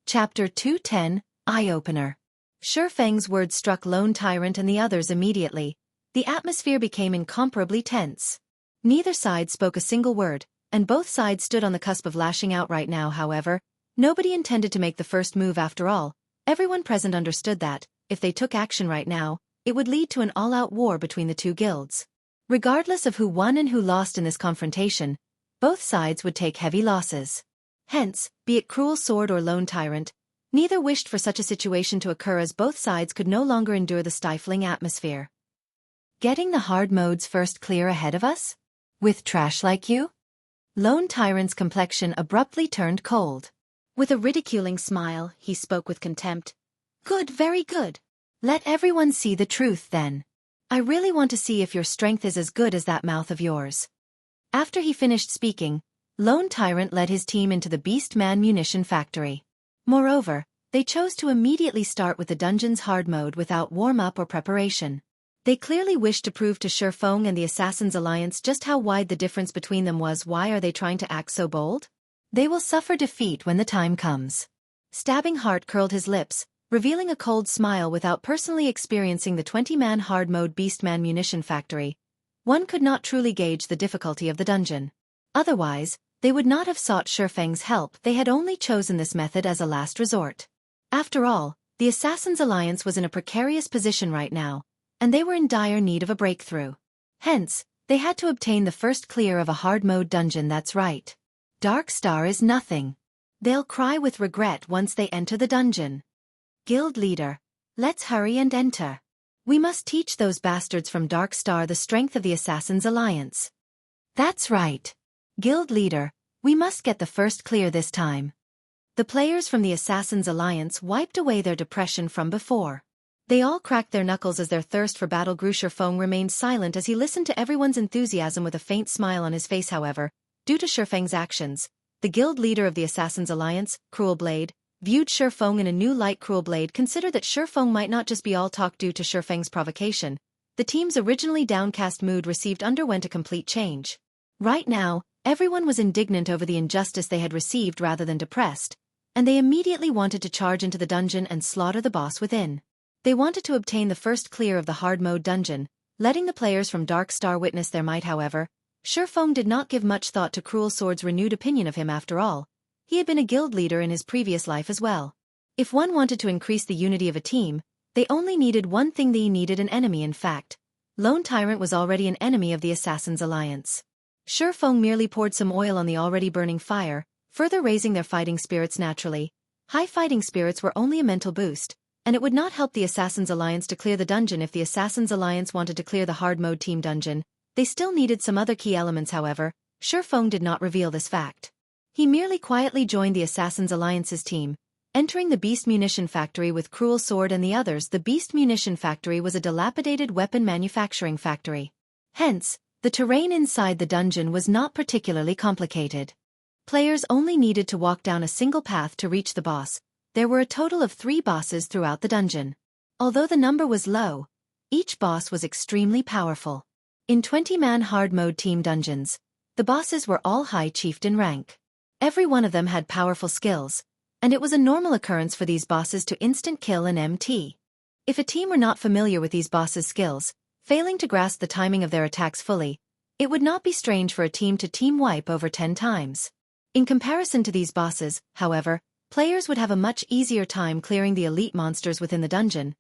Chapter 210, Eye-Opener. Shifeng's words struck Lone Tyrant and the others immediately. The atmosphere became incomparably tense. Neither side spoke a single word, and both sides stood on the cusp of lashing out right now. However, nobody intended to make the first move after all. Everyone present understood that, if they took action right now, it would lead to an all-out war between the two guilds. Regardless of who won and who lost in this confrontation, both sides would take heavy losses. Hence, be it Cruel Sword or Lone Tyrant, neither wished for such a situation to occur as both sides could no longer endure the stifling atmosphere. Getting the hard modes first clear ahead of us? With trash like you? Lone Tyrant's complexion abruptly turned cold. With a ridiculing smile, he spoke with contempt. Good, very good. Let everyone see the truth then. I really want to see if your strength is as good as that mouth of yours. After he finished speaking, Lone Tyrant led his team into the Beastman munition factory. Moreover, they chose to immediately start with the dungeon's hard mode without warm-up or preparation. They clearly wished to prove to Shifeng and the Assassins' Alliance just how wide the difference between them was. Why are they trying to act so bold? They will suffer defeat when the time comes. Stabbing Heart curled his lips, revealing a cold smile. Without personally experiencing the 20-man hard mode Beastman munition factory, one could not truly gauge the difficulty of the dungeon. Otherwise, they would not have sought Shifeng's help. They had only chosen this method as a last resort. After all, the Assassins' Alliance was in a precarious position right now, and they were in dire need of a breakthrough. Hence, they had to obtain the first clear of a hard mode dungeon. That's right. Dark Star is nothing. They'll cry with regret once they enter the dungeon. Guild leader, let's hurry and enter. We must teach those bastards from Dark Star the strength of the Assassins' Alliance. That's right. Guild leader, we must get the first clear this time. The players from the Assassins' Alliance wiped away their depression from before. They all cracked their knuckles as their thirst for battle grew. Shifeng remained silent as he listened to everyone's enthusiasm with a faint smile on his face. However, due to Shifeng's actions, the guild leader of the Assassins' Alliance, Cruel Blade, viewed Shifeng in a new light. Cruel Blade considered that Shifeng might not just be all talk due to Shifeng's provocation. The team's originally downcast mood underwent a complete change. Right now, everyone was indignant over the injustice they had received rather than depressed, and they immediately wanted to charge into the dungeon and slaughter the boss within. They wanted to obtain the first clear of the hard mode dungeon, letting the players from Dark Star witness their might. However, Shifeng did not give much thought to Cruel Sword's renewed opinion of him. After all, he had been a guild leader in his previous life as well. If one wanted to increase the unity of a team, they only needed one thing: they needed an enemy. In fact, Lone Tyrant was already an enemy of the Assassins' Alliance. Shifeng merely poured some oil on the already burning fire, further raising their fighting spirits naturally. High fighting spirits were only a mental boost, and it would not help the Assassins' Alliance to clear the dungeon. If the Assassins' Alliance wanted to clear the hard mode team dungeon, they still needed some other key elements. However, Shifeng did not reveal this fact. He merely quietly joined the Assassins' Alliance's team, entering the Beast Munition Factory with Cruel Sword and the others. The Beast Munition Factory was a dilapidated weapon manufacturing factory. Hence, the terrain inside the dungeon was not particularly complicated. Players only needed to walk down a single path to reach the boss. There were a total of 3 bosses throughout the dungeon. Although the number was low, each boss was extremely powerful. In 20-man hard mode team dungeons, the bosses were all high chieftain rank. Every one of them had powerful skills, and it was a normal occurrence for these bosses to instant kill an MT. If a team were not familiar with these bosses' skills, failing to grasp the timing of their attacks fully, it would not be strange for a team to team wipe over 10 times. In comparison to these bosses, however, players would have a much easier time clearing the elite monsters within the dungeon.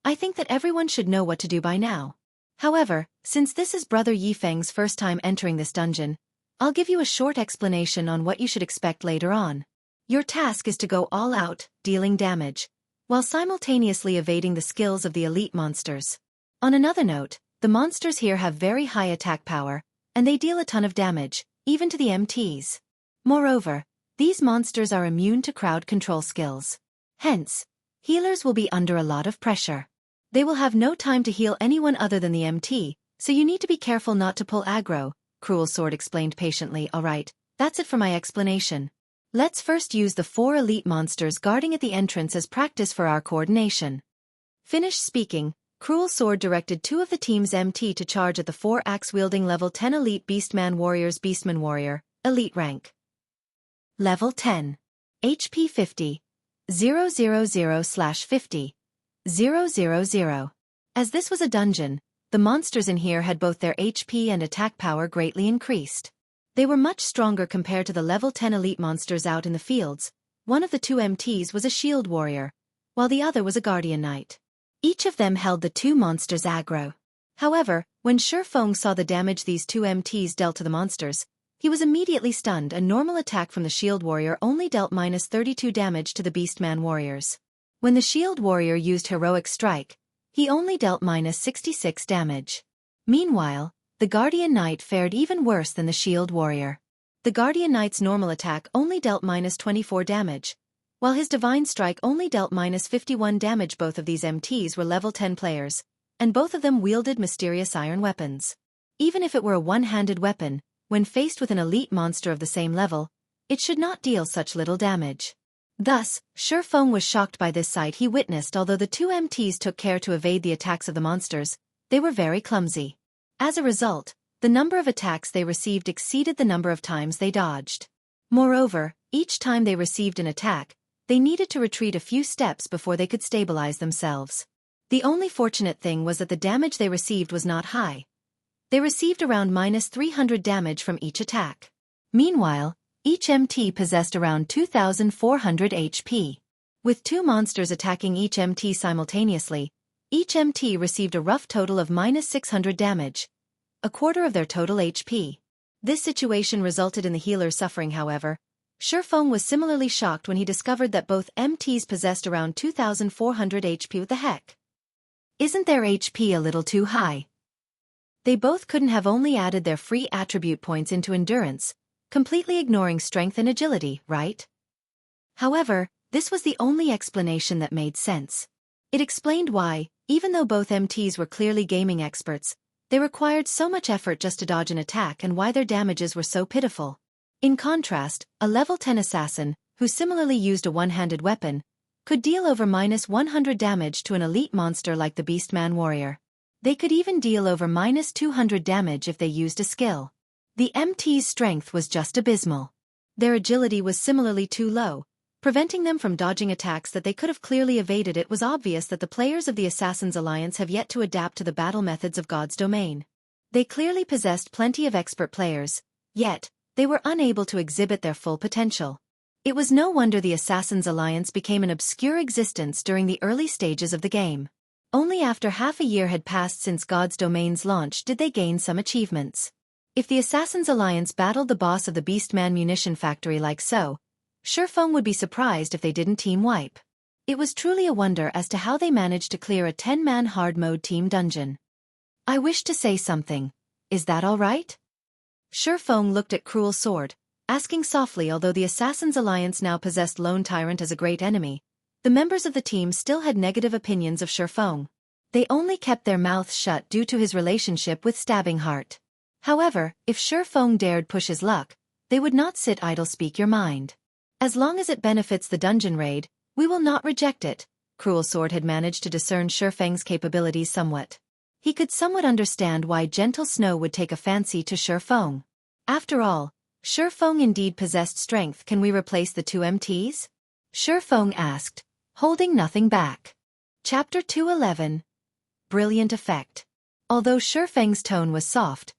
I think that everyone should know what to do by now. However, since this is Brother Yifeng's first time entering this dungeon, I'll give you a short explanation on what you should expect later on. Your task is to go all out, dealing damage, while simultaneously evading the skills of the elite monsters. On another note, the monsters here have very high attack power, and they deal a ton of damage, even to the MTs. Moreover, these monsters are immune to crowd control skills. Hence, healers will be under a lot of pressure. They will have no time to heal anyone other than the MT, so you need to be careful not to pull aggro, Cruel Sword explained patiently. Alright, that's it for my explanation. Let's first use the 4 elite monsters guarding at the entrance as practice for our coordination. Finished speaking, Cruel Sword directed 2 of the team's MT to charge at the 4 axe-wielding level 10 elite Beastman warriors. Beastman warrior, elite rank. Level 10. HP 50. 000/50. 000. As this was a dungeon, the monsters in here had both their HP and attack power greatly increased. They were much stronger compared to the level 10 elite monsters out in the fields. One of the two MTs was a shield warrior, while the other was a guardian knight. Each of them held the two monsters' aggro. However, when Shifeng saw the damage these two MTs dealt to the monsters, he was immediately stunned. A normal attack from the shield warrior only dealt -32 damage to the beastman warriors. When the shield warrior used heroic strike, he only dealt -66 damage. Meanwhile, the guardian knight fared even worse than the shield warrior. The guardian knight's normal attack only dealt -24 damage, while his divine strike only dealt -51 damage. Both of these MTs were level 10 players, and both of them wielded mysterious iron weapons. Even if it were a one-handed weapon, when faced with an elite monster of the same level, it should not deal such little damage. Thus, Shifeng was shocked by this sight he witnessed. Although the two MTs took care to evade the attacks of the monsters, they were very clumsy. As a result, the number of attacks they received exceeded the number of times they dodged. Moreover, each time they received an attack, they needed to retreat a few steps before they could stabilize themselves. The only fortunate thing was that the damage they received was not high. They received around -300 damage from each attack. Meanwhile, each MT possessed around 2,400 HP. With two monsters attacking each MT simultaneously, each MT received a rough total of -600 damage, a quarter of their total HP. This situation resulted in the healers suffering. However, Shifeng was similarly shocked when he discovered that both MTs possessed around 2,400 HP. What the heck? Isn't their HP a little too high? They both couldn't have only added their free attribute points into endurance, completely ignoring strength and agility, right? However, this was the only explanation that made sense. It explained why, even though both MTs were clearly gaming experts, they required so much effort just to dodge an attack, and why their damages were so pitiful. In contrast, a level 10 assassin, who similarly used a one-handed weapon, could deal over -100 damage to an elite monster like the Beastman warrior. They could even deal over -200 damage if they used a skill. The MT's strength was just abysmal. Their agility was similarly too low, preventing them from dodging attacks that they could have clearly evaded. It was obvious that the players of the Assassin's Alliance have yet to adapt to the battle methods of God's domain. They clearly possessed plenty of expert players, yet, they were unable to exhibit their full potential. It was no wonder the Assassin's Alliance became an obscure existence during the early stages of the game. Only after half a year had passed since God's domain's launch did they gain some achievements. If the Assassin's Alliance battled the boss of the Beastman munition factory like so, Shifeng would be surprised if they didn't team wipe. It was truly a wonder as to how they managed to clear a 10-man hard mode team dungeon. I wish to say something. Is that all right? Shifeng looked at Cruel Sword, asking softly. Although the Assassin's Alliance now possessed Lone Tyrant as a great enemy, the members of the team still had negative opinions of Shifeng. They only kept their mouths shut due to his relationship with Stabbing Heart. However, if Shifeng dared push his luck, they would not sit idle. Speak your mind. As long as it benefits the dungeon raid, we will not reject it. Cruel Sword had managed to discern Shifeng's capabilities somewhat. He could somewhat understand why Gentle Snow would take a fancy to Shifeng. After all, Shifeng indeed possessed strength. Can we replace the two MTs? Shifeng asked, holding nothing back. Chapter 211. Brilliant Effect. Although Shifeng's tone was soft,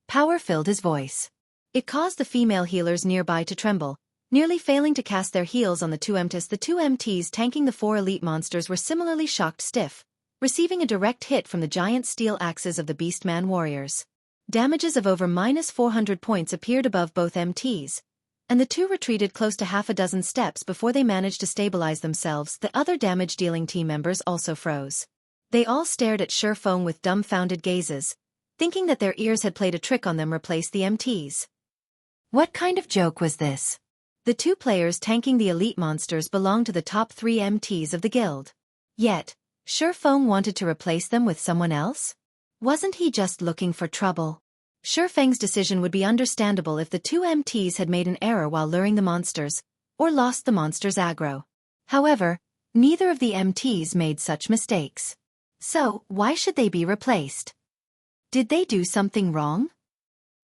power filled his voice. It caused the female healers nearby to tremble, nearly failing to cast their heals on the two MTs. The two MTs tanking the four elite monsters were similarly shocked stiff, receiving a direct hit from the giant steel axes of the Beastman warriors. Damages of over -400 points appeared above both MTs, and the two retreated close to half a dozen steps before they managed to stabilize themselves. The other damage-dealing team members also froze. They all stared at Shifeng with dumbfounded gazes, thinking that their ears had played a trick on them. Replace the MTs. What kind of joke was this? The two players tanking the elite monsters belonged to the top 3 MTs of the guild. Yet, Shifeng wanted to replace them with someone else? Wasn't he just looking for trouble? Shifeng's decision would be understandable if the two MTs had made an error while luring the monsters, or lost the monsters' aggro. However, neither of the MTs made such mistakes. So, why should they be replaced? Did they do something wrong?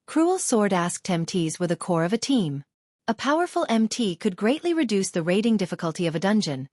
Cruel Sword asked. MTs were the core of a team. A powerful MT could greatly reduce the raiding difficulty of a dungeon,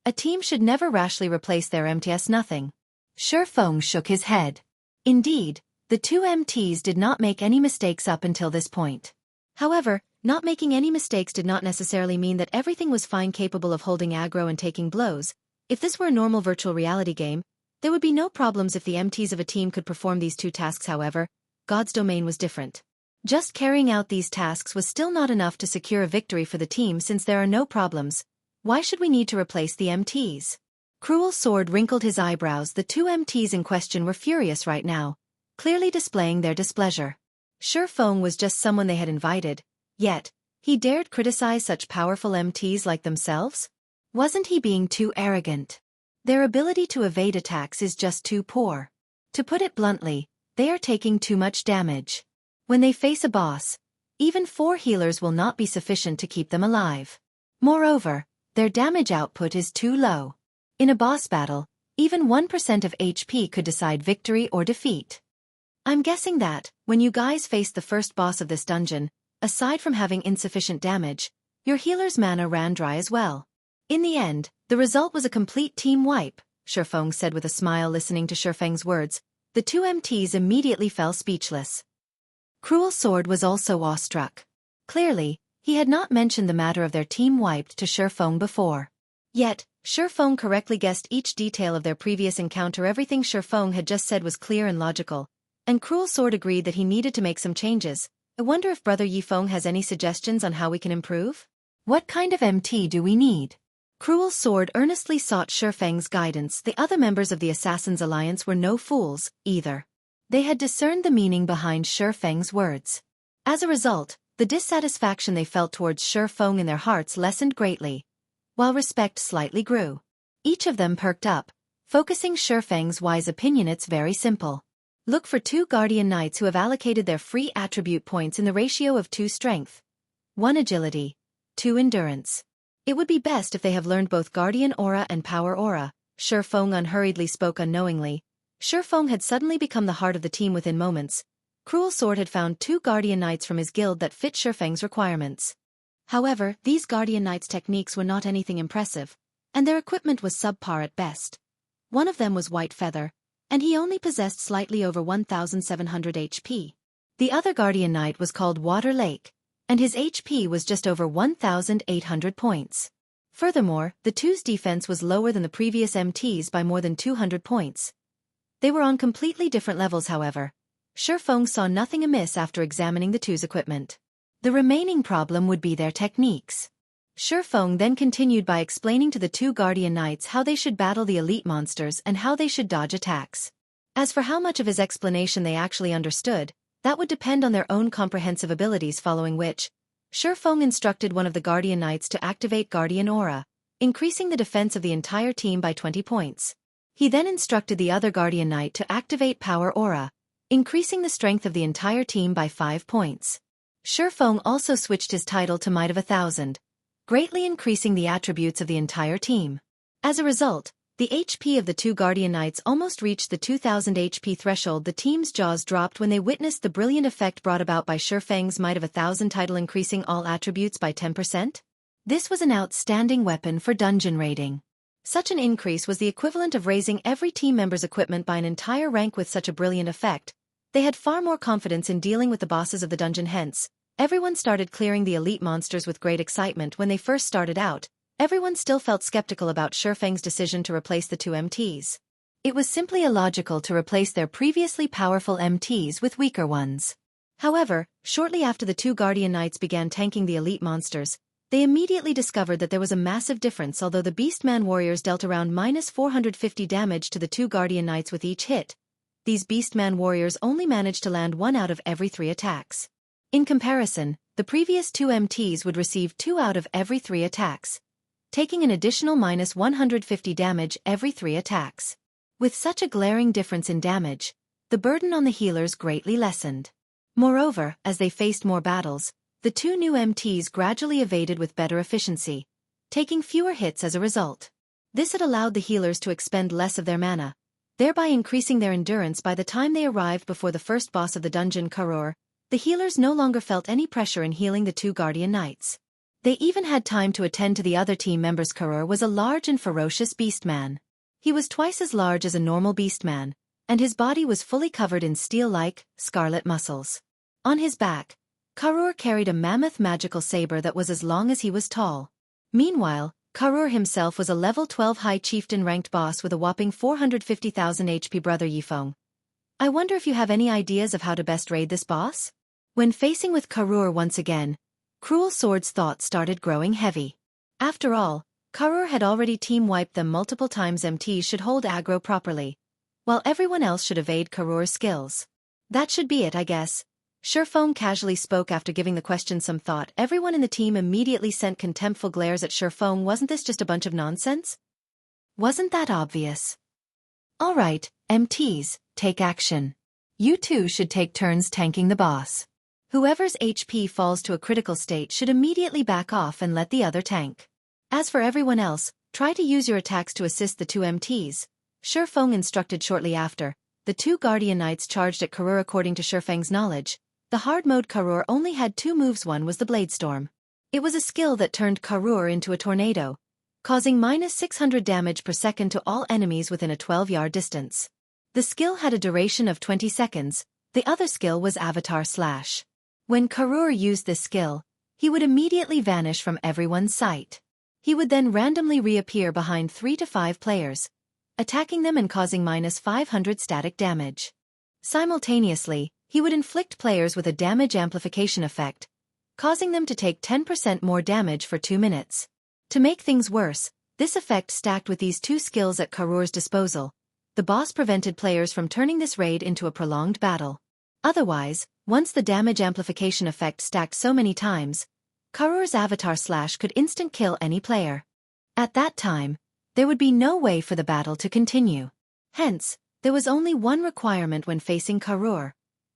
A team should never rashly replace their MTs. Nothing. Shifeng shook his head. Indeed, the two MTs did not make any mistakes up until this point. However, not making any mistakes did not necessarily mean that everything was fine, capable of holding aggro and taking blows. If this were a normal virtual reality game, there would be no problems if the MTs of a team could perform these two tasks. However, God's domain was different. Just carrying out these tasks was still not enough to secure a victory for the team. Since there are no problems, why should we need to replace the MTs? Cruel Sword wrinkled his eyebrows. The two MTs in question were furious right now, clearly displaying their displeasure. Shifeng was just someone they had invited, yet he dared criticize such powerful MTs like themselves? Wasn't he being too arrogant? Their ability to evade attacks is just too poor. To put it bluntly, they are taking too much damage. When they face a boss, even 4 healers will not be sufficient to keep them alive. Moreover, their damage output is too low. In a boss battle, even 1% of HP could decide victory or defeat. I'm guessing that, when you guys faced the first boss of this dungeon, aside from having insufficient damage, your healer's mana ran dry as well. In the end, the result was a complete team wipe, Shifeng said with a smile. Listening to Shifeng's words, the two MTs immediately fell speechless. Cruel Sword was also awestruck. Clearly, he had not mentioned the matter of their team wiped to Shifeng before. Yet, Shifeng correctly guessed each detail of their previous encounter. Everything Shifeng had just said was clear and logical, and Cruel Sword agreed that he needed to make some changes. I wonder if Brother Yifeng has any suggestions on how we can improve? What kind of MT do we need? Cruel Sword earnestly sought Shifeng's guidance. The other members of the Assassin's Alliance were no fools, either. They had discerned the meaning behind Shifeng's words. As a result, the dissatisfaction they felt towards Shifeng in their hearts lessened greatly, while respect slightly grew. Each of them perked up, focusing Shifeng's wise opinion. It's very simple. Look for 2 Guardian Knights who have allocated their free attribute points in the ratio of 2 strength, 1 agility, 2 endurance. It would be best if they have learned both Guardian Aura and Power Aura. Shifeng unhurriedly spoke. Unknowingly, Shifeng had suddenly become the heart of the team within moments. Cruel Sword had found 2 Guardian Knights from his guild that fit Shifeng's requirements. However, these Guardian Knights' techniques were not anything impressive, and their equipment was subpar at best. One of them was White Feather, and he only possessed slightly over 1,700 HP. The other Guardian Knight was called Water Lake, and his HP was just over 1,800 points. Furthermore, the two's defense was lower than the previous MTs by more than 200 points. They were on completely different levels. However, Shifeng saw nothing amiss after examining the two's equipment. The remaining problem would be their techniques. Shifeng then continued by explaining to the 2 Guardian Knights how they should battle the elite monsters and how they should dodge attacks. As for how much of his explanation they actually understood, that would depend on their own comprehensive abilities. Following which, Shifeng instructed one of the Guardian Knights to activate Guardian Aura, increasing the defense of the entire team by 20 points. He then instructed the other Guardian Knight to activate Power Aura, increasing the strength of the entire team by 5 points. Shifeng also switched his title to Might of 1,000, greatly increasing the attributes of the entire team. As a result, the HP of the 2 Guardian Knights almost reached the 2,000 HP threshold. The team's jaws dropped when they witnessed the brilliant effect brought about by Shifeng's Might of 1,000 title, increasing all attributes by 10%. This was an outstanding weapon for dungeon raiding. Such an increase was the equivalent of raising every team member's equipment by an entire rank. With such a brilliant effect, they had far more confidence in dealing with the bosses of the dungeon. Hence, everyone started clearing the elite monsters with great excitement. When they first started out, everyone still felt skeptical about Shifeng's decision to replace the 2 MTs. It was simply illogical to replace their previously powerful MTs with weaker ones. However, shortly after the 2 Guardian Knights began tanking the elite monsters, they immediately discovered that there was a massive difference. Although the Beastman warriors dealt around -450 damage to the 2 Guardian Knights with each hit, these Beastman warriors only managed to land 1 out of every 3 attacks. In comparison, the previous 2 MTs would receive 2 out of every 3 attacks, taking an additional -150 damage every 3 attacks. With such a glaring difference in damage, the burden on the healers greatly lessened. Moreover, as they faced more battles, the 2 new MTs gradually evaded with better efficiency, taking fewer hits as a result. This had allowed the healers to expend less of their mana, thereby increasing their endurance. By the time they arrived before the first boss of the dungeon, Karur, the healers no longer felt any pressure in healing the 2 Guardian Knights. They even had time to attend to the other team members. Karur was a large and ferocious beastman. He was twice as large as a normal beastman, and his body was fully covered in steel-like, scarlet muscles. On his back, Karur carried a mammoth magical saber that was as long as he was tall. Meanwhile, Karur himself was a level 12 high chieftain-ranked boss with a whopping 450,000 HP. Brother Yifeng, I wonder if you have any ideas of how to best raid this boss? When facing with Karur once again, Cruel Sword's thoughts started growing heavy. After all, Karur had already team-wiped them multiple times. MTs should hold aggro properly, while everyone else should evade Karur's skills. That should be it, I guess. Shurfeng casually spoke after giving the question some thought. Everyone in the team immediately sent contemptful glares at Shurfeng. Wasn't this just a bunch of nonsense? Wasn't that obvious? Alright, MTs, take action. You two should take turns tanking the boss. Whoever's HP falls to a critical state should immediately back off and let the other tank. As for everyone else, try to use your attacks to assist the two MTs. Shurfeng instructed. Shortly after, the two Guardian Knights charged at Karur. According to Shurfeng's knowledge, the hard mode Karur only had two moves. One was the Blade Storm. It was a skill that turned Karur into a tornado, causing -600 damage per second to all enemies within a 12-yard distance. The skill had a duration of 20 seconds, the other skill was Avatar Slash. When Karur used this skill, he would immediately vanish from everyone's sight. He would then randomly reappear behind 3 to 5 players, attacking them and causing -500 static damage. Simultaneously, he would inflict players with a damage amplification effect, causing them to take 10% more damage for 2 minutes. To make things worse, this effect stacked with these two skills at Karur's disposal. The boss prevented players from turning this raid into a prolonged battle. Otherwise, once the damage amplification effect stacked so many times, Karur's Avatar Slash could instant kill any player. At that time, there would be no way for the battle to continue. Hence, there was only one requirement when facing Karur: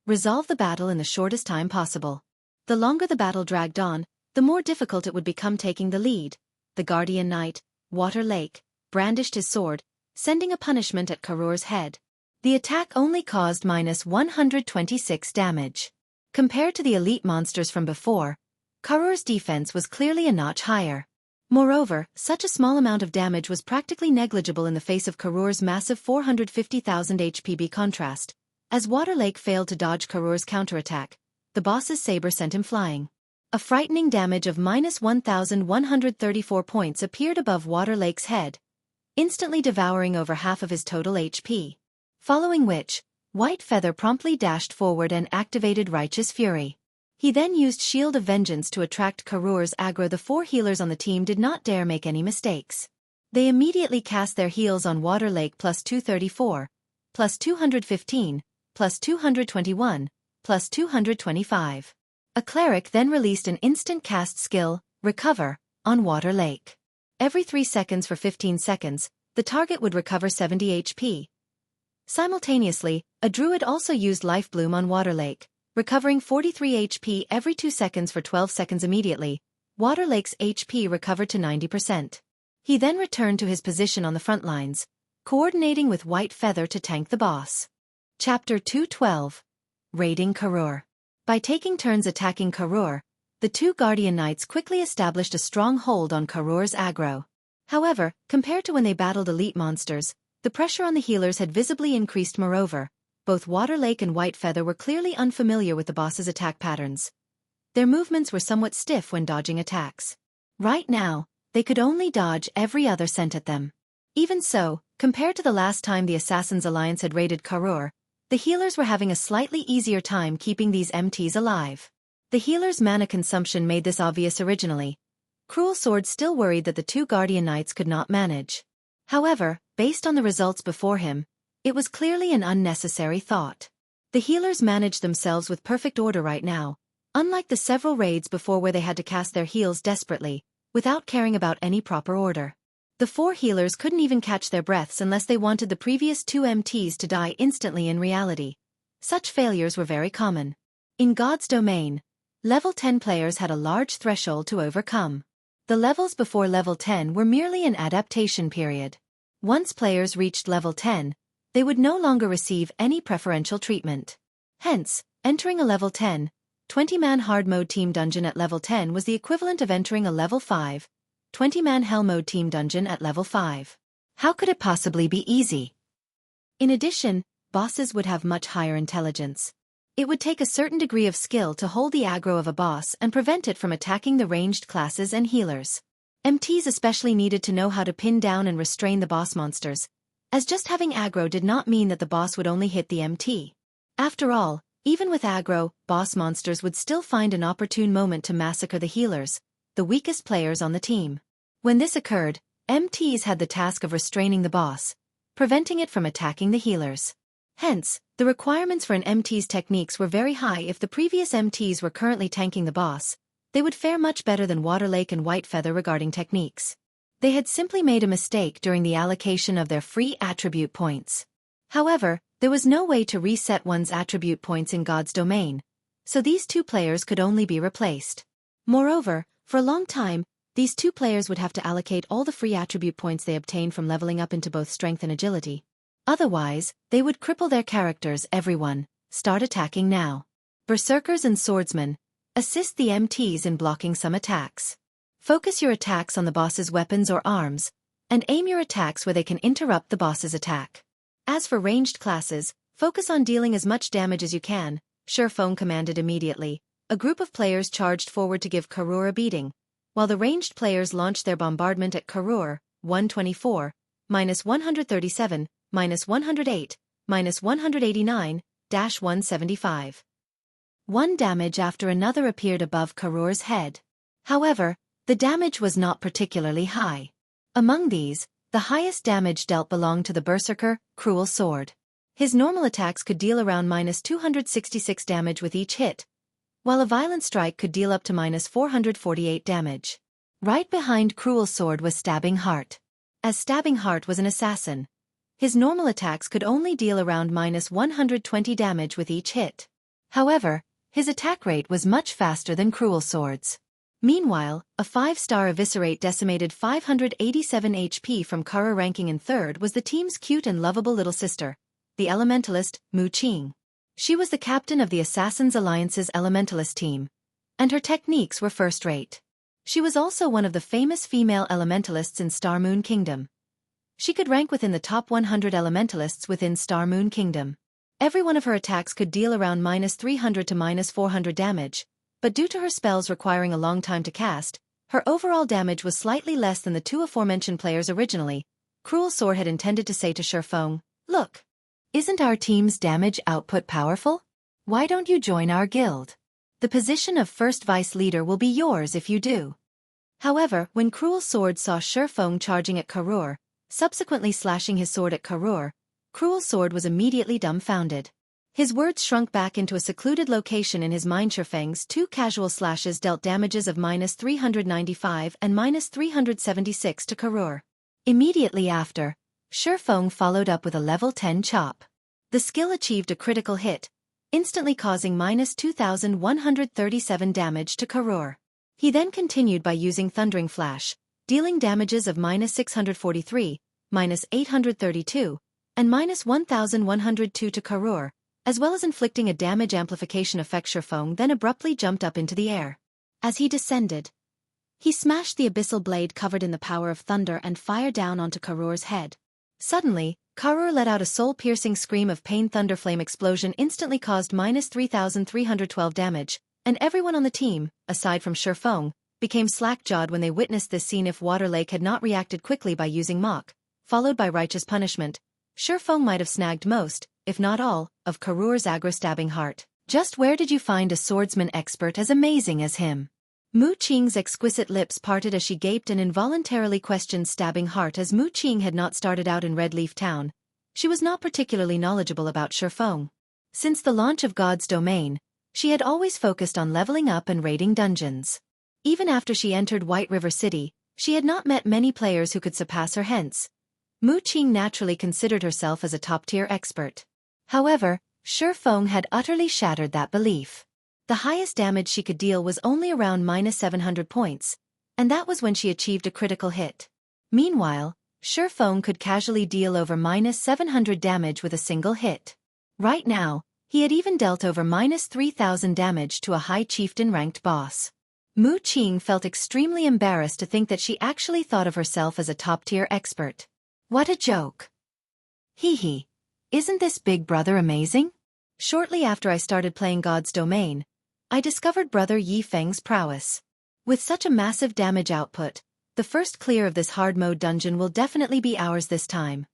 resolve the battle in the shortest time possible. The longer the battle dragged on, the more difficult it would become taking the lead. The Guardian Knight, Water Lake, brandished his sword, sending a punishment at Karur's head. The attack only caused -126 damage. Compared to the elite monsters from before, Karur's defense was clearly a notch higher. Moreover, such a small amount of damage was practically negligible in the face of Karur's massive 450,000 HP. By contrast, as Water Lake failed to dodge Karur's counterattack, the boss's saber sent him flying. A frightening damage of -1,134 points appeared above Water Lake's head, instantly devouring over half of his total HP. Following which, White Feather promptly dashed forward and activated Righteous Fury. He then used Shield of Vengeance to attract Karur's aggro. The 4 healers on the team did not dare make any mistakes. They immediately cast their heals on Water Lake +234, +215, +221, +225. A cleric then released an instant cast skill, Recover, on Water Lake. Every 3 seconds for 15 seconds, the target would recover 70 HP. Simultaneously, a druid also used Life Bloom on Water Lake, recovering 43 HP every 2 seconds for 12 seconds. Immediately, Water Lake's HP recovered to 90%. He then returned to his position on the front lines, coordinating with White Feather to tank the boss. Chapter 212. Raiding Karur. By taking turns attacking Karur, the two Guardian Knights quickly established a strong hold on Karur's aggro. However, compared to when they battled elite monsters, the pressure on the healers had visibly increased. Moreover, both Water Lake and White Feather were clearly unfamiliar with the boss's attack patterns. Their movements were somewhat stiff when dodging attacks. Right now, they could only dodge every other sent at them. Even so, compared to the last time the Assassins Alliance had raided Karur, the healers were having a slightly easier time keeping these MTs alive. The healer's mana consumption made this obvious originally. Cruel Sword still worried that the two Guardian Knights could not manage. However, based on the results before him, it was clearly an unnecessary thought. The healers managed themselves with perfect order right now, unlike the several raids before where they had to cast their heals desperately, without caring about any proper order. The 4 healers couldn't even catch their breaths unless they wanted the previous 2 MTs to die instantly. In reality, such failures were very common. In God's domain, level 10 players had a large threshold to overcome. The levels before level 10 were merely an adaptation period. Once players reached level 10, they would no longer receive any preferential treatment. Hence, entering a level 10, 20-man hard mode team dungeon at level 10 was the equivalent of entering a level 5, 20-man hell mode team dungeon at level 5. How could it possibly be easy? In addition, bosses would have much higher intelligence. It would take a certain degree of skill to hold the aggro of a boss and prevent it from attacking the ranged classes and healers. MTs especially needed to know how to pin down and restrain the boss monsters, as just having aggro did not mean that the boss would only hit the MT. After all, even with aggro, boss monsters would still find an opportune moment to massacre the healers, the weakest players on the team. When this occurred, MTs had the task of restraining the boss, preventing it from attacking the healers. Hence, the requirements for an MT's techniques were very high. If the previous MTs were currently tanking the boss, they would fare much better than Waterlake and Whitefeather regarding techniques. They had simply made a mistake during the allocation of their free attribute points. However, there was no way to reset one's attribute points in God's domain, so these two players could only be replaced. Moreover, for a long time, these two players would have to allocate all the free attribute points they obtained from leveling up into both strength and agility. Otherwise, they would cripple their characters. Everyone, start attacking now. Berserkers and swordsmen, assist the MTs in blocking some attacks. Focus your attacks on the boss's weapons or arms, and aim your attacks where they can interrupt the boss's attack. As for ranged classes, focus on dealing as much damage as you can, Surfeng commanded immediately. A group of players charged forward to give Karur a beating, while the ranged players launched their bombardment at Karur, 124, -137, -108, -189, -175. One damage after another appeared above Karur's head. However, the damage was not particularly high. Among these, the highest damage dealt belonged to the Berserker, Cruel Sword. His normal attacks could deal around -266 damage with each hit, while a Violent Strike could deal up to -448 damage. Right behind Cruel Sword was Stabbing Heart. As Stabbing Heart was an assassin, his normal attacks could only deal around -120 damage with each hit. However, his attack rate was much faster than Cruel Sword's. Meanwhile, a 5-star Eviscerate decimated 587 HP from Karur. Ranking in third was the team's cute and lovable little sister, the Elementalist, Mu Qing. She was the captain of the Assassins Alliance's Elementalist team, and her techniques were first-rate. She was also one of the famous female Elementalists in Star Moon Kingdom. She could rank within the top 100 Elementalists within Star Moon Kingdom. Every one of her attacks could deal around -300 to -400 damage, but due to her spells requiring a long time to cast, her overall damage was slightly less than the two aforementioned players originally. Cruel Sword had intended to say to Surfeng, "Look, isn't our team's damage output powerful? Why don't you join our guild? The position of first vice leader will be yours if you do." However, when Cruel Sword saw Surfeng charging at Karur, subsequently slashing his sword at Karur, Cruel Sword was immediately dumbfounded. His words shrunk back into a secluded location in his mind. Surfeng's two casual slashes dealt damages of -395 and -376 to Karur. Immediately after, Surfeng followed up with a level 10 chop. The skill achieved a critical hit, instantly causing -2137 damage to Karur. He then continued by using Thundering Flash, dealing damages of -643, -832, and -1102 to Karur, as well as inflicting a damage amplification effect. Surfeng then abruptly jumped up into the air. As he descended, he smashed the abyssal blade covered in the power of thunder and fired down onto Karur's head. Suddenly, Karur let out a soul-piercing scream of pain. Thunderflame explosion instantly caused -3312 damage, and everyone on the team, aside from Surfeng, became slack-jawed when they witnessed this scene. If Waterlake had not reacted quickly by using Mock, followed by Righteous Punishment, Surfeng might have snagged most, if not all, of Karur's aggro. Stabbing Heart. Just where did you find a swordsman expert as amazing as him? Mu Qing's exquisite lips parted as she gaped and involuntarily questioned Stabbing Heart. As Mu Qing had not started out in Red Leaf Town, she was not particularly knowledgeable about Surfeng. Since the launch of God's Domain, she had always focused on leveling up and raiding dungeons. Even after she entered White River City, she had not met many players who could surpass her. Hence, Mu Qing naturally considered herself as a top-tier expert. However, Surfeng had utterly shattered that belief. The highest damage she could deal was only around -700 points, and that was when she achieved a critical hit. Meanwhile, Surfeng could casually deal over -700 damage with a single hit. Right now, He had even dealt over -3,000 damage to a high chieftain-ranked boss. Mu Qing felt extremely embarrassed to think that she actually thought of herself as a top-tier expert. What a joke. Hee hee. Isn't this Big Brother amazing? Shortly after I started playing God's Domain, I discovered Brother Yi Feng's prowess. With such a massive damage output, the first clear of this hard mode dungeon will definitely be ours this time.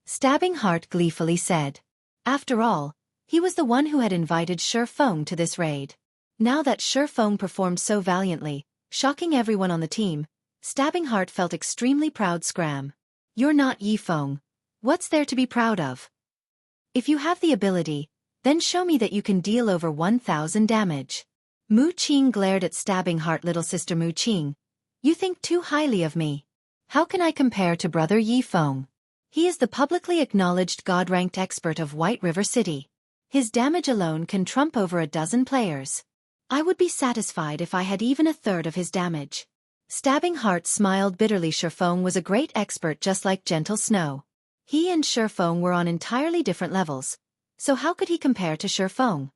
Stabbing Heart gleefully said. After all, he was the one who had invited Shi Feng to this raid. Now that Shi Feng performed so valiantly, shocking everyone on the team, Stabbing Heart felt extremely proud. Scram. You're not Yi Feng. What's there to be proud of? If you have the ability, then show me that you can deal over 1,000 damage. Mu Qing glared at Stabbing Heart. Little sister Mu Qing, you think too highly of me. How can I compare to Brother Yi Feng? He is the publicly acknowledged God-ranked expert of White River City. His damage alone can trump over a dozen players. I would be satisfied if I had even a third of his damage. Stabbing Heart smiled bitterly. Shi Feng was a great expert just like Gentle Snow. He and Shi Feng were on entirely different levels, so how could he compare to Shi Feng?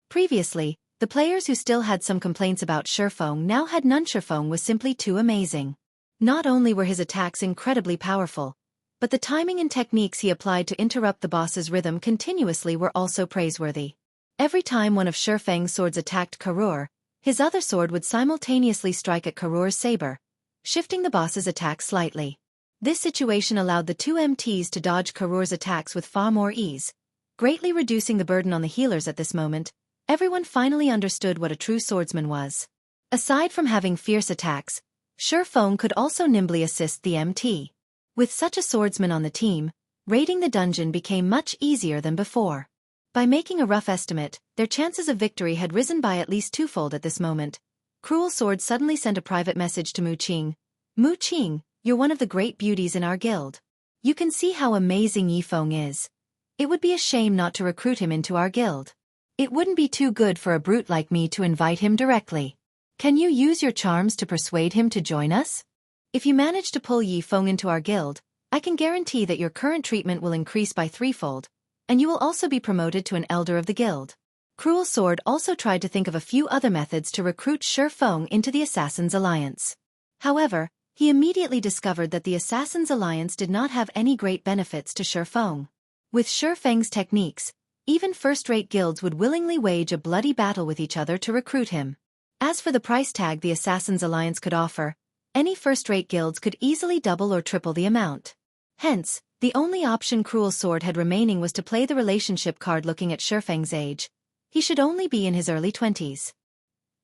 Previously, the players who still had some complaints about Shi Feng now had none. Shi Feng was simply too amazing. Not only were his attacks incredibly powerful, but the timing and techniques he applied to interrupt the boss's rhythm continuously were also praiseworthy. Every time one of Shi Feng's swords attacked Karur, his other sword would simultaneously strike at Karur's saber, shifting the boss's attack slightly. This situation allowed the two MTs to dodge Karur's attacks with far more ease, greatly reducing the burden on the healers. At this moment, everyone finally understood what a true swordsman was. Aside from having fierce attacks, Shi Feng could also nimbly assist the MT. With such a swordsman on the team, raiding the dungeon became much easier than before. By making a rough estimate, their chances of victory had risen by at least twofold. At this moment, Cruel Sword suddenly sent a private message to Mu Qing. Mu Qing, you're one of the great beauties in our guild. You can see how amazing Yi Feng is. It would be a shame not to recruit him into our guild. It wouldn't be too good for a brute like me to invite him directly. Can you use your charms to persuade him to join us? If you manage to pull Yi Feng into our guild, I can guarantee that your current treatment will increase by threefold, and you will also be promoted to an elder of the guild. Cruel Sword also tried to think of a few other methods to recruit Shi Feng into the Assassin's Alliance. However, he immediately discovered that the Assassin's Alliance did not have any great benefits to Shi Feng. With Shi Feng's techniques, even first-rate guilds would willingly wage a bloody battle with each other to recruit him. As for the price tag the Assassin's Alliance could offer, any first-rate guilds could easily double or triple the amount. Hence, the only option Cruel Sword had remaining was to play the relationship card. Looking at Shi Feng's age, he should only be in his early 20s.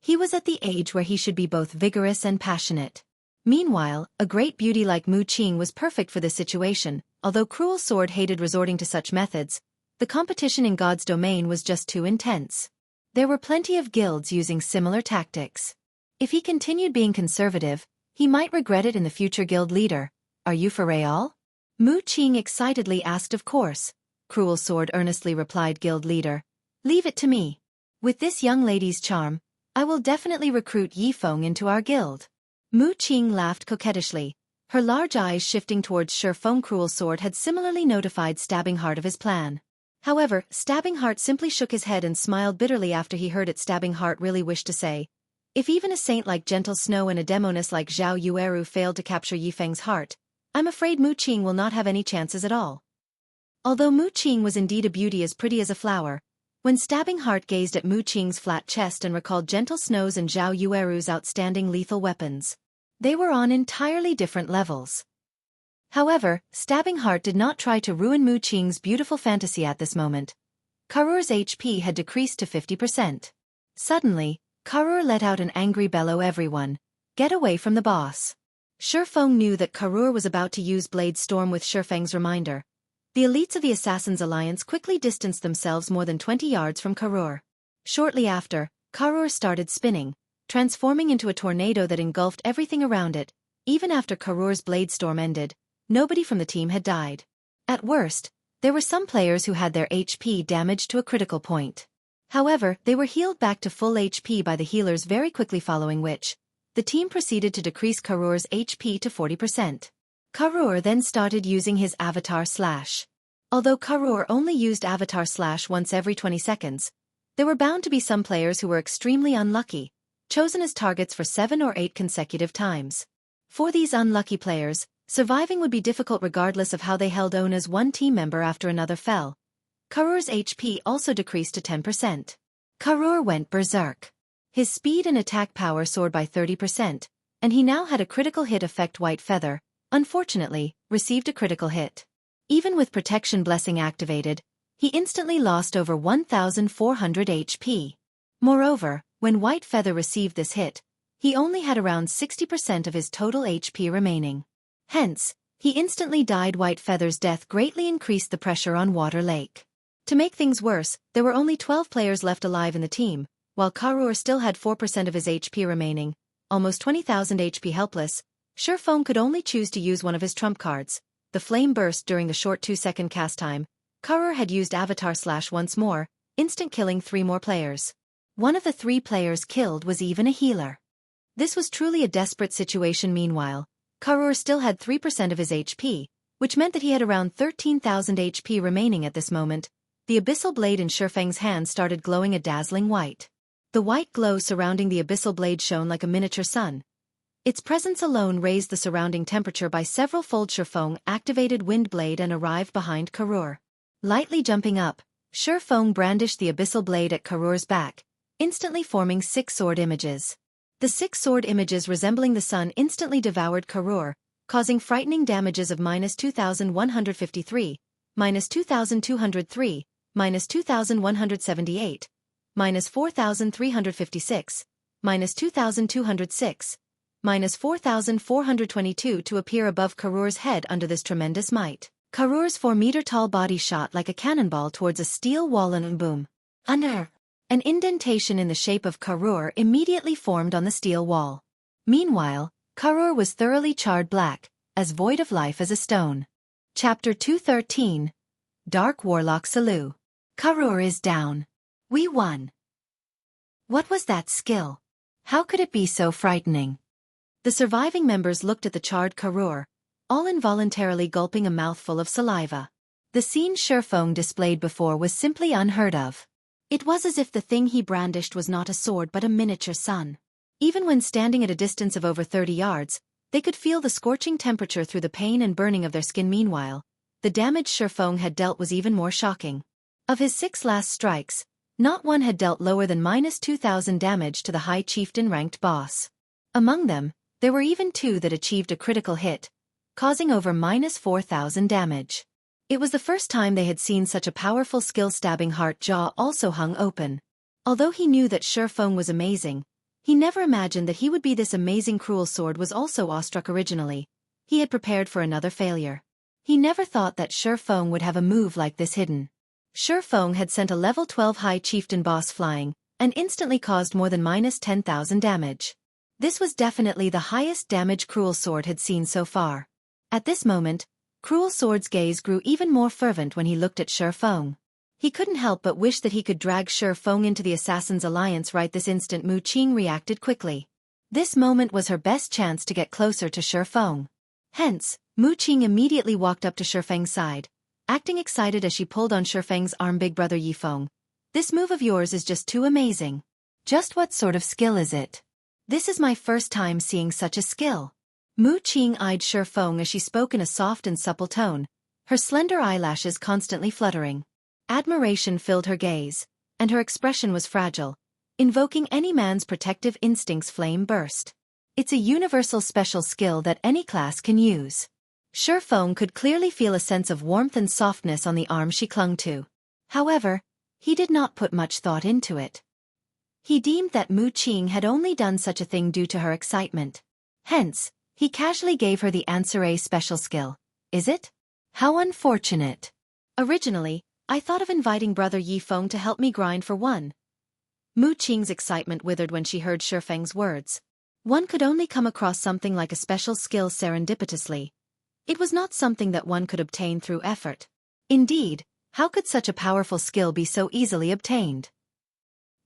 He was at the age where he should be both vigorous and passionate. Meanwhile, a great beauty like Mu Qing was perfect for this situation. Although Cruel Sword hated resorting to such methods, the competition in God's Domain was just too intense. There were plenty of guilds using similar tactics. If he continued being conservative, he might regret it in the future. Guild leader, are you for real? Mu Qing excitedly asked. Of course, Cruel Sword earnestly replied. Guild leader, leave it to me. With this young lady's charm, I will definitely recruit Yi Feng into our guild. Mu Qing laughed coquettishly, her large eyes shifting towards Shi Feng. Cruel Sword had similarly notified Stabbing Heart of his plan. However, Stabbing Heart simply shook his head and smiled bitterly after he heard it. Stabbing Heart really wished to say, if even a saint like Gentle Snow and a demoness like Zhao Yueru failed to capture Yi Feng's heart, I'm afraid Mu Qing will not have any chances at all. Although Mu Qing was indeed a beauty as pretty as a flower, when Stabbing Heart gazed at Mu Qing's flat chest and recalled Gentle Snow's and Zhao Yueru's outstanding lethal weapons, they were on entirely different levels. However, Stabbing Heart did not try to ruin Mu Qing's beautiful fantasy at this moment. Karur's HP had decreased to 50%. Suddenly, Karur let out an angry bellow. Everyone, get away from the boss. Shi Feng knew that Karur was about to use Blade Storm. With Shi Feng's reminder, the elites of the Assassin's Alliance quickly distanced themselves more than 20 yards from Karur. Shortly after, Karur started spinning, transforming into a tornado that engulfed everything around it. Even after Karur's Blade Storm ended, nobody from the team had died. At worst, there were some players who had their HP damaged to a critical point. However, they were healed back to full HP by the healers very quickly, following which, the team proceeded to decrease Karur's HP to 40%. Karur then started using his avatar slash. Although Karur only used Avatar Slash once every 20 seconds, there were bound to be some players who were extremely unlucky, chosen as targets for 7 or 8 consecutive times. For these unlucky players, surviving would be difficult regardless of how they held on as one team member after another fell. Karur's HP also decreased to 10%. Karur went berserk. His speed and attack power soared by 30%, and he now had a critical hit effect. White Feather, unfortunately, received a critical hit. Even with Protection Blessing activated, he instantly lost over 1,400 HP. Moreover, when White Feather received this hit, he only had around 60% of his total HP remaining. Hence, he instantly died. White Feather's death greatly increased the pressure on Water Lake. To make things worse, there were only 12 players left alive in the team, while Karur still had 4% of his HP remaining, almost 20,000 HP helpless. Surefeng could only choose to use one of his trump cards, the Flame Burst. During the short 2-second cast time, Karur had used Avatar Slash once more, instant killing 3 more players. One of the 3 players killed was even a healer. This was truly a desperate situation. Meanwhile, Karur still had 3% of his HP, which meant that he had around 13,000 HP remaining at this moment. The abyssal blade in Surfeng's hand started glowing a dazzling white. The white glow surrounding the abyssal blade shone like a miniature sun. Its presence alone raised the surrounding temperature by several-fold. Surfeng activated Wind Blade and arrived behind Karur. Lightly jumping up, Surfeng brandished the abyssal blade at Karur's back, instantly forming 6 sword images. The 6 sword images resembling the sun instantly devoured Karur, causing frightening damages of -2,153, -2,203, -2,178, -4,356, -2,206, -4,422 to appear above Karur's head. Under this tremendous might, Karur's 4-meter-tall body shot like a cannonball towards a steel wall and boom. Under. An indentation in the shape of Karur immediately formed on the steel wall. Meanwhile, Karur was thoroughly charred black, as void of life as a stone. Chapter 213. Dark Warlock Salou. Karur is down. We won. What was that skill? How could it be so frightening? The surviving members looked at the charred Karur, all involuntarily gulping a mouthful of saliva. The scene Surfeng displayed before was simply unheard of. It was as if the thing he brandished was not a sword but a miniature sun. Even when standing at a distance of over 30 yards, they could feel the scorching temperature through the pain and burning of their skin. Meanwhile, the damage Surfeng had dealt was even more shocking. Of his 6 last strikes, not one had dealt lower than -2,000 damage to the High Chieftain ranked boss. Among them, there were even 2 that achieved a critical hit, causing over -4,000 damage. It was the first time they had seen such a powerful skill. Stabbing Heart jaw also hung open. Although he knew that Surfeng was amazing, he never imagined that he would be this amazing. Cruel Sword was also awestruck. Originally, he had prepared for another failure. He never thought that Surfeng would have a move like this hidden. Surfeng had sent a level 12 High Chieftain boss flying, and instantly caused more than -10,000 damage. This was definitely the highest damage Cruel Sword had seen so far. At this moment, Cruel Sword's gaze grew even more fervent when he looked at Surfeng. He couldn't help but wish that he could drag Surfeng into the Assassin's Alliance right this instant. Mu Qing reacted quickly. This moment was her best chance to get closer to Surfeng. Hence, Mu Qing immediately walked up to Surfeng's side, acting excited as she pulled on Surfeng's arm. Big brother Yifeng, this move of yours is just too amazing. Just what sort of skill is it? This is my first time seeing such a skill. Mu Qing eyed Surfeng as she spoke in a soft and supple tone, her slender eyelashes constantly fluttering. Admiration filled her gaze, and her expression was fragile, invoking any man's protective instincts. Flame Burst. It's a universal special skill that any class can use. Surfeng could clearly feel a sense of warmth and softness on the arm she clung to. However, he did not put much thought into it. He deemed that Mu Qing had only done such a thing due to her excitement. Hence, he casually gave her the answer. A special skill, is it? How unfortunate. Originally, I thought of inviting brother Yifeng to help me grind for one. Mu Qing's excitement withered when she heard Surfeng's words. One could only come across something like a special skill serendipitously. It was not something that one could obtain through effort. Indeed, how could such a powerful skill be so easily obtained?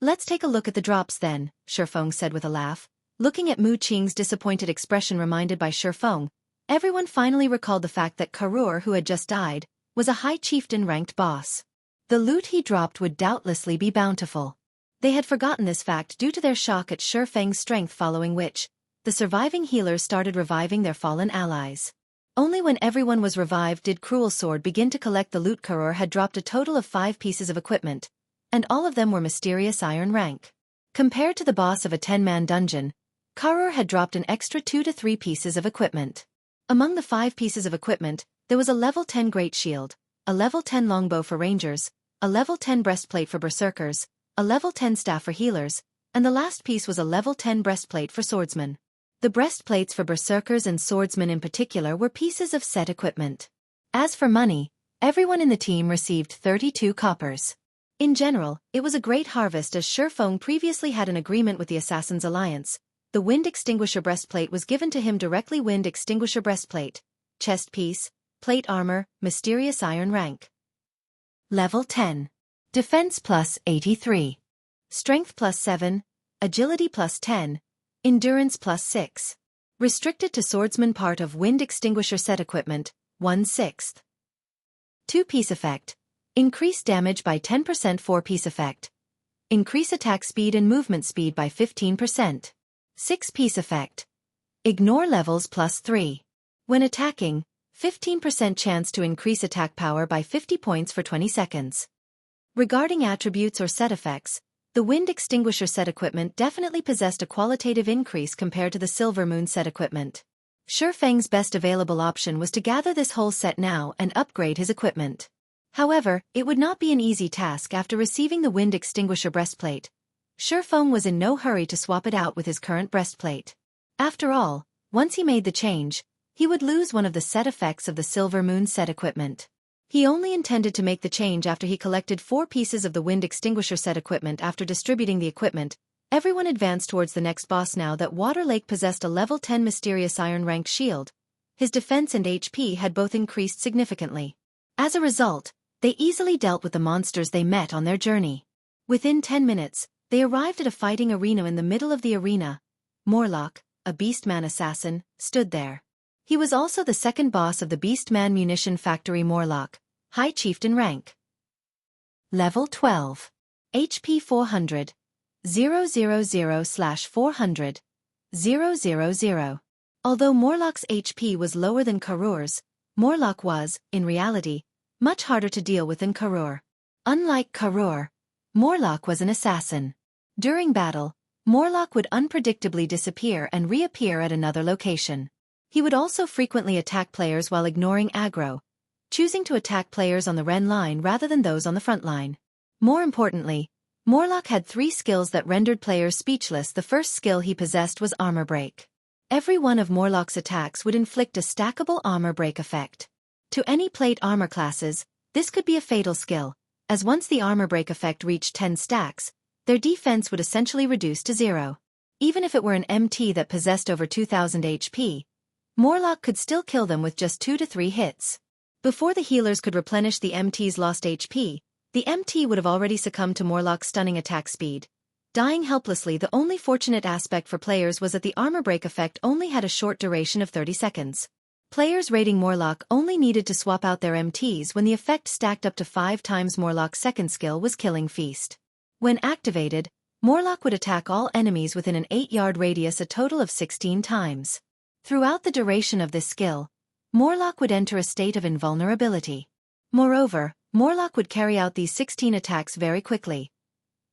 Let's take a look at the drops then, Surfeng said with a laugh. Looking at Mu Qing's disappointed expression reminded by Surfeng, everyone finally recalled the fact that Karur, who had just died, was a high chieftain-ranked boss. The loot he dropped would doubtlessly be bountiful. They had forgotten this fact due to their shock at Shifeng's strength, following which, the surviving healers started reviving their fallen allies. Only when everyone was revived did Cruel Sword begin to collect the loot. Karur had dropped a total of 5 pieces of equipment, and all of them were mysterious iron rank. Compared to the boss of a 10-man dungeon, Karur had dropped an extra 2 to 3 pieces of equipment. Among the 5 pieces of equipment, there was a level 10 great shield, a level 10 longbow for rangers, a level 10 breastplate for berserkers, a level 10 staff for healers, and the last piece was a level 10 breastplate for swordsmen. The breastplates for berserkers and swordsmen in particular were pieces of set equipment. As for money, everyone in the team received 32 coppers. In general, it was a great harvest as Shifeng previously had an agreement with the Assassins' Alliance. The Wind Extinguisher breastplate was given to him directly. Wind Extinguisher breastplate, chest piece, plate armor, mysterious iron rank. Level 10. Defense plus 83. Strength plus 7, agility plus 10, endurance plus 6. Restricted to swordsman. Part of Wind Extinguisher set equipment, 1/6. 2-piece effect. Increase damage by 10%. 4-piece effect. Increase attack speed and movement speed by 15%. 6-piece effect. Ignore levels plus 3. When attacking, 15% chance to increase attack power by 50 points for 20 seconds. Regarding attributes or set effects, the Wind Extinguisher set equipment definitely possessed a qualitative increase compared to the Silver Moon set equipment. Shifeng's best available option was to gather this whole set now and upgrade his equipment. However, it would not be an easy task after receiving the Wind Extinguisher breastplate. Shifeng was in no hurry to swap it out with his current breastplate. After all, once he made the change, he would lose one of the set effects of the Silver Moon set equipment. He only intended to make the change after he collected 4 pieces of the Wind Extinguisher set equipment. After distributing the equipment, everyone advanced towards the next boss. Now that Water Lake possessed a level 10 mysterious iron rank shield, his defense and HP had both increased significantly. As a result, they easily dealt with the monsters they met on their journey. Within 10 minutes, they arrived at a fighting arena. In the middle of the arena, Warlock, a Beastman assassin, stood there. He was also the second boss of the Beastman Munition Factory. Warlock, High Chieftain rank. Level 12. HP 400. 000/400. 000. Although Warlock's HP was lower than Karur's, Warlock was, in reality, much harder to deal with than Karur. Unlike Karur, Warlock was an assassin. During battle, Warlock would unpredictably disappear and reappear at another location. He would also frequently attack players while ignoring aggro, choosing to attack players on the Ren line rather than those on the front line. More importantly, Warlock had 3 skills that rendered players speechless. The first skill he possessed was Armor Break. Every one of Warlock's attacks would inflict a stackable armor break effect. To any plate armor classes, this could be a fatal skill, as once the armor break effect reached 10 stacks, their defense would essentially reduce to 0. Even if it were an MT that possessed over 2000 HP, Warlock could still kill them with just 2 to 3 hits. Before the healers could replenish the MT's lost HP, the MT would have already succumbed to Warlock's stunning attack speed, dying helplessly. The only fortunate aspect for players was that the armor break effect only had a short duration of 30 seconds. Players rating Warlock only needed to swap out their MTs when the effect stacked up to 5 times. Warlock's second skill was Killing Feast. When activated, Warlock would attack all enemies within an 8-yard radius a total of 16 times. Throughout the duration of this skill, Warlock would enter a state of invulnerability. Moreover, Warlock would carry out these 16 attacks very quickly.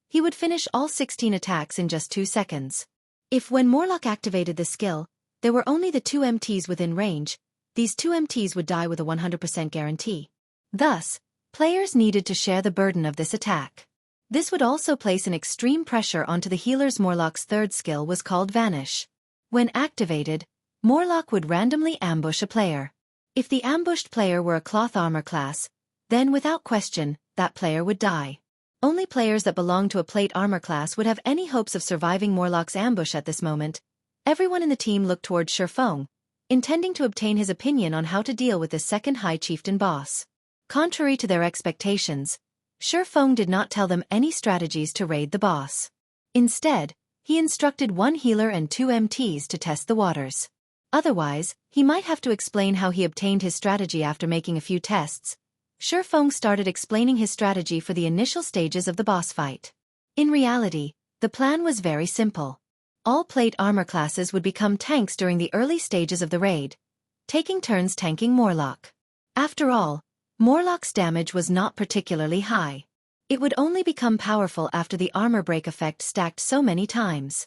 He would finish all 16 attacks in just 2 seconds. If when Warlock activated this skill, there were only the 2 MTs within range, these 2 MTs would die with a 100% guarantee. Thus, players needed to share the burden of this attack. This would also place an extreme pressure onto the healers. Warlock's third skill was called Vanish. When activated, Warlock would randomly ambush a player. If the ambushed player were a cloth armor class, then without question, that player would die. Only players that belonged to a plate armor class would have any hopes of surviving Warlock's ambush at this moment. Everyone in the team looked toward Shifeng, intending to obtain his opinion on how to deal with this second High Chieftain boss. Contrary to their expectations, Shifeng did not tell them any strategies to raid the boss. Instead, he instructed 1 healer and 2 MTs to test the waters. Otherwise, he might have to explain how he obtained his strategy. After making a few tests, Shifeng started explaining his strategy for the initial stages of the boss fight. In reality, the plan was very simple. All plate armor classes would become tanks during the early stages of the raid, taking turns tanking Warlock. After all, Warlock's damage was not particularly high. It would only become powerful after the armor break effect stacked so many times.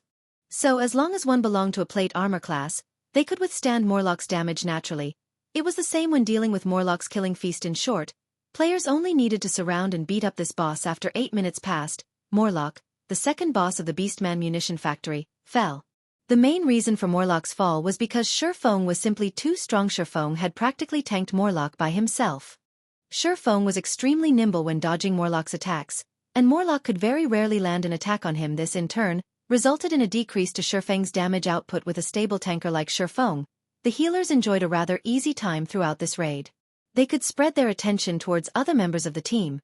So as long as one belonged to a plate armor class, they could withstand Warlock's damage naturally. It was the same when dealing with Warlock's killing feast. In short, players only needed to surround and beat up this boss. After 8 minutes passed, Warlock, the second boss of the Beastman munition factory, fell. The main reason for Warlock's fall was because Shifeng was simply too strong. Shifeng had practically tanked Warlock by himself. Shifeng was extremely nimble when dodging Warlock's attacks, and Warlock could very rarely land an attack on him. This in turn resulted in a decrease to Shifeng's damage output. With a stable tanker like Shifeng, the healers enjoyed a rather easy time throughout this raid. They could spread their attention towards other members of the team,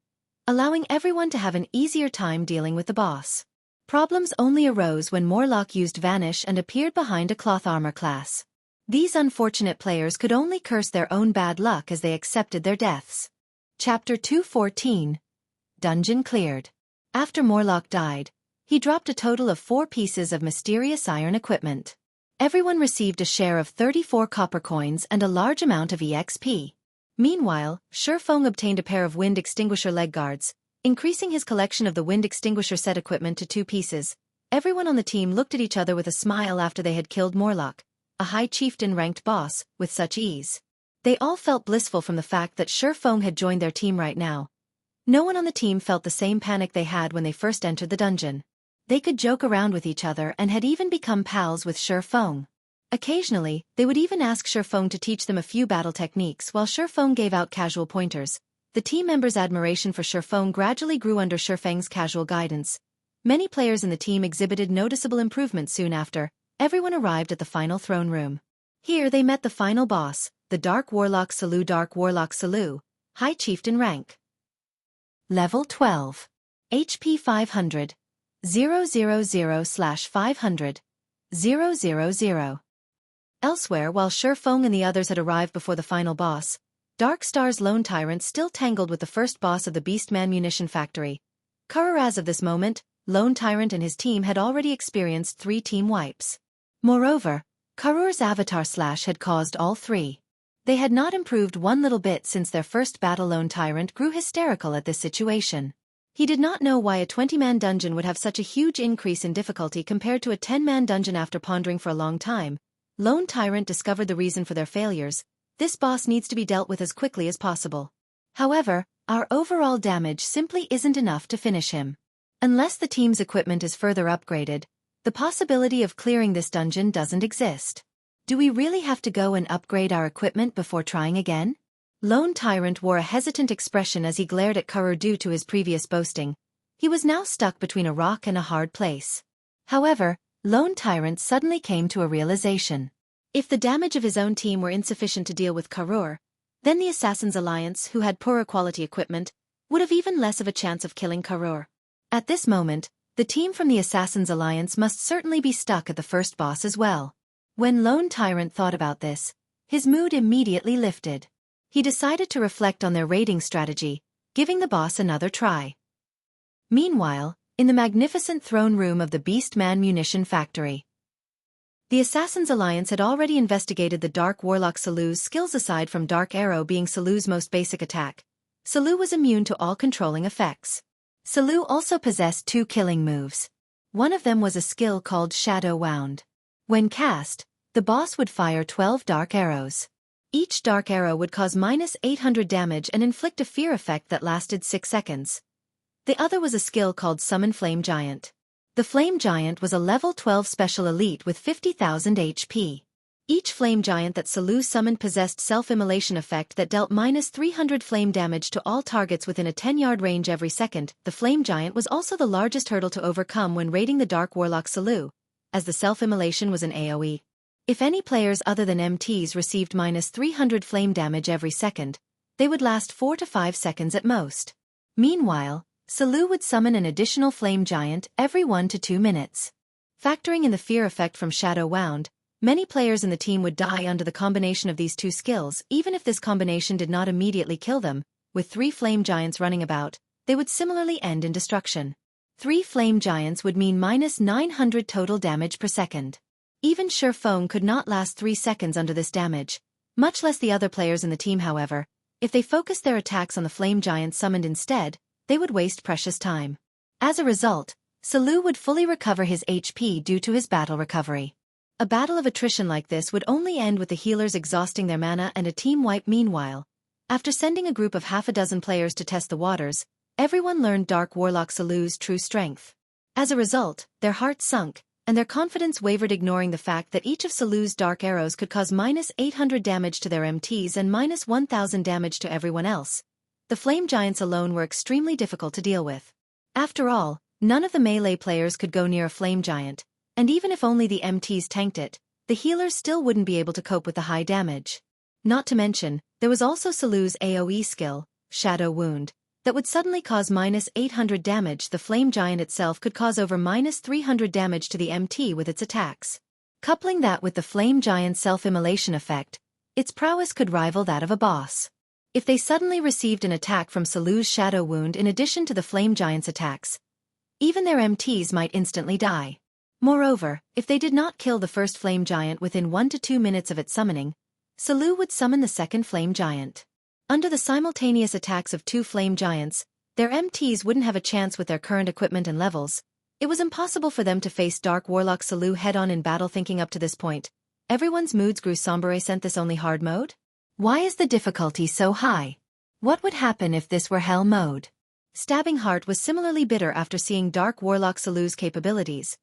allowing everyone to have an easier time dealing with the boss. Problems only arose when Warlock used Vanish and appeared behind a cloth armor class. These unfortunate players could only curse their own bad luck as they accepted their deaths. Chapter 214. Dungeon Cleared. After Warlock died, he dropped a total of 4 pieces of mysterious iron equipment. Everyone received a share of 34 copper coins and a large amount of EXP. Meanwhile, Shifeng obtained a pair of wind extinguisher leg guards, increasing his collection of the wind extinguisher set equipment to 2 pieces. Everyone on the team looked at each other with a smile after they had killed Warlock, a high chieftain-ranked boss, with such ease. They all felt blissful from the fact that Shifeng had joined their team right now. No one on the team felt the same panic they had when they first entered the dungeon. They could joke around with each other and had even become pals with Shifeng. Occasionally, they would even ask Shifeng to teach them a few battle techniques while Shifeng gave out casual pointers. The team members' admiration for Shifeng gradually grew under Shifeng's casual guidance. Many players in the team exhibited noticeable improvement soon after. Everyone arrived at the final throne room. Here they met the final boss, the Dark Warlock Salou. Dark Warlock Salou, High Chieftain rank. Level 12. HP 500. 000/500. 000. Elsewhere, while Shifeng and the others had arrived before the final boss, Dark Star's lone tyrant still tangled with the first boss of the Beastman munition factory. Karur. As of this moment, Lone Tyrant and his team had already experienced 3 team wipes. Moreover, Karur's avatar slash had caused all 3. They had not improved one little bit since their first battle. Lone Tyrant grew hysterical at this situation. He did not know why a 20-man dungeon would have such a huge increase in difficulty compared to a 10-man dungeon. After pondering for a long time, Lone Tyrant discovered the reason for their failures. This boss needs to be dealt with as quickly as possible. However, our overall damage simply isn't enough to finish him. Unless the team's equipment is further upgraded, the possibility of clearing this dungeon doesn't exist. Do we really have to go and upgrade our equipment before trying again? Lone Tyrant wore a hesitant expression as he glared at Karur. Due to his previous boasting, he was now stuck between a rock and a hard place. However, Lone Tyrant suddenly came to a realization. If the damage of his own team were insufficient to deal with Karur, then the Assassins' Alliance, who had poorer quality equipment, would have even less of a chance of killing Karur. At this moment, the team from the Assassins' Alliance must certainly be stuck at the first boss as well. When Lone Tyrant thought about this, his mood immediately lifted. He decided to reflect on their raiding strategy, giving the boss another try. Meanwhile, in the magnificent throne room of the Beastman munition factory, the Assassins' Alliance had already investigated the Dark Warlock Salou's skills. Aside from Dark Arrow being Salou's most basic attack, Salou was immune to all controlling effects. Salou also possessed 2 killing moves. One of them was a skill called Shadow Wound. When cast, the boss would fire 12 dark arrows. Each dark arrow would cause -800 damage and inflict a fear effect that lasted 6 seconds. The other was a skill called Summon Flame Giant. The Flame Giant was a level 12 special elite with 50,000 HP. Each Flame Giant that Salou summoned possessed self-immolation effect that dealt -300 flame damage to all targets within a 10-yard range every second. The Flame Giant was also the largest hurdle to overcome when raiding the Dark Warlock Salou, as the self-immolation was an AoE. If any players other than MTs received -300 flame damage every second, they would last 4 to 5 seconds at most. Meanwhile, Salou would summon an additional Flame Giant every 1 to 2 minutes. Factoring in the fear effect from Shadow Wound, many players in the team would die under the combination of these 2 skills. Even if this combination did not immediately kill them, with 3 flame giants running about, they would similarly end in destruction. 3 flame giants would mean minus 900 total damage per second. Even Shifeng could not last 3 seconds under this damage, much less the other players in the team. However, if they focused their attacks on the flame giants summoned instead, they would waste precious time. As a result, Salou would fully recover his HP due to his battle recovery. A battle of attrition like this would only end with the healers exhausting their mana and a team wipe. Meanwhile, after sending a group of half a dozen players to test the waters, everyone learned Dark Warlock Salou's true strength. As a result, their hearts sunk, and their confidence wavered, ignoring the fact that each of Salou's dark arrows could cause minus 800 damage to their MTs and minus 1000 damage to everyone else. The flame giants alone were extremely difficult to deal with. After all, none of the melee players could go near a flame giant, and even if only the MTs tanked it, the healers still wouldn't be able to cope with the high damage. Not to mention, there was also Salou's AoE skill, Shadow Wound, that would suddenly cause minus 800 damage. The flame giant itself could cause over minus 300 damage to the MT with its attacks. Coupling that with the flame giant's self-immolation effect, its prowess could rival that of a boss. If they suddenly received an attack from Salou's Shadow Wound in addition to the flame giant's attacks, even their MTs might instantly die. Moreover, if they did not kill the first flame giant within 1 to 2 minutes of its summoning, Salou would summon the second flame giant. Under the simultaneous attacks of 2 flame giants, their MTs wouldn't have a chance with their current equipment and levels. It was impossible for them to face Dark Warlock Salou head-on in battle. Thinking up to this point, everyone's moods grew somber. Sent this only hard mode? Why is the difficulty so high? What would happen if this were hell mode? Stabbing Heart was similarly bitter after seeing Dark Warlock Salou's capabilities.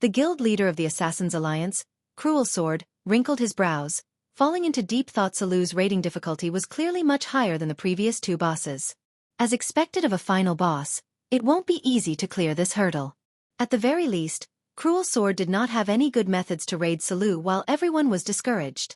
The guild leader of the Assassins' Alliance, Cruel Sword, wrinkled his brows, falling into deep thought. Salou's rating difficulty was clearly much higher than the previous 2 bosses. As expected of a final boss, it won't be easy to clear this hurdle. At the very least, Cruel Sword did not have any good methods to raid Salou while everyone was discouraged.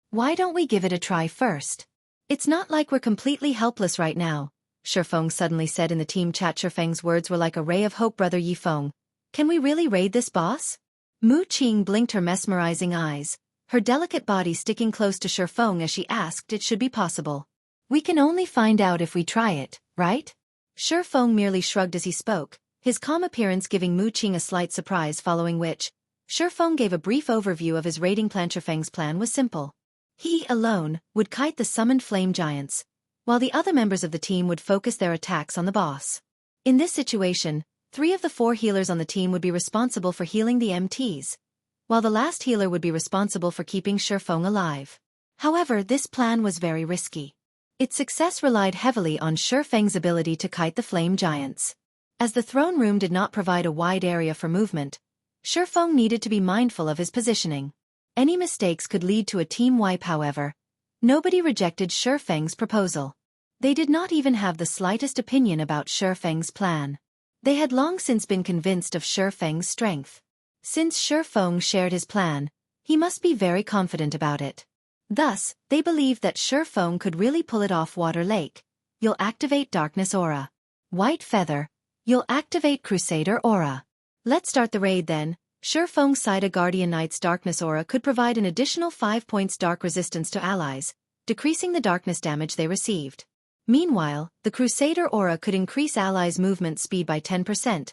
Why don't we give it a try first? It's not like we're completely helpless right now, Shifeng suddenly said in the team chat. Shifeng's words were like a ray of hope. Brother Yifeng, can we really raid this boss? Mu Qing blinked her mesmerizing eyes, her delicate body sticking close to Shifeng as she asked. It should be possible. We can only find out if we try it, right? Shifeng merely shrugged as he spoke, his calm appearance giving Mu Qing a slight surprise, following which, Shifeng gave a brief overview of his raiding plan. Shifeng's plan was simple. He, alone, would kite the summoned flame giants, while the other members of the team would focus their attacks on the boss. In this situation, 3 of the 4 healers on the team would be responsible for healing the MTs, while the last healer would be responsible for keeping Shifeng alive. However, this plan was very risky. Its success relied heavily on Shifeng's ability to kite the flame giants. As the throne room did not provide a wide area for movement, Shifeng needed to be mindful of his positioning. Any mistakes could lead to a team wipe. However, nobody rejected Shifeng's proposal. They did not even have the slightest opinion about Shifeng's plan. They had long since been convinced of Shifeng's strength. Since Shifeng shared his plan, he must be very confident about it. Thus, they believed that Shifeng could really pull it off. Water Lake, you'll activate Darkness Aura. White Feather, you'll activate Crusader Aura. Let's start the raid then. Shifeng's Saga Guardian Knight's Darkness Aura could provide an additional 5 points dark resistance to allies, decreasing the darkness damage they received. Meanwhile, the Crusader Aura could increase allies' movement speed by 10%,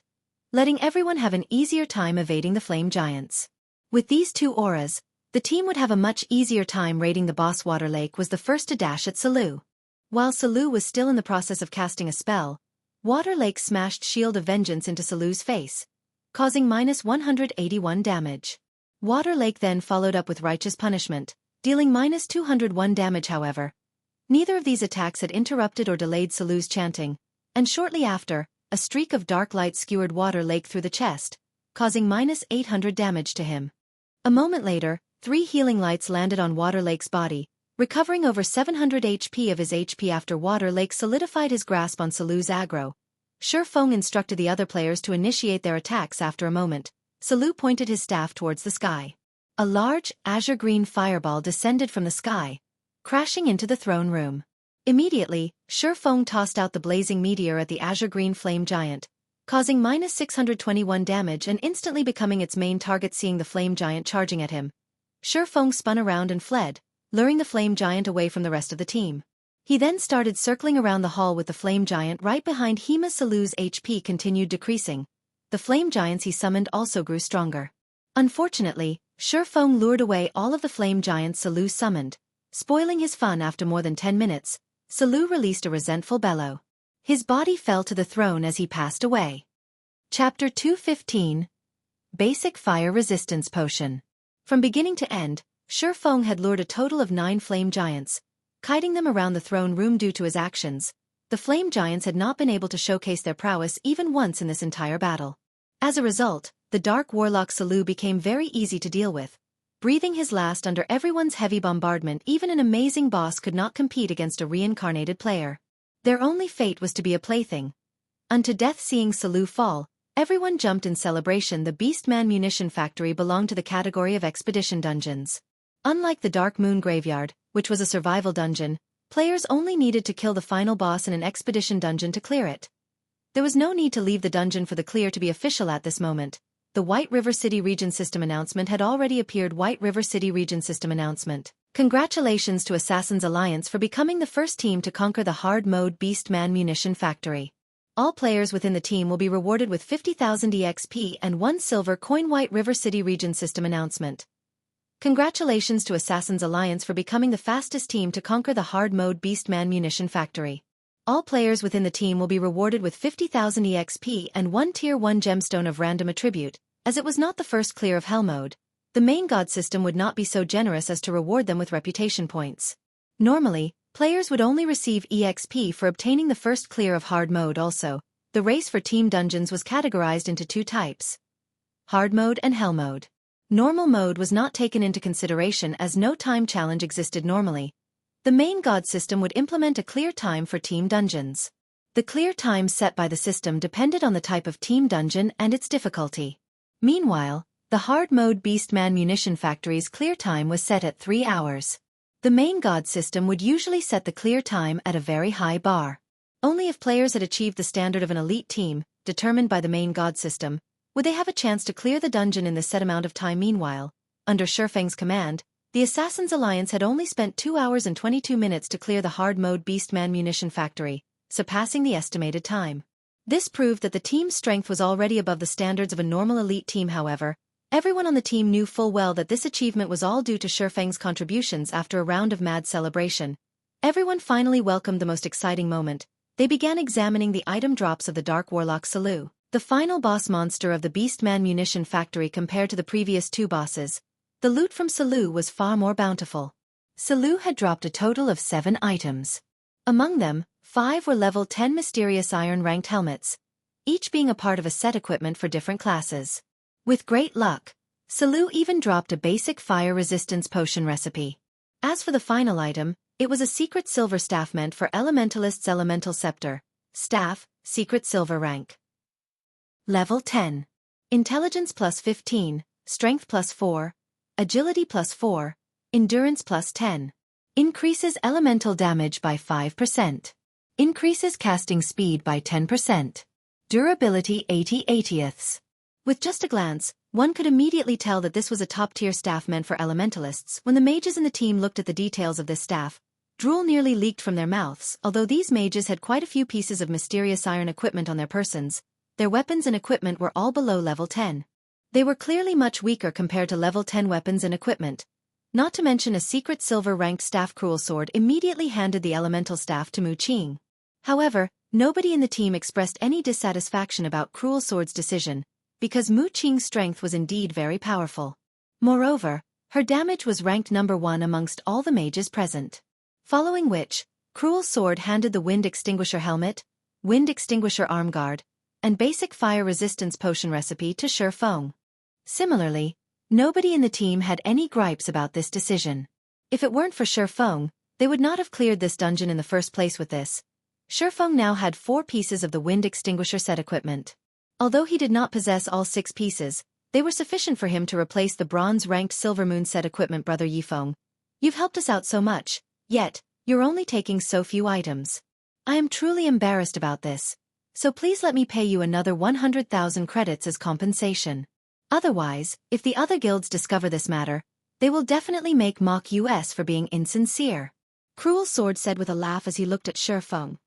letting everyone have an easier time evading the flame giants. With these 2 auras, the team would have a much easier time raiding the boss. Water Lake was the first to dash at Salou. While Salou was still in the process of casting a spell, Water Lake smashed Shield of Vengeance into Salou's face, causing minus 181 damage. Water Lake then followed up with Righteous Punishment, dealing minus 201 damage. However, neither of these attacks had interrupted or delayed Salou's chanting, and shortly after, a streak of dark light skewered Water Lake through the chest, causing minus 800 damage to him. A moment later, 3 healing lights landed on Water Lake's body, recovering over 700 HP of his HP. After Water Lake solidified his grasp on Salou's aggro, Shifeng instructed the other players to initiate their attacks. After a moment, Salou pointed his staff towards the sky. A large, azure-green fireball descended from the sky, crashing into the throne room. Immediately, Shifeng tossed out the blazing meteor at the azure-green flame giant, causing minus 621 damage and instantly becoming its main target. Seeing the flame giant charging at him, Shifeng spun around and fled, luring the flame giant away from the rest of the team. He then started circling around the hall with the flame giant right behind him as Salou's HP continued decreasing. The flame giants he summoned also grew stronger. Unfortunately, Shurfeng lured away all of the flame giants Salou summoned. Spoiling his fun after more than 10 minutes, Salou released a resentful bellow. His body fell to the throne as he passed away. Chapter 215. Basic Fire Resistance Potion. From beginning to end, Shurfeng had lured a total of 9 flame giants, kiting them around the throne room due to his actions. The flame giants had not been able to showcase their prowess even once in this entire battle. As a result, the Dark Warlock Salou became very easy to deal with. Breathing his last under everyone's heavy bombardment, even an amazing boss could not compete against a reincarnated player. Their only fate was to be a plaything. Unto death seeing Salou fall, everyone jumped in celebration. The Beastman Munition Factory belonged to the category of Expedition Dungeons. Unlike the Dark Moon Graveyard, which was a survival dungeon, players only needed to kill the final boss in an expedition dungeon to clear it. There was no need to leave the dungeon for the clear to be official at this moment. The White River City Region System announcement had already appeared. White River City Region System announcement. Congratulations to Assassin's Alliance for becoming the first team to conquer the hard mode Beastman Munition Factory. All players within the team will be rewarded with 50,000 EXP and 1 silver coin. White River City Region System announcement. Congratulations to Assassin's Alliance for becoming the fastest team to conquer the hard mode Beastman Munition Factory. All players within the team will be rewarded with 50,000 EXP and 1 Tier 1 gemstone of random attribute. As it was not the first clear of Hell mode, the main god system would not be so generous as to reward them with reputation points. Normally, players would only receive EXP for obtaining the first clear of hard mode. Also, the race for team dungeons was categorized into 2 types: hard mode and Hell mode. Normal mode was not taken into consideration as no time challenge existed normally. The main god system would implement a clear time for team dungeons. The clear time set by the system depended on the type of team dungeon and its difficulty. Meanwhile, the hard mode Beastman Munition Factory's clear time was set at 3 hours. The main god system would usually set the clear time at a very high bar. Only if players had achieved the standard of an elite team, determined by the main god system, would they have a chance to clear the dungeon in this set amount of time. Meanwhile, under Shurfeng's command, the Assassin's Alliance had only spent 2 hours and 22 minutes to clear the hard mode Beastman Munition Factory, surpassing the estimated time. This proved that the team's strength was already above the standards of a normal elite team. However, everyone on the team knew full well that this achievement was all due to Shurfeng's contributions. After a round of mad celebration, everyone finally welcomed the most exciting moment. They began examining the item drops of the Dark Warlock Salou, the final boss monster of the Beastman Munition Factory. Compared to the previous 2 bosses, the loot from Salou was far more bountiful. Salou had dropped a total of 7 items. Among them, 5 were level 10 mysterious iron-ranked helmets, each being a part of a set equipment for different classes. With great luck, Salou even dropped a basic fire resistance potion recipe. As for the final item, it was a secret silver staff meant for elementalist's elemental scepter. Staff, secret silver rank. Level 10. Intelligence plus 15, Strength plus 4, Agility plus 4, Endurance plus 10. Increases elemental damage by 5%. Increases casting speed by 10%. Durability 80/80ths. With just a glance, one could immediately tell that this was a top-tier staff meant for elementalists. When the mages in the team looked at the details of this staff, drool nearly leaked from their mouths. Although these mages had quite a few pieces of mysterious iron equipment on their persons, their weapons and equipment were all below level 10. They were clearly much weaker compared to level 10 weapons and equipment. Not to mention a secret silver-ranked staff. Cruel Sword immediately handed the elemental staff to Mu Qing. However, nobody in the team expressed any dissatisfaction about Cruel Sword's decision, because Mu Qing's strength was indeed very powerful. Moreover, her damage was ranked number 1 amongst all the mages present. Following which, Cruel Sword handed the Wind Extinguisher helmet, Wind Extinguisher arm guard, and basic fire resistance potion recipe to Shurfeng. Similarly, nobody in the team had any gripes about this decision. If it weren't for Shurfeng, they would not have cleared this dungeon in the first place. With this, Shurfeng now had 4 pieces of the Wind Extinguisher set equipment. Although he did not possess all 6 pieces, they were sufficient for him to replace the bronze-ranked Silver Moon set equipment. Brother Yifeng, you've helped us out so much, yet, you're only taking so few items. I am truly embarrassed about this, so please let me pay you another 100,000 credits as compensation. Otherwise, if the other guilds discover this matter, they will definitely make mock us for being insincere. Cruel Sword said with a laugh as he looked at Shifeng.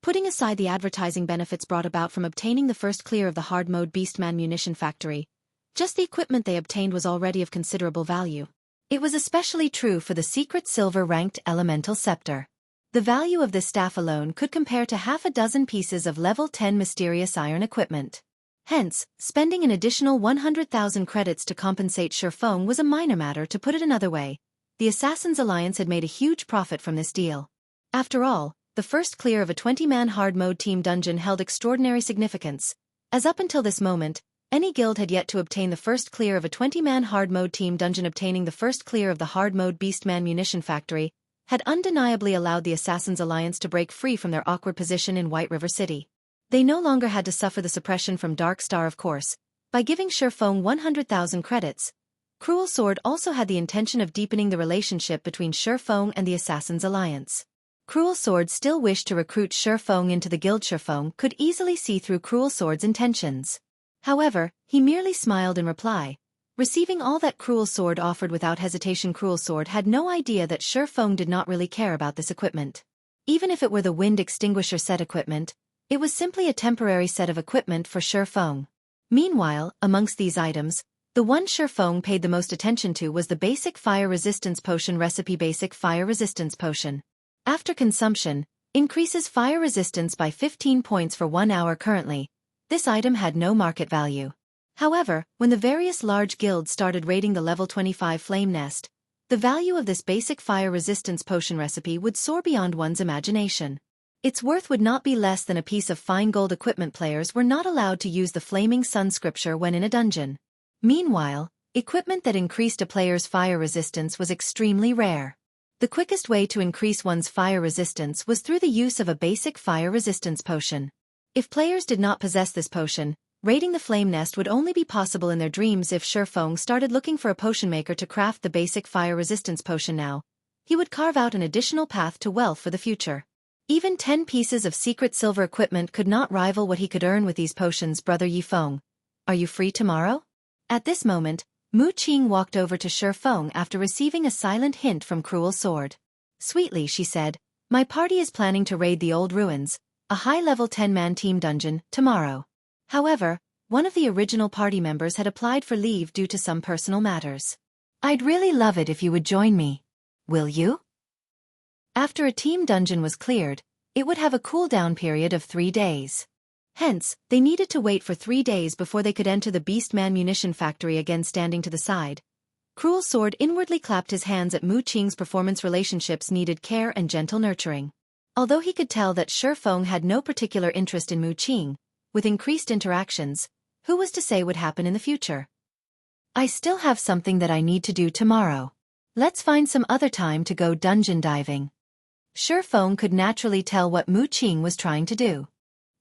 Putting aside the advertising benefits brought about from obtaining the first clear of the hard-mode Beastman munition factory, just the equipment they obtained was already of considerable value. It was especially true for the secret silver-ranked elemental scepter. The value of this staff alone could compare to half a dozen pieces of level 10 mysterious iron equipment. Hence, spending an additional 100,000 credits to compensate Shifeng was a minor matter. To put it another way, the Assassins' Alliance had made a huge profit from this deal. After all, the first clear of a 20-man hard-mode team dungeon held extraordinary significance, as up until this moment, any guild had yet to obtain the first clear of a 20-man hard-mode team dungeon. Obtaining the first clear of the hard-mode Beastman munition factory had undeniably allowed the Assassins' Alliance to break free from their awkward position in White River City. They no longer had to suffer the suppression from Dark Star, of course. By giving Shifeng 100,000 credits, Cruel Sword also had the intention of deepening the relationship between Shifeng and the Assassins' Alliance. Cruel Sword still wished to recruit Shifeng into the guild. Shifeng could easily see through Cruel Sword's intentions. However, he merely smiled in reply, receiving all that Cruel Sword offered without hesitation. Cruel Sword had no idea that Shifeng did not really care about this equipment. Even if it were the wind extinguisher set equipment, it was simply a temporary set of equipment for Shifeng. Meanwhile, amongst these items, the one Shifeng paid the most attention to was the basic fire resistance potion recipe. Basic fire resistance potion. After consumption, increases fire resistance by 15 points for 1 hour. Currently, this item had no market value. However, when the various large guilds started raiding the level 25 Flame Nest, the value of this basic fire resistance potion recipe would soar beyond one's imagination. Its worth would not be less than a piece of fine gold equipment. Players were not allowed to use the Flaming Sun scripture when in a dungeon. Meanwhile, equipment that increased a player's fire resistance was extremely rare. The quickest way to increase one's fire resistance was through the use of a basic fire resistance potion. If players did not possess this potion, raiding the Flame Nest would only be possible in their dreams. If Shifeng started looking for a potion maker to craft the basic fire resistance potion now, he would carve out an additional path to wealth for the future. Even 10 pieces of secret silver equipment could not rival what he could earn with these potions. Brother Yifeng, are you free tomorrow? At this moment, Mu Qing walked over to Shifeng after receiving a silent hint from Cruel Sword. Sweetly, she said, my party is planning to raid the old ruins, a high-level 10-man team dungeon, tomorrow. However, one of the original party members had applied for leave due to some personal matters. I'd really love it if you would join me. Will you? After a team dungeon was cleared, it would have a cooldown period of 3 days. Hence, they needed to wait for 3 days before they could enter the Beastman munition factory. Again standing to the side, Cruel Sword inwardly clapped his hands at Mu Qing's performance. Relationships needed care and gentle nurturing. Although he could tell that Shifeng had no particular interest in Mu Qing, with increased interactions, who was to say what would happen in the future? I still have something that I need to do tomorrow. Let's find some other time to go dungeon diving. Shifeng could naturally tell what Mu Qing was trying to do.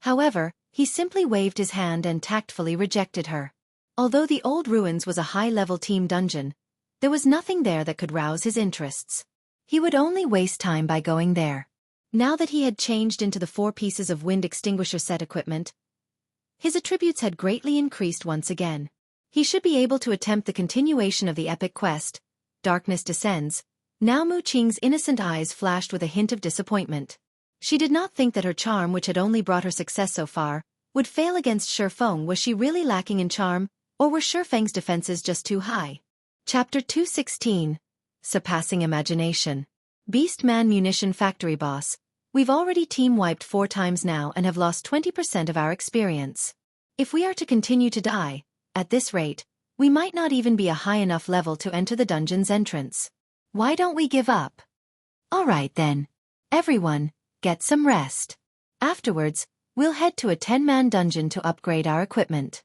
However, he simply waved his hand and tactfully rejected her. Although the old ruins was a high-level team dungeon, there was nothing there that could rouse his interests. He would only waste time by going there. Now that he had changed into the 4 pieces of wind extinguisher set equipment, his attributes had greatly increased once again. He should be able to attempt the continuation of the epic quest, Darkness Descends. Now Mu Qing's innocent eyes flashed with a hint of disappointment. She did not think that her charm, which had only brought her success so far, would fail against Shifeng. Was she really lacking in charm, or were Shifeng's defenses just too high? Chapter 216. Surpassing Imagination. Beastman Munition Factory Boss. We've already team-wiped 4 times now and have lost 20% of our experience. If we are to continue to die, at this rate, we might not even be a high enough level to enter the dungeon's entrance. Why don't we give up? Alright then. Everyone, get some rest. Afterwards, we'll head to a 10-man dungeon to upgrade our equipment.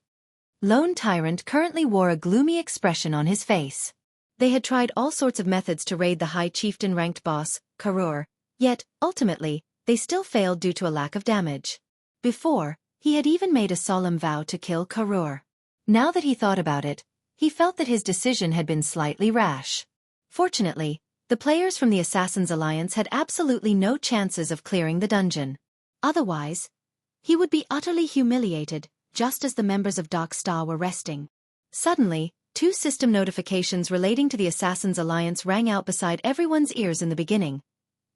Lone Tyrant currently wore a gloomy expression on his face. They had tried all sorts of methods to raid the High Chieftain-ranked boss, Karur, yet, ultimately, they still failed due to a lack of damage. Before, he had even made a solemn vow to kill Karur. Now that he thought about it, he felt that his decision had been slightly rash. Fortunately, the players from the Assassins' Alliance had absolutely no chances of clearing the dungeon. Otherwise, he would be utterly humiliated, just as the members of Dark Star were resting. Suddenly, 2 system notifications relating to the Assassins' Alliance rang out beside everyone's ears. In the beginning,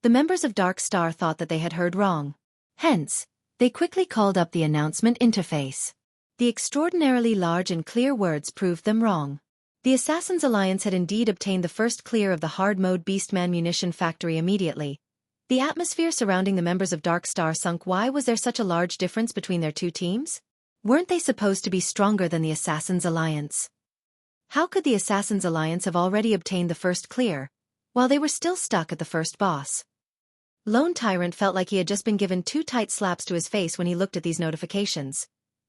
the members of Dark Star thought that they had heard wrong. Hence, they quickly called up the announcement interface. The extraordinarily large and clear words proved them wrong. The Assassins' Alliance had indeed obtained the first clear of the hard-mode Beastman munition factory immediately. The atmosphere surrounding the members of Dark Star sunk. Why was there such a large difference between their two teams? Weren't they supposed to be stronger than the Assassins' Alliance? How could the Assassins' Alliance have already obtained the first clear, while they were still stuck at the first boss? Lone Tyrant felt like he had just been given 2 tight slaps to his face when he looked at these notifications.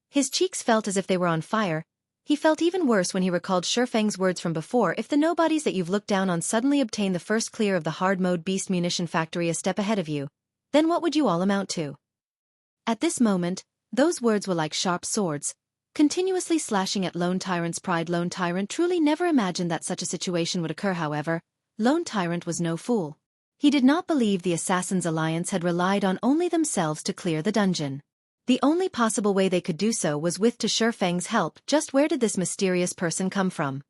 His cheeks felt as if they were on fire. He felt even worse when he recalled Shifeng's words from before. If the nobodies that you've looked down on suddenly obtain the first clear of the hard-mode beast munition factory a step ahead of you, then what would you all amount to? At this moment, those words were like sharp swords, continuously slashing at Lone Tyrant's pride. Lone Tyrant truly never imagined that such a situation would occur. However, Lone Tyrant was no fool. He did not believe the Assassins' Alliance had relied on only themselves to clear the dungeon. The only possible way they could do so was with Shifeng's help. Just where did this mysterious person come from?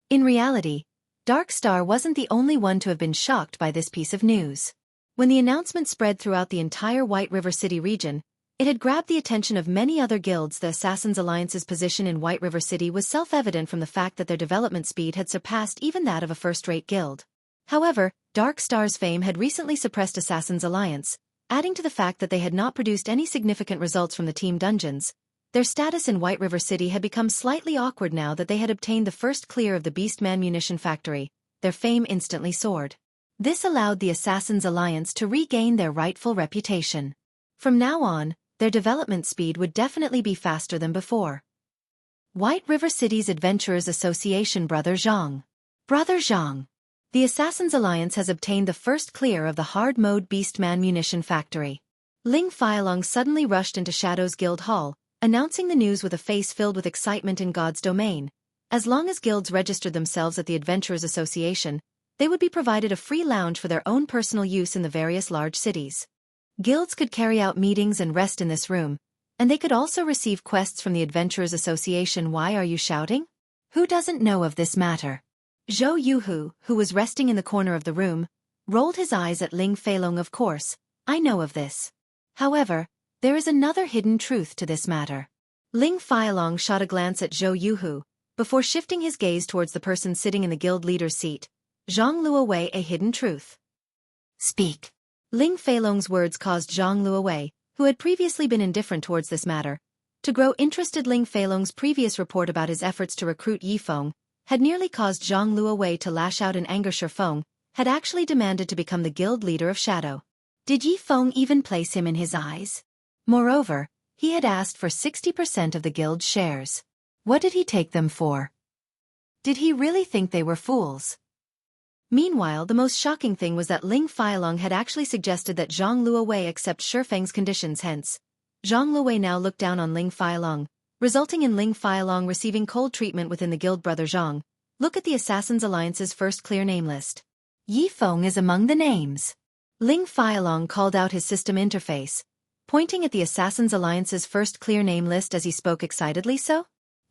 In reality, Dark Star wasn't the only one to have been shocked by this piece of news. When the announcement spread throughout the entire White River City region, it had grabbed the attention of many other guilds. The Assassins' Alliance's position in White River City was self-evident from the fact that their development speed had surpassed even that of a first-rate guild. However, Dark Star's fame had recently suppressed Assassins' Alliance, adding to the fact that they had not produced any significant results from the team dungeons. Their status in White River City had become slightly awkward now that they had obtained the first clear of the Beastman munition factory. Their fame instantly soared. This allowed the Assassins' Alliance to regain their rightful reputation. From now on, their development speed would definitely be faster than before. White River City's Adventurers Association. Brother Zhang. Brother Zhang. The Assassins' Alliance has obtained the first clear of the hard-mode Beastman munition factory. Ling Feilong suddenly rushed into Shadow's guild hall, announcing the news with a face filled with excitement. In God's domain, as long as guilds registered themselves at the Adventurers Association, they would be provided a free lounge for their own personal use in the various large cities. Guilds could carry out meetings and rest in this room, and they could also receive quests from the Adventurers Association. Why are you shouting? Who doesn't know of this matter? Zhou Yuhu, who was resting in the corner of the room, rolled his eyes at Ling Feilong. Of course, I know of this. However, there is another hidden truth to this matter. Ling Feilong shot a glance at Zhou Yuhu, before shifting his gaze towards the person sitting in the guild leader's seat. Zhang Luowei. A hidden truth. Speak. Ling Feilong's words caused Zhang Luowei, who had previously been indifferent towards this matter, to grow interested. Ling Feilong's previous report about his efforts to recruit Yi Feng had nearly caused Zhang Luowei to lash out in anger. Shifeng had actually demanded to become the guild leader of Shadow. Did Yi Feng even place him in his eyes? Moreover, he had asked for 60% of the guild's shares. What did he take them for? Did he really think they were fools? Meanwhile, the most shocking thing was that Ling Feilong had actually suggested that Zhang Luowei accept Shifeng's conditions. Hence, Zhang Luowei now looked down on Ling Feilong, resulting in Ling Feilong receiving cold treatment within the guild. Brother Zhang, look at the Assassins' Alliance's first clear name list. Yi Feng is among the names. Ling Feilong called out his system interface, pointing at the Assassins' Alliance's first clear name list as he spoke excitedly. So?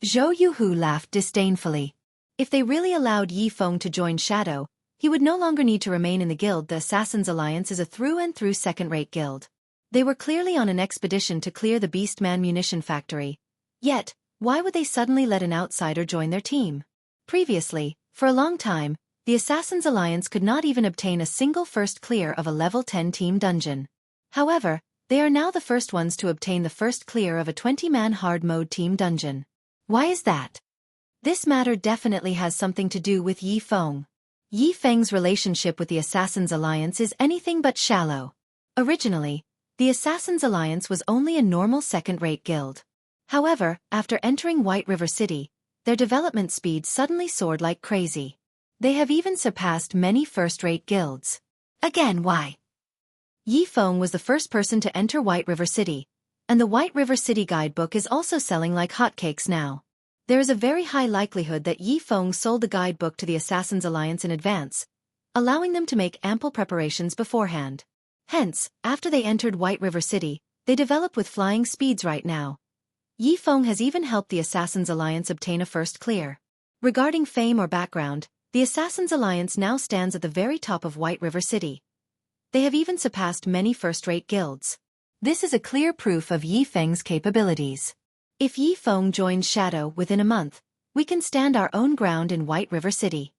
Zhou Yuhu laughed disdainfully. If they really allowed Yi Feng to join Shadow, he would no longer need to remain in the guild. The Assassins' Alliance is a through-and-through second-rate guild. They were clearly on an expedition to clear the Beastman munition factory. Yet, why would they suddenly let an outsider join their team? Previously, for a long time, the Assassins' Alliance could not even obtain a single first clear of a level 10 team dungeon. However, they are now the first ones to obtain the first clear of a 20-man hard-mode team dungeon. Why is that? This matter definitely has something to do with Yi Feng. Yi Feng's relationship with the Assassins' Alliance is anything but shallow. Originally, the Assassins' Alliance was only a normal second-rate guild. However, after entering White River City, their development speed suddenly soared like crazy. They have even surpassed many first-rate guilds. Again, why? Yi Feng was the first person to enter White River City, and the White River City guidebook is also selling like hotcakes now. There is a very high likelihood that Yi Feng sold the guidebook to the Assassins' Alliance in advance, allowing them to make ample preparations beforehand. Hence, after they entered White River City, they develop with flying speeds right now. Yi Feng has even helped the Assassins' Alliance obtain a first clear. Regarding fame or background, the Assassins' Alliance now stands at the very top of White River City. They have even surpassed many first-rate guilds. This is a clear proof of Yi Feng's capabilities. If Yi Feng joins Shadow within a month, we can stand our own ground in White River City.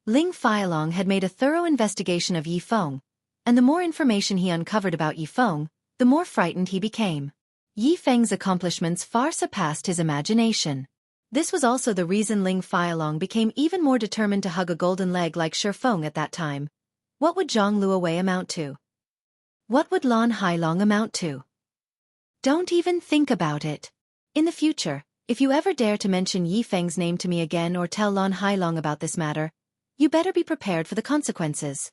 Ling Fialong had made a thorough investigation of Yi Feng, and the more information he uncovered about Yi Feng, the more frightened he became. Yi Feng's accomplishments far surpassed his imagination. This was also the reason Ling Fialong became even more determined to hug a golden leg like Shi Feng at that time. What would Zhang Luowei amount to? What would Lan Hailong amount to? Don't even think about it. In the future, if you ever dare to mention Yi Feng's name to me again or tell Lan Hailong about this matter, you better be prepared for the consequences.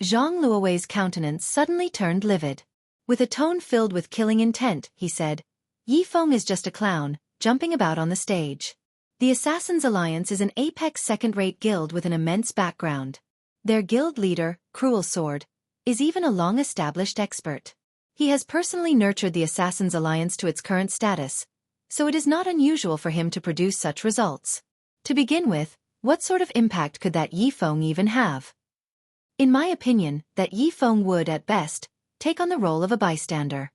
Zhang Luowei's countenance suddenly turned livid. With a tone filled with killing intent, he said, Yi Feng is just a clown, jumping about on the stage. The Assassins' Alliance is an apex second-rate guild with an immense background. Their guild leader, Cruel Sword, is even a long-established expert. He has personally nurtured the Assassins' Alliance to its current status, so it is not unusual for him to produce such results. To begin with, what sort of impact could that Yi Feng even have? In my opinion, that Yi Feng would, at best, take on the role of a bystander.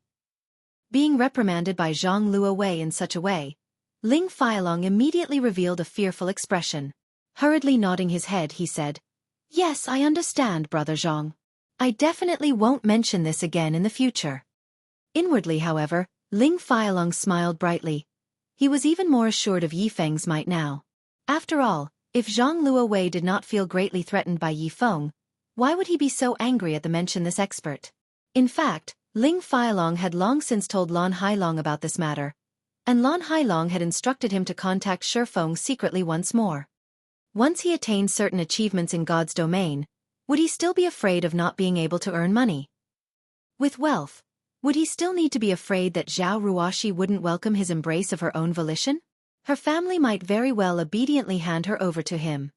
Being reprimanded by Zhang Luowei in such a way, Ling Fialong immediately revealed a fearful expression. Hurriedly nodding his head, he said, Yes, I understand, Brother Zhang. I definitely won't mention this again in the future. Inwardly, however, Ling Fialong smiled brightly. He was even more assured of Yi Feng's might now. After all, if Zhang Luowei did not feel greatly threatened by Yi Feng, why would he be so angry at the mention this expert? In fact, Ling Fialong had long since told Lan Hailong about this matter, and Lan Hailong had instructed him to contact Shi Feng secretly once more. Once he attained certain achievements in God's domain, would he still be afraid of not being able to earn money? With wealth, would he still need to be afraid that Zhao Ruoxi wouldn't welcome his embrace of her own volition? Her family might very well obediently hand her over to him.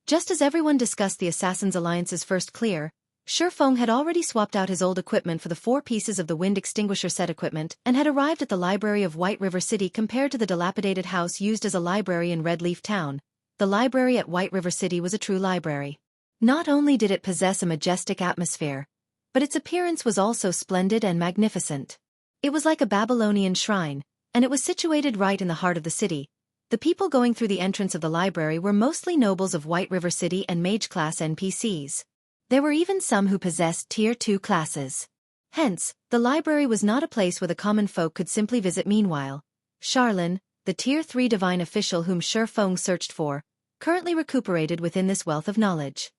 Just as everyone discussed the Assassins' Alliance's first clear, Shi Feng had already swapped out his old equipment for the 4 pieces of the wind extinguisher set equipment and had arrived at the library of White River City. Compared to the dilapidated house used as a library in Red Leaf Town, the library at White River City was a true library. Not only did it possess a majestic atmosphere, but its appearance was also splendid and magnificent. It was like a Babylonian shrine, and it was situated right in the heart of the city. The people going through the entrance of the library were mostly nobles of White River City and mage-class NPCs. There were even some who possessed Tier 2 classes. Hence, the library was not a place where the common folk could simply visit. Meanwhile, Charlin, the Tier 3 divine official whom Shi Feng searched for, currently recuperated within this wealth of knowledge.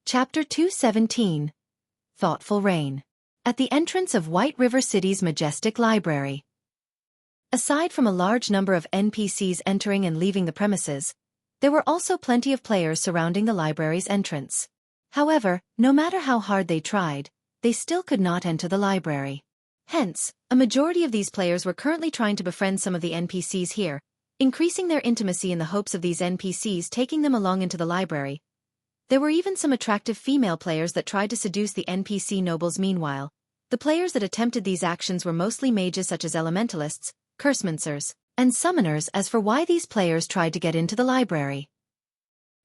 Chapter 217. Thoughtful Rain. At the entrance of White River City's majestic library. Aside from a large number of NPCs entering and leaving the premises, there were also plenty of players surrounding the library's entrance. However, no matter how hard they tried, they still could not enter the library. Hence, a majority of these players were currently trying to befriend some of the NPCs here, increasing their intimacy in the hopes of these NPCs taking them along into the library. There were even some attractive female players that tried to seduce the NPC nobles. Meanwhile, the players that attempted these actions were mostly mages such as elementalists, cursemancers, and summoners. As for why these players tried to get into the library,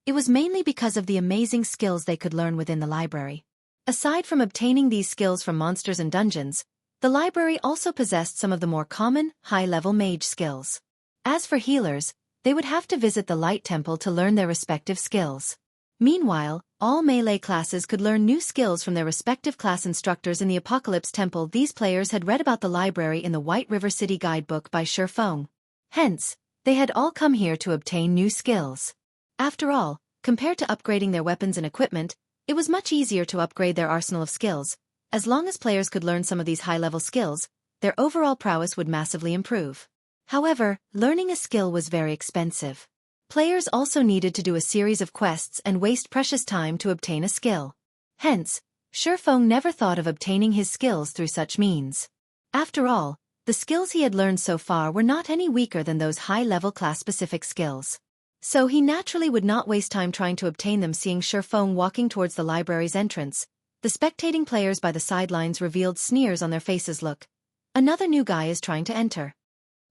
it was mainly because of the amazing skills they could learn within the library. Aside from obtaining these skills from monsters and dungeons, the library also possessed some of the more common, high-level mage skills. As for healers, they would have to visit the Light Temple to learn their respective skills. Meanwhile, all melee classes could learn new skills from their respective class instructors in the Apocalypse Temple. These players had read about the library in the White River City guidebook by Shi Feng. Hence, they had all come here to obtain new skills. After all, compared to upgrading their weapons and equipment, it was much easier to upgrade their arsenal of skills. As long as players could learn some of these high-level skills, their overall prowess would massively improve. However, learning a skill was very expensive. Players also needed to do a series of quests and waste precious time to obtain a skill. Hence, Shi Feng never thought of obtaining his skills through such means. After all, the skills he had learned so far were not any weaker than those high-level class-specific skills. So he naturally would not waste time trying to obtain them. Seeing Shi Feng walking towards the library's entrance, the spectating players by the sidelines revealed sneers on their faces. Look, another new guy is trying to enter.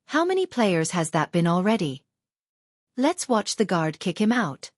How many players has that been already? Let's watch the guard kick him out.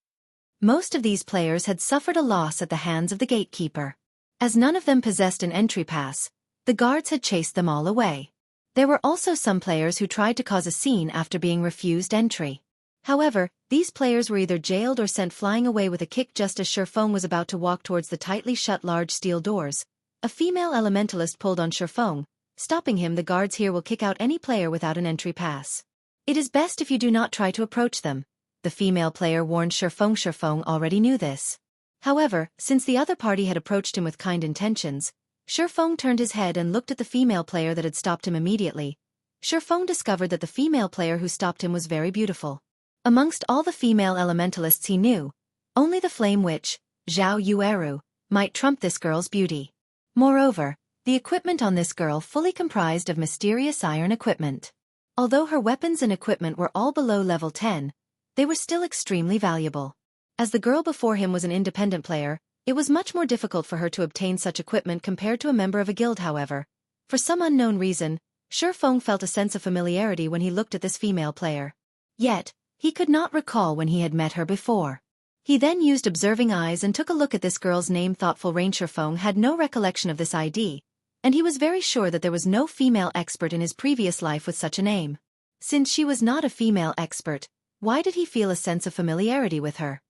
Most of these players had suffered a loss at the hands of the gatekeeper. As none of them possessed an entry pass, the guards had chased them all away. There were also some players who tried to cause a scene after being refused entry. However, these players were either jailed or sent flying away with a kick just as Shifeng was about to walk towards the tightly shut large steel doors. A female elementalist pulled on Shifeng, stopping him. The guards here will kick out any player without an entry pass. It is best if you do not try to approach them, the female player warned Shifeng. Shifeng already knew this. However, since the other party had approached him with kind intentions, Shifeng turned his head and looked at the female player that had stopped him immediately. Shifeng discovered that the female player who stopped him was very beautiful. Amongst all the female elementalists he knew, only the flame witch, Zhao Yueru, might trump this girl's beauty. Moreover, the equipment on this girl fully comprised of mysterious iron equipment. Although her weapons and equipment were all below level 10, they were still extremely valuable. As the girl before him was an independent player, it was much more difficult for her to obtain such equipment compared to a member of a guild. However, for some unknown reason, Shifeng felt a sense of familiarity when he looked at this female player. Yet, he could not recall when he had met her before. He then used observing eyes and took a look at this girl's name. Thoughtful Rain. Shifeng had no recollection of this ID, and he was very sure that there was no female expert in his previous life with such a name. Since she was not a female expert, why did he feel a sense of familiarity with her?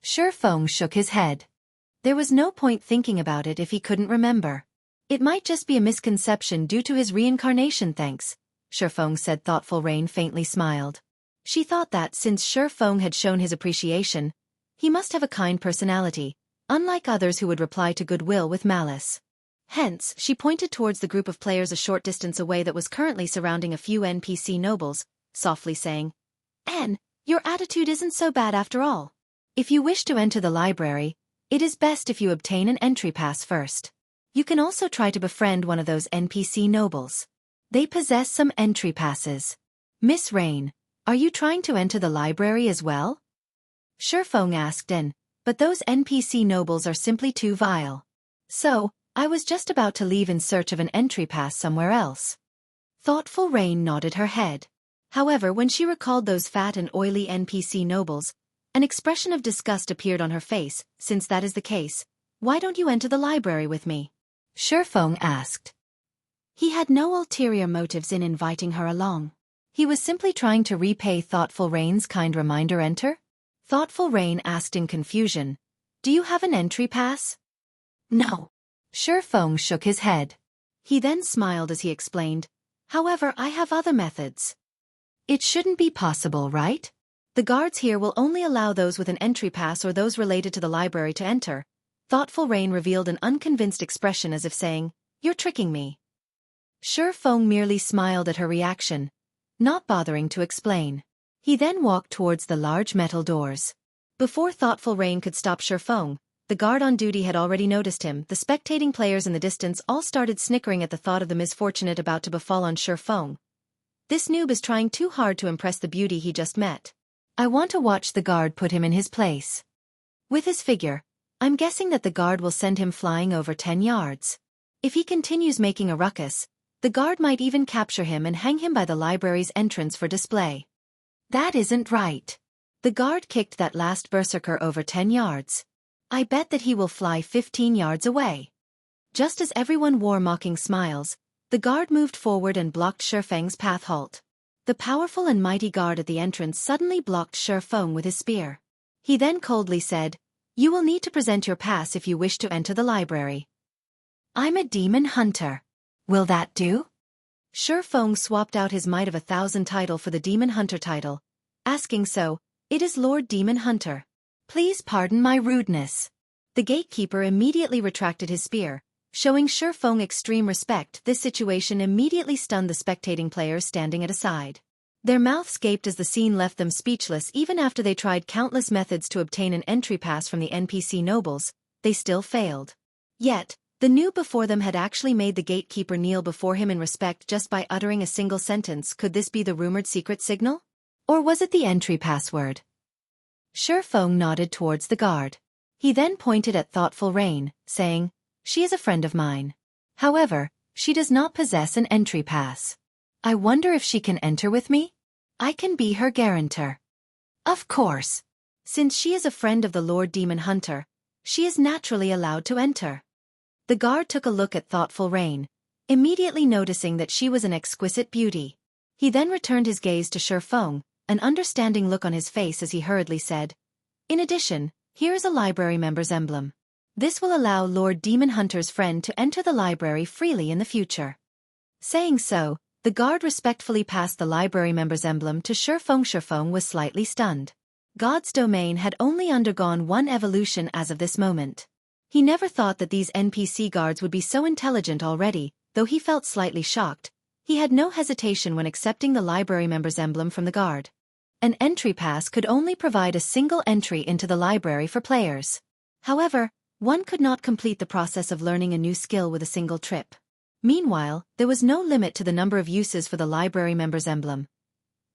Shifeng shook his head. There was no point thinking about it if he couldn't remember. It might just be a misconception due to his reincarnation. Thanks, Shifeng said. Thoughtful Rain faintly smiled. She thought that since Shifeng had shown his appreciation, he must have a kind personality, unlike others who would reply to goodwill with malice. Hence, she pointed towards the group of players a short distance away that was currently surrounding a few NPC nobles, softly saying, "Anne, your attitude isn't so bad after all. If you wish to enter the library, it is best if you obtain an entry pass first. You can also try to befriend one of those NPC nobles. They possess some entry passes. Miss Rain, are you trying to enter the library as well?" Shifeng asked. But those NPC nobles are simply too vile. So, I was just about to leave in search of an entry pass somewhere else. Thoughtful Rain nodded her head. However, when she recalled those fat and oily NPC nobles, an expression of disgust appeared on her face. Since that is the case, why don't you enter the library with me? Shifeng asked. He had no ulterior motives in inviting her along. He was simply trying to repay Thoughtful Rain's kind reminder. Enter? Thoughtful Rain asked in confusion. Do you have an entry pass? No. Shifeng shook his head. He then smiled as he explained, however, I have other methods. It shouldn't be possible, right? The guards here will only allow those with an entry pass or those related to the library to enter. Thoughtful Rain revealed an unconvinced expression as if saying, You're tricking me. Shifeng merely smiled at her reaction, not bothering to explain. He then walked towards the large metal doors. Before Thoughtful Rain could stop Shifeng, the guard on duty had already noticed him. The spectating players in the distance all started snickering at the thought of the misfortunate about to befall on Shifeng. This noob is trying too hard to impress the beauty he just met. I want to watch the guard put him in his place. With his figure, I'm guessing that the guard will send him flying over 10 yards. If he continues making a ruckus, the guard might even capture him and hang him by the library's entrance for display. That isn't right. The guard kicked that last berserker over 10 yards. I bet that he will fly 15 yards away. Just as everyone wore mocking smiles, the guard moved forward and blocked Shifeng's path. Halt. The powerful and mighty guard at the entrance suddenly blocked Shifeng with his spear. He then coldly said, You will need to present your pass if you wish to enter the library. I'm a demon hunter. Will that do? Shifeng swapped out his Might of 1,000 title for the Demon Hunter title, asking so, It is Lord Demon Hunter. Please pardon my rudeness. The gatekeeper immediately retracted his spear, showing Shifeng extreme respect. This situation immediately stunned the spectating players standing at a side. Their mouths gaped as the scene left them speechless. Even after they tried countless methods to obtain an entry pass from the NPC nobles, they still failed. Yet, the noob before them had actually made the gatekeeper kneel before him in respect just by uttering a single sentence. Could this be the rumored secret signal? Or was it the entry password? Shifeng nodded towards the guard. He then pointed at Thoughtful Rain, saying, She is a friend of mine. However, she does not possess an entry pass. I wonder if she can enter with me? I can be her guarantor. Of course. Since she is a friend of the Lord Demon Hunter, she is naturally allowed to enter. The guard took a look at thoughtful Rain, immediately noticing that she was an exquisite beauty. He then returned his gaze to Shifeng, an understanding look on his face as he hurriedly said, "In addition, here is a library member's emblem. This will allow Lord Demon Hunter's friend to enter the library freely in the future." Saying so, the guard respectfully passed the library member's emblem to Shifeng. Shifeng was slightly stunned. God's domain had only undergone one evolution as of this moment. He never thought that these NPC guards would be so intelligent already, though he felt slightly shocked. He had no hesitation when accepting the library member's emblem from the guard. An entry pass could only provide a single entry into the library for players. However, one could not complete the process of learning a new skill with a single trip. Meanwhile, there was no limit to the number of uses for the library member's emblem.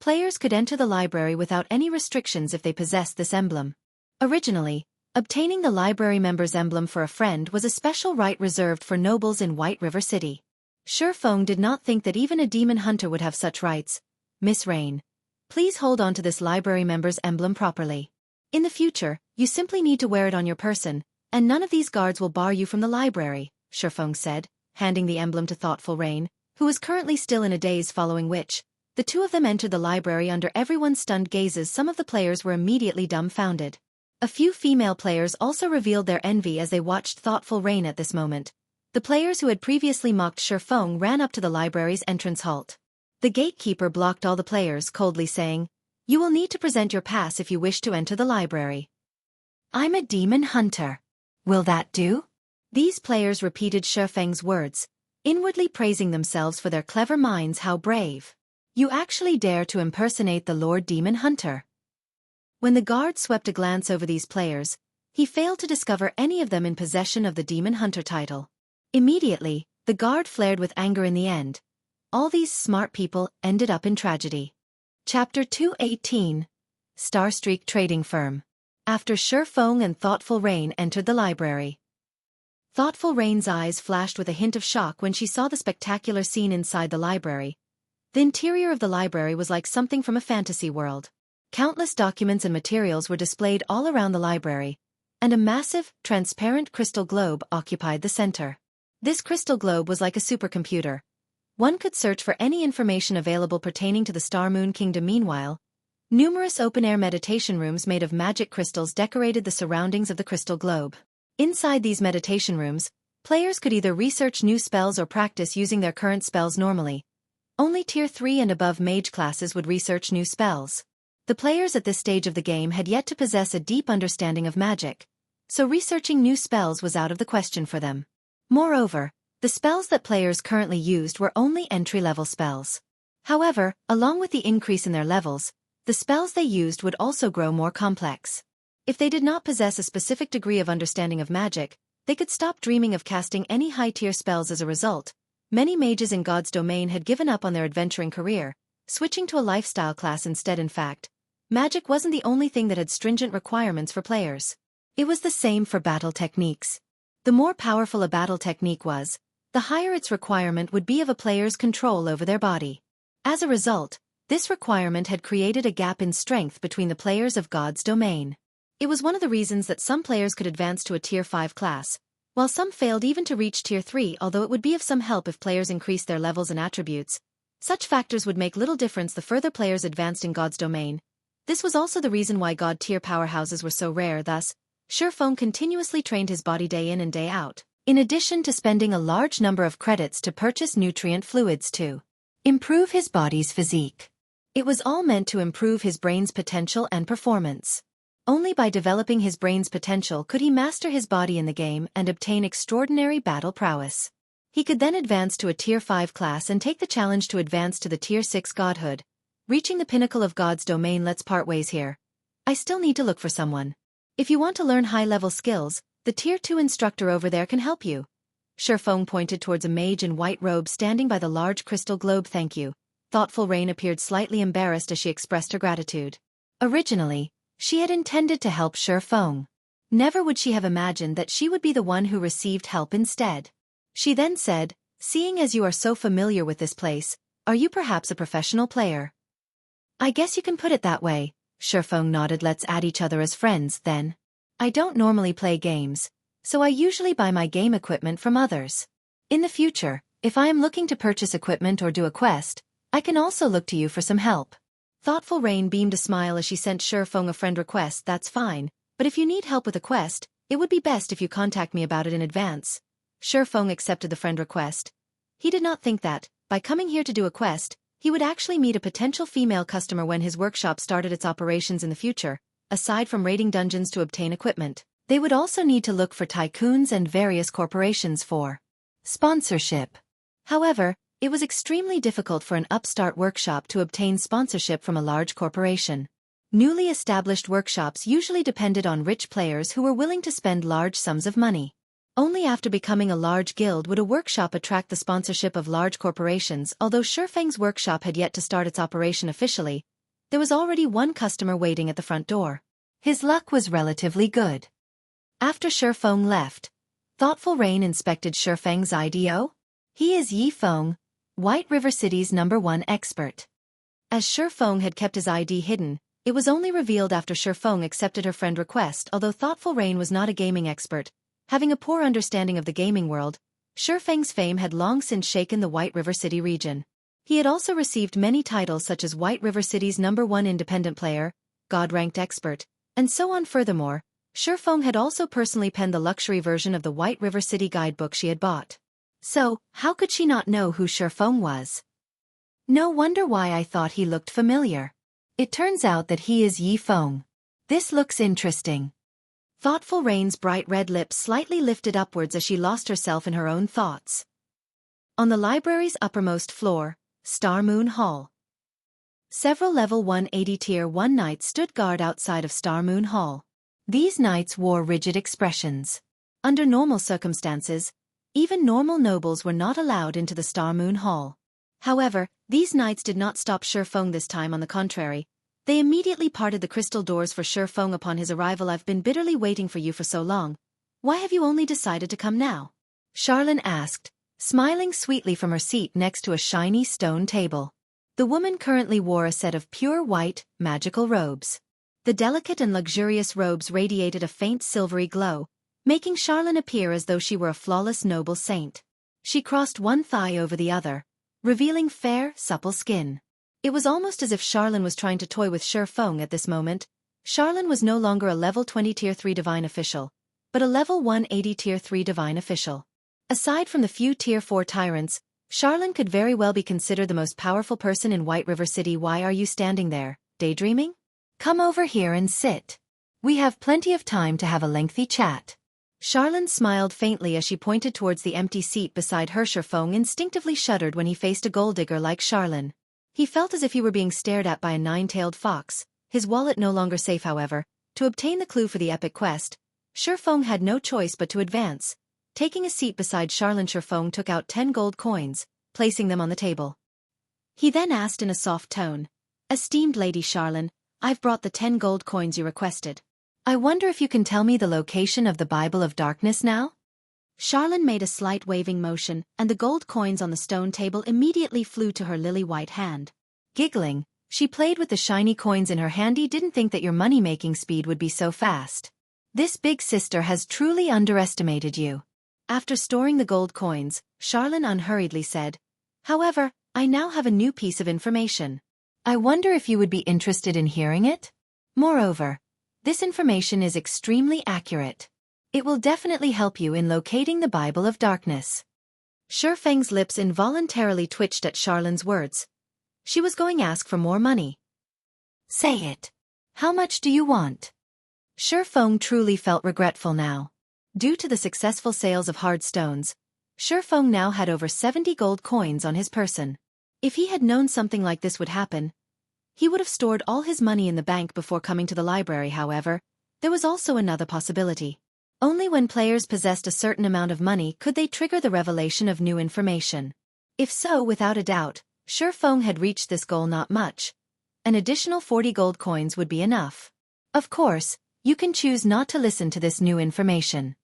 Players could enter the library without any restrictions if they possessed this emblem. Originally, obtaining the library member's emblem for a friend was a special right reserved for nobles in White River City. Shifeng did not think that even a demon hunter would have such rights. "Miss Rain, please hold on to this library member's emblem properly. In the future, you simply need to wear it on your person, and none of these guards will bar you from the library," Shifeng said, handing the emblem to thoughtful Rain, who was currently still in a daze, following which, the two of them entered the library under everyone's stunned gazes. Some of the players were immediately dumbfounded. A few female players also revealed their envy as they watched thoughtful Rain at this moment. The players who had previously mocked Shifeng ran up to the library's entrance halt. The gatekeeper blocked all the players, coldly saying, "You will need to present your pass if you wish to enter the library." "I'm a demon hunter. Will that do?" These players repeated Shifeng's words, inwardly praising themselves for their clever minds. "How brave. You actually dare to impersonate the Lord Demon Hunter." When the guard swept a glance over these players, he failed to discover any of them in possession of the Demon Hunter title. Immediately, the guard flared with anger. In the end, all these smart people ended up in tragedy. Chapter 218. Starstreak Trading Firm. After Shifeng and thoughtful Rain entered the library, thoughtful Rain's eyes flashed with a hint of shock when she saw the spectacular scene inside the library. The interior of the library was like something from a fantasy world. Countless documents and materials were displayed all around the library, and a massive, transparent crystal globe occupied the center. This crystal globe was like a supercomputer. One could search for any information available pertaining to the Star Moon Kingdom. Meanwhile, numerous open-air meditation rooms made of magic crystals decorated the surroundings of the crystal globe. Inside these meditation rooms, players could either research new spells or practice using their current spells normally. Only Tier 3 and above mage classes would research new spells. The players at this stage of the game had yet to possess a deep understanding of magic, so researching new spells was out of the question for them. Moreover, the spells that players currently used were only entry-level spells. However, along with the increase in their levels, the spells they used would also grow more complex. If they did not possess a specific degree of understanding of magic, they could stop dreaming of casting any high-tier spells. As a result, many mages in God's domain had given up on their adventuring career, switching to a lifestyle class instead. In fact, magic wasn't the only thing that had stringent requirements for players. It was the same for battle techniques. The more powerful a battle technique was, the higher its requirement would be of a player's control over their body. As a result, this requirement had created a gap in strength between the players of God's domain. It was one of the reasons that some players could advance to a Tier 5 class, while some failed even to reach Tier 3. Although it would be of some help if players increased their levels and attributes, such factors would make little difference the further players advanced in God's domain. This was also the reason why God tier powerhouses were so rare. Thus, Shifeng continuously trained his body day in and day out, in addition to spending a large number of credits to purchase nutrient fluids to improve his body's physique. It was all meant to improve his brain's potential and performance. Only by developing his brain's potential could he master his body in the game and obtain extraordinary battle prowess. He could then advance to a Tier 5 class and take the challenge to advance to the Tier 6 godhood, reaching the pinnacle of God's domain. Let's part ways here. I still need to look for someone. If you want to learn high-level skills, the Tier 2 instructor over there can help you. Shifeng pointed towards a mage in white robe standing by the large crystal globe. Thank you. Thoughtful Rain appeared slightly embarrassed as she expressed her gratitude. Originally, she had intended to help Shifeng. Never would she have imagined that she would be the one who received help instead. She then said, "Seeing as you are so familiar with this place, are you perhaps a professional player?" "I guess you can put it that way." Shifeng nodded. "Let's add each other as friends, then. I don't normally play games, so I usually buy my game equipment from others. In the future, if I am looking to purchase equipment or do a quest, I can also look to you for some help. Thoughtful Rain beamed a smile as she sent Shifeng a friend request. That's fine, but if you need help with a quest, it would be best if you contact me about it in advance. Shifeng accepted the friend request. He did not think that, by coming here to do a quest, he would actually meet a potential female customer when his workshop started its operations in the future. Aside from raiding dungeons to obtain equipment, they would also need to look for tycoons and various corporations for sponsorship. However, it was extremely difficult for an upstart workshop to obtain sponsorship from a large corporation. Newly established workshops usually depended on rich players who were willing to spend large sums of money. Only after becoming a large guild would a workshop attract the sponsorship of large corporations. Although Shifeng's workshop had yet to start its operation officially, there was already one customer waiting at the front door. His luck was relatively good. After Shifeng left, Thoughtful Rain inspected Shifeng's IDO. He is Yifeng, White River City's #1 expert. As Shifeng had kept his ID hidden, it was only revealed after Shifeng accepted her friend request. Although Thoughtful Rain was not a gaming expert, having a poor understanding of the gaming world, Shifeng's fame had long since shaken the White River City region. He had also received many titles such as White River City's #1 independent player, God-ranked expert, and so on. Furthermore, Shifeng had also personally penned the luxury version of the White River City guidebook she had bought. So, how could she not know who Shifeng was? No wonder why I thought he looked familiar. It turns out that he is Yifeng. This looks interesting. Thoughtful Rain's bright red lips slightly lifted upwards as she lost herself in her own thoughts. On the library's uppermost floor, Star Moon Hall. Several level 180 Tier 1 knights stood guard outside of Star Moon Hall. These knights wore rigid expressions. Under normal circumstances, even normal nobles were not allowed into the Star Moon Hall. However, these knights did not stop Shifeng this time. On the contrary, they immediately parted the crystal doors for Shifeng upon his arrival. I've been bitterly waiting for you for so long. Why have you only decided to come now? Charlene asked, smiling sweetly from her seat next to a shiny stone table. The woman currently wore a set of pure white, magical robes. The delicate and luxurious robes radiated a faint silvery glow, making Charlene appear as though she were a flawless noble saint. She crossed one thigh over the other, revealing fair, supple skin. It was almost as if Charlene was trying to toy with Shifeng at this moment. Charlene was no longer a level 20 Tier 3 divine official, but a level 180 Tier 3 divine official. Aside from the few Tier 4 tyrants, Charlene could very well be considered the most powerful person in White River City. Why are you standing there, daydreaming? Come over here and sit. We have plenty of time to have a lengthy chat. Charlene smiled faintly as she pointed towards the empty seat beside her. Shifeng instinctively shuddered when he faced a gold digger like Charlene. He felt as if he were being stared at by a nine-tailed fox, his wallet no longer safe. However, to obtain the clue for the epic quest, Shifeng had no choice but to advance. Taking a seat beside Charlene, Shifeng took out 10 gold coins, placing them on the table. He then asked in a soft tone, "Esteemed Lady Charlene, I've brought the 10 gold coins you requested. I wonder if you can tell me the location of the Bible of Darkness now?" Charlene made a slight waving motion, and the gold coins on the stone table immediately flew to her lily-white hand. Giggling, she played with the shiny coins in her hand. "He didn't think that your money-making speed would be so fast. This big sister has truly underestimated you." After storing the gold coins, Charlene unhurriedly said, "However, I now have a new piece of information. I wonder if you would be interested in hearing it? Moreover, this information is extremely accurate. It will definitely help you in locating the Bible of Darkness." Shifeng's lips involuntarily twitched at Charlene's words. She was going to ask for more money. "Say it. How much do you want?" Shifeng truly felt regretful now. Due to the successful sales of hard stones, Shifeng now had over 70 gold coins on his person. If he had known something like this would happen, he would have stored all his money in the bank before coming to the library. However, there was also another possibility. Only when players possessed a certain amount of money could they trigger the revelation of new information. If so, without a doubt, Shifeng had reached this goal. Not much. An additional 40 gold coins would be enough. Of course, you can choose not to listen to this new information.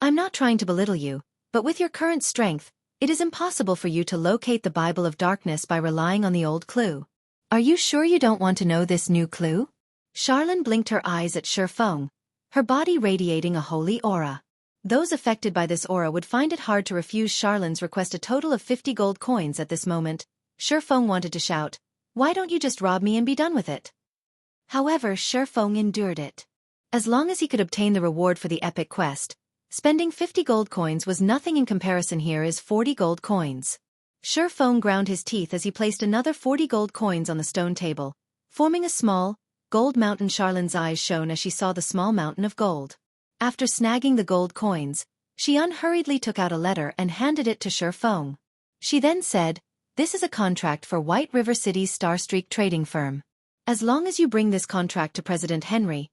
I'm not trying to belittle you, but with your current strength, it is impossible for you to locate the Bible of Darkness by relying on the old clue. Are you sure you don't want to know this new clue? Charlene blinked her eyes at Shifeng, her body radiating a holy aura. Those affected by this aura would find it hard to refuse Charlin's request. A total of 50 gold coins at this moment. Shifeng wanted to shout, "Why don't you just rob me and be done with it?" However, Shifeng endured it. As long as he could obtain the reward for the epic quest, spending 50 gold coins was nothing in comparison. Here is 40 gold coins. Shifeng ground his teeth as he placed another 40 gold coins on the stone table, forming a small, gold mountain. Charlin's eyes shone as she saw the small mountain of gold. After snagging the gold coins, she unhurriedly took out a letter and handed it to Shifeng. She then said, "This is a contract for White River City's Starstreak trading firm. As long as you bring this contract to President Henry,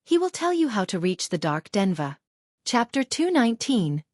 he will tell you how to reach the Dark Denva." Chapter 219.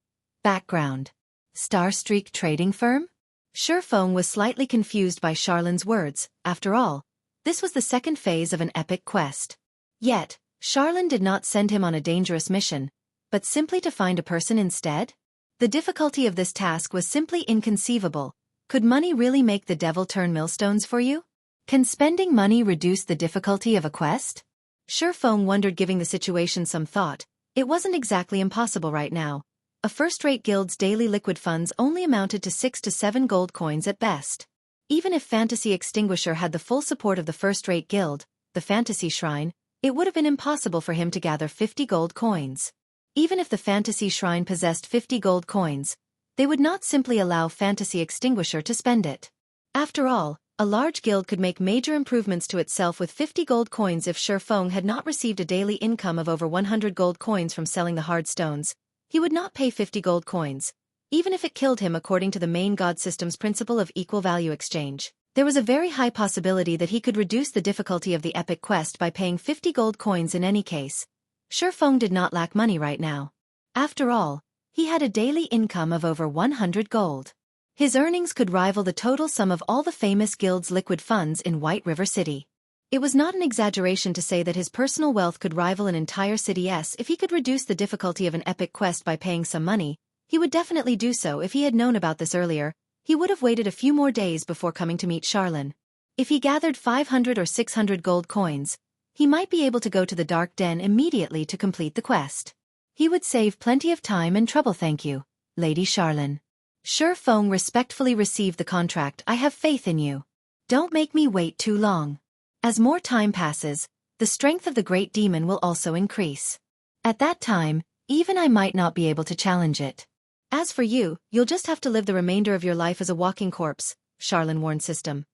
Background. Starstreak trading firm? Shifeng was slightly confused by Charlin's words. After all, this was the second phase of an epic quest. Yet, Charlin did not send him on a dangerous mission, but simply to find a person instead? The difficulty of this task was simply inconceivable. Could money really make the devil turn millstones for you? Can spending money reduce the difficulty of a quest? Shifeng wondered. Giving the situation some thought, it wasn't exactly impossible right now. A first-rate guild's daily liquid funds only amounted to 6 to 7 gold coins at best. Even if Fantasy Extinguisher had the full support of the first-rate guild, the Fantasy Shrine, it would have been impossible for him to gather 50 gold coins. Even if the Fantasy Shrine possessed 50 gold coins, they would not simply allow Fantasy Extinguisher to spend it. After all, a large guild could make major improvements to itself with 50 gold coins. If Shifeng had not received a daily income of over 100 gold coins from selling the hard stones, he would not pay 50 gold coins, even if it killed him. According to the main god system's principle of equal value exchange, there was a very high possibility that he could reduce the difficulty of the epic quest by paying 50 gold coins in any case. Shifeng did not lack money right now. After all, he had a daily income of over 100 gold. His earnings could rival the total sum of all the famous guilds' liquid funds in White River City. It was not an exaggeration to say that his personal wealth could rival an entire city's. If he could reduce the difficulty of an epic quest by paying some money, he would definitely do so. If he had known about this earlier, he would have waited a few more days before coming to meet Charlin. If he gathered 500 or 600 gold coins, he might be able to go to the Dark Den immediately to complete the quest. He would save plenty of time and trouble. "Thank you, Lady Charlin." Shifeng respectfully received the contract. "I have faith in you. Don't make me wait too long. As more time passes, the strength of the great demon will also increase. At that time, even I might not be able to challenge it. As for you, you'll just have to live the remainder of your life as a walking corpse," Charlin warned system.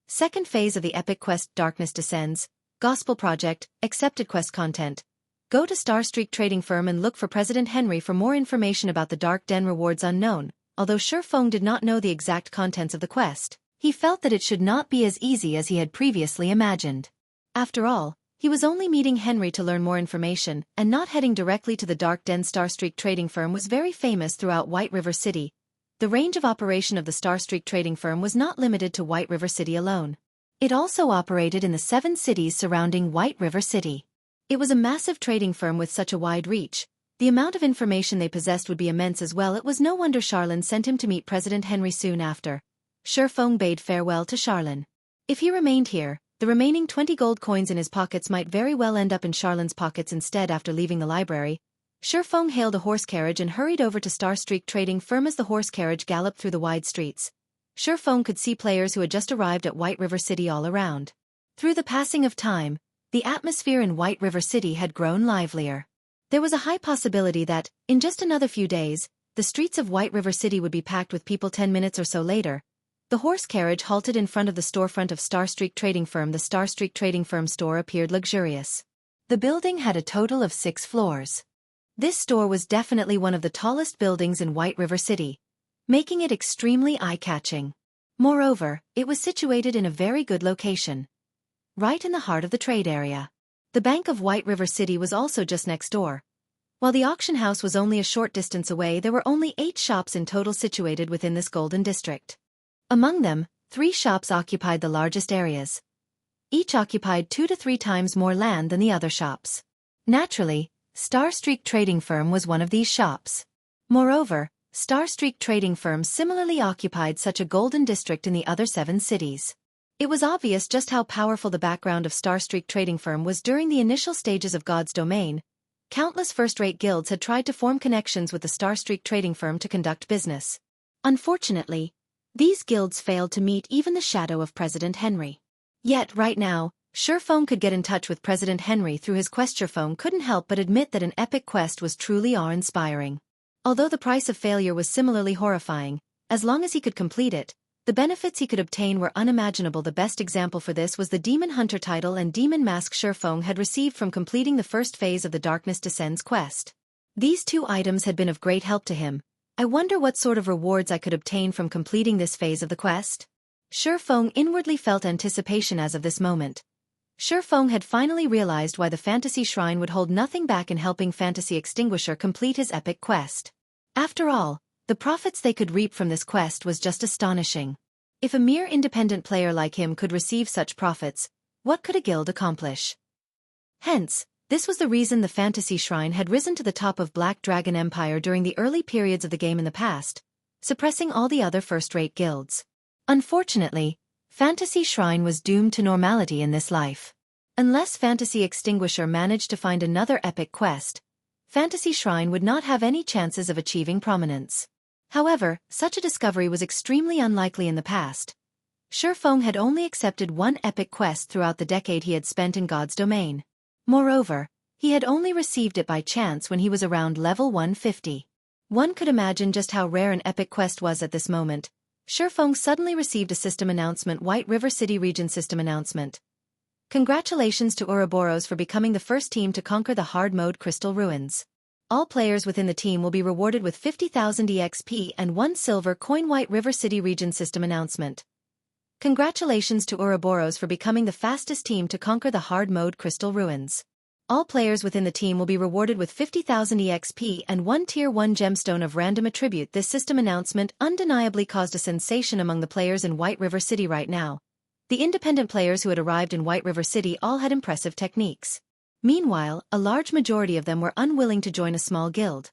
Second phase of the epic quest. Darkness Descends. Gospel Project. Accepted quest content. Go to Starstreak trading firm and look for President Henry for more information about the Dark Den. Rewards unknown. Although Shifeng did not know the exact contents of the quest, he felt that it should not be as easy as he had previously imagined. After all, he was only meeting Henry to learn more information, and not heading directly to the Dark Den. Starstreak trading firm was very famous throughout White River City. The range of operation of the Starstreak trading firm was not limited to White River City alone. It also operated in the 7 cities surrounding White River City. It was a massive trading firm with such a wide reach. The amount of information they possessed would be immense as well. It was no wonder Charlin sent him to meet President Henry soon after. Shifeng bade farewell to Charlin. If he remained here, the remaining 20 gold coins in his pockets might very well end up in Charlin's pockets instead. After leaving the library, Shifeng hailed a horse carriage and hurried over to Starstreak trading firm. As the horse carriage galloped through the wide streets, Shifeng could see players who had just arrived at White River City all around. Through the passing of time, the atmosphere in White River City had grown livelier. There was a high possibility that, in just another few days, the streets of White River City would be packed with people. 10 minutes or so later, the horse carriage halted in front of the storefront of Starstreak trading firm. The Starstreak trading firm store appeared luxurious. The building had a total of 6 floors. This store was definitely one of the tallest buildings in White River City, making it extremely eye-catching. Moreover, it was situated in a very good location, right in the heart of the trade area. The Bank of White River City was also just next door. While the auction house was only a short distance away, there were only 8 shops in total situated within this golden district. Among them, 3 shops occupied the largest areas. Each occupied 2 to 3 times more land than the other shops. Naturally, Starstreak trading firm was one of these shops. Moreover, Starstreak trading firm similarly occupied such a golden district in the other 7 cities. It was obvious just how powerful the background of Starstreak trading firm was. During the initial stages of God's domain, countless first-rate guilds had tried to form connections with the Starstreak trading firm to conduct business. Unfortunately, these guilds failed to meet even the shadow of President Henry. Yet right now, Surefeng could get in touch with President Henry through his quest. Surefeng couldn't help but admit that an epic quest was truly awe-inspiring. Although the price of failure was similarly horrifying, as long as he could complete it, the benefits he could obtain were unimaginable. The best example for this was the Demon Hunter title and Demon Mask Surefeng had received from completing the first phase of the Darkness Descends quest. These two items had been of great help to him. I wonder what sort of rewards I could obtain from completing this phase of the quest? Surefeng inwardly felt anticipation as of this moment. Surefeng had finally realized why the Fantasy Shrine would hold nothing back in helping Fantasy Extinguisher complete his epic quest. After all, the profits they could reap from this quest was just astonishing. If a mere independent player like him could receive such profits, what could a guild accomplish? Hence, this was the reason the Fantasy Shrine had risen to the top of Black Dragon Empire during the early periods of the game in the past, suppressing all the other first-rate guilds. Unfortunately, Fantasy Shrine was doomed to normality in this life. Unless Fantasy Extinguisher managed to find another epic quest, Fantasy Shrine would not have any chances of achieving prominence. However, such a discovery was extremely unlikely in the past. Surefeng had only accepted one epic quest throughout the decade he had spent in God's domain. Moreover, he had only received it by chance when he was around level 150. One could imagine just how rare an epic quest was at this moment. Surefeng suddenly received a system announcement. White River City Region System Announcement. Congratulations to Ouroboros for becoming the first team to conquer the hard mode Crystal Ruins. All players within the team will be rewarded with 50,000 EXP and 1 silver coin. White River City Region System Announcement. Congratulations to Ouroboros for becoming the fastest team to conquer the hard mode Crystal Ruins. All players within the team will be rewarded with 50,000 EXP and 1 Tier 1 gemstone of random attribute. This system announcement undeniably caused a sensation among the players in White River City right now. The independent players who had arrived in White River City all had impressive techniques. Meanwhile, a large majority of them were unwilling to join a small guild.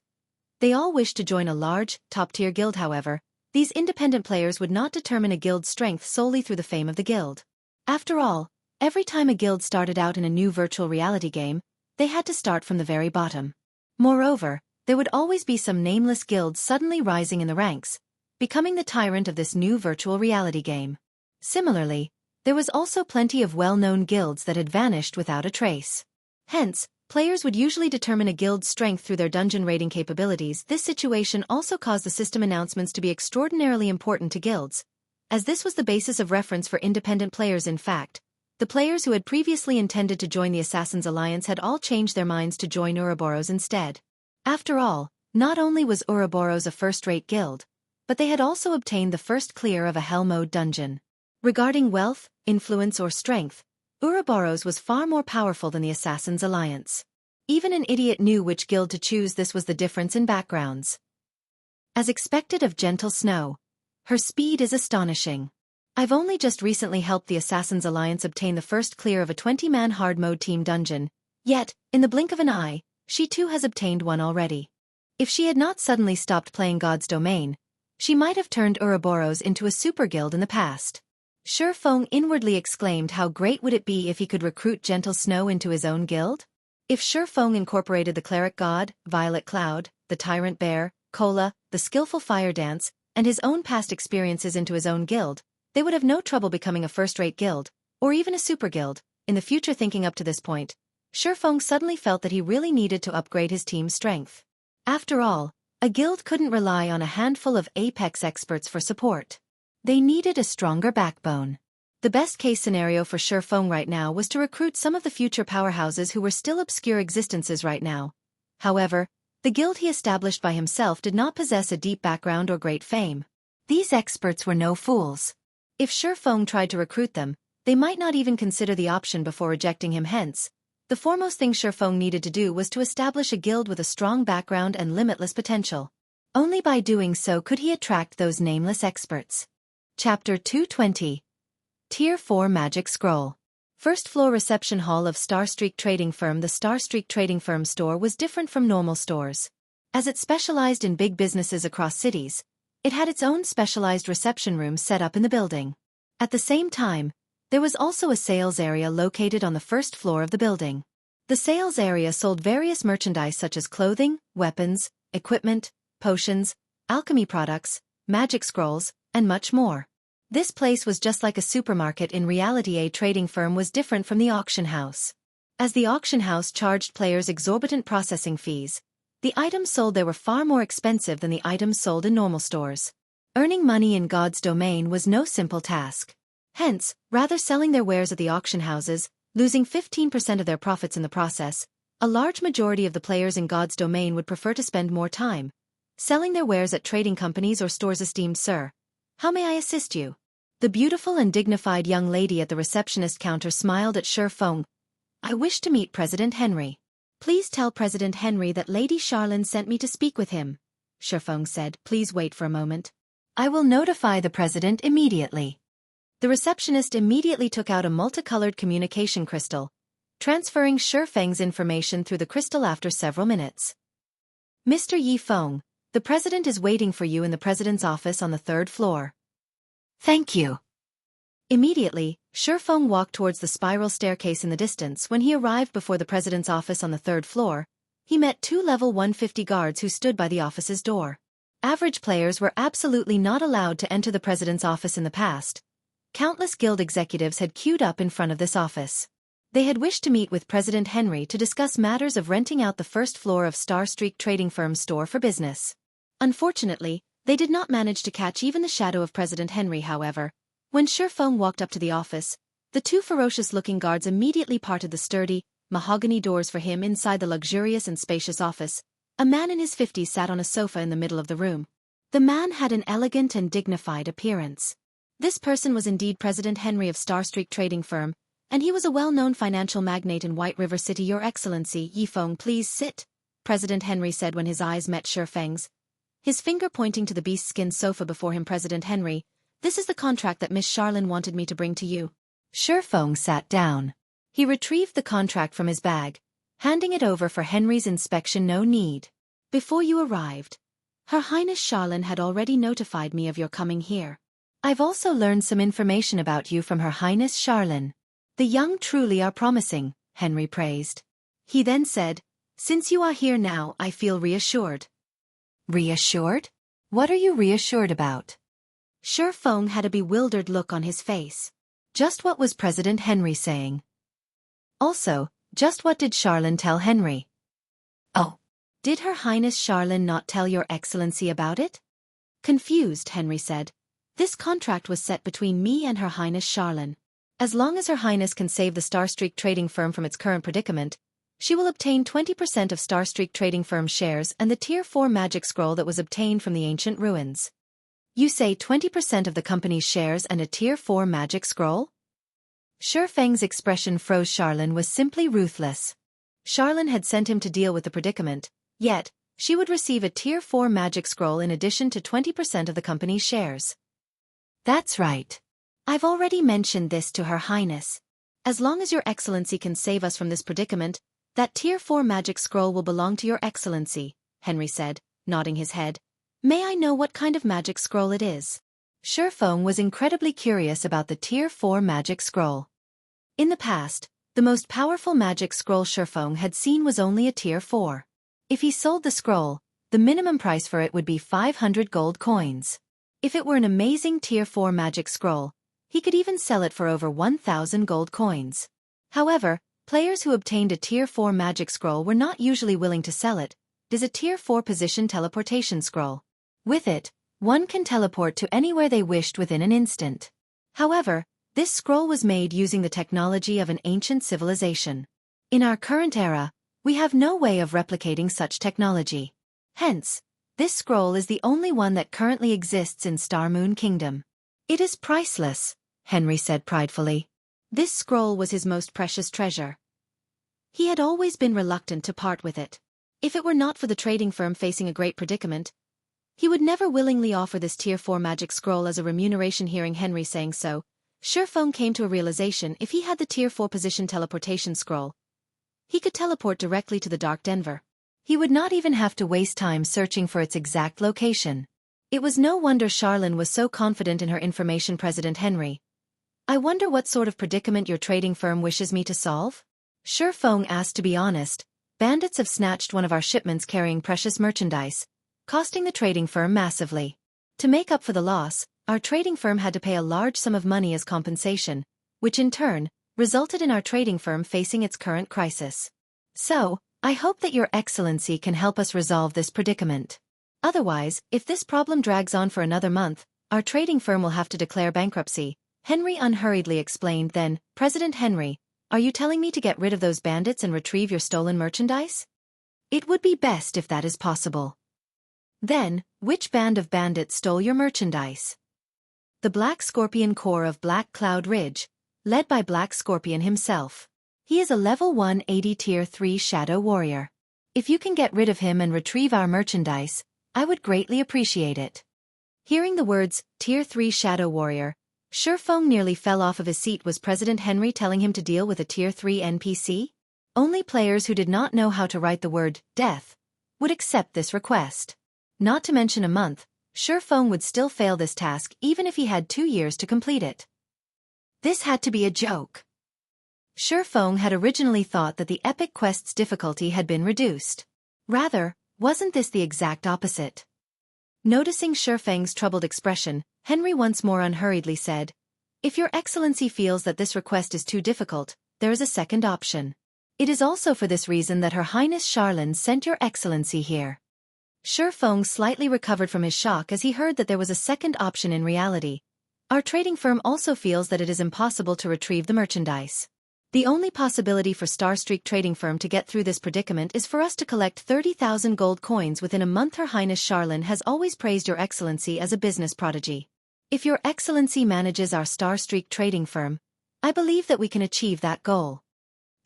They all wished to join a large, top-tier guild. However, these independent players would not determine a guild's strength solely through the fame of the guild. After all, every time a guild started out in a new virtual reality game, they had to start from the very bottom. Moreover, there would always be some nameless guild suddenly rising in the ranks, becoming the tyrant of this new virtual reality game. Similarly, there was also plenty of well-known guilds that had vanished without a trace. Hence, players would usually determine a guild's strength through their dungeon raiding capabilities. This situation also caused the system announcements to be extraordinarily important to guilds, as this was the basis of reference for independent players. In fact, the players who had previously intended to join the Assassins' Alliance had all changed their minds to join Ouroboros instead. After all, not only was Ouroboros a first-rate guild, but they had also obtained the first clear of a Hell Mode dungeon. Regarding wealth, influence or strength, Ouroboros was far more powerful than the Assassins' Alliance. Even an idiot knew which guild to choose. This was the difference in backgrounds. As expected of Gentle Snow, her speed is astonishing. I've only just recently helped the Assassins' Alliance obtain the first clear of a 20-man hard mode team dungeon, yet, in the blink of an eye, she too has obtained one already. If she had not suddenly stopped playing God's Domain, she might have turned Ouroboros into a super guild in the past. Surefeng inwardly exclaimed how great would it be if he could recruit Gentle Snow into his own guild? If Surefeng incorporated the Cleric God, Violet Cloud, the Tyrant Bear, Cola, the Skillful Fire Dance, and his own past experiences into his own guild, they would have no trouble becoming a first-rate guild, or even a super guild, in the future. Thinking up to this point, Surefeng suddenly felt that he really needed to upgrade his team's strength. After all, a guild couldn't rely on a handful of apex experts for support. They needed a stronger backbone. The best-case scenario for Surefeng right now was to recruit some of the future powerhouses who were still obscure existences right now. However, the guild he established by himself did not possess a deep background or great fame. These experts were no fools. If Surefeng tried to recruit them, they might not even consider the option before rejecting him. Hence, the foremost thing Surefeng needed to do was to establish a guild with a strong background and limitless potential. Only by doing so could he attract those nameless experts. Chapter 220. Tier 4 Magic Scroll. First floor reception hall of Starstreak Trading Firm. The Starstreak Trading Firm store was different from normal stores. As it specialized in big businesses across cities, it had its own specialized reception room set up in the building. At the same time, there was also a sales area located on the first floor of the building. The sales area sold various merchandise such as clothing, weapons, equipment, potions, alchemy products, magic scrolls, and much more. This place was just like a supermarket. In reality, a trading firm was different from the auction house. As the auction house charged players exorbitant processing fees, the items sold there were far more expensive than the items sold in normal stores. Earning money in God's domain was no simple task. Hence, rather selling their wares at the auction houses, losing 15% of their profits in the process, a large majority of the players in God's domain would prefer to spend more time selling their wares at trading companies or stores. Esteemed sir, how may I assist you? The beautiful and dignified young lady at the receptionist counter smiled at Shi Feng. I wish to meet President Henry. Please tell President Henry that Lady Charlene sent me to speak with him, Shi Feng said. Please wait for a moment. I will notify the president immediately. The receptionist immediately took out a multicolored communication crystal, transferring Shi Feng's information through the crystal. After several minutes, Mr. Yi Feng, the president is waiting for you in the president's office on the 3rd floor. Thank you. Immediately, Shi Feng walked towards the spiral staircase in the distance. When he arrived before the president's office on the 3rd floor, he met 2 level 150 guards who stood by the office's door. Average players were absolutely not allowed to enter the president's office in the past. Countless guild executives had queued up in front of this office. They had wished to meet with President Henry to discuss matters of renting out the 1st floor of Starstreak trading firm's store for business. Unfortunately, they did not manage to catch even the shadow of President Henry. However, when Shi Feng walked up to the office, the 2 ferocious-looking guards immediately parted the sturdy, mahogany doors for him. Inside the luxurious and spacious office, a man in his 50s sat on a sofa in the middle of the room. The man had an elegant and dignified appearance. This person was indeed President Henry of Starstreak trading firm, and he was a well-known financial magnate in White River City. Your Excellency, Yi Feng, please sit, President Henry said when his eyes met Shi Feng's, his finger pointing to the beast-skin sofa before him. President Henry, this is the contract that Miss Charlene wanted me to bring to you. Shi Feng sat down. He retrieved the contract from his bag, handing it over for Henry's inspection. No need. Before you arrived, Her Highness Charlene had already notified me of your coming here. I've also learned some information about you from Her Highness Charlene. The young truly are promising, Henry praised. He then said, since you are here now, I feel reassured. Reassured? What are you reassured about? Shi Feng had a bewildered look on his face. Just what was President Henry saying? Also, just what did Charlene tell Henry? Oh. Did Her Highness Charlene not tell Your Excellency about it? Confused, Henry said. This contract was set between me and Her Highness Charlene. As long as Her Highness can save the Starstreak trading firm from its current predicament, she will obtain 20% of Starstreak trading firm shares and the Tier 4 magic scroll that was obtained from the ancient ruins. You say 20% of the company's shares and a Tier 4 magic scroll? Shi Feng's expression froze. Charlene was simply ruthless. Charlene had sent him to deal with the predicament, yet, she would receive a Tier 4 magic scroll in addition to 20% of the company's shares. That's right. I've already mentioned this to Her Highness. As long as Your Excellency can save us from this predicament, that Tier 4 magic scroll will belong to Your Excellency, Henry said, nodding his head. May I know what kind of magic scroll it is? Shi Feng was incredibly curious about the Tier 4 magic scroll. In the past, the most powerful magic scroll Shi Feng had seen was only a Tier 4. If he sold the scroll, the minimum price for it would be 500 gold coins. If it were an amazing Tier 4 magic scroll, he could even sell it for over 1,000 gold coins. However, players who obtained a Tier 4 magic scroll were not usually willing to sell it. It is a Tier 4 position teleportation scroll. With it, one can teleport to anywhere they wished within an instant. However, this scroll was made using the technology of an ancient civilization. In our current era, we have no way of replicating such technology. Hence, this scroll is the only one that currently exists in Star Moon Kingdom. It is priceless, Henry said pridefully. This scroll was his most precious treasure. He had always been reluctant to part with it. If it were not for the trading firm facing a great predicament, he would never willingly offer this Tier 4 magic scroll as a remuneration. Hearing Henry saying so, Shi Feng came to a realization. If he had the Tier 4 position teleportation scroll, he could teleport directly to the Dark Denver. He would not even have to waste time searching for its exact location. It was no wonder Charlene was so confident in her information. President Henry, I wonder what sort of predicament your trading firm wishes me to solve? Shi Feng asked. To be honest, bandits have snatched one of our shipments carrying precious merchandise, costing the trading firm massively. To make up for the loss, our trading firm had to pay a large sum of money as compensation, which in turn resulted in our trading firm facing its current crisis. So, I hope that Your Excellency can help us resolve this predicament. Otherwise, if this problem drags on for another month, our trading firm will have to declare bankruptcy, Henry unhurriedly explained. Then, President Henry, are you telling me to get rid of those bandits and retrieve your stolen merchandise? It would be best if that is possible. Then, which band of bandits stole your merchandise? The Black Scorpion Corps of Black Cloud Ridge, led by Black Scorpion himself. He is a level 180 tier 3 shadow warrior. If you can get rid of him and retrieve our merchandise, I would greatly appreciate it. Hearing the words, tier 3 shadow warrior, Shi Feng nearly fell off of his seat. Was President Henry telling him to deal with a tier 3 NPC? Only players who did not know how to write the word, death, would accept this request. Not to mention a month, Shi Feng would still fail this task even if he had 2 years to complete it. This had to be a joke. Shi Feng had originally thought that the epic quest's difficulty had been reduced. Rather, wasn't this the exact opposite? Noticing Shi Feng's troubled expression, Henry once more unhurriedly said, "If Your Excellency feels that this request is too difficult, there is a second option. It is also for this reason that Her Highness Charlene sent Your Excellency here." Shi Feng slightly recovered from his shock as he heard that there was a second option. In reality, our trading firm also feels that it is impossible to retrieve the merchandise. The only possibility for Starstreak trading firm to get through this predicament is for us to collect 30,000 gold coins within a month. Her Highness Charlene has always praised Your Excellency as a business prodigy. If Your Excellency manages our Starstreak trading firm, I believe that we can achieve that goal.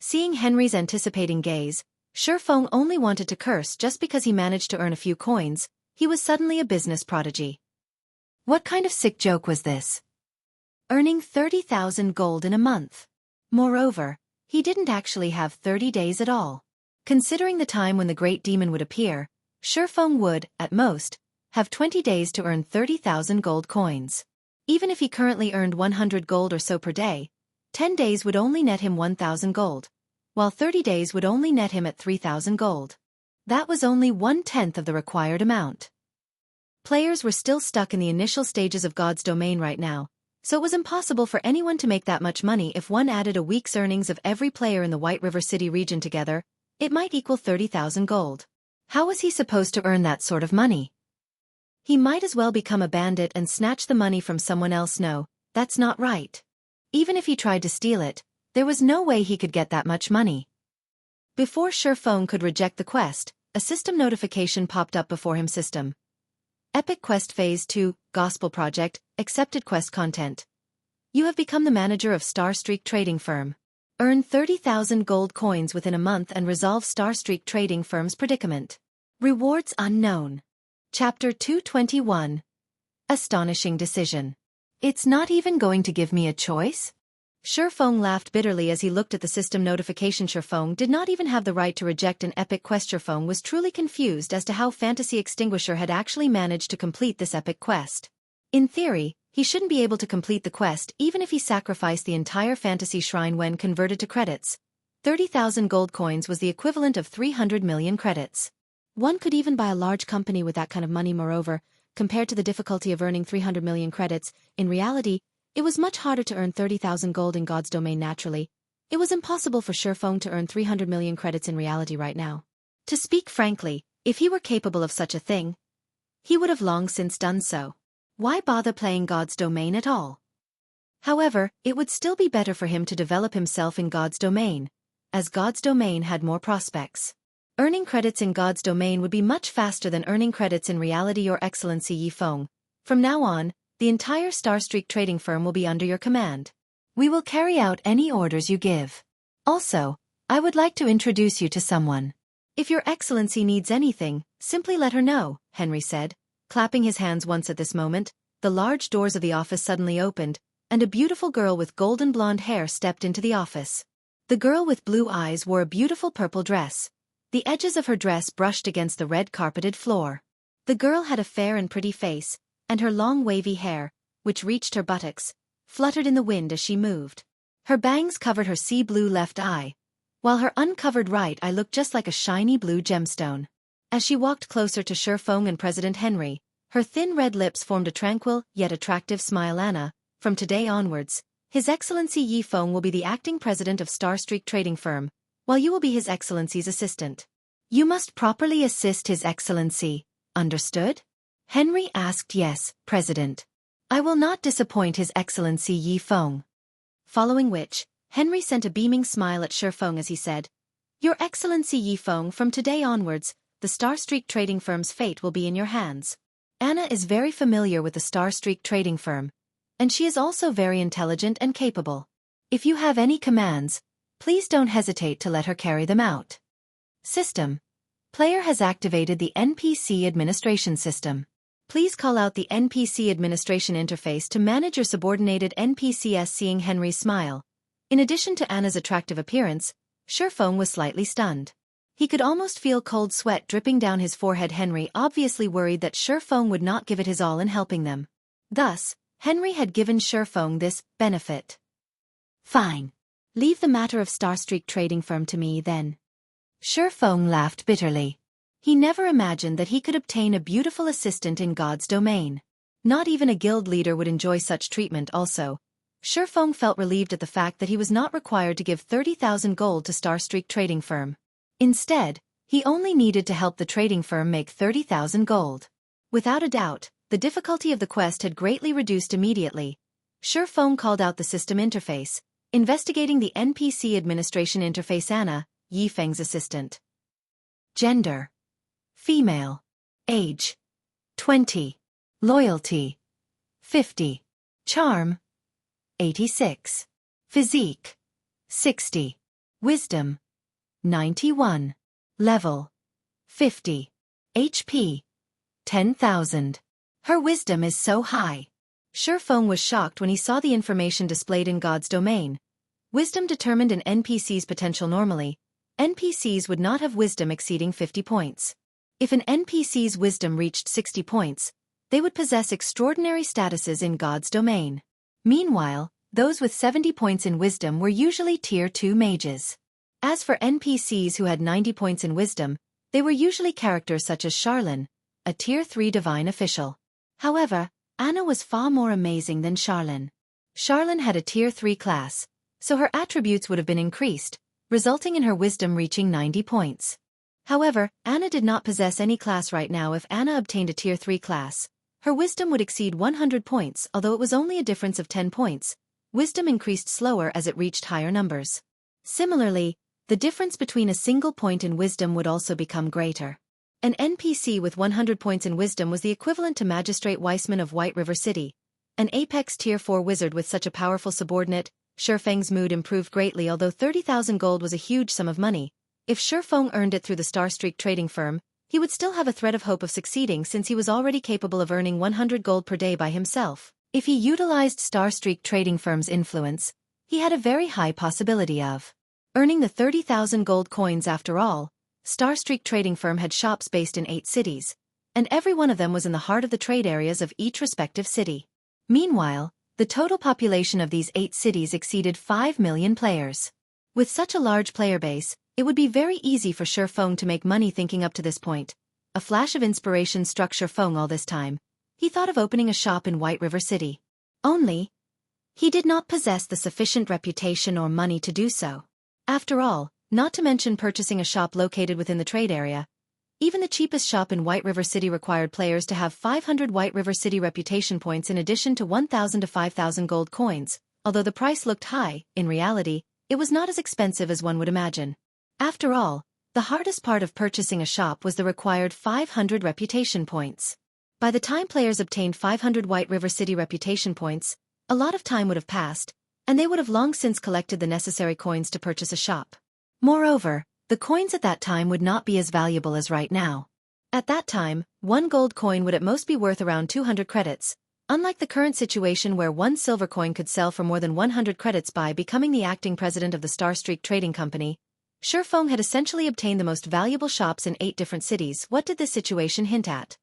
Seeing Henry's anticipating gaze, Shi Feng only wanted to curse. Just because he managed to earn a few coins, he was suddenly a business prodigy. What kind of sick joke was this? Earning 30,000 gold in a month. Moreover, he didn't actually have 30 days at all. Considering the time when the Great Demon would appear, Shi Feng would, at most, have 20 days to earn 30,000 gold coins. Even if he currently earned 100 gold or so per day, 10 days would only net him 1,000 gold, while 30 days would only net him at 3,000 gold. That was only 1/10 of the required amount. Players were still stuck in the initial stages of God's domain right now, so it was impossible for anyone to make that much money. If one added a week's earnings of every player in the White River City region together, it might equal 30,000 gold. How was he supposed to earn that sort of money? He might as well become a bandit and snatch the money from someone else. No, that's not right. Even if he tried to steal it, there was no way he could get that much money. Before Shi Feng could reject the quest, a system notification popped up before him. System. Epic Quest Phase 2, Gospel Project, Accepted Quest Content. You have become the manager of Starstreak Trading Firm. Earn 30,000 gold coins within a month and resolve Starstreak Trading Firm's predicament. Rewards unknown. Chapter 221. Astonishing Decision. It's not even going to give me a choice? Shi Feng laughed bitterly as he looked at the system notification. Shi Feng did not even have the right to reject an epic quest. Shi Feng was truly confused as to how Fantasy Extinguisher had actually managed to complete this epic quest. In theory, he shouldn't be able to complete the quest even if he sacrificed the entire fantasy shrine. When converted to credits, 30,000 gold coins was the equivalent of 300 million credits. One could even buy a large company with that kind of money. Moreover, compared to the difficulty of earning 300 million credits, in reality, it was much harder to earn 30,000 gold in God's domain. Naturally, it was impossible for Shi Feng to earn 300 million credits in reality right now. To speak frankly, if he were capable of such a thing, he would have long since done so. Why bother playing God's domain at all? However, it would still be better for him to develop himself in God's domain, as God's domain had more prospects. Earning credits in God's domain would be much faster than earning credits in reality. Your Excellency Yi Feng, from now on, the entire Starstreak trading firm will be under your command. We will carry out any orders you give. Also, I would like to introduce you to someone. If Your Excellency needs anything, simply let her know, Henry said, clapping his hands once. At this moment, the large doors of the office suddenly opened, and a beautiful girl with golden blonde hair stepped into the office. The girl with blue eyes wore a beautiful purple dress. The edges of her dress brushed against the red carpeted floor. The girl had a fair and pretty face, and her long wavy hair, which reached her buttocks, fluttered in the wind as she moved. Her bangs covered her sea blue left eye, while her uncovered right eye looked just like a shiny blue gemstone. As she walked closer to Shifeng and President Henry, her thin red lips formed a tranquil yet attractive smile. Anna, from today onwards, His Excellency Yi Feng will be the acting president of Starstreak trading firm, while you will be His Excellency's assistant. You must properly assist His Excellency, understood? Henry asked. Yes, President. I will not disappoint His Excellency Yi Feng. Following which, Henry sent a beaming smile at Shifeng as he said, Your Excellency Yi Feng, from today onwards, the Starstreak trading firm's fate will be in your hands. Anna is very familiar with the Starstreak trading firm, and she is also very intelligent and capable. If you have any commands, please don't hesitate to let her carry them out. System. Player has activated the NPC administration system. Please call out the NPC administration interface to manage your subordinated NPCs. Seeing Henry's smile, in addition to Anna's attractive appearance, Shifeng was slightly stunned. He could almost feel cold sweat dripping down his forehead. Henry obviously worried that Shifeng would not give it his all in helping them. Thus, Henry had given Shifeng this benefit. Fine. Leave the matter of Starstreak trading firm to me then. Shifeng laughed bitterly. He never imagined that he could obtain a beautiful assistant in God's domain. Not even a guild leader would enjoy such treatment. Also, Shifeng felt relieved at the fact that he was not required to give 30,000 gold to Starstreak trading firm. Instead, he only needed to help the trading firm make 30,000 gold. Without a doubt, the difficulty of the quest had greatly reduced immediately. Shifeng called out the system interface, investigating the NPC administration interface. Anna, Yi Feng's assistant. Gender. Female. Age. 20. Loyalty. 50. Charm. 86. Physique. 60. Wisdom. 91. Level. 50. HP. 10,000. Her wisdom is so high. Shifeng was shocked when he saw the information displayed in God's domain. Wisdom determined an NPC's potential. Normally, NPCs would not have wisdom exceeding 50 points. If an NPC's wisdom reached 60 points, they would possess extraordinary statuses in God's domain. Meanwhile, those with 70 points in wisdom were usually Tier 2 mages. As for NPCs who had 90 points in wisdom, they were usually characters such as Charlene, a Tier 3 divine official. However, Anna was far more amazing than Charlene. Charlene had a Tier 3 class, so her attributes would have been increased, resulting in her wisdom reaching 90 points. However, Anna did not possess any class right now. If Anna obtained a Tier 3 class, her wisdom would exceed 100 points. Although it was only a difference of 10 points, wisdom increased slower as it reached higher numbers. Similarly, the difference between a single point in wisdom would also become greater. An NPC with 100 points in wisdom was the equivalent to Magistrate Weissman of White River City. An Apex Tier 4 wizard with such a powerful subordinate. Shifeng's mood improved greatly. Although 30,000 gold was a huge sum of money, if Shifeng earned it through the Starstreak trading firm, he would still have a thread of hope of succeeding since he was already capable of earning 100 gold per day by himself. If he utilized Starstreak trading firm's influence, he had a very high possibility of earning the 30,000 gold coins. After all, Starstreak trading firm had shops based in 8 cities, and every one of them was in the heart of the trade areas of each respective city. Meanwhile, the total population of these 8 cities exceeded 5 million players. With such a large player base, it would be very easy for Shifeng to make money. Thinking up to this point, a flash of inspiration struck Shifeng. All this time, he thought of opening a shop in White River City. Only, he did not possess the sufficient reputation or money to do so. After all, not to mention purchasing a shop located within the trade area. Even the cheapest shop in White River City required players to have 500 White River City reputation points in addition to 1,000 to 5,000 gold coins. Although the price looked high, in reality, it was not as expensive as one would imagine. After all, the hardest part of purchasing a shop was the required 500 reputation points. By the time players obtained 500 White River City reputation points, a lot of time would have passed, and they would have long since collected the necessary coins to purchase a shop. Moreover, the coins at that time would not be as valuable as right now. At that time, 1 gold coin would at most be worth around 200 credits, unlike the current situation where 1 silver coin could sell for more than 100 credits. By becoming the acting president of the Starstreak Trading Company, Shifeng had essentially obtained the most valuable shops in 8 different cities. What did this situation hint at?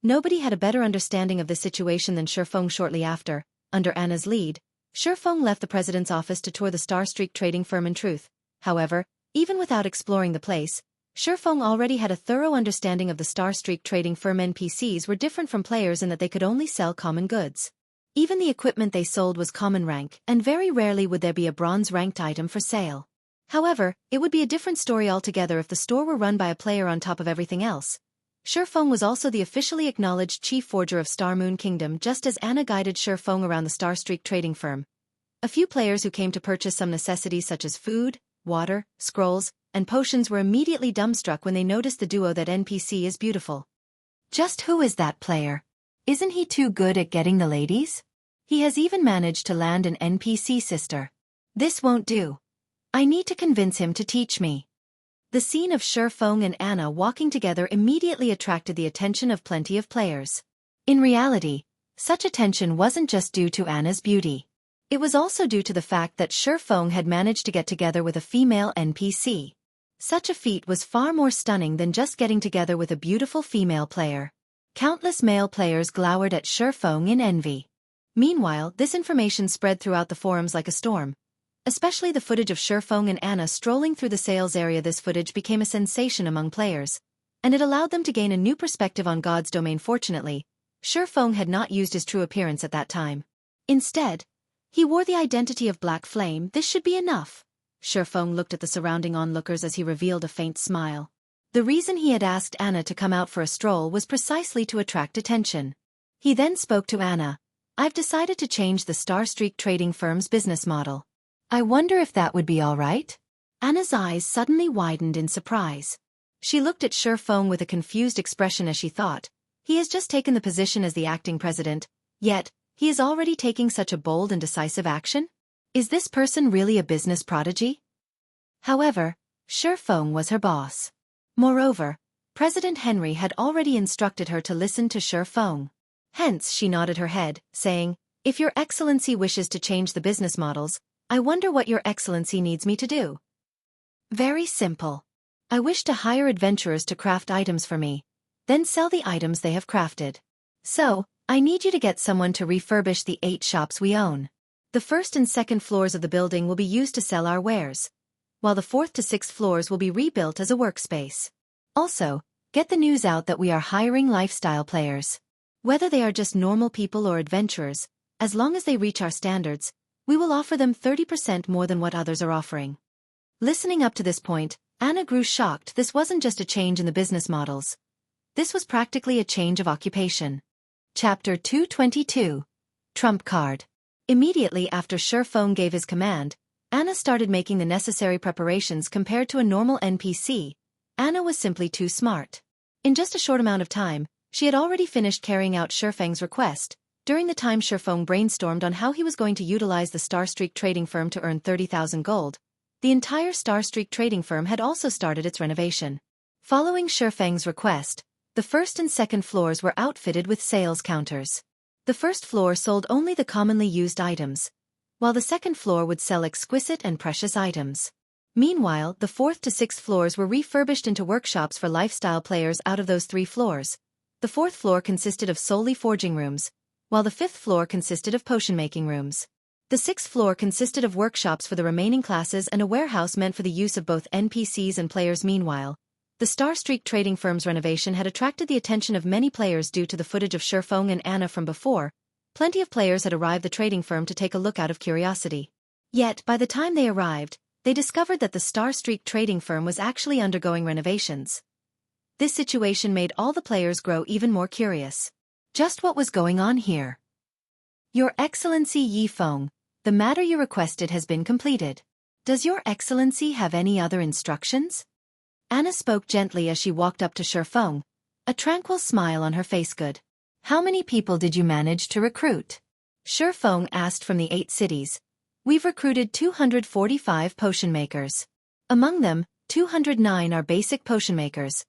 Nobody had a better understanding of this situation than Shifeng. Shortly after, under Anna's lead, Shifeng left the president's office to tour the Starstreak trading firm. In truth, However, even without exploring the place, Shifeng already had a thorough understanding of the Starstreak trading firm. NPCs were different from players in that they could only sell common goods. Even the equipment they sold was common rank, and very rarely would there be a bronze-ranked item for sale. However, it would be a different story altogether if the store were run by a player on top of everything else. Shifeng was also the officially acknowledged chief forger of Starmoon Kingdom, just as Anna guided Shifeng around the Starstreak trading firm. A few players who came to purchase some necessities such as food, water, scrolls, and potions were immediately dumbstruck when they noticed the duo. That NPC is beautiful. Just who is that player? Isn't he too good at getting the ladies? He has even managed to land an NPC sister. This won't do. I need to convince him to teach me. The scene of Shifeng and Anna walking together immediately attracted the attention of plenty of players. In reality, such attention wasn't just due to Anna's beauty. It was also due to the fact that Shifeng had managed to get together with a female NPC. Such a feat was far more stunning than just getting together with a beautiful female player. Countless male players glowered at Shifeng in envy. Meanwhile, this information spread throughout the forums like a storm. Especially the footage of Shifeng and Anna strolling through the sales area. This footage became a sensation among players, and it allowed them to gain a new perspective on God's domain. Fortunately, Shifeng had not used his true appearance at that time. Instead, he wore the identity of Black Flame. This should be enough. Shifeng looked at the surrounding onlookers as he revealed a faint smile. The reason he had asked Anna to come out for a stroll was precisely to attract attention. He then spoke to Anna. I've decided to change the Starstreak trading firm's business model. I wonder if that would be all right? Anna's eyes suddenly widened in surprise. She looked at Shifeng with a confused expression as she thought, he has just taken the position as the acting president, yet, he is already taking such a bold and decisive action? Is this person really a business prodigy? However, Shifeng was her boss. Moreover, President Henry had already instructed her to listen to Shifeng. Hence she nodded her head, saying, if Your Excellency wishes to change the business models, I wonder what Your Excellency needs me to do. Very simple. I wish to hire adventurers to craft items for me, then sell the items they have crafted. So, I need you to get someone to refurbish the 8 shops we own. The first and second floors of the building will be used to sell our wares, while the 4th to 6th floors will be rebuilt as a workspace. Also, get the news out that we are hiring lifestyle players. Whether they are just normal people or adventurers, as long as they reach our standards, we will offer them 30% more than what others are offering. Listening up to this point, Anna grew shocked. This wasn't just a change in the business models. This was practically a change of occupation. Chapter 222. Trump Card. Immediately after Shifeng gave his command, Anna started making the necessary preparations. Compared to a normal NPC, Anna was simply too smart. In just a short amount of time, she had already finished carrying out Shifeng's request. During the time Shifeng brainstormed on how he was going to utilize the Starstreak trading firm to earn 30,000 gold, the entire Starstreak trading firm had also started its renovation. Following Shifeng's request, the first and second floors were outfitted with sales counters. The first floor sold only the commonly used items, while the second floor would sell exquisite and precious items. Meanwhile, the 4th to 6th floors were refurbished into workshops for lifestyle players. Out of those 3 floors, the 4th floor consisted of solely forging rooms, while the 5th floor consisted of potion-making rooms. The 6th floor consisted of workshops for the remaining classes and a warehouse meant for the use of both NPCs and players. Meanwhile, the Starstreak trading firm's renovation had attracted the attention of many players due to the footage of Shifeng and Anna from before. Plenty of players had arrived at the trading firm to take a look out of curiosity. Yet, by the time they arrived, they discovered that the Starstreak trading firm was actually undergoing renovations. This situation made all the players grow even more curious. Just what was going on here? Your Excellency Yifeng, the matter you requested has been completed. Does Your Excellency have any other instructions? Anna spoke gently as she walked up to Shifeng, a tranquil smile on her face. Good. How many people did you manage to recruit? Shifeng asked. From the 8 cities. We've recruited 245 potion makers. Among them, 209 are basic potion makers,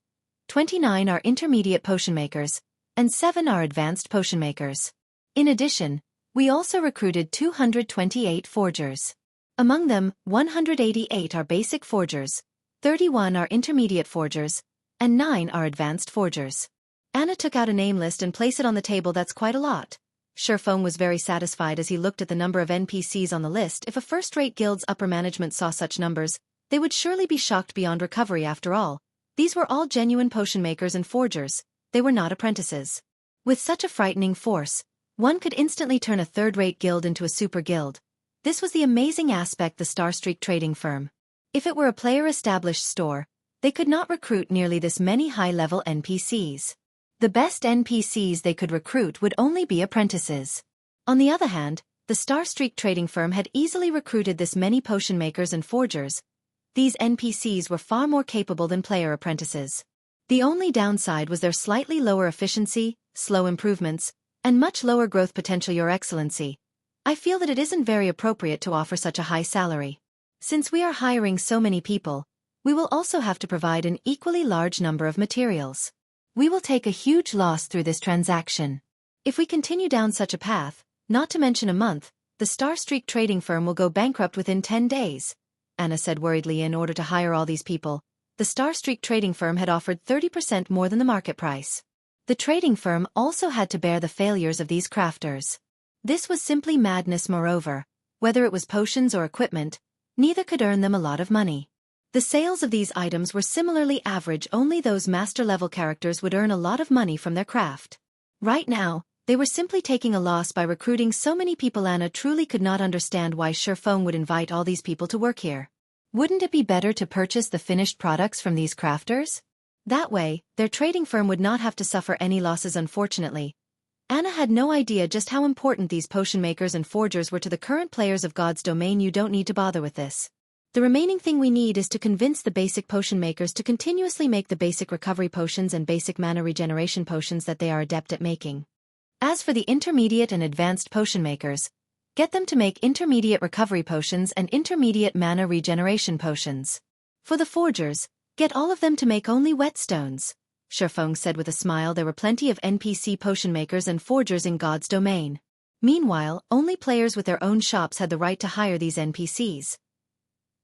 29 are intermediate potion makers, and 7 are advanced potion makers. In addition, we also recruited 228 forgers. Among them, 188 are basic forgers, 31 are intermediate forgers, and 9 are advanced forgers. Anna took out a name list and placed it on the table. That's quite a lot. Shifeng was very satisfied as he looked at the number of NPCs on the list. If a first-rate guild's upper management saw such numbers, They would surely be shocked beyond recovery after all. These were all genuine potion makers and forgers, they were not apprentices. With such a frightening force, one could instantly turn a third-rate guild into a super guild. This was the amazing aspect the Starstreak trading firm. If it were a player-established store, they could not recruit nearly this many high-level NPCs. The best NPCs they could recruit would only be apprentices. On the other hand, the Starstreak trading firm had easily recruited this many potion makers and forgers. These NPCs were far more capable than player apprentices. The only downside was their slightly lower efficiency, slow improvements, and much lower growth potential. Your Excellency, I feel that it isn't very appropriate to offer such a high salary. Since we are hiring so many people, we will also have to provide an equally large number of materials. We will take a huge loss through this transaction. If we continue down such a path, not to mention a month, the Starstreak trading firm will go bankrupt within 10 days, Anna said worriedly. In order to hire all these people, the Starstreak trading firm had offered 30% more than the market price. The trading firm also had to bear the failures of these crafters. This was simply madness. Moreover, whether it was potions or equipment, neither could earn them a lot of money. The sales of these items were similarly average. Only those master-level characters would earn a lot of money from their craft. Right now, they were simply taking a loss by recruiting so many people. Anna truly could not understand why Surfeng would invite all these people to work here. Wouldn't it be better to purchase the finished products from these crafters? That way, their trading firm would not have to suffer any losses. Unfortunately, Anna had no idea just how important these potion makers and forgers were to the current players of God's domain. You don't need to bother with this. The remaining thing we need is to convince the basic potion makers to continuously make the basic recovery potions and basic mana regeneration potions that they are adept at making. As for the intermediate and advanced potion makers, get them to make intermediate recovery potions and intermediate mana regeneration potions. For the forgers, get all of them to make only whetstones, Surfeng said with a smile. There were plenty of NPC potion makers and forgers in God's domain. Meanwhile, only players with their own shops had the right to hire these NPCs.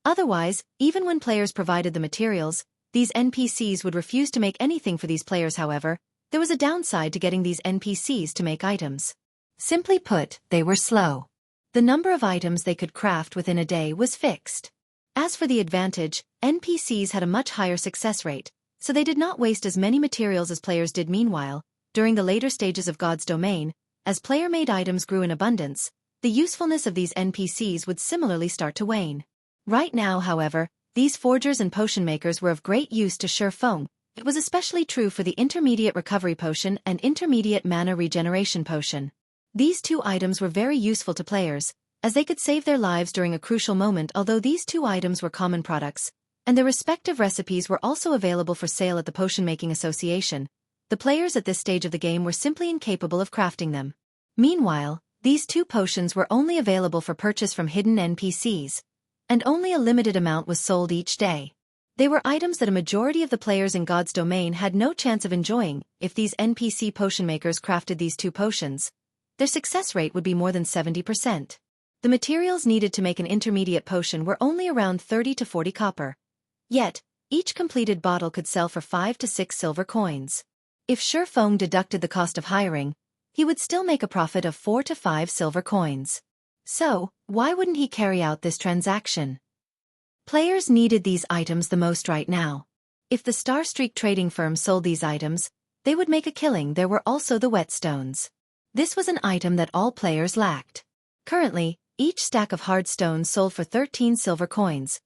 Otherwise, even when players provided the materials, these NPCs would refuse to make anything for these players. However, there was a downside to getting these NPCs to make items. Simply put, they were slow. The number of items they could craft within a day was fixed. As for the advantage, NPCs had a much higher success rate, so they did not waste as many materials as players did. Meanwhile, during the later stages of God's domain, as player-made items grew in abundance, the usefulness of these NPCs would similarly start to wane. Right now, however, these forgers and potion makers were of great use to Surfeng. It was especially true for the intermediate recovery potion and intermediate mana regeneration potion. These two items were very useful to players, as they could save their lives during a crucial moment. Although these two items were common products, and their respective recipes were also available for sale at the Potion Making Association, the players at this stage of the game were simply incapable of crafting them. Meanwhile, these two potions were only available for purchase from hidden NPCs, and only a limited amount was sold each day. They were items that a majority of the players in God's domain had no chance of enjoying. If these NPC potion makers crafted these two potions, their success rate would be more than 70%. The materials needed to make an intermediate potion were only around 30 to 40 copper. Yet, each completed bottle could sell for 5 to 6 silver coins. If Surfeng deducted the cost of hiring, he would still make a profit of 4 to 5 silver coins. So, why wouldn't he carry out this transaction? Players needed these items the most right now. If the Starstreak trading firm sold these items, they would make a killing. There were also the whetstones. This was an item that all players lacked. Currently, each stack of hard stones sold for 13 silver coins,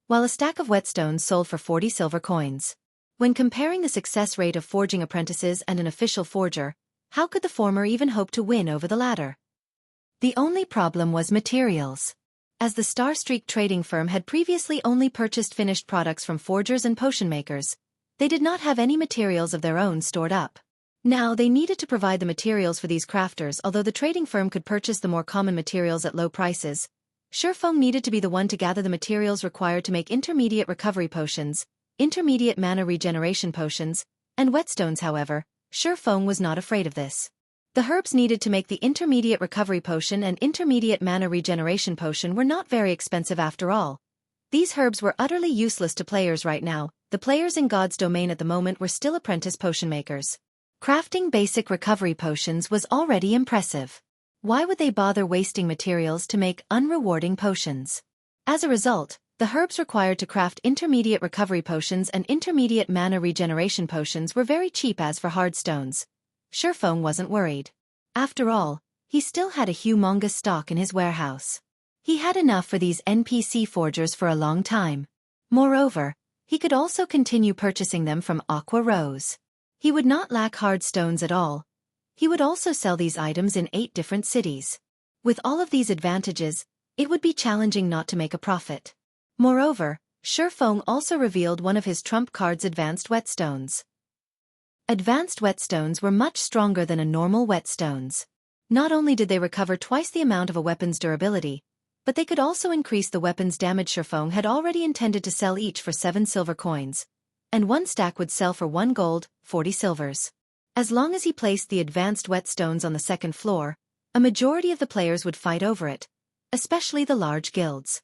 while a stack of whetstones sold for 40 silver coins. When comparing the success rate of forging apprentices and an official forger, how could the former even hope to win over the latter? The only problem was materials. As the Starstreak trading firm had previously only purchased finished products from forgers and potion makers, they did not have any materials of their own stored up. Now they needed to provide the materials for these crafters. Although the trading firm could purchase the more common materials at low prices, Surfeng needed to be the one to gather the materials required to make intermediate recovery potions, intermediate mana regeneration potions, and whetstones. However, Surfeng was not afraid of this. The herbs needed to make the intermediate recovery potion and intermediate mana regeneration potion were not very expensive after all. These herbs were utterly useless to players right now. The players in God's domain at the moment were still apprentice potion makers. Crafting basic recovery potions was already impressive. Why would they bother wasting materials to make unrewarding potions? As a result, The herbs required to craft intermediate recovery potions and intermediate mana regeneration potions were very cheap as for hard stones. Shifeng wasn't worried. After all, he still had a humongous stock in his warehouse. He had enough for these NPC forgers for a long time. Moreover, he could also continue purchasing them from Aqua Rose. He would not lack hard stones at all. He would also sell these items in 8 different cities. With all of these advantages, it would be challenging not to make a profit. Moreover, Shifeng also revealed one of his trump cards, Advanced Whetstones. Advanced Whetstones were much stronger than a normal Whetstones. Not only did they recover twice the amount of a weapon's durability, but they could also increase the weapon's damage. Shifeng had already intended to sell each for 7 silver coins, and 1 stack would sell for 1 gold, 40 silvers. As long as he placed the Advanced Whetstones on the 2nd floor, a majority of the players would fight over it, especially the large guilds.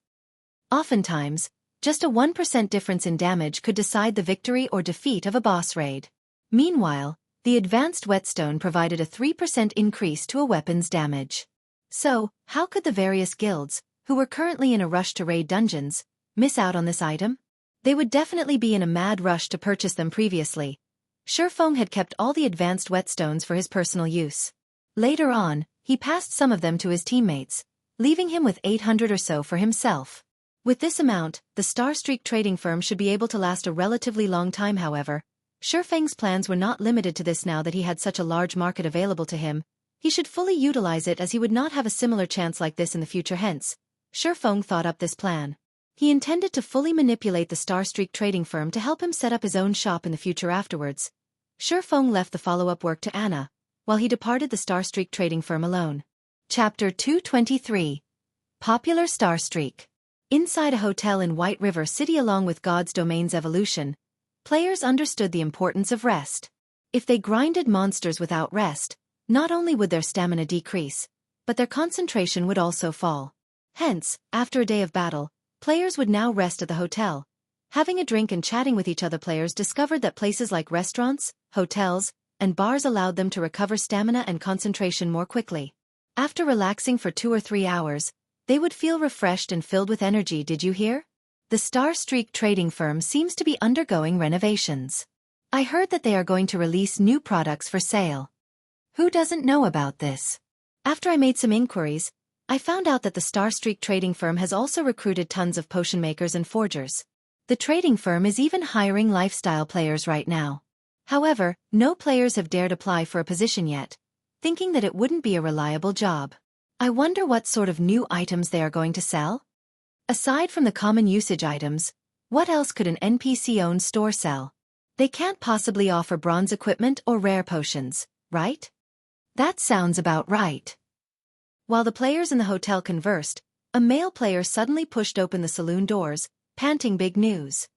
Oftentimes, just a 1% difference in damage could decide the victory or defeat of a boss raid. Meanwhile, the Advanced Whetstone provided a 3% increase to a weapon's damage. So, how could the various guilds, who were currently in a rush to raid dungeons, miss out on this item? They would definitely be in a mad rush to purchase them previously. Shifeng had kept all the Advanced Whetstones for his personal use. Later on, he passed some of them to his teammates, leaving him with 800 or so for himself. With this amount, the Starstreak trading firm should be able to last a relatively long time. However, Shifeng's plans were not limited to this. Now that he had such a large market available to him, he should fully utilize it, as he would not have a similar chance like this in the future. Hence, Shifeng thought up this plan. He intended to fully manipulate the Starstreak trading firm to help him set up his own shop in the future. Afterwards, Shifeng left the follow-up work to Anna, while he departed the Starstreak trading firm alone. Chapter 223. Popular Starstreak. Inside a hotel in White River City along with God's Domain's evolution, players understood the importance of rest. If they grinded monsters without rest, not only would their stamina decrease, but their concentration would also fall. Hence, after a day of battle, players would now rest at the hotel. Having a drink and chatting with each other, players discovered that places like restaurants, hotels, and bars allowed them to recover stamina and concentration more quickly. After relaxing for 2 or 3 hours, they would feel refreshed and filled with energy. Did you hear? The Starstreak trading firm seems to be undergoing renovations. I heard that they are going to release new products for sale. Who doesn't know about this? After I made some inquiries, I found out that the Starstreak trading firm has also recruited tons of potion makers and forgers. The trading firm is even hiring lifestyle players right now. However, no players have dared apply for a position yet, thinking that it wouldn't be a reliable job. I wonder what sort of new items they are going to sell? Aside from the common usage items, what else could an NPC-owned store sell? They can't possibly offer bronze equipment or rare potions, right? That sounds about right. While the players in the hotel conversed, a male player suddenly pushed open the saloon doors, panting big news.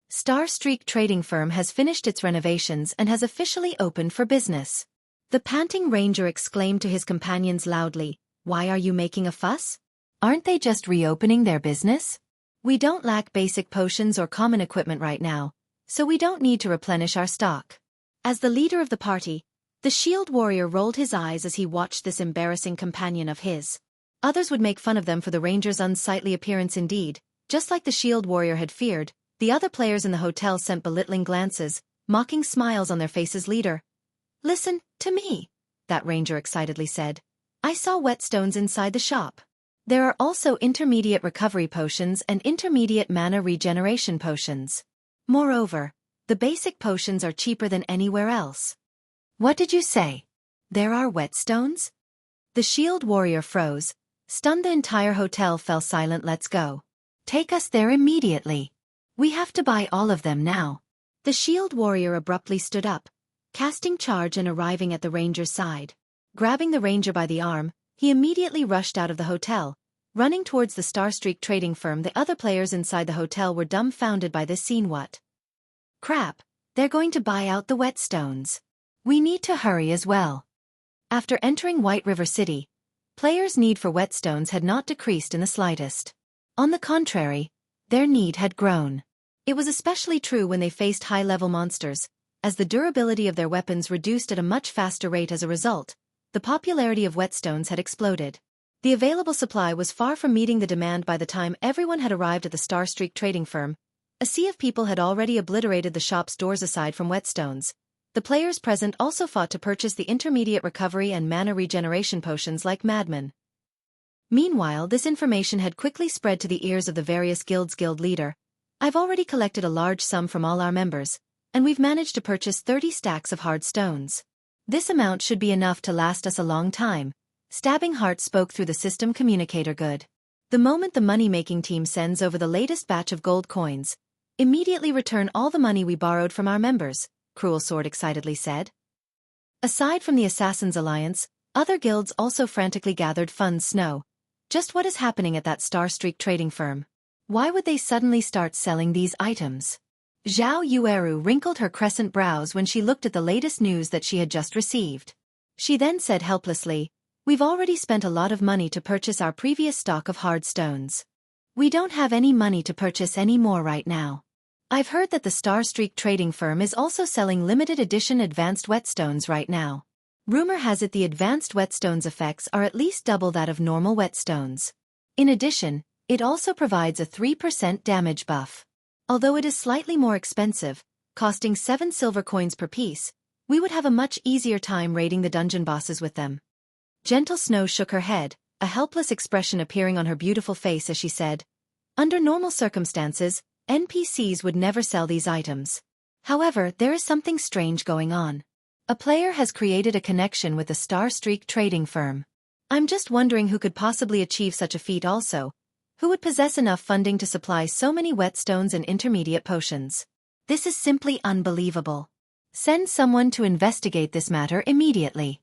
Starstreak trading firm has finished its renovations and has officially opened for business. The panting ranger exclaimed to his companions loudly, "Why are you making a fuss? Aren't they just reopening their business? We don't lack basic potions or common equipment right now, so we don't need to replenish our stock." As the leader of the party, the shield warrior rolled his eyes as he watched this embarrassing companion of his. Others would make fun of them for the ranger's unsightly appearance. Indeed, just like the shield warrior had feared, the other players in the hotel sent belittling glances, mocking smiles on their faces. "Leader, listen to me," that ranger excitedly said. "I saw whetstones inside the shop. There are also intermediate recovery potions and intermediate mana regeneration potions. Moreover, the basic potions are cheaper than anywhere else." "What did you say? There are whetstones?" The shield warrior froze, stunned. The entire hotel fell silent. "Let's go. Take us there immediately. We have to buy all of them now." The shield warrior abruptly stood up, casting charge and arriving at the ranger's side. Grabbing the ranger by the arm, he immediately rushed out of the hotel, running towards the Starstreak trading firm. The other players inside the hotel were dumbfounded by this scene. "What? Crap, they're going to buy out the whetstones. We need to hurry as well." After entering White River City, players' need for whetstones had not decreased in the slightest. On the contrary, their need had grown. It was especially true when they faced high-level monsters, as the durability of their weapons reduced at a much faster rate. As a result, the popularity of whetstones had exploded. The available supply was far from meeting the demand by the time everyone had arrived at the Starstreak trading firm. A sea of people had already obliterated the shop's doors aside from whetstones. The players present also fought to purchase the intermediate recovery and mana regeneration potions like madmen. Meanwhile, this information had quickly spread to the ears of the various guilds' guild leader. I've already collected a large sum from all our members, and we've managed to purchase 30 stacks of hard stones. This amount should be enough to last us a long time. Stabbing Heart spoke through the system communicator. Good. The moment the money-making team sends over the latest batch of gold coins, immediately return all the money we borrowed from our members, Cruel Sword excitedly said. Aside from the Assassins Alliance, other guilds also frantically gathered funds. Snow. Just what is happening at that Starstreak trading firm? Why would they suddenly start selling these items? Zhao Yueru wrinkled her crescent brows when she looked at the latest news that she had just received. She then said helplessly, "We've already spent a lot of money to purchase our previous stock of hard stones. We don't have any money to purchase any more right now. I've heard that the Starstreak trading firm is also selling limited edition advanced whetstones right now. Rumor has it the advanced whetstones effects are at least double that of normal whetstones. In addition, it also provides a 3% damage buff. Although it is slightly more expensive, costing 7 silver coins per piece, we would have a much easier time raiding the dungeon bosses with them." Gentle Snow shook her head, a helpless expression appearing on her beautiful face as she said, "Under normal circumstances, NPCs would never sell these items. However, there is something strange going on. A player has created a connection with the Starstreak trading firm. I'm just wondering who could possibly achieve such a feat also. Who would possess enough funding to supply so many whetstones and intermediate potions? This is simply unbelievable. Send someone to investigate this matter immediately."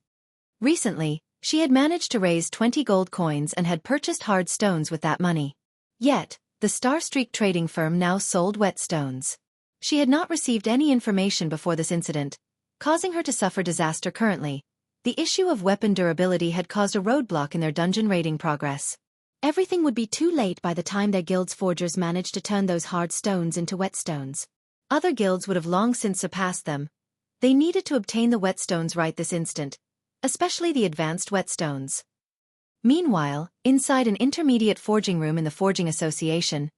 Recently, she had managed to raise 20 gold coins and had purchased hard stones with that money. Yet, the Starstreak trading firm now sold whetstones. She had not received any information before this incident, causing her to suffer disaster currently. The issue of weapon durability had caused a roadblock in their dungeon raiding progress. Everything would be too late by the time their guild's forgers managed to turn those hard stones into whetstones. Other guilds would have long since surpassed them. They needed to obtain the whetstones right this instant, especially the advanced whetstones. Meanwhile, inside an intermediate forging room in the Forging Association,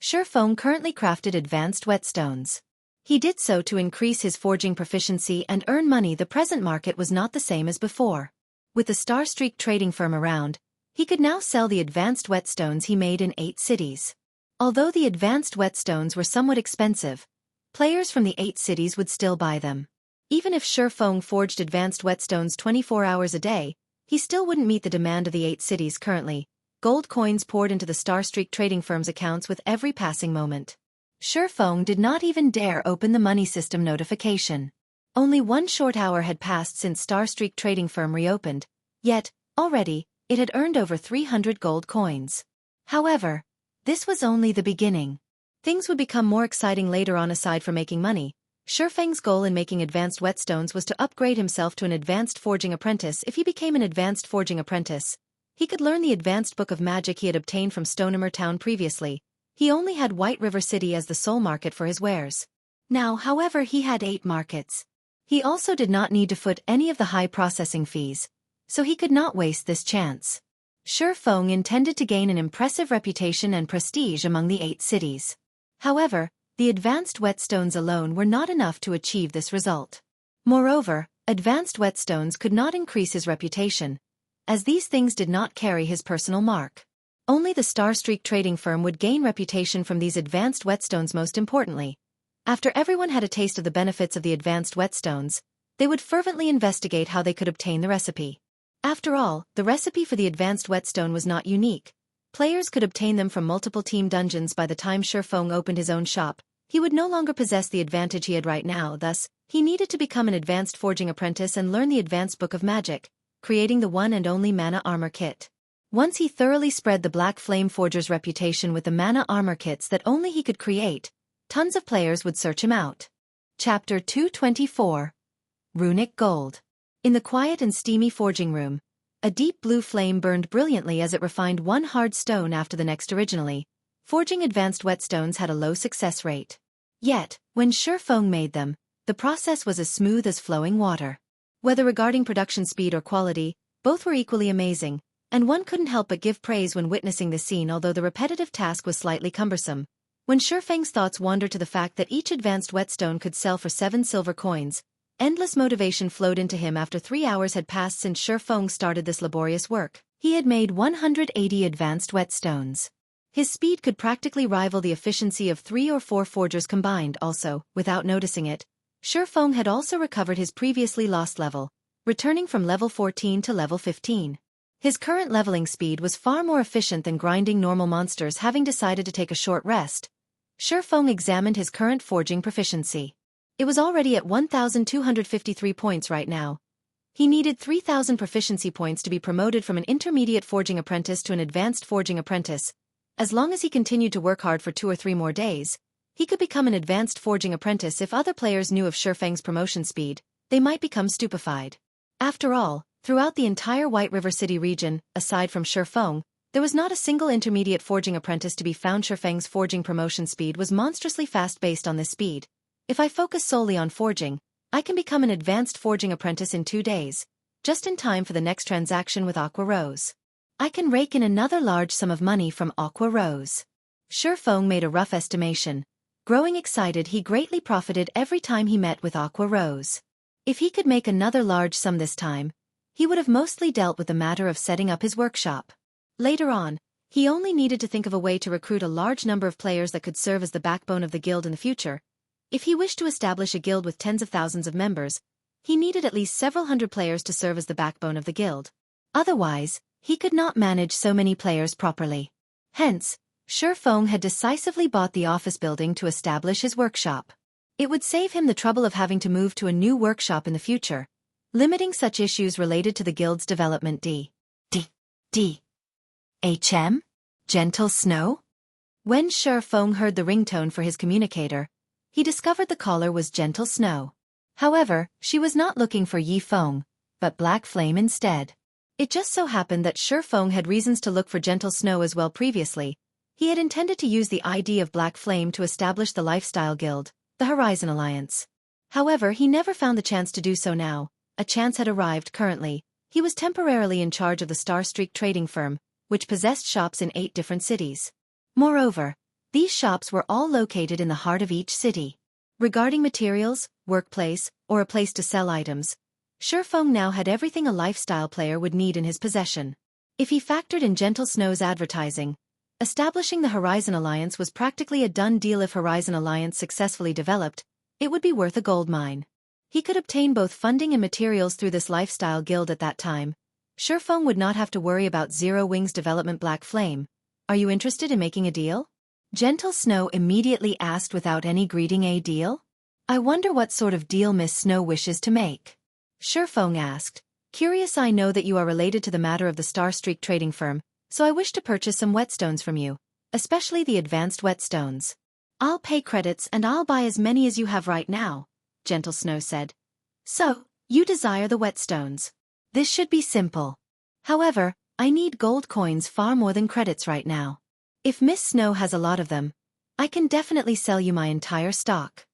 Shurfeng currently crafted advanced whetstones. He did so to increase his forging proficiency and earn money. The present market was not the same as before. With the Starstreak trading firm around, he could now sell the advanced whetstones he made in 8 cities. Although the advanced whetstones were somewhat expensive, players from the 8 cities would still buy them. Even if Shurfeng forged advanced whetstones 24 hours a day, he still wouldn't meet the demand of the 8 cities currently. Gold coins poured into the Starstreak trading firm's accounts with every passing moment. Shurfeng did not even dare open the money system notification. Only 1 short hour had passed since Starstreak trading firm reopened, yet, already, it had earned over 300 gold coins. However, this was only the beginning. Things would become more exciting later on. Aside from making money, Shurfeng's goal in making advanced whetstones was to upgrade himself to an advanced forging apprentice. If he became an advanced forging apprentice, he could learn the advanced book of magic he had obtained from Stonehammer Town previously. He only had White River City as the sole market for his wares. Now, however, he had 8 markets. He also did not need to foot any of the high processing fees, so he could not waste this chance. Shurfeng intended to gain an impressive reputation and prestige among the 8 cities. However, the advanced whetstones alone were not enough to achieve this result. Moreover, advanced whetstones could not increase his reputation, as these things did not carry his personal mark. Only the Starstreak trading firm would gain reputation from these advanced whetstones. Most importantly, after everyone had a taste of the benefits of the advanced whetstones, they would fervently investigate how they could obtain the recipe. After all, the recipe for the advanced whetstone was not unique. Players could obtain them from multiple team dungeons. By the time Shurfeng opened his own shop, he would no longer possess the advantage he had right now. Thus, he needed to become an advanced forging apprentice and learn the advanced book of magic, creating the one and only mana armor kit. Once he thoroughly spread the Black Flame Forger's reputation with the mana armor kits that only he could create, tons of players would search him out. Chapter 224. Runic Gold. In the quiet and steamy forging room, a deep blue flame burned brilliantly as it refined one hard stone after the next. Originally, forging advanced whetstones had a low success rate. Yet, when Shurfeng made them, the process was as smooth as flowing water. Whether regarding production speed or quality, both were equally amazing. and one couldn't help but give praise when witnessing the scene, although the repetitive task was slightly cumbersome. When Shifeng's thoughts wandered to the fact that each advanced whetstone could sell for 7 silver coins, endless motivation flowed into him. After 3 hours had passed since Shifeng started this laborious work, he had made 180 advanced whetstones. His speed could practically rival the efficiency of 3 or 4 forgers combined. Also, without noticing it, Shifeng had also recovered his previously lost level, returning from level 14 to level 15. His current leveling speed was far more efficient than grinding normal monsters. Having decided to take a short rest, Shifeng examined his current forging proficiency. It was already at 1,253 points right now. He needed 3,000 proficiency points to be promoted from an intermediate forging apprentice to an advanced forging apprentice. As long as he continued to work hard for 2 or 3 more days, he could become an advanced forging apprentice. If other players knew of Shifeng's promotion speed, they might become stupefied. After all, throughout the entire White River City region, aside from Shifeng, there was not a single intermediate forging apprentice to be found. Shifeng's forging promotion speed was monstrously fast. Based on this speed, if I focus solely on forging, I can become an advanced forging apprentice in 2 days, just in time for the next transaction with Aqua Rose. I can rake in another large sum of money from Aqua Rose. Shifeng made a rough estimation. Growing excited, he greatly profited every time he met with Aqua Rose. If he could make another large sum this time, he would have mostly dealt with the matter of setting up his workshop. Later on, he only needed to think of a way to recruit a large number of players that could serve as the backbone of the guild in the future. If he wished to establish a guild with tens of thousands of members, he needed at least several hundred players to serve as the backbone of the guild. Otherwise, he could not manage so many players properly. Hence, Shifeng had decisively bought the office building to establish his workshop. It would save him the trouble of having to move to a new workshop in the future, limiting such issues related to the guild's development. Gentle Snow? When Shifeng heard the ringtone for his communicator, he discovered the caller was Gentle Snow. However, she was not looking for Yifeng, but Black Flame instead. It just so happened that Shifeng had reasons to look for Gentle Snow as well. Previously, he had intended to use the ID of Black Flame to establish the lifestyle guild, the Horizon Alliance. However, he never found the chance to do so. Now, a chance had arrived. Currently, he was temporarily in charge of the Starstreak trading firm, which possessed shops in 8 different cities. Moreover, these shops were all located in the heart of each city. Regarding materials, workplace, or a place to sell items, Shifeng now had everything a lifestyle player would need in his possession. If he factored in Gentle Snow's advertising, establishing the Horizon Alliance was practically a done deal. If Horizon Alliance successfully developed, it would be worth a gold mine. He could obtain both funding and materials through this lifestyle guild. At that time, Shifeng would not have to worry about Zero Wings development. Black Flame, are you interested in making a deal? Gentle Snow immediately asked without any greeting. A deal? I wonder what sort of deal Miss Snow wishes to make. Shifeng asked, curious. I know that you are related to the matter of the Starstreak trading firm, so I wish to purchase some whetstones from you, especially the advanced whetstones. I'll pay credits and I'll buy as many as you have right now, Gentle Snow said. So, you desire the whetstones. This should be simple. However, I need gold coins far more than credits right now. If Miss Snow has a lot of them, I can definitely sell you my entire stock.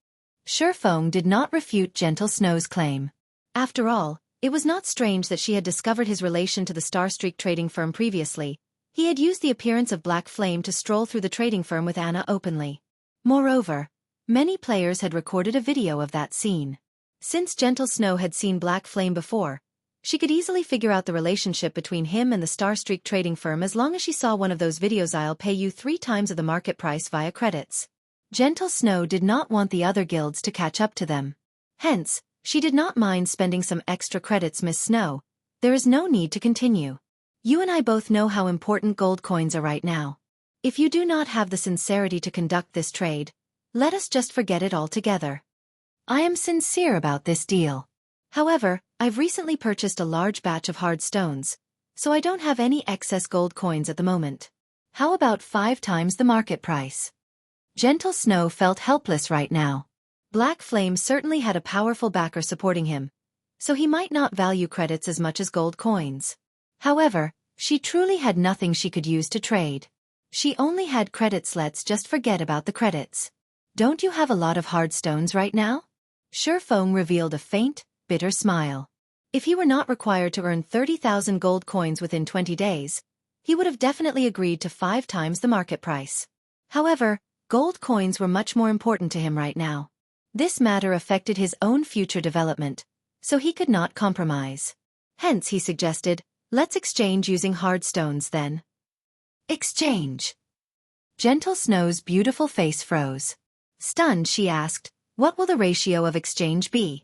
Shifeng did not refute Gentle Snow's claim. After all, it was not strange that she had discovered his relation to the Starstreak trading firm previously. He had used the appearance of Black Flame to stroll through the trading firm with Anna openly. Moreover, many players had recorded a video of that scene. Since Gentle Snow had seen Black Flame before, she could easily figure out the relationship between him and the Starstreak trading firm. As long as she saw one of those videos, I'll pay you 3 times of the market price via credits. Gentle Snow did not want the other guilds to catch up to them. Hence, she did not mind spending some extra credits. Miss Snow, there is no need to continue. You and I both know how important gold coins are right now. If you do not have the sincerity to conduct this trade, let us just forget it altogether. I am sincere about this deal. However, I've recently purchased a large batch of hard stones, so I don't have any excess gold coins at the moment. How about 5 times the market price? Gentle Snow felt helpless right now. Black Flame certainly had a powerful backer supporting him, so he might not value credits as much as gold coins. However, she truly had nothing she could use to trade. She only had credits. Let's just forget about the credits. Don't you have a lot of hard stones right now? Shifeng revealed a faint, bitter smile. If he were not required to earn 30,000 gold coins within 20 days, he would have definitely agreed to 5 times the market price. However, gold coins were much more important to him right now. This matter affected his own future development, so he could not compromise. Hence he suggested, let's exchange using hard stones then. Exchange. Gentle Snow's beautiful face froze. Stunned, she asked, what will the ratio of exchange be?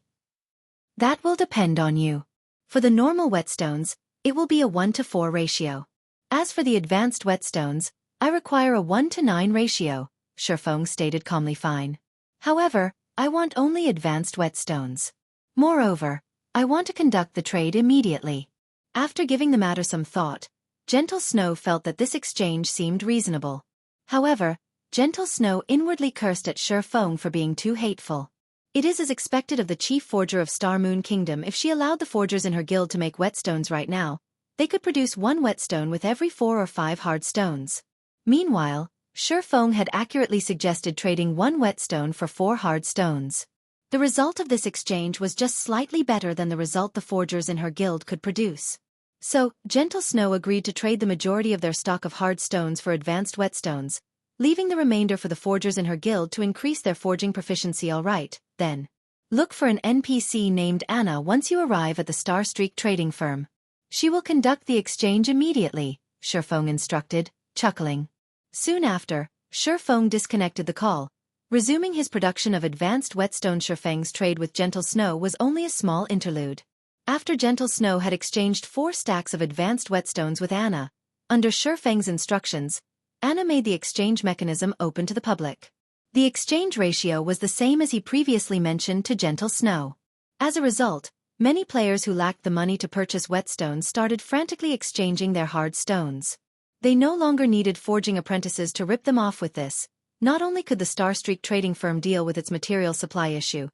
That will depend on you. For the normal whetstones, it will be a 1-to-4 ratio. As for the advanced whetstones, I require a 1-to-9 ratio, Shifeng stated calmly. Fine. However, I want only advanced whetstones. Moreover, I want to conduct the trade immediately. After giving the matter some thought, Gentle Snow felt that this exchange seemed reasonable. However, Gentle Snow inwardly cursed at Shifeng for being too hateful. It is as expected of the chief forger of Star Moon Kingdom. If she allowed the forgers in her guild to make whetstones right now, they could produce 1 whetstone with every 4 or 5 hard stones. Meanwhile, Shifeng had accurately suggested trading 1 whetstone for 4 hard stones. The result of this exchange was just slightly better than the result the forgers in her guild could produce. So, Gentle Snow agreed to trade the majority of their stock of hard stones for advanced whetstones, leaving the remainder for the forgers in her guild to increase their forging proficiency. Alright, then. Look for an NPC named Anna once you arrive at the Starstreak trading firm. She will conduct the exchange immediately, Shifeng instructed, chuckling. Soon after, Shifeng disconnected the call, resuming his production of advanced whetstone. Shifeng's trade with Gentle Snow was only a small interlude. After Gentle Snow had exchanged 4 stacks of advanced whetstones with Anna, under Shifeng's instructions, Anna made the exchange mechanism open to the public. The exchange ratio was the same as he previously mentioned to Gentle Snow. As a result, many players who lacked the money to purchase whetstones started frantically exchanging their hard stones. They no longer needed forging apprentices to rip them off with this. Not only could the Starstreak trading firm deal with its material supply issue,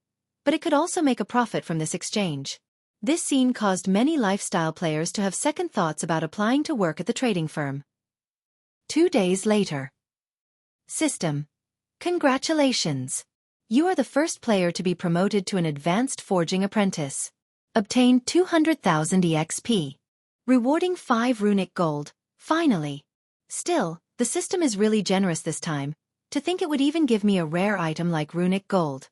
but it could also make a profit from this exchange. This scene caused many lifestyle players to have second thoughts about applying to work at the trading firm. 2 days later. System. Congratulations. You are the first player to be promoted to an advanced forging apprentice. Obtained 200,000 EXP. Rewarding 5 runic gold. Finally. Still, the system is really generous this time. To think it would even give me a rare item like runic gold.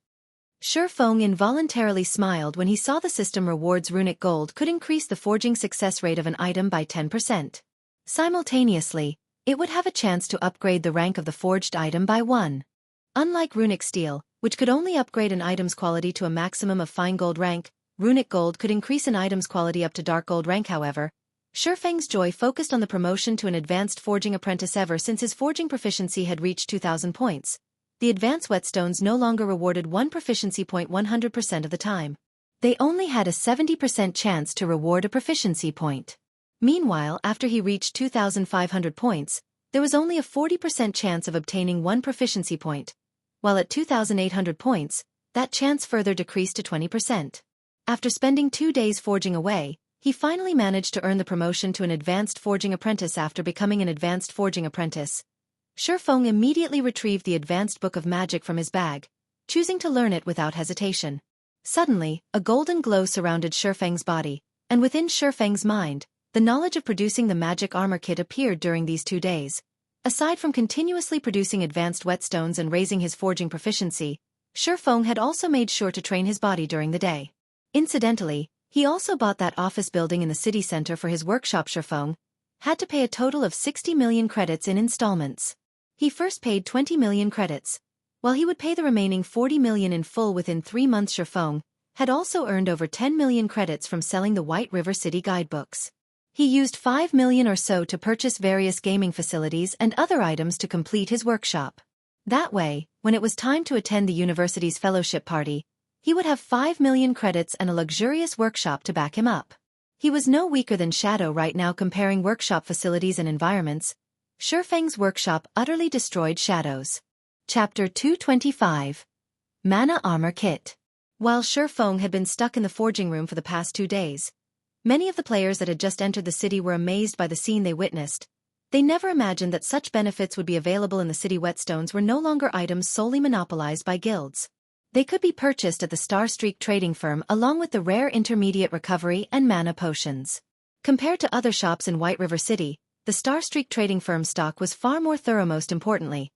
Shifeng involuntarily smiled when he saw the system rewards runic gold could increase the forging success rate of an item by 10%. Simultaneously, it would have a chance to upgrade the rank of the forged item by 1. Unlike runic steel, which could only upgrade an item's quality to a maximum of fine gold rank, runic gold could increase an item's quality up to dark gold rank. However, Shifeng's joy focused on the promotion to an advanced forging apprentice. Ever since his forging proficiency had reached 2,000 points, the advanced whetstones no longer rewarded 1 proficiency point 100% of the time. They only had a 70% chance to reward a proficiency point. Meanwhile, after he reached 2,500 points, there was only a 40% chance of obtaining 1 proficiency point, while at 2,800 points, that chance further decreased to 20%. After spending 2 days forging away, he finally managed to earn the promotion to an advanced forging apprentice. After becoming an advanced forging apprentice, Shifeng immediately retrieved the advanced book of magic from his bag, choosing to learn it without hesitation. Suddenly, a golden glow surrounded Shifeng's body, and within Shifeng's mind, the knowledge of producing the magic armor kit appeared during these 2 days. Aside from continuously producing advanced whetstones and raising his forging proficiency, Shifeng had also made sure to train his body during the day. Incidentally, he also bought that office building in the city center for his workshop. Shifeng had to pay a total of 60 million credits in installments. He first paid 20 million credits, while he would pay the remaining 40 million in full within 3 months. Shifeng had also earned over 10 million credits from selling the White River City guidebooks. He used 5 million or so to purchase various gaming facilities and other items to complete his workshop. That way, when it was time to attend the university's fellowship party, he would have 5 million credits and a luxurious workshop to back him up. He was no weaker than Shadow right now. Comparing workshop facilities and environments, Shifeng's workshop utterly destroyed Shadow's. Chapter 225. Mana Armor Kit. While Shifeng had been stuck in the forging room for the past 2 days, many of the players that had just entered the city were amazed by the scene they witnessed. They never imagined that such benefits would be available in the city. Whetstones were no longer items solely monopolized by guilds. They could be purchased at the Starstreak trading firm along with the rare intermediate recovery and mana potions. Compared to other shops in White River City, the Starstreak trading firm stock was far more thorough. Most importantly,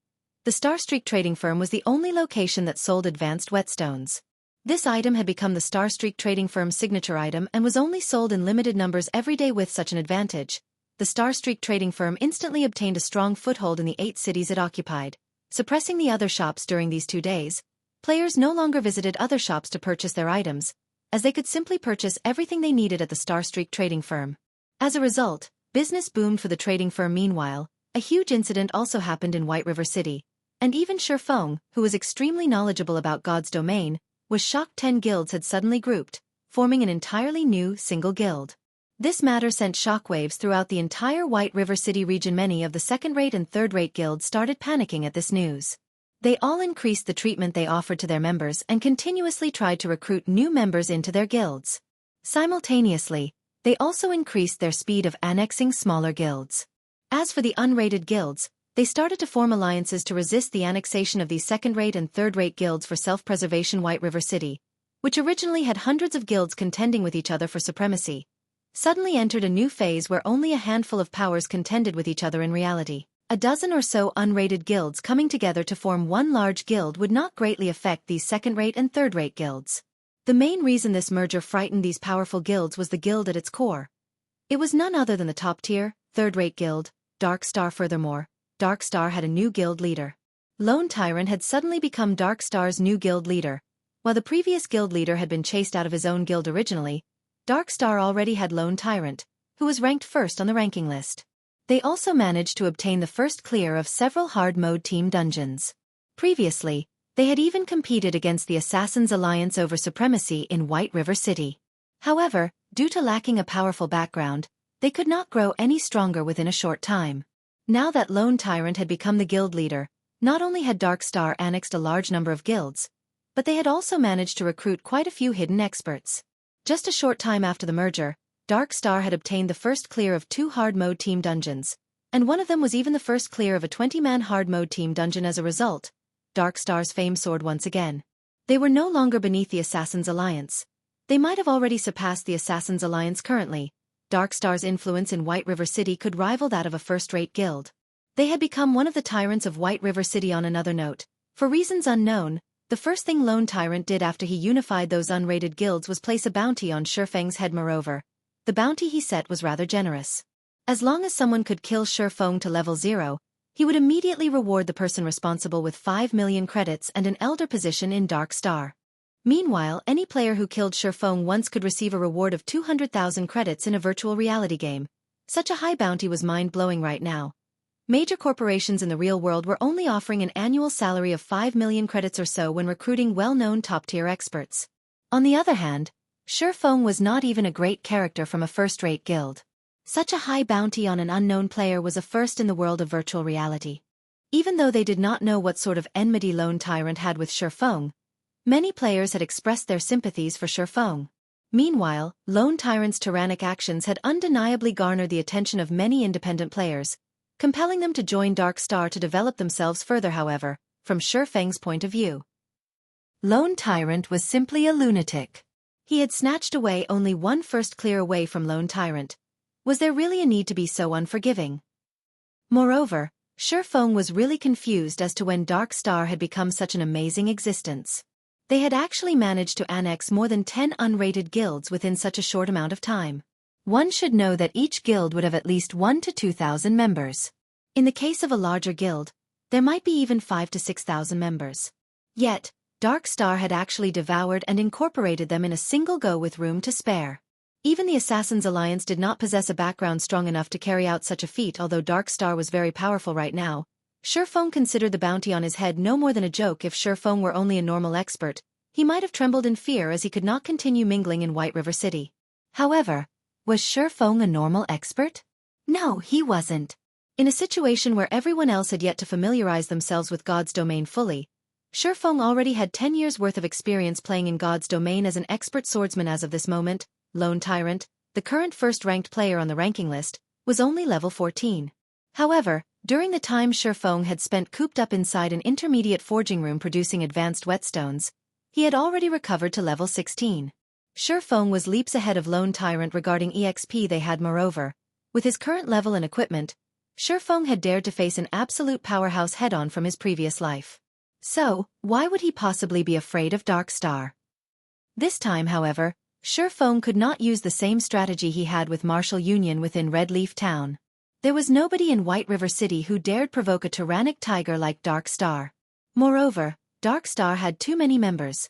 the Starstreak trading firm was the only location that sold advanced whetstones. This item had become the Starstreak trading firm's signature item and was only sold in limited numbers every day. With such an advantage, the Starstreak trading firm instantly obtained a strong foothold in the 8 cities it occupied, suppressing the other shops. During these 2 days, players no longer visited other shops to purchase their items, as they could simply purchase everything they needed at the Starstreak trading firm. As a result, business boomed for the trading firm. Meanwhile, a huge incident also happened in White River City, and even Shifeng, who was extremely knowledgeable about God's domain, was shocked. 10 guilds had suddenly grouped, forming an entirely new single guild. This matter sent shockwaves throughout the entire White River City region. Many of the second-rate and third-rate guilds started panicking at this news. They all increased the treatment they offered to their members and continuously tried to recruit new members into their guilds. Simultaneously, they also increased their speed of annexing smaller guilds. As for the unrated guilds, they started to form alliances to resist the annexation of these second-rate and third-rate guilds for self-preservation. White River City, which originally had hundreds of guilds contending with each other for supremacy, suddenly entered a new phase where only a handful of powers contended with each other. In reality, a dozen or so unrated guilds coming together to form one large guild would not greatly affect these second-rate and third-rate guilds. The main reason this merger frightened these powerful guilds was the guild at its core. It was none other than the top-tier, third-rate guild, Dark Star. Furthermore, Dark Star had a new guild leader. Lone Tyrant had suddenly become Dark Star's new guild leader. While the previous guild leader had been chased out of his own guild originally, Dark Star already had Lone Tyrant, who was ranked first on the ranking list. They also managed to obtain the first clear of several hard-mode team dungeons. Previously, they had even competed against the Assassins' Alliance over supremacy in White River City. However, due to lacking a powerful background, they could not grow any stronger within a short time. Now that Lone Tyrant had become the guild leader, not only had Dark Star annexed a large number of guilds, but they had also managed to recruit quite a few hidden experts. Just a short time after the merger, Dark Star had obtained the first clear of 2 hard-mode team dungeons, and one of them was even the first clear of a 20-man hard-mode team dungeon. As a result, Dark Star's fame soared once again. They were no longer beneath the Assassins' Alliance. They might have already surpassed the Assassins' Alliance currently. Dark Star's influence in White River City could rival that of a first-rate guild. They had become one of the tyrants of White River City. On another note, for reasons unknown, the first thing Lone Tyrant did after he unified those unrated guilds was place a bounty on Shifeng's head. Moreover, the bounty he set was rather generous. As long as someone could kill Shifeng to level 0, he would immediately reward the person responsible with 5 million credits and an elder position in Dark Star. Meanwhile, any player who killed Shifeng once could receive a reward of 200,000 credits in a virtual reality game. Such a high bounty was mind-blowing right now. Major corporations in the real world were only offering an annual salary of 5 million credits or so when recruiting well-known top-tier experts. On the other hand, Shifeng was not even a great character from a first-rate guild. Such a high bounty on an unknown player was a first in the world of virtual reality. Even though they did not know what sort of enmity Lone Tyrant had with Shifeng, many players had expressed their sympathies for Shifeng. Meanwhile, Lone Tyrant's tyrannic actions had undeniably garnered the attention of many independent players, compelling them to join Dark Star to develop themselves further. However, from Shifeng's point of view, Lone Tyrant was simply a lunatic. He had snatched away only one first clear away from Lone Tyrant. Was there really a need to be so unforgiving? Moreover, Shifeng was really confused as to when Dark Star had become such an amazing existence. They had actually managed to annex more than 10 unrated guilds within such a short amount of time. One should know that each guild would have at least 1,000 to 2,000 members. In the case of a larger guild, there might be even 5,000 to 6,000 members. Yet, Dark Star had actually devoured and incorporated them in a single go with room to spare. Even the Assassins' Alliance did not possess a background strong enough to carry out such a feat. Although Dark Star was very powerful right now, Shifeng considered the bounty on his head no more than a joke. If Shifeng were only a normal expert, he might have trembled in fear as he could not continue mingling in White River City. However, was Shifeng a normal expert? No, he wasn't. In a situation where everyone else had yet to familiarize themselves with God's domain fully, Shifeng already had 10 years' worth of experience playing in God's domain as an expert swordsman. As of this moment, Lone Tyrant, the current first-ranked player on the ranking list, was only level 14. However, during the time Shifeng had spent cooped up inside an intermediate forging room producing advanced whetstones, He had already recovered to level 16. Shifeng was leaps ahead of Lone Tyrant regarding EXP they had. Moreover, with his current level and equipment, Shifeng had dared to face an absolute powerhouse head-on from his previous life. So, why would he possibly be afraid of Dark Star? This time, however, Shifeng could not use the same strategy he had with Martial Union within Red Leaf Town. There was nobody in White River City who dared provoke a tyrannic tiger like Dark Star. Moreover, Dark Star had too many members.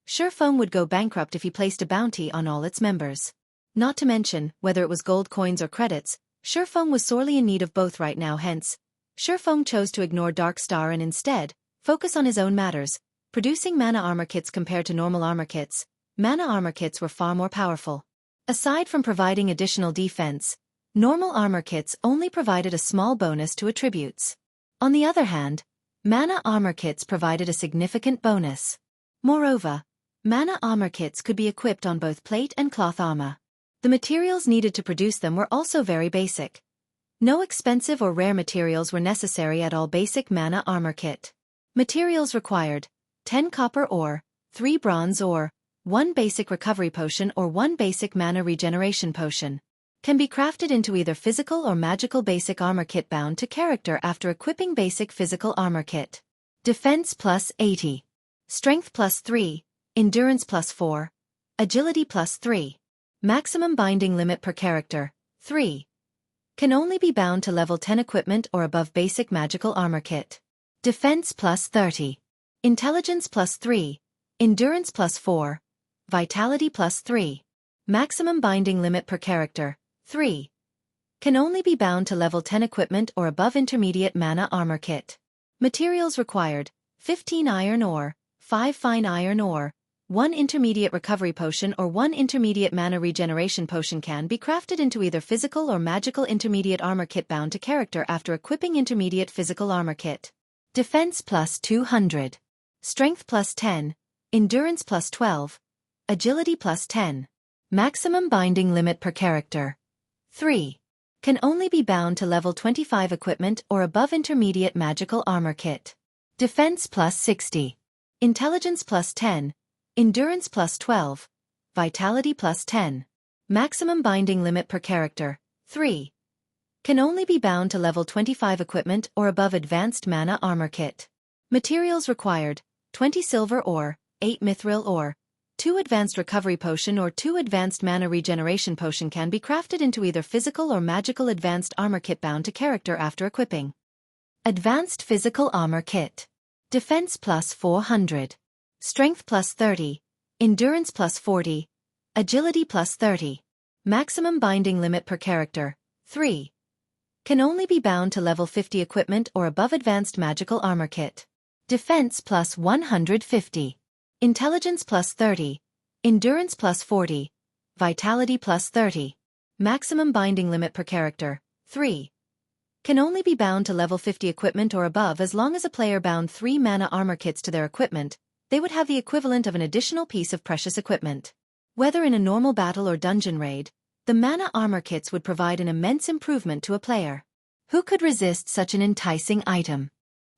Shifeng would go bankrupt if he placed a bounty on all its members. Not to mention, whether it was gold coins or credits, Shifeng was sorely in need of both right now. Hence, Shifeng chose to ignore Dark Star and instead focus on his own matters, producing mana armor kits. Compared to normal armor kits, mana armor kits were far more powerful. Aside from providing additional defense, normal armor kits only provided a small bonus to attributes. On the other hand, mana armor kits provided a significant bonus. Moreover, mana armor kits could be equipped on both plate and cloth armor. The materials needed to produce them were also very basic. No expensive or rare materials were necessary at all. Basic mana armor kit. Materials required: 10 copper ore, 3 bronze ore, 1 basic recovery potion or 1 basic mana regeneration potion. Can be crafted into either physical or magical. Basic armor kit bound to character after equipping basic physical armor kit. Defense plus 80. Strength plus 3, Endurance plus 4, Agility plus 3. Maximum binding limit per character, 3. Can only be bound to level 10 equipment or above. Basic magical armor kit. Defense plus 30. Intelligence plus 3, Endurance plus 4, Vitality plus 3. Maximum binding limit per character, 3. Can only be bound to level 10 equipment or above. Intermediate mana armor kit. Materials required: 15 iron ore, 5 fine iron ore, 1 intermediate recovery potion or 1 intermediate mana regeneration potion. Can be crafted into either physical or magical. Intermediate armor kit bound to character after equipping intermediate physical armor kit. Defense plus 200. Strength plus 10, Endurance plus 12, Agility plus 10. Maximum binding limit per character, 3. Can only be bound to level 25 equipment or above. Intermediate magical armor kit. Defense plus 60. Intelligence plus 10, Endurance plus 12, Vitality plus 10. Maximum binding limit per character, 3. Can only be bound to level 25 equipment or above. Advanced mana armor kit. Materials required: 20 silver ore, 8 mithril ore, 2 advanced recovery potion or 2 advanced mana regeneration potion. Can be crafted into either physical or magical. Advanced armor kit bound to character after equipping. Advanced physical armor kit. Defense plus 400. Strength plus 30, Endurance plus 40, Agility plus 30. Maximum binding limit per character, 3. Can only be bound to level 50 equipment or above. Advanced magical armor kit. Defense plus 150. Intelligence plus 30, Endurance plus 40, Vitality plus 30. Maximum binding limit per character, 3. Can only be bound to level 50 equipment or above. As long as a player bound 3 mana armor kits to their equipment, they would have the equivalent of an additional piece of precious equipment. Whether in a normal battle or dungeon raid, the mana armor kits would provide an immense improvement to a player. Who could resist such an enticing item?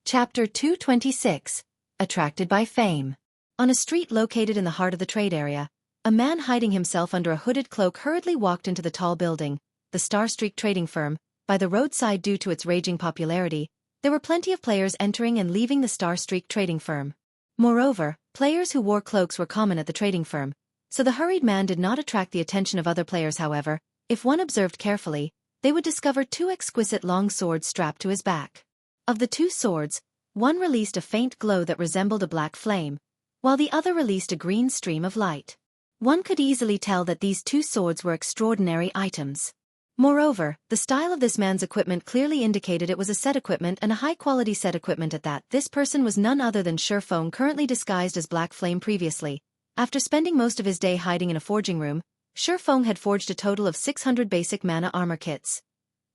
Chapter 226. Attracted by Fame. On a street located in the heart of the trade area, a man hiding himself under a hooded cloak hurriedly walked into the tall building, the Starstreak trading firm. By the roadside, due to its raging popularity, there were plenty of players entering and leaving the Starstreak trading firm. Moreover, players who wore cloaks were common at the trading firm, so the hurried man did not attract the attention of other players. However, if one observed carefully, they would discover 2 exquisite long swords strapped to his back. Of the 2 swords, one released a faint glow that resembled a black flame, while the other released a green stream of light. One could easily tell that these 2 swords were extraordinary items. Moreover, the style of this man's equipment clearly indicated it was a set equipment, and a high-quality set equipment at that. This person was none other than Shifeng, currently disguised as Black Flame. Previously, after spending most of his day hiding in a forging room, Shifeng had forged a total of 600 basic mana armor kits.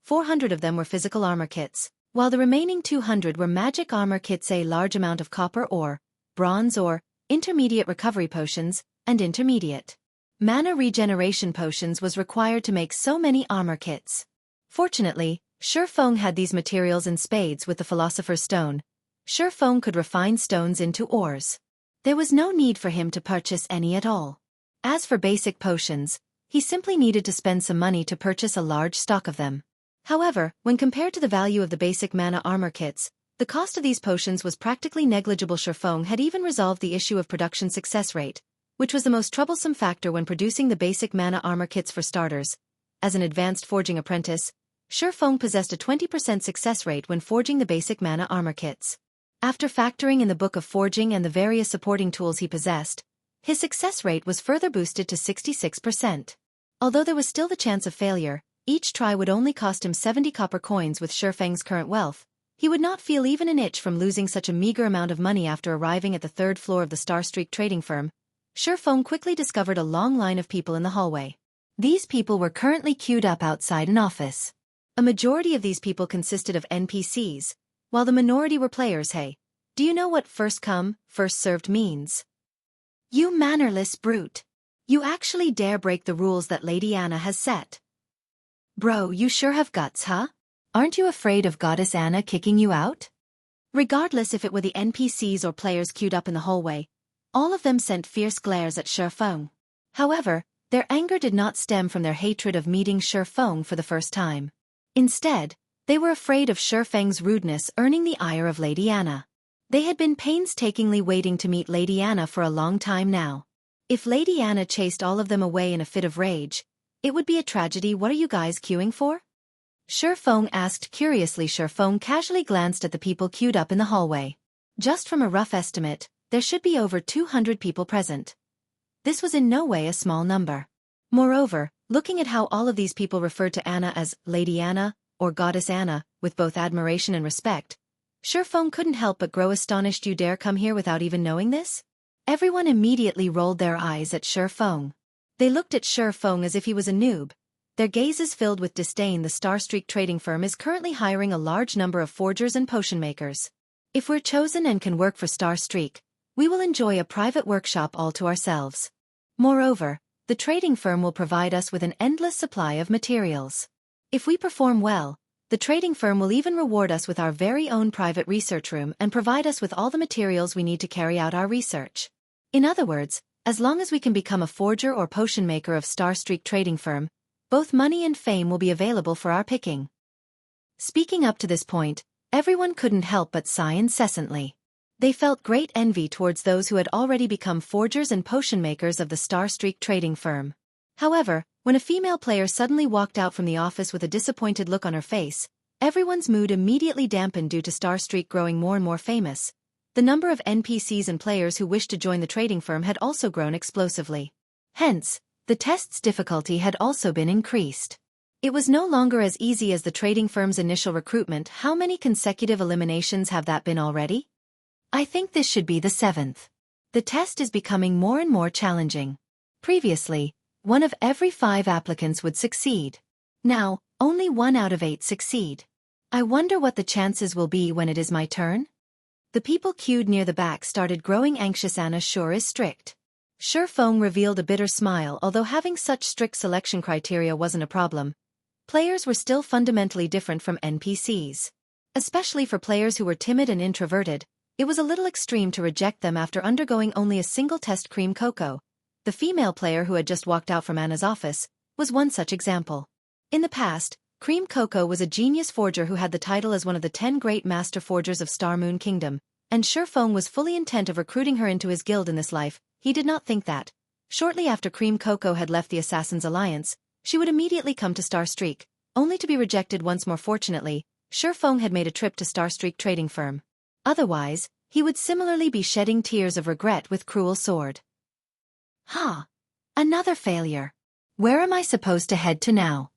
400 of them were physical armor kits, while the remaining 200 were magic armor kits. A large amount of copper ore, bronze ore, intermediate recovery potions, and intermediate mana regeneration potions was required to make so many armor kits. Fortunately, Shifeng had these materials in spades with the Philosopher's Stone. Shifeng could refine stones into ores. There was no need for him to purchase any at all. As for basic potions, he simply needed to spend some money to purchase a large stock of them. However, when compared to the value of the basic mana armor kits, the cost of these potions was practically negligible. Shurfeng had even resolved the issue of production success rate, which was the most troublesome factor when producing the basic mana armor kits for starters. As an advanced forging apprentice, Shurfeng possessed a 20% success rate when forging the basic mana armor kits. After factoring in the book of forging and the various supporting tools he possessed, his success rate was further boosted to 66%. Although there was still the chance of failure, each try would only cost him 70 copper coins. With Shurfeng's current wealth, he would not feel even an itch from losing such a meager amount of money. After arriving at the third floor of the Starstreak trading firm, Shurfeng quickly discovered a long line of people in the hallway. These people were currently queued up outside an office. A majority of these people consisted of NPCs, while the minority were players. Hey, do you know what first come, first served means? You mannerless brute. You actually dare break the rules that Lady Anna has set. Bro, you sure have guts, huh? Aren't you afraid of Goddess Anna kicking you out? Regardless if it were the NPCs or players queued up in the hallway, all of them sent fierce glares at Shurfeng. However, their anger did not stem from their hatred of meeting Shurfeng for the first time. Instead, they were afraid of Shurfeng's rudeness earning the ire of Lady Anna. They had been painstakingly waiting to meet Lady Anna for a long time now. If Lady Anna chased all of them away in a fit of rage, it would be a tragedy. What are you guys queuing for? Shurfeng asked curiously. Shurfeng casually glanced at the people queued up in the hallway. Just from a rough estimate, there should be over 200 people present. This was in no way a small number. Moreover, looking at how all of these people referred to Anna as Lady Anna, or Goddess Anna, with both admiration and respect, Shurfeng couldn't help but grow astonished. You dare come here without even knowing this? Everyone immediately rolled their eyes at Shurfeng. They looked at Shurfeng as if he was a noob, their gazes filled with disdain. The Starstreak trading firm is currently hiring a large number of forgers and potion makers. If we're chosen and can work for Starstreak, we will enjoy a private workshop all to ourselves. Moreover, the trading firm will provide us with an endless supply of materials. If we perform well, the trading firm will even reward us with our very own private research room and provide us with all the materials we need to carry out our research. In other words, as long as we can become a forger or potion maker of Starstreak trading firm, both money and fame will be available for our picking. Speaking up to this point, everyone couldn't help but sigh incessantly. They felt great envy towards those who had already become forgers and potion makers of the Starstreak trading firm. However, when a female player suddenly walked out from the office with a disappointed look on her face, everyone's mood immediately dampened. Due to Starstreak growing more and more famous, the number of NPCs and players who wished to join the trading firm had also grown explosively. Hence, the test's difficulty had also been increased. It was no longer as easy as the trading firm's initial recruitment. How many consecutive eliminations have that been already? I think this should be the 7th. The test is becoming more and more challenging. Previously, 1 of every 5 applicants would succeed. Now, only 1 out of 8 succeed. I wonder what the chances will be when it is my turn? The people queued near the back started growing anxious. Anna sure is strict. Shurfeng revealed a bitter smile. Although having such strict selection criteria wasn't a problem, players were still fundamentally different from NPCs. Especially for players who were timid and introverted, it was a little extreme to reject them after undergoing only a single test. Cream Coco, the female player who had just walked out from Anna's office, was one such example. In the past, Cream Coco was a genius forger who had the title as one of the 10 great master forgers of Star Moon Kingdom, and Shurfeng was fully intent of recruiting her into his guild in this life. He did not think that, shortly after Cream Coco had left the Assassin's Alliance, she would immediately come to Starstreak, only to be rejected once more. Fortunately, Shurfeng had made a trip to Starstreak trading firm. Otherwise, he would similarly be shedding tears of regret with Cruel Sword. Another failure. Where am I supposed to head to now?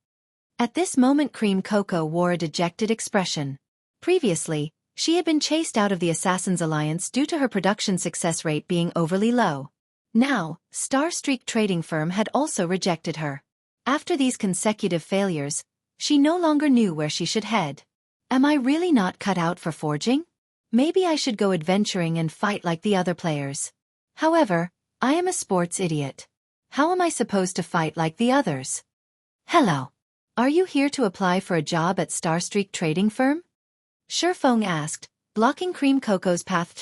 At this moment Cream Coco wore a dejected expression. Previously, she had been chased out of the Assassin's Alliance due to her production success rate being overly low. Now, Starstreak trading firm had also rejected her. After these consecutive failures, she no longer knew where she should head. Am I really not cut out for forging? Maybe I should go adventuring and fight like the other players. However, I am a sports idiot. How am I supposed to fight like the others? Hello. Are you here to apply for a job at Starstreak trading firm? Shurfeng asked, blocking Cream Coco's path.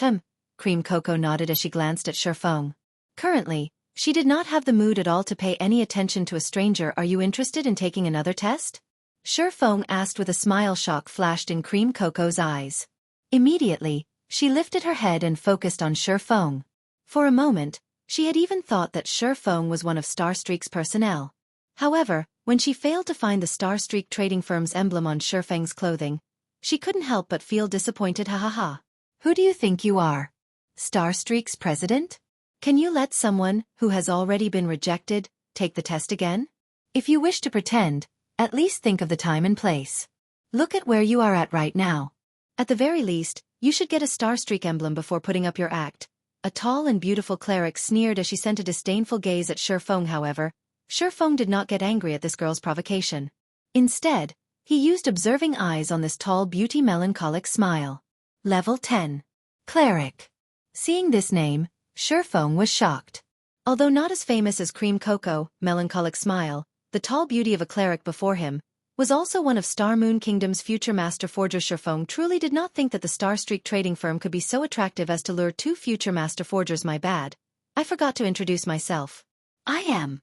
Cream Cocoa nodded as she glanced at Shifeng. Currently, she did not have the mood at all to pay any attention to a stranger. Are you interested in taking another test? Shifeng asked with a smile. Shock flashed in Cream Cocoa's eyes. Immediately, she lifted her head and focused on Shifeng. For a moment, she had even thought that Shifeng was one of Starstreak's personnel. However, when she failed to find the Starstreak trading firm's emblem on Shifeng's clothing, she couldn't help but feel disappointed. Ha ha ha. Who do you think you are? Starstreak's president? Can you let someone, who has already been rejected, take the test again? If you wish to pretend, at least think of the time and place. Look at where you are at right now. At the very least, you should get a Starstreak emblem before putting up your act. A tall and beautiful cleric sneered as she sent a disdainful gaze at Shifeng. However, Shifeng did not get angry at this girl's provocation. Instead, he used observing eyes on this tall beauty. Melancholic smile. Level 10. Cleric. Seeing this name, Shifeng was shocked. Although not as famous as Cream Cocoa, Melancholic Smile, the tall beauty of a cleric before him, was also one of Star Moon Kingdom's future master forgers. Shifeng truly did not think that the Starstreak trading firm could be so attractive as to lure two future master forgers. My bad. I forgot to introduce myself. I am.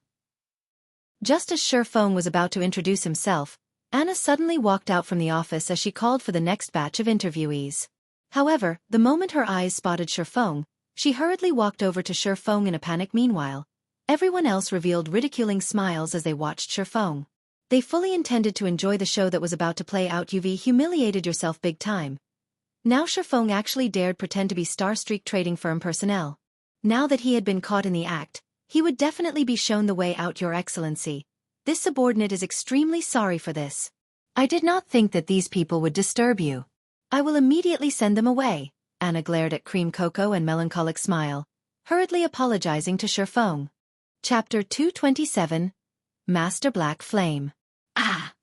Just as Shifeng was about to introduce himself, Anna suddenly walked out from the office as she called for the next batch of interviewees. However, the moment her eyes spotted Shifeng, she hurriedly walked over to Shifeng in a panic. Meanwhile, everyone else revealed ridiculing smiles as they watched Shifeng. They fully intended to enjoy the show that was about to play out. You've humiliated yourself big time. Now Shifeng actually dared pretend to be Starstreak trading firm personnel. Now that he had been caught in the act, he would definitely be shown the way out. Your Excellency. This subordinate is extremely sorry for this. I did not think that these people would disturb you. I will immediately send them away. Anna glared at Cream Cocoa and Melancholic Smile, hurriedly apologizing to Shifeng. Chapter 227. Master Black Flame. Ah!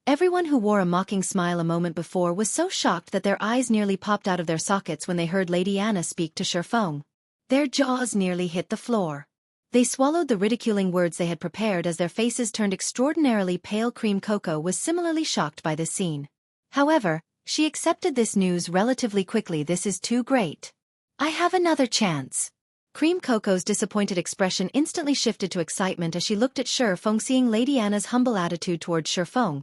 Everyone who wore a mocking smile a moment before was so shocked that their eyes nearly popped out of their sockets when they heard Lady Anna speak to Shifeng. Their jaws nearly hit the floor. They swallowed the ridiculing words they had prepared as their faces turned extraordinarily pale. Cream Cocoa was similarly shocked by this scene. However, she accepted this news relatively quickly. This is too great. I have another chance. Cream Cocoa's disappointed expression instantly shifted to excitement as she looked at Shifeng. Seeing Lady Anna's humble attitude toward Shifeng,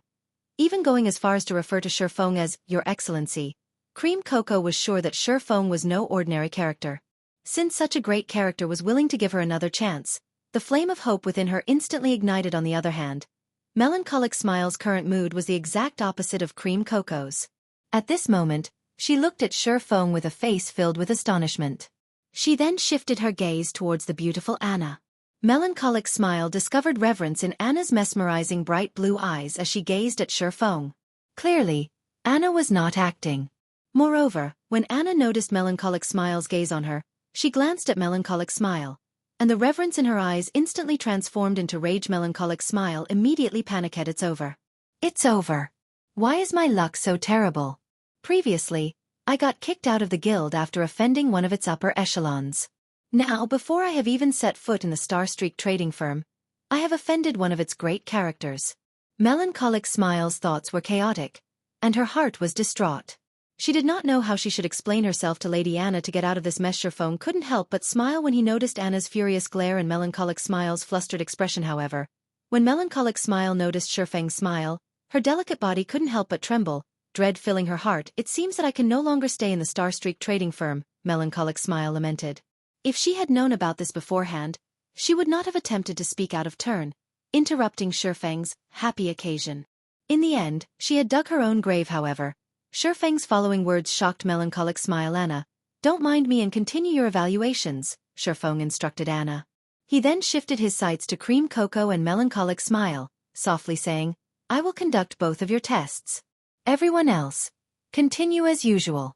even going as far as to refer to Shifeng as Your Excellency, Cream Cocoa was sure that Shifeng was no ordinary character. Since such a great character was willing to give her another chance, the flame of hope within her instantly ignited. On the other hand, Melancholic Smile's current mood was the exact opposite of Cream Cocoa's. At this moment, she looked at Shifeng with a face filled with astonishment. She then shifted her gaze towards the beautiful Anna. Melancholic Smile discovered reverence in Anna's mesmerizing bright blue eyes as she gazed at Shifeng. Clearly, Anna was not acting. Moreover, when Anna noticed Melancholic Smile's gaze on her, she glanced at Melancholic Smile, and the reverence in her eyes instantly transformed into rage. Melancholic Smile immediately panicked. It's over. It's over. Why is my luck so terrible? Previously, I got kicked out of the guild after offending one of its upper echelons. Now, before I have even set foot in the Starstreak trading firm, I have offended one of its great characters. Melancholic Smile's thoughts were chaotic, and her heart was distraught. She did not know how she should explain herself to Lady Anna to get out of this mess. Shifeng couldn't help but smile when he noticed Anna's furious glare and Melancholic Smile's flustered expression. However, when Melancholic Smile noticed Shifeng's smile, her delicate body couldn't help but tremble, dread filling her heart. It seems that I can no longer stay in the Starstreak trading firm, Melancholic Smile lamented. If she had known about this beforehand, she would not have attempted to speak out of turn, interrupting Shifeng's happy occasion. In the end, she had dug her own grave. However, Shifeng's following words shocked Melancholic Smile. Anna, don't mind me and continue your evaluations, Shifeng instructed Anna. He then shifted his sights to Cream Cocoa and Melancholic Smile, softly saying, I will conduct both of your tests. Everyone else, continue as usual.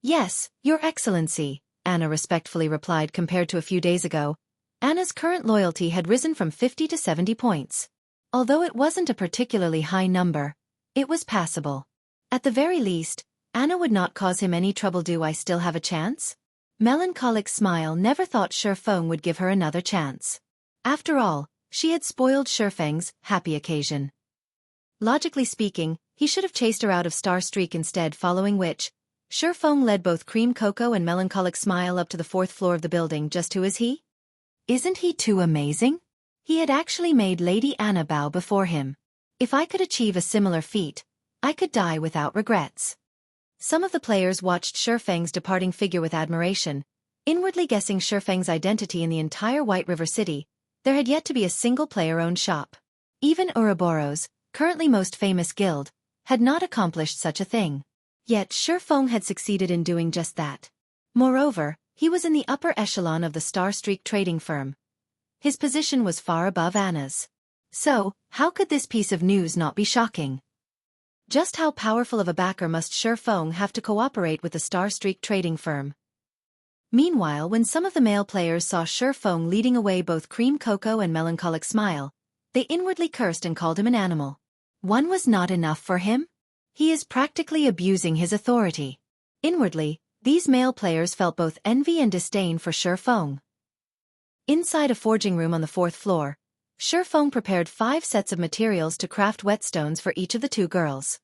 Yes, Your Excellency, Anna respectfully replied. Compared to a few days ago, Anna's current loyalty had risen from 50 to 70 points. Although it wasn't a particularly high number, it was passable. At the very least, Anna would not cause him any trouble. Do I still have a chance? Melancholic Smile never thought Shifeng would give her another chance. After all, she had spoiled Shifeng's happy occasion. Logically speaking, he should have chased her out of Starstreak instead, following which, Feng led both Cream Cocoa and Melancholic Smile up to the 4th floor of the building. Just who is he? Isn't he too amazing? He had actually made Lady Anna bow before him. If I could achieve a similar feat, I could die without regrets. Some of the players watched Feng's departing figure with admiration, inwardly guessing Feng's identity in the entire White River City. There had yet to be a single player-owned shop. Even Ouroboros, currently most famous guild, had not accomplished such a thing. Yet Feng had succeeded in doing just that. Moreover, he was in the upper echelon of the Starstreak trading firm. His position was far above Anna's. So, how could this piece of news not be shocking? Just how powerful of a backer must Feng have to cooperate with the Starstreak trading firm? Meanwhile, when some of the male players saw Feng leading away both Cream Cocoa and Melancholic Smile, they inwardly cursed and called him an animal. One was not enough for him? He is practically abusing his authority. Inwardly, these male players felt both envy and disdain for Feng. Inside a forging room on the 4th floor, Feng prepared 5 sets of materials to craft whetstones for each of the 2 girls.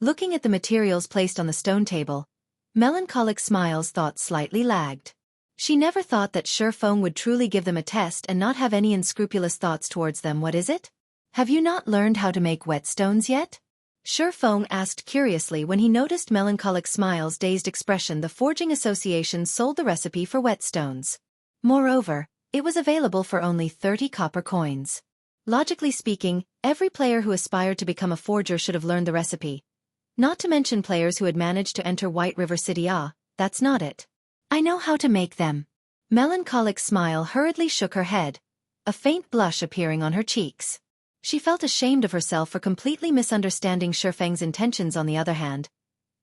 Looking at the materials placed on the stone table, Melancholic Smile's thoughts slightly lagged. She never thought that Feng would truly give them a test and not have any unscrupulous thoughts towards them. What is it? Have you not learned how to make whetstones yet? Feng asked curiously when he noticed Melancholic Smile's dazed expression. The Forging Association sold the recipe for whetstones. Moreover, it was available for only 30 copper coins. Logically speaking, every player who aspired to become a forger should have learned the recipe. Not to mention players who had managed to enter White River City. That's not it. I know how to make them. Melancholic Smile hurriedly shook her head, a faint blush appearing on her cheeks. She felt ashamed of herself for completely misunderstanding Feng's intentions. On the other hand,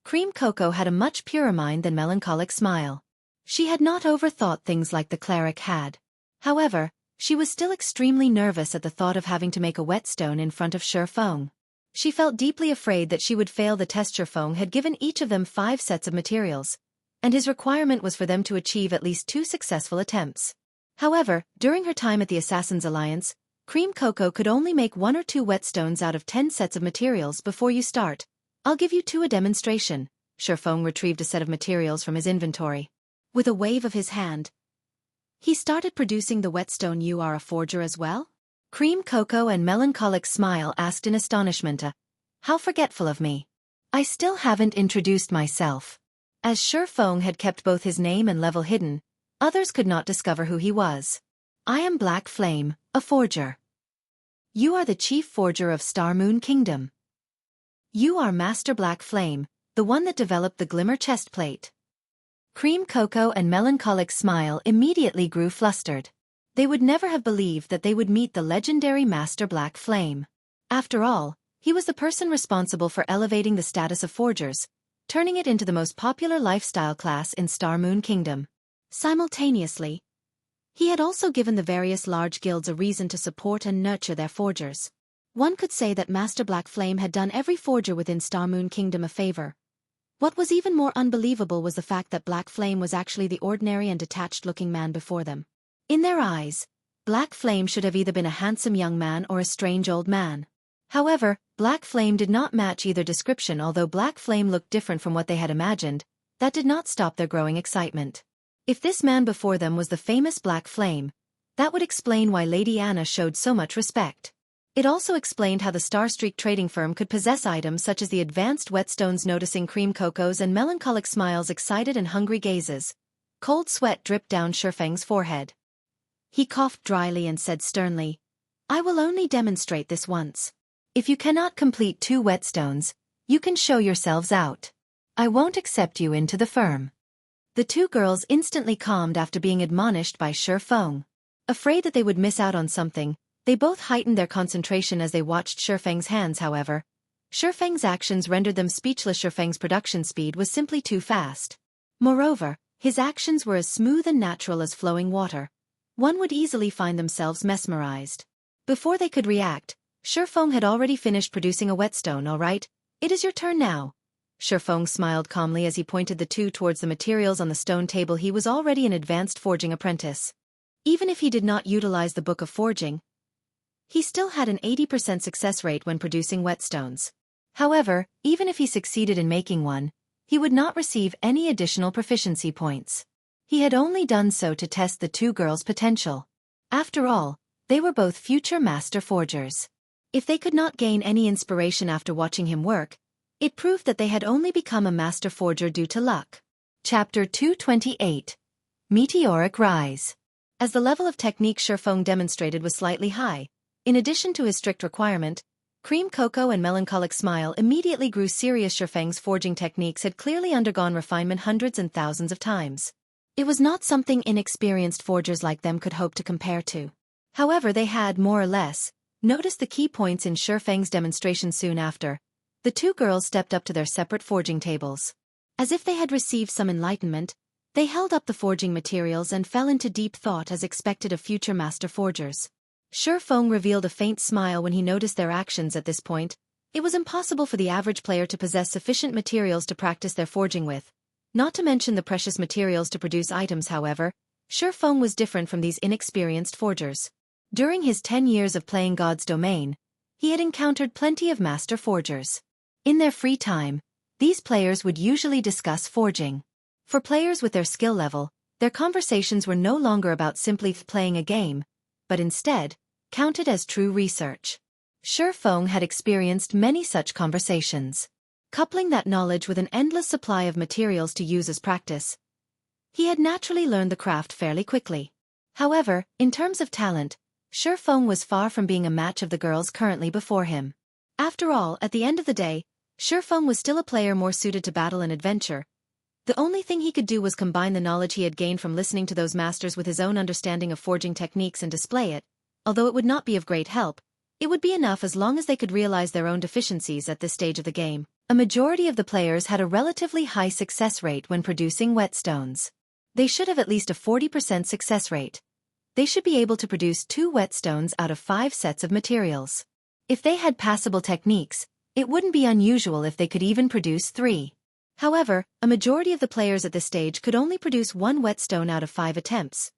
Cream Cocoa had a much purer mind than Melancholic Smile. She had not overthought things like the cleric had. However, she was still extremely nervous at the thought of having to make a whetstone in front of Feng. She felt deeply afraid that she would fail the test. Feng had given each of them 5 sets of materials, and his requirement was for them to achieve at least 2 successful attempts. However, during her time at the Assassin's Alliance, Cream Cocoa could only make 1 or 2 whetstones out of 10 sets of materials. Before you start, I'll give you 2 a demonstration. Feng retrieved a set of materials from his inventory. With a wave of his hand, he started producing the whetstone. You are a forger as well? Cream Cocoa and Melancholic Smile asked in astonishment. How forgetful of me. I still haven't introduced myself. As Feng had kept both his name and level hidden, others could not discover who he was. I am Black Flame, a forger. You are the chief forger of Star Moon Kingdom. You are Master Black Flame, the one that developed the Glimmer chestplate. Cream Cocoa and Melancholic Smile immediately grew flustered. They would never have believed that they would meet the legendary Master Black Flame. After all, he was the person responsible for elevating the status of forgers, turning it into the most popular lifestyle class in Star Moon Kingdom. Simultaneously, he had also given the various large guilds a reason to support and nurture their forgers. One could say that Master Black Flame had done every forger within Star Moon Kingdom a favor. What was even more unbelievable was the fact that Black Flame was actually the ordinary and detached-looking man before them. In their eyes, Black Flame should have either been a handsome young man or a strange old man. However, Black Flame did not match either description. Although Black Flame looked different from what they had imagined, that did not stop their growing excitement. If this man before them was the famous Black Flame, that would explain why Lady Anna showed so much respect. It also explained how the Starstreak trading firm could possess items such as the advanced whetstones. Noticing Cream Cocoa's and Melancholic Smile's excited and hungry gazes, cold sweat dripped down Feng's forehead. He coughed dryly and said sternly, I will only demonstrate this once. If you cannot complete 2 whetstones, you can show yourselves out. I won't accept you into the firm. The 2 girls instantly calmed after being admonished by Feng. Afraid that they would miss out on something, they both heightened their concentration as they watched Feng's hands. However, Feng's actions rendered them speechless. Feng's production speed was simply too fast. Moreover, his actions were as smooth and natural as flowing water. One would easily find themselves mesmerized. Before they could react, Feng had already finished producing a whetstone. All right, it is your turn now. Feng smiled calmly as he pointed the 2 towards the materials on the stone table. He was already an advanced forging apprentice. Even if he did not utilize the Book of Forging, he still had an 80% success rate when producing whetstones. However, even if he succeeded in making one, he would not receive any additional proficiency points. He had only done so to test the two girls' potential. After all, they were both future master forgers. If they could not gain any inspiration after watching him work, it proved that they had only become a master forger due to luck. Chapter 228. Meteoric Rise. As the level of technique Shifeng demonstrated was slightly high, in addition to his strict requirement, Cream Cocoa and Melancholic Smile immediately grew serious. Shifeng's forging techniques had clearly undergone refinement hundreds and thousands of times. It was not something inexperienced forgers like them could hope to compare to. However, they had, more or less, noticed the key points in Shifeng's demonstration soon after. The two girls stepped up to their separate forging tables. As if they had received some enlightenment, they held up the forging materials and fell into deep thought as expected of future master forgers. Shifeng revealed a faint smile when he noticed their actions at this point. It was impossible for the average player to possess sufficient materials to practice their forging with. Not to mention the precious materials to produce items. However, Shifeng was different from these inexperienced forgers. During his 10 years of playing God's Domain, he had encountered plenty of master forgers. In their free time, these players would usually discuss forging. For players with their skill level, their conversations were no longer about simply playing a game, but instead, counted as true research. Shifeng had experienced many such conversations. Coupling that knowledge with an endless supply of materials to use as practice, he had naturally learned the craft fairly quickly. However, in terms of talent, Shifeng was far from being a match of the girls currently before him. After all, at the end of the day, Shifeng was still a player more suited to battle and adventure. The only thing he could do was combine the knowledge he had gained from listening to those masters with his own understanding of forging techniques and display it. Although it would not be of great help, it would be enough as long as they could realize their own deficiencies at this stage of the game. A majority of the players had a relatively high success rate when producing whetstones. They should have at least a 40% success rate. They should be able to produce 2 whetstones out of 5 sets of materials. If they had passable techniques, it wouldn't be unusual if they could even produce 3. However, a majority of the players at this stage could only produce 1 whetstone out of 5 attempts.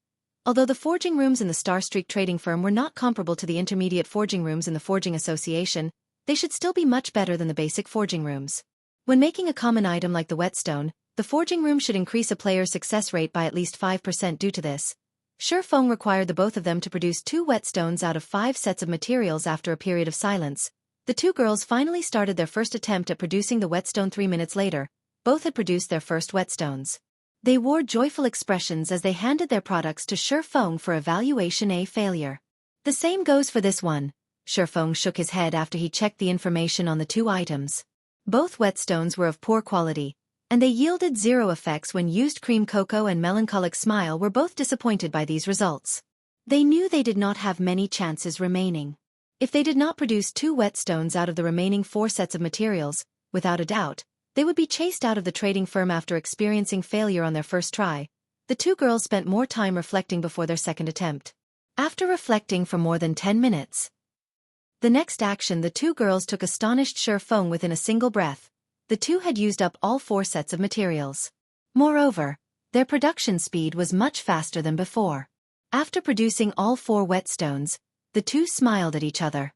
Although the forging rooms in the Starstreak trading firm were not comparable to the intermediate forging rooms in the Forging Association, they should still be much better than the basic forging rooms. When making a common item like the whetstone, the forging room should increase a player's success rate by at least 5% due to this. Shifeng required the both of them to produce 2 whetstones out of 5 sets of materials after a period of silence. The two girls finally started their first attempt at producing the whetstone 3 minutes later. Both had produced their first whetstones. They wore joyful expressions as they handed their products to Shifeng for evaluation. A failure. The same goes for this one. Shifeng shook his head after he checked the information on the 2 items. Both whetstones were of poor quality, and they yielded 0 effects when used. Cream Cocoa and Melancholic Smile were both disappointed by these results. They knew they did not have many chances remaining. If they did not produce 2 whetstones out of the remaining 4 sets of materials, without a doubt, they would be chased out of the trading firm after experiencing failure on their first try. The two girls spent more time reflecting before their second attempt. After reflecting for more than 10 minutes, the next action the two girls took astonished Shifeng within a single breath. The two had used up all 4 sets of materials. Moreover, their production speed was much faster than before. After producing all 4 whetstones, the two smiled at each other.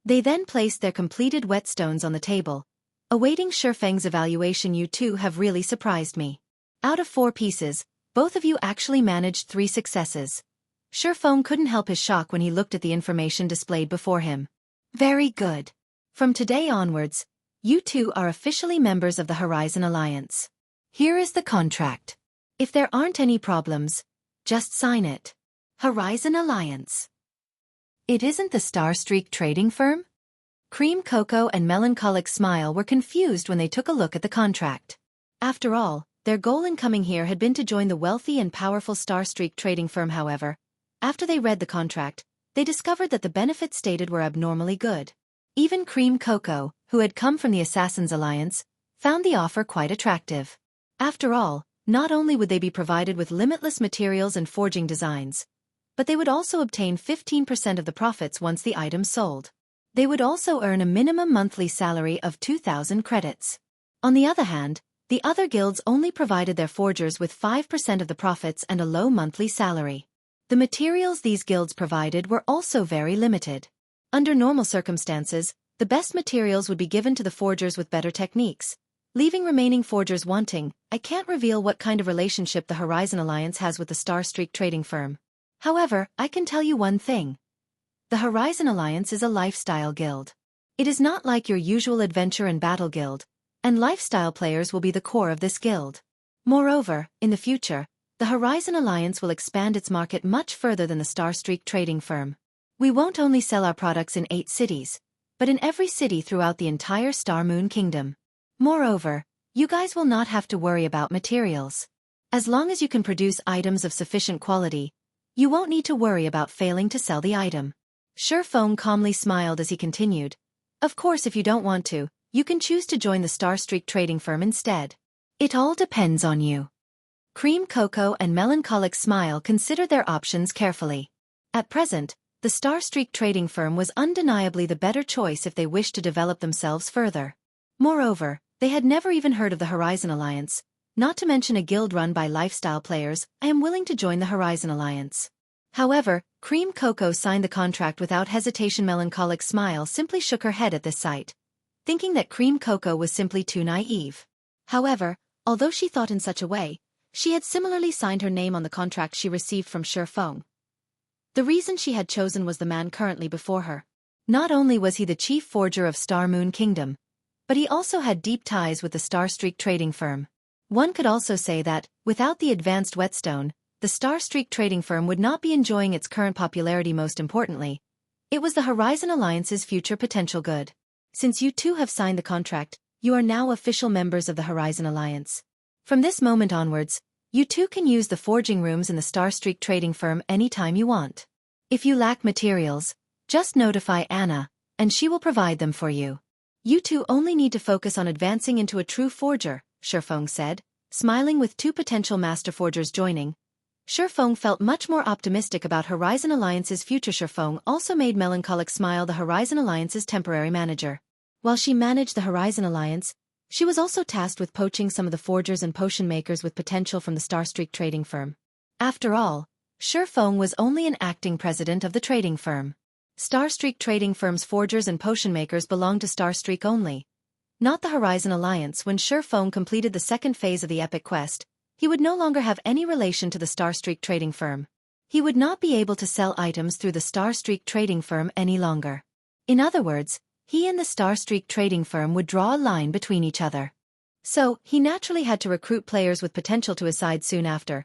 They then placed their completed whetstones on the table. Awaiting Shifeng's evaluation. You two have really surprised me. Out of 4 pieces, both of you actually managed 3 successes. Shifeng couldn't help his shock when he looked at the information displayed before him. Very good. From today onwards, you two are officially members of the Horizon Alliance. Here is the contract. If there aren't any problems, just sign it. Horizon Alliance. It isn't the Starstreak trading firm? Cream Cocoa and Melancholic Smile were confused when they took a look at the contract. After all, their goal in coming here had been to join the wealthy and powerful Starstreak trading firm. However, after they read the contract, they discovered that the benefits stated were abnormally good. Even Cream Cocoa, who had come from the Assassins Alliance, found the offer quite attractive. After all, not only would they be provided with limitless materials and forging designs, but they would also obtain 15% of the profits once the items sold. They would also earn a minimum monthly salary of 2,000 credits. On the other hand, the other guilds only provided their forgers with 5% of the profits and a low monthly salary. The materials these guilds provided were also very limited. Under normal circumstances, the best materials would be given to the forgers with better techniques, leaving remaining forgers wanting. I can't reveal what kind of relationship the Horizon Alliance has with the Starstreak trading firm. However, I can tell you one thing. The Horizon Alliance is a lifestyle guild. It is not like your usual adventure and battle guild, and lifestyle players will be the core of this guild. Moreover, in the future, the Horizon Alliance will expand its market much further than the Starstreak trading firm. We won't only sell our products in 8 cities, but in every city throughout the entire Star Moon Kingdom. Moreover, you guys will not have to worry about materials. As long as you can produce items of sufficient quality, you won't need to worry about failing to sell the item. Shifeng calmly smiled as he continued. Of course, if you don't want to, you can choose to join the Starstreak trading firm instead. It all depends on you. Cream Cocoa and Melancholic Smile considered their options carefully. At present, the Starstreak trading firm was undeniably the better choice if they wished to develop themselves further. Moreover, they had never even heard of the Horizon Alliance, not to mention a guild run by lifestyle players. I am willing to join the Horizon Alliance. However, Cream Cocoa signed the contract without hesitation. Melancholic Smile simply shook her head at this sight, thinking that Cream Cocoa was simply too naive. However, although she thought in such a way, she had similarly signed her name on the contract she received from Shifeng. The reason she had chosen was the man currently before her. Not only was he the chief forger of Star Moon Kingdom, but he also had deep ties with the Starstreak trading firm. One could also say that, without the advanced whetstone, the Starstreak trading firm would not be enjoying its current popularity. Most importantly, it was the Horizon Alliance's future potential good. Since you two have signed the contract, you are now official members of the Horizon Alliance. From this moment onwards, you two can use the forging rooms in the Starstreak trading firm anytime you want. If you lack materials, just notify Anna, and she will provide them for you. You two only need to focus on advancing into a true forger, Shifeng said, smiling with 2 potential master forgers joining. Shifeng felt much more optimistic about Horizon Alliance's future. Shifeng also made Melancholic Smile the Horizon Alliance's temporary manager. While she managed the Horizon Alliance, she was also tasked with poaching some of the forgers and potion makers with potential from the Starstreak trading firm. After all, Shifeng was only an acting president of the trading firm. Starstreak trading firm's forgers and potion makers belonged to Starstreak only, not the Horizon Alliance. When Shifeng completed the second phase of the epic quest, he would no longer have any relation to the Starstreak trading firm. He would not be able to sell items through the Starstreak trading firm any longer. In other words, he and the Starstreak trading firm would draw a line between each other. So, he naturally had to recruit players with potential to his side soon after.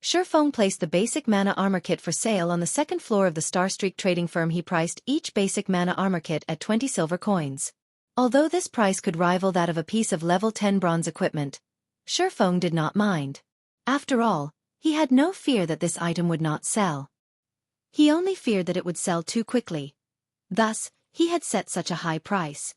Shifeng placed the basic mana armor kit for sale on the second floor of the Starstreak trading firm. He priced each basic mana armor kit at 20 silver coins. Although this price could rival that of a piece of level 10 bronze equipment, Shifeng did not mind. After all, he had no fear that this item would not sell. He only feared that it would sell too quickly. Thus, he had set such a high price.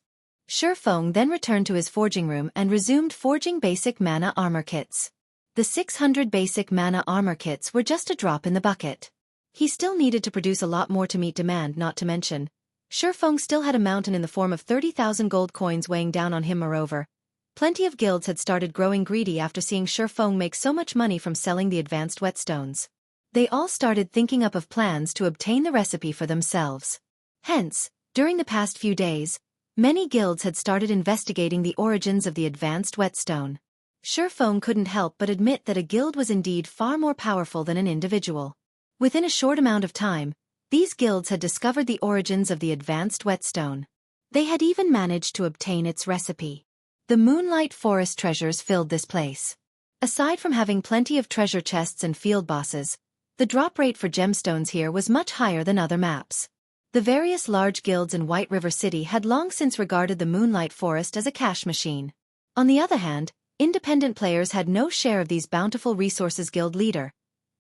Shifeng then returned to his forging room and resumed forging basic mana armor kits. The 600 basic mana armor kits were just a drop in the bucket. He still needed to produce a lot more to meet demand. Not to mention, Shifeng still had a mountain in the form of 30,000 gold coins weighing down on him. Moreover, plenty of guilds had started growing greedy after seeing Shifeng make so much money from selling the advanced whetstones. They all started thinking up of plans to obtain the recipe for themselves. Hence, during the past few days, many guilds had started investigating the origins of the advanced whetstone. Shifeng couldn't help but admit that a guild was indeed far more powerful than an individual. Within a short amount of time, these guilds had discovered the origins of the advanced whetstone. They had even managed to obtain its recipe. The Moonlight Forest treasures filled this place. Aside from having plenty of treasure chests and field bosses, the drop rate for gemstones here was much higher than other maps. The various large guilds in White River City had long since regarded the Moonlight Forest as a cash machine. On the other hand, independent players had no share of these bountiful resources. Guild leader.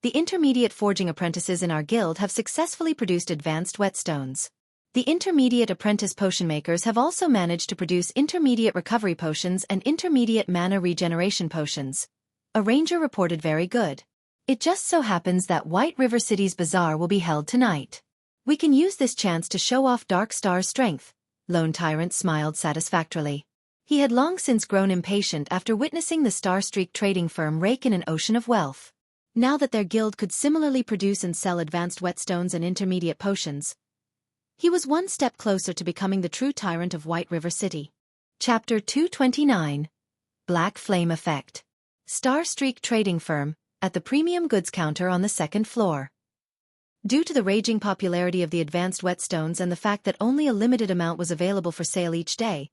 The intermediate forging apprentices in our guild have successfully produced advanced whetstones. The intermediate apprentice potion makers have also managed to produce intermediate recovery potions and intermediate mana regeneration potions. A ranger reported. Very good. It just so happens that White River City's bazaar will be held tonight. We can use this chance to show off Dark Star's strength. Lone Tyrant smiled satisfactorily. He had long since grown impatient after witnessing the Starstreak trading firm rake in an ocean of wealth. Now that their guild could similarly produce and sell advanced whetstones and intermediate potions, he was one step closer to becoming the true tyrant of White River City. Chapter 229. Black Flame Effect. Starstreak Trading Firm, at the premium goods counter on the second floor. Due to the raging popularity of the advanced whetstones and the fact that only a limited amount was available for sale each day,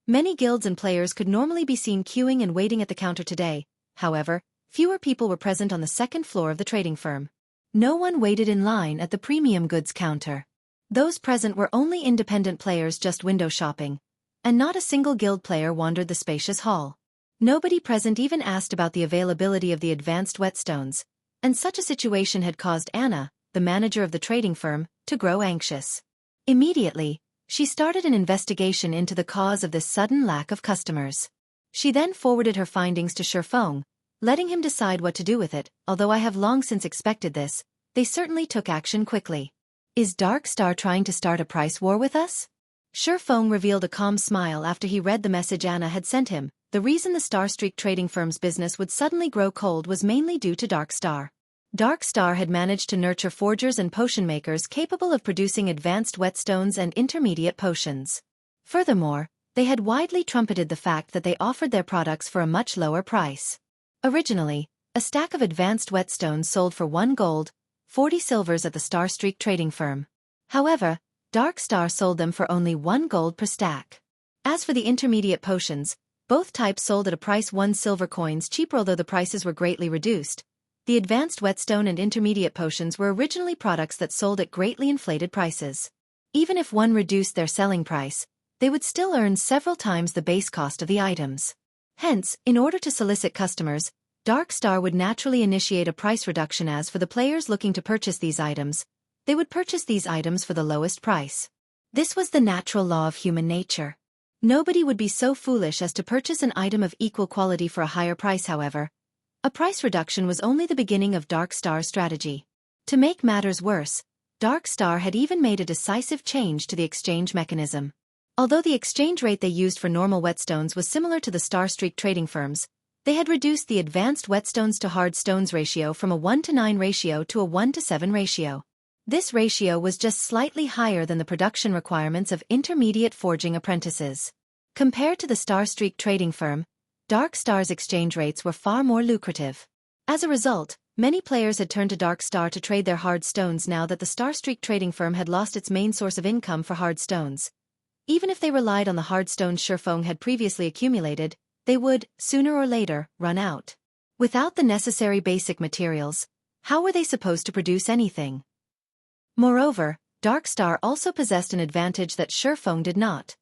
many guilds and players could normally be seen queuing and waiting at the counter today. However, fewer people were present on the second floor of the trading firm. No one waited in line at the premium goods counter. Those present were only independent players just window shopping, and not a single guild player wandered the spacious hall. Nobody present even asked about the availability of the advanced whetstones, and such a situation had caused Anna, the manager of the trading firm, to grow anxious. Immediately, she started an investigation into the cause of this sudden lack of customers. She then forwarded her findings to Shurfeng, letting him decide what to do with it. Although I have long since expected this, they certainly took action quickly. Is Dark Star trying to start a price war with us? Shurfeng revealed a calm smile after he read the message Anna had sent him. The reason the Starstreak trading firm's business would suddenly grow cold was mainly due to Dark Star. Dark Star had managed to nurture forgers and potion makers capable of producing advanced whetstones and intermediate potions. Furthermore, they had widely trumpeted the fact that they offered their products for a much lower price. Originally, a stack of advanced whetstones sold for 1 gold, 40 silvers at the Starstreak trading firm. However, Dark Star sold them for only 1 gold per stack. As for the intermediate potions, both types sold at a price 1 silver coins cheaper, although the prices were greatly reduced. The advanced whetstone and intermediate potions were originally products that sold at greatly inflated prices. Even if one reduced their selling price, they would still earn several times the base cost of the items. Hence, in order to solicit customers, Dark Star would naturally initiate a price reduction. As for the players looking to purchase these items, they would purchase these items for the lowest price. This was the natural law of human nature. Nobody would be so foolish as to purchase an item of equal quality for a higher price. However, a price reduction was only the beginning of Dark Star's strategy. To make matters worse, Dark Star had even made a decisive change to the exchange mechanism. Although the exchange rate they used for normal whetstones was similar to the Starstreak trading firms, they had reduced the advanced whetstones to hard stones ratio from a 1:9 ratio to a 1:7 ratio. This ratio was just slightly higher than the production requirements of intermediate forging apprentices. Compared to the Starstreak trading firm, Dark Star's exchange rates were far more lucrative. As a result, many players had turned to Dark Star to trade their hard stones now that the Starstreak trading firm had lost its main source of income for hard stones. Even if they relied on the hard stones Shurfeng had previously accumulated, they would, sooner or later, run out. Without the necessary basic materials, how were they supposed to produce anything? Moreover, Dark Star also possessed an advantage that Shurfeng did not.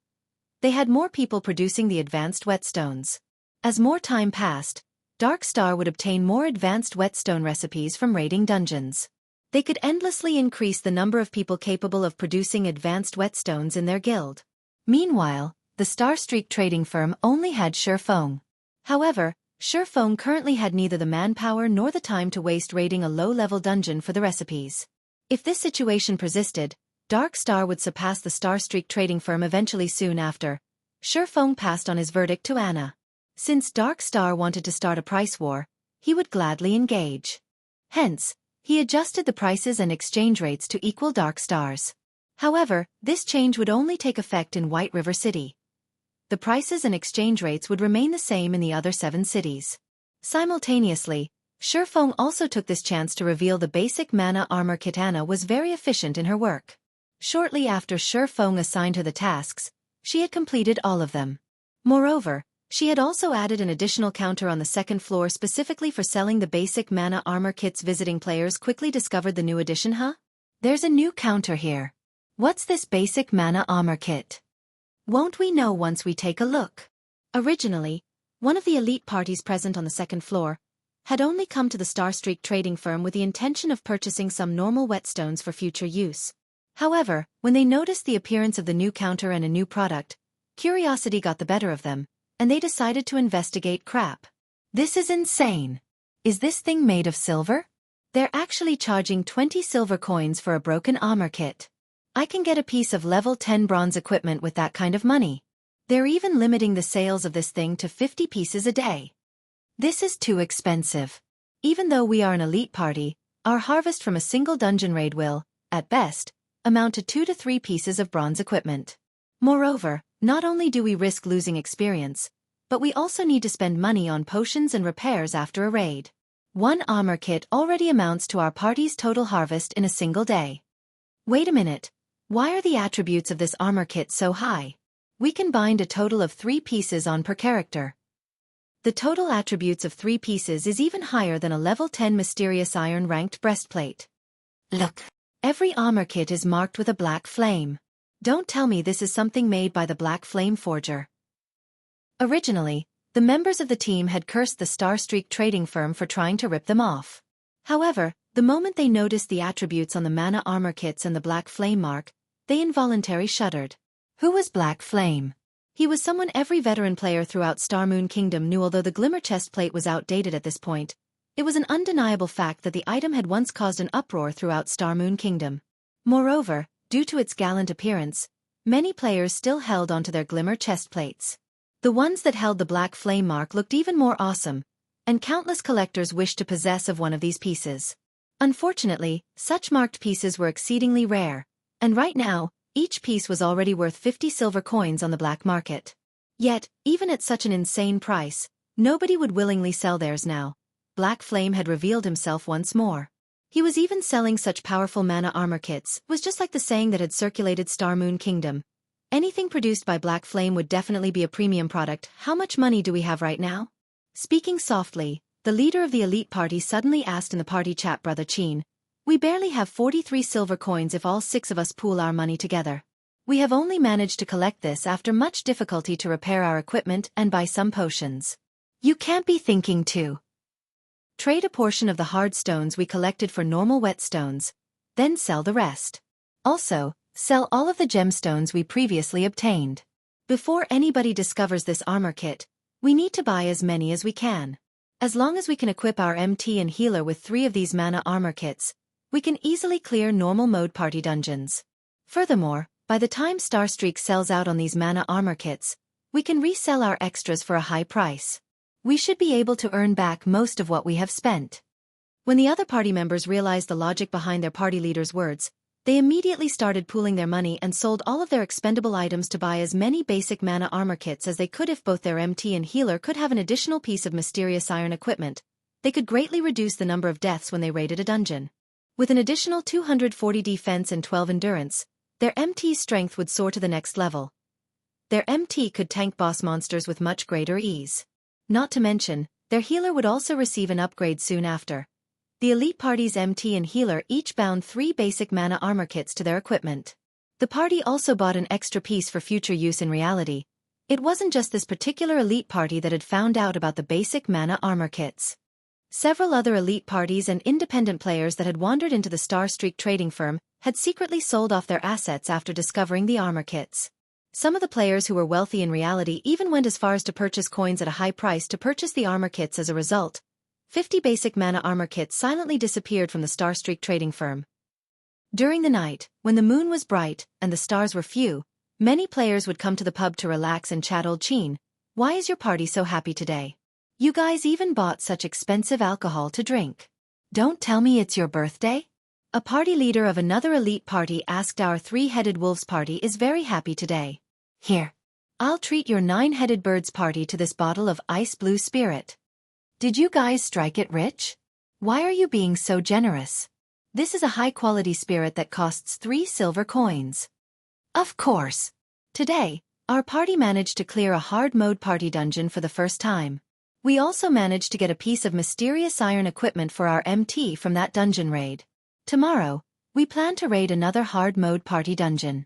They had more people producing the advanced whetstones. As more time passed, Dark Star would obtain more advanced whetstone recipes from raiding dungeons. They could endlessly increase the number of people capable of producing advanced whetstones in their guild. Meanwhile, the Starstreak trading firm only had Shurfeng. However, Shurfeng currently had neither the manpower nor the time to waste raiding a low-level dungeon for the recipes. If this situation persisted, Dark Star would surpass the Starstreak trading firm eventually. Soon after, Shurfeng passed on his verdict to Anna. Since Dark Star wanted to start a price war, he would gladly engage. Hence, he adjusted the prices and exchange rates to equal Dark Star's. However, this change would only take effect in White River City. The prices and exchange rates would remain the same in the other 7 cities. Simultaneously, Shurfeng also took this chance to reveal the basic mana armor kit. Anna was very efficient in her work. Shortly after Shurfeng assigned her the tasks, she had completed all of them. Moreover, she had also added an additional counter on the second floor specifically for selling the basic mana armor kits. Visiting players quickly discovered the new addition. There's a new counter here. What's this basic mana armor kit? Won't we know once we take a look? Originally, one of the elite parties present on the second floor had only come to the Starstreak trading firm with the intention of purchasing some normal whetstones for future use. However, when they noticed the appearance of the new counter and a new product, curiosity got the better of them, and they decided to investigate. Crap. This is insane. Is this thing made of silver? They're actually charging 20 silver coins for a broken armor kit. I can get a piece of level 10 bronze equipment with that kind of money. They're even limiting the sales of this thing to 50 pieces a day. This is too expensive. Even though we are an elite party, our harvest from a single dungeon raid will, at best, amount to 2 to 3 pieces of bronze equipment. Moreover, not only do we risk losing experience, but we also need to spend money on potions and repairs after a raid. One armor kit already amounts to our party's total harvest in a single day. Wait a minute. Why are the attributes of this armor kit so high? We can bind a total of 3 pieces on per character. The total attributes of 3 pieces is even higher than a level 10 mysterious iron ranked breastplate. Look. Every armor kit is marked with a black flame. Don't tell me this is something made by the Black Flame Forger. Originally, the members of the team had cursed the Starstreak trading firm for trying to rip them off. However, the moment they noticed the attributes on the mana armor kits and the Black Flame mark, they involuntarily shuddered. Who was Black Flame? He was someone every veteran player throughout Starmoon Kingdom knew. Although the Glimmer chestplate was outdated at this point, it was an undeniable fact that the item had once caused an uproar throughout Starmoon Kingdom. Moreover, due to its gallant appearance, many players still held onto their Glimmer chestplates. The ones that held the Black Flame mark looked even more awesome, and countless collectors wished to possess of one of these pieces. Unfortunately, such marked pieces were exceedingly rare, and right now, each piece was already worth 50 silver coins on the black market. Yet, even at such an insane price, nobody would willingly sell theirs now. Black Flame had revealed himself once more. He was even selling such powerful mana armor kits. It was just like the saying that had circulated Starmoon Kingdom. Anything produced by Black Flame would definitely be a premium product. How much money do we have right now? Speaking softly, the leader of the elite party suddenly asked in the party chat, Brother Chin. We barely have 43 silver coins if all 6 of us pool our money together. We have only managed to collect this after much difficulty to repair our equipment and buy some potions. You can't be thinking to trade a portion of the hard stones we collected for normal whetstones, then sell the rest. Also, sell all of the gemstones we previously obtained. Before anybody discovers this armor kit, we need to buy as many as we can. As long as we can equip our MT and healer with 3 of these mana armor kits, we can easily clear normal mode party dungeons. Furthermore, by the time Starstreak sells out on these mana armor kits, we can resell our extras for a high price. We should be able to earn back most of what we have spent. When the other party members realized the logic behind their party leader's words, they immediately started pooling their money and sold all of their expendable items to buy as many basic mana armor kits as they could. If both their MT and healer could have an additional piece of mysterious iron equipment, they could greatly reduce the number of deaths when they raided a dungeon. With an additional 240 defense and 12 endurance, their MT's strength would soar to the next level. Their MT could tank boss monsters with much greater ease. Not to mention, their healer would also receive an upgrade soon after. The elite party's MT and healer each bound 3 basic mana armor kits to their equipment. The party also bought an extra piece for future use. In reality, it wasn't just this particular elite party that had found out about the basic mana armor kits. Several other elite parties and independent players that had wandered into the Starstreak trading firm had secretly sold off their assets after discovering the armor kits. Some of the players who were wealthy in reality even went as far as to purchase coins at a high price to purchase the armor kits. As a result, 50 basic mana armor kits silently disappeared from the Starstreak trading firm. During the night, when the moon was bright and the stars were few, many players would come to the pub to relax and chat. Old Chin, why is your party so happy today? You guys even bought such expensive alcohol to drink. Don't tell me it's your birthday? A party leader of another elite party asked. Our 3-headed wolves party is very happy today. Here. I'll treat your 9-headed birds party to this bottle of ice blue spirit. Did you guys strike it rich? Why are you being so generous? This is a high-quality spirit that costs 3 silver coins. Of course. Today, our party managed to clear a hard mode party dungeon for the first time. We also managed to get a piece of mysterious iron equipment for our MT from that dungeon raid. Tomorrow, we plan to raid another hard mode party dungeon.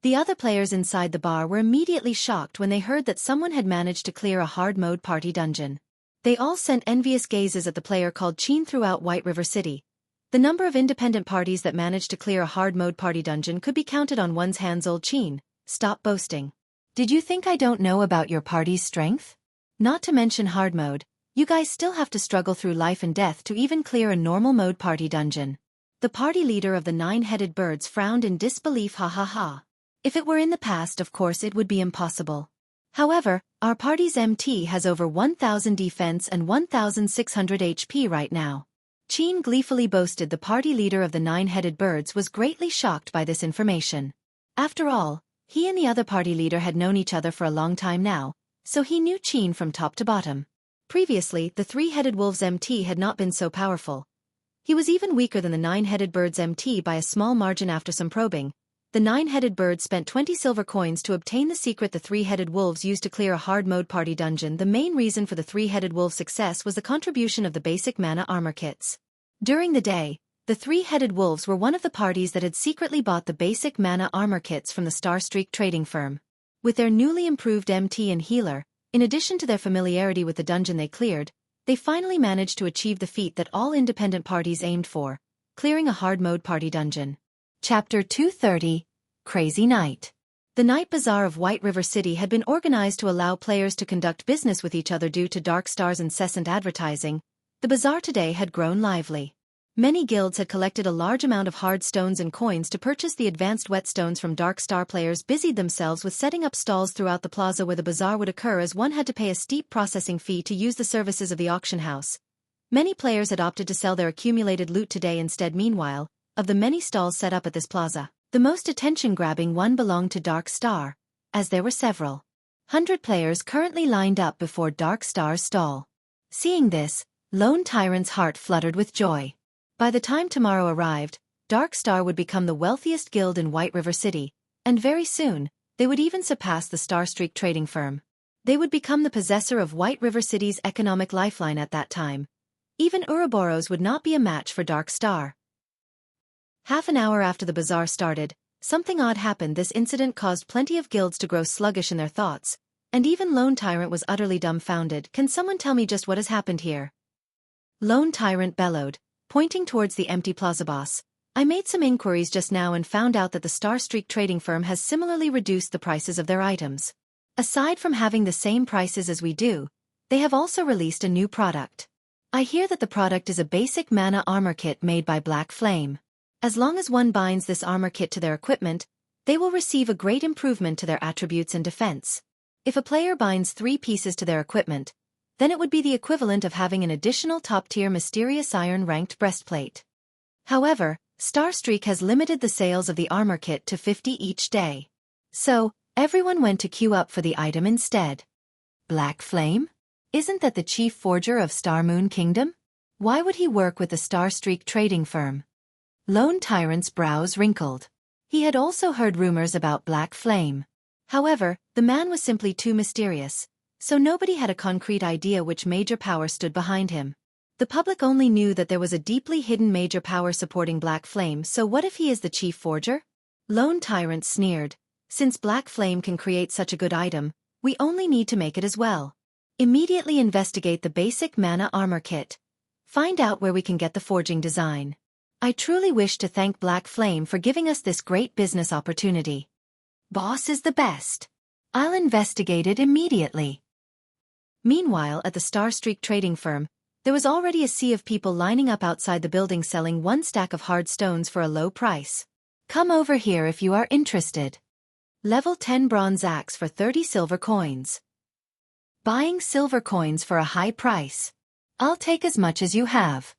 The other players inside the bar were immediately shocked when they heard that someone had managed to clear a hard mode party dungeon. They all sent envious gazes at the player called Chin throughout White River City. The number of independent parties that managed to clear a hard mode party dungeon could be counted on one's hands. Old Chin, stop boasting. Did you think I don't know about your party's strength? Not to mention hard mode, you guys still have to struggle through life and death to even clear a normal mode party dungeon. The party leader of the 9-headed birds frowned in disbelief. Ha ha ha. If it were in the past, of course it would be impossible. However, our party's MT has over 1,000 defense and 1,600 HP right now. Chin gleefully boasted. The party leader of the 9-headed birds was greatly shocked by this information. After all, he and the other party leader had known each other for a long time now, so he knew Qin from top to bottom. Previously, the three-headed wolf's MT had not been so powerful. He was even weaker than the nine-headed bird's MT by a small margin. After some probing, the nine-headed bird spent 20 silver coins to obtain the secret the three-headed wolves used to clear a hard mode party dungeon. The main reason for the three-headed wolf's success was the contribution of the basic mana armor kits. During the day, the three-headed wolves were one of the parties that had secretly bought the basic mana armor kits from the Starstreak trading firm. With their newly improved MT and healer, in addition to their familiarity with the dungeon they cleared, they finally managed to achieve the feat that all independent parties aimed for, clearing a hard mode party dungeon. Chapter 230, Crazy Night. The night bazaar of White River City had been organized to allow players to conduct business with each other due to Dark Star's incessant advertising. The bazaar today had grown lively. Many guilds had collected a large amount of hard stones and coins to purchase the advanced whetstones from Dark Star. Players busied themselves with setting up stalls throughout the plaza where the bazaar would occur, as one had to pay a steep processing fee to use the services of the auction house. Many players had opted to sell their accumulated loot today instead. Meanwhile, of the many stalls set up at this plaza, the most attention-grabbing one belonged to Dark Star, as there were several 100 players currently lined up before Dark Star's stall. Seeing this, Lone Tyrant's heart fluttered with joy. By the time tomorrow arrived, Dark Star would become the wealthiest guild in White River City, and very soon, they would even surpass the Starstreak trading firm. They would become the possessor of White River City's economic lifeline at that time. Even Ouroboros would not be a match for Dark Star. Half an hour after the bazaar started, something odd happened. This incident caused plenty of guilds to grow sluggish in their thoughts, and even Lone Tyrant was utterly dumbfounded. Can someone tell me just what has happened here? Lone Tyrant bellowed, pointing towards the empty plaza. Boss, I made some inquiries just now and found out that the Starstreak trading firm has similarly reduced the prices of their items. Aside from having the same prices as we do, they have also released a new product. I hear that the product is a basic mana armor kit made by Black Flame. As long as one binds this armor kit to their equipment, they will receive a great improvement to their attributes and defense. If a player binds 3 pieces to their equipment, then it would be the equivalent of having an additional top-tier mysterious iron-ranked breastplate. However, Starstreak has limited the sales of the armor kit to 50 each day. So, everyone went to queue up for the item instead. Black Flame? Isn't that the chief forger of Star Moon Kingdom? Why would he work with the Starstreak trading firm? Lone Tyrant's brows wrinkled. He had also heard rumors about Black Flame. However, the man was simply too mysterious, so nobody had a concrete idea which major power stood behind him. The public only knew that there was a deeply hidden major power supporting Black Flame. So what if he is the chief forger? Lone Tyrant sneered. Since Black Flame can create such a good item, we only need to make it as well. Immediately investigate the basic mana armor kit. Find out where we can get the forging design. I truly wish to thank Black Flame for giving us this great business opportunity. Boss is the best. I'll investigate it immediately. Meanwhile, at the Starstreak trading firm, there was already a sea of people lining up outside the building selling 1 stack of hard stones for a low price. Come over here if you are interested. Level 10 bronze axe for 30 silver coins. Buying silver coins for a high price. I'll take as much as you have.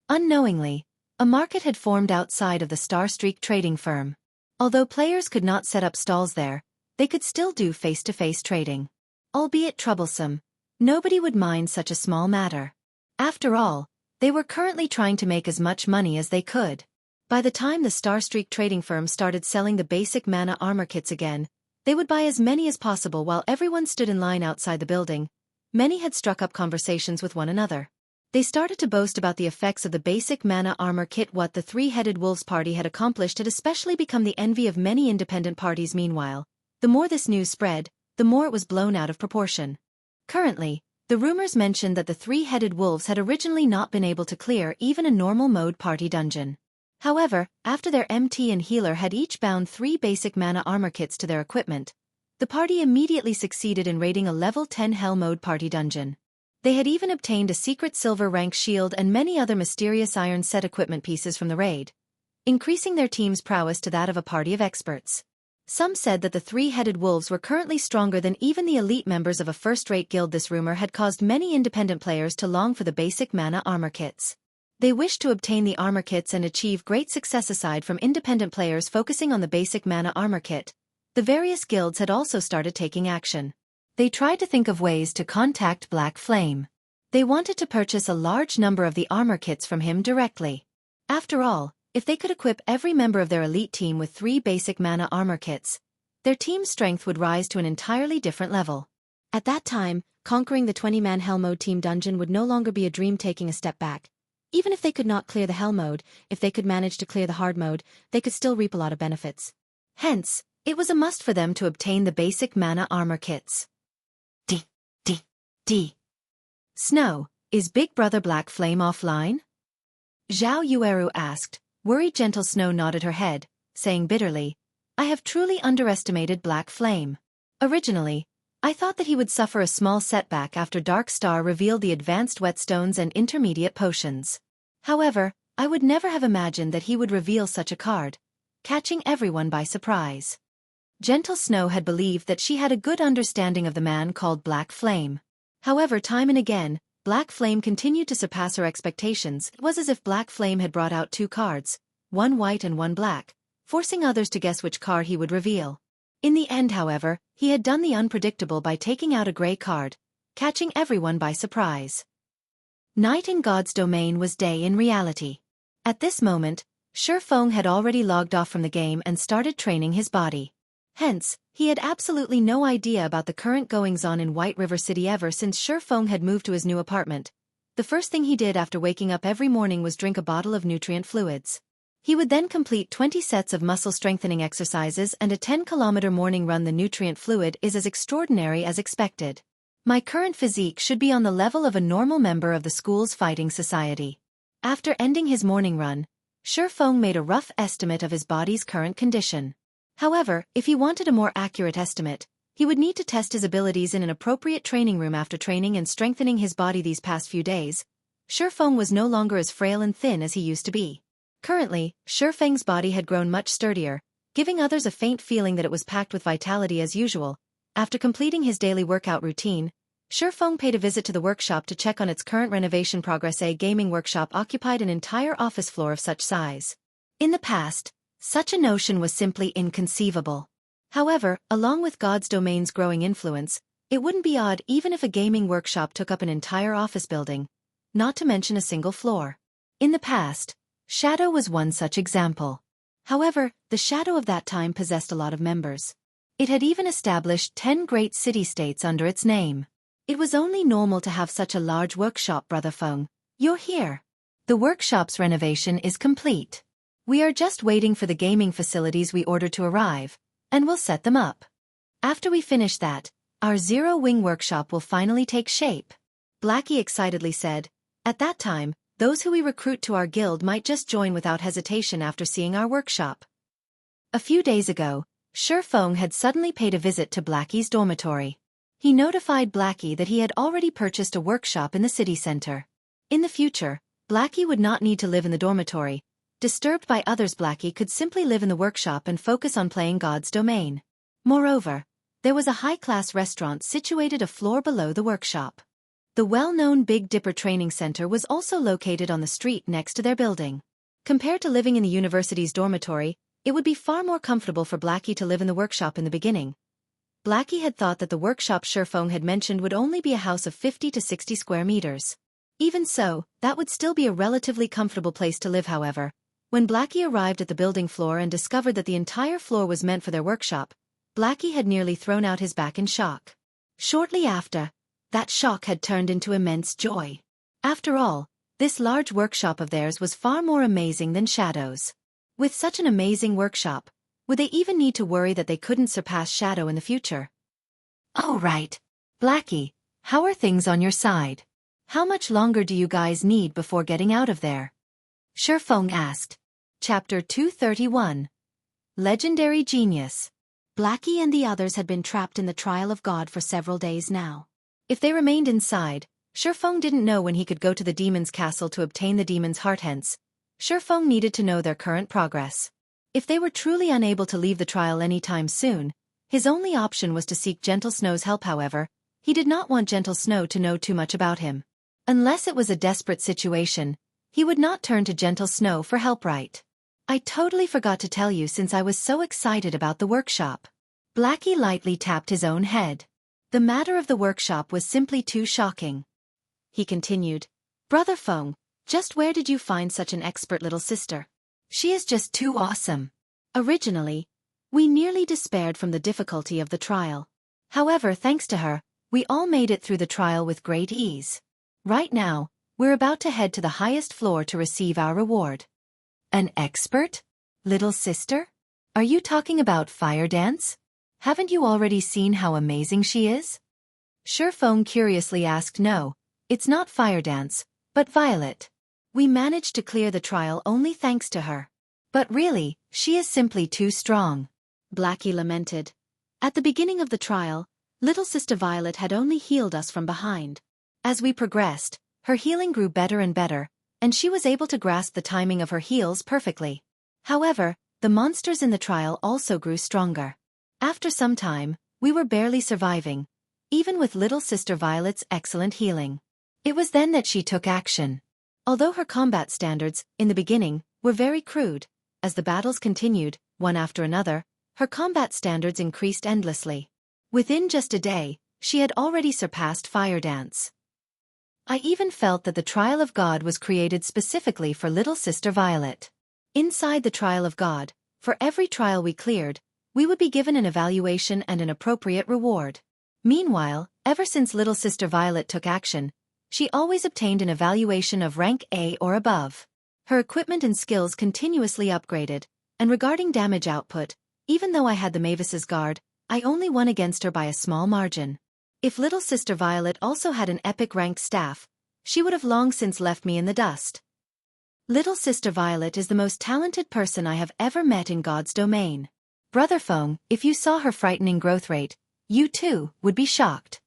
Unknowingly, a market had formed outside of the Starstreak trading firm. Although players could not set up stalls there, they could still do face-to-face trading. Albeit troublesome, nobody would mind such a small matter. After all, they were currently trying to make as much money as they could. By the time the Starstreak trading firm started selling the basic mana armor kits again, they would buy as many as possible while everyone stood in line outside the building. Many had struck up conversations with one another. They started to boast about the effects of the basic mana armor kit. What the three-headed wolves party had accomplished had especially become the envy of many independent parties. Meanwhile, the more this news spread, the more it was blown out of proportion. Currently, the rumors mentioned that the three-headed wolves had originally not been able to clear even a normal mode party dungeon. However, after their MT and healer had each bound 3 basic mana armor kits to their equipment, the party immediately succeeded in raiding a level 10 hell mode party dungeon. They had even obtained a secret silver rank shield and many other mysterious iron set equipment pieces from the raid, increasing their team's prowess to that of a party of experts. Some said that the three-headed wolves were currently stronger than even the elite members of a first-rate guild. This rumor had caused many independent players to long for the basic mana armor kits. They wished to obtain the armor kits and achieve great success. Aside from independent players focusing on the basic mana armor kit, the various guilds had also started taking action. They tried to think of ways to contact Black Flame. They wanted to purchase a large number of the armor kits from him directly. After all, if they could equip every member of their elite team with 3 basic mana armor kits, their team's strength would rise to an entirely different level. At that time, conquering the 20-man Hell Mode team dungeon would no longer be a dream taking a step back. Even if they could not clear the Hell Mode, if they could manage to clear the Hard Mode, they could still reap a lot of benefits. Hence, it was a must for them to obtain the basic mana armor kits. Snow, is Big Brother Black Flame offline? Zhao Yueru asked. Worried Gentle Snow nodded her head, saying bitterly, I have truly underestimated Black Flame. Originally, I thought that he would suffer a small setback after Dark Star revealed the advanced whetstones and intermediate potions. However, I would never have imagined that he would reveal such a card, catching everyone by surprise. Gentle Snow had believed that she had a good understanding of the man called Black Flame. However, time and again, Black Flame continued to surpass her expectations. It was as if Black Flame had brought out 2 cards, one white and one black, forcing others to guess which card he would reveal. In the end, however, he had done the unpredictable by taking out a gray card, catching everyone by surprise. Night in God's domain was day in reality. At this moment, Shifeng had already logged off from the game and started training his body. Hence, he had absolutely no idea about the current goings-on in White River City ever since Shifeng had moved to his new apartment. The first thing he did after waking up every morning was drink a bottle of nutrient fluids. He would then complete 20 sets of muscle-strengthening exercises and a 10-kilometer morning run. The nutrient fluid is as extraordinary as expected. My current physique should be on the level of a normal member of the school's fighting society. After ending his morning run, Shifeng made a rough estimate of his body's current condition. However, if he wanted a more accurate estimate, he would need to test his abilities in an appropriate training room. After training and strengthening his body these past few days, Shifeng was no longer as frail and thin as he used to be. Currently, Shifeng's body had grown much sturdier, giving others a faint feeling that it was packed with vitality as usual. After completing his daily workout routine, Shifeng paid a visit to the workshop to check on its current renovation progress. A gaming workshop occupied an entire office floor of such size. In the past, such a notion was simply inconceivable. However, along with God's domain's growing influence, it wouldn't be odd even if a gaming workshop took up an entire office building, not to mention a single floor. In the past, Shadow was one such example. However, the Shadow of that time possessed a lot of members. It had even established 10 great city-states under its name. It was only normal to have such a large workshop. Brother Feng, you're here. The workshop's renovation is complete. We are just waiting for the gaming facilities we ordered to arrive, and we'll set them up. After we finish that, our Zero-Wing workshop will finally take shape. Blackie excitedly said. At that time, those who we recruit to our guild might just join without hesitation after seeing our workshop. A few days ago, Shifeng had suddenly paid a visit to Blackie's dormitory. He notified Blackie that he had already purchased a workshop in the city center. In the future, Blackie would not need to live in the dormitory. Disturbed by others, Blackie could simply live in the workshop and focus on playing God's domain. Moreover, there was a high-class restaurant situated a floor below the workshop. The well-known Big Dipper Training Center was also located on the street next to their building. Compared to living in the university's dormitory, it would be far more comfortable for Blackie to live in the workshop in the beginning. Blackie had thought that the workshop Shifeng had mentioned would only be a house of 50 to 60 square meters. Even so, that would still be a relatively comfortable place to live. However, when Blackie arrived at the building floor and discovered that the entire floor was meant for their workshop, Blackie had nearly thrown out his back in shock. Shortly after, that shock had turned into immense joy. After all, this large workshop of theirs was far more amazing than Shadow's. With such an amazing workshop, would they even need to worry that they couldn't surpass Shadow in the future? Oh right. Blackie, how are things on your side? How much longer do you guys need before getting out of there? Shifeng asked. Chapter 231. Legendary Genius. Blackie and the others had been trapped in the Trial of God for several days now. If they remained inside, Shifeng didn't know when he could go to the demon's castle to obtain the demon's heart. Hence, Shifeng needed to know their current progress. If they were truly unable to leave the trial anytime soon, his only option was to seek Gentle Snow's help. However, he did not want Gentle Snow to know too much about him. Unless it was a desperate situation, he would not turn to Gentle Snow for help. Right? I totally forgot to tell you since I was so excited about the workshop. Blackie lightly tapped his own head. The matter of the workshop was simply too shocking. He continued, Brother Feng, just where did you find such an expert little sister? She is just too awesome. Originally, we nearly despaired from the difficulty of the trial. However, thanks to her, we all made it through the trial with great ease. Right now, we're about to head to the highest floor to receive our reward. An expert? Little sister? Are you talking about fire dance? Haven't you already seen how amazing she is? Shifeng curiously asked. No, it's not fire dance, but Violet. We managed to clear the trial only thanks to her. But really, she is simply too strong. Blackie lamented. At the beginning of the trial, little sister Violet had only healed us from behind. As we progressed, her healing grew better and better, and she was able to grasp the timing of her heals perfectly. However, the monsters in the trial also grew stronger. After some time, we were barely surviving, even with little sister Violet's excellent healing. It was then that she took action. Although her combat standards, in the beginning, were very crude, as the battles continued, one after another, her combat standards increased endlessly. Within just a day, she had already surpassed Fire Dance. I even felt that the Trial of God was created specifically for little sister Violet. Inside the Trial of God, for every trial we cleared, we would be given an evaluation and an appropriate reward. Meanwhile, ever since little sister Violet took action, she always obtained an evaluation of rank A or above. Her equipment and skills continuously upgraded, and regarding damage output, even though I had the Mavis's guard, I only won against her by a small margin. If little sister Violet also had an epic ranked staff, she would have long since left me in the dust. Little sister Violet is the most talented person I have ever met in God's domain. Brother Feng, if you saw her frightening growth rate, you too would be shocked.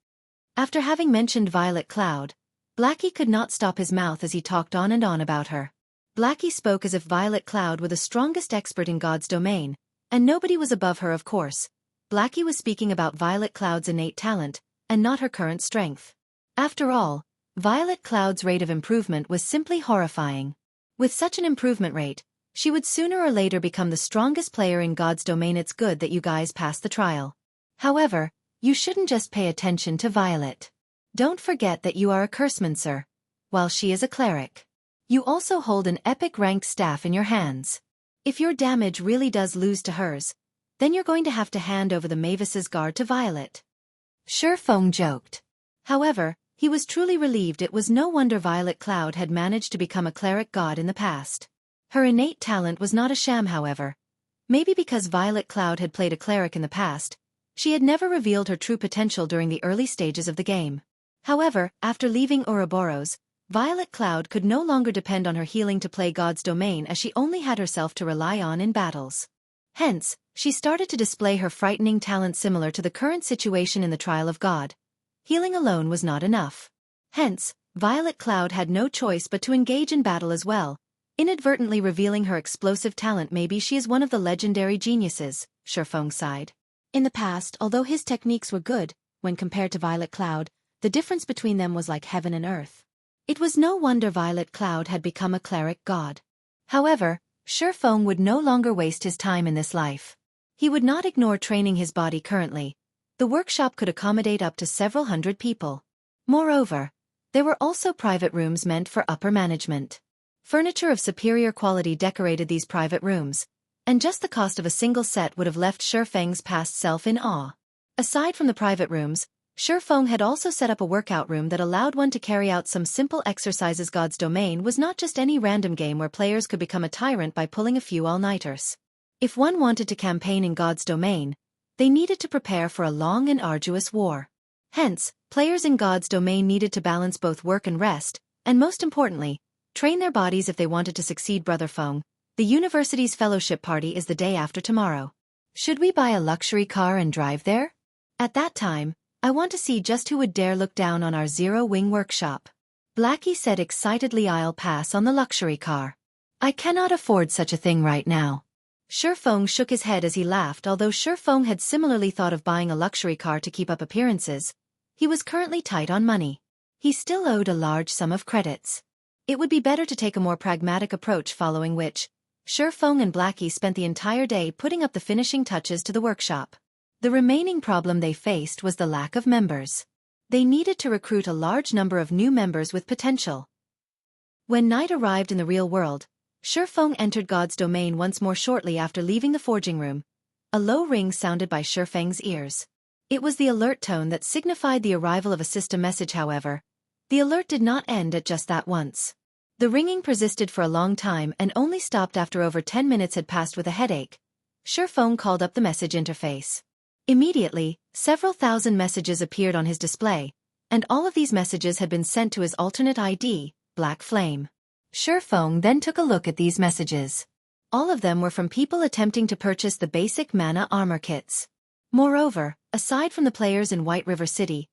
After having mentioned Violet Cloud, Blackie could not stop his mouth as he talked on and on about her. Blackie spoke as if Violet Cloud were the strongest expert in God's domain, and nobody was above her, of course. Blackie was speaking about Violet Cloud's innate talent, and not her current strength. After all, Violet Cloud's rate of improvement was simply horrifying. With such an improvement rate, she would sooner or later become the strongest player in God's domain. It's good that you guys passed the trial. However, you shouldn't just pay attention to Violet. Don't forget that you are a cursemancer, while she is a cleric. You also hold an epic ranked staff in your hands. If your damage really does lose to hers, then you're going to have to hand over the Mavis's guard to Violet. Shifeng joked. However, he was truly relieved. It was no wonder Violet Cloud had managed to become a cleric god in the past. Her innate talent was not a sham, however. Maybe because Violet Cloud had played a cleric in the past, she had never revealed her true potential during the early stages of the game. However, after leaving Ouroboros, Violet Cloud could no longer depend on her healing to play God's domain, as she only had herself to rely on in battles. Hence, she started to display her frightening talent similar to the current situation in the Trial of God. Healing alone was not enough. Hence, Violet Cloud had no choice but to engage in battle as well, inadvertently revealing her explosive talent. Maybe she is one of the legendary geniuses, Shifeng sighed. In the past, although his techniques were good, when compared to Violet Cloud, the difference between them was like heaven and earth. It was no wonder Violet Cloud had become a cleric god. However, Shifeng would no longer waste his time in this life. He would not ignore training his body currently. The workshop could accommodate up to several hundred people. Moreover, there were also private rooms meant for upper management. Furniture of superior quality decorated these private rooms, and just the cost of a single set would have left Shifeng's past self in awe. Aside from the private rooms, Shifeng had also set up a workout room that allowed one to carry out some simple exercises. God's domain was not just any random game where players could become a tyrant by pulling a few all-nighters. If one wanted to campaign in God's domain, they needed to prepare for a long and arduous war. Hence, players in God's domain needed to balance both work and rest, and most importantly, train their bodies if they wanted to succeed. Brother Feng, the university's fellowship party is the day after tomorrow. Should we buy a luxury car and drive there? At that time, I want to see just who would dare look down on our zero-wing workshop. Blackie said excitedly. I'll pass on the luxury car. I cannot afford such a thing right now. Shifeng shook his head as he laughed. Although Shifeng had similarly thought of buying a luxury car to keep up appearances, he was currently tight on money. He still owed a large sum of credits. It would be better to take a more pragmatic approach, following which, Shifeng and Blackie spent the entire day putting up the finishing touches to the workshop. The remaining problem they faced was the lack of members. They needed to recruit a large number of new members with potential. When night arrived in the real world, Shifeng entered God's domain once more shortly after leaving the forging room. A low ring sounded by Shifeng's ears. It was the alert tone that signified the arrival of a system message. However, the alert did not end at just that once. The ringing persisted for a long time and only stopped after over 10 minutes had passed. With a headache, Shifeng called up the message interface. Immediately, several thousand messages appeared on his display, and all of these messages had been sent to his alternate ID, Black Flame. Shifeng then took a look at these messages. All of them were from people attempting to purchase the basic mana armor kits. Moreover, aside from the players in White River City,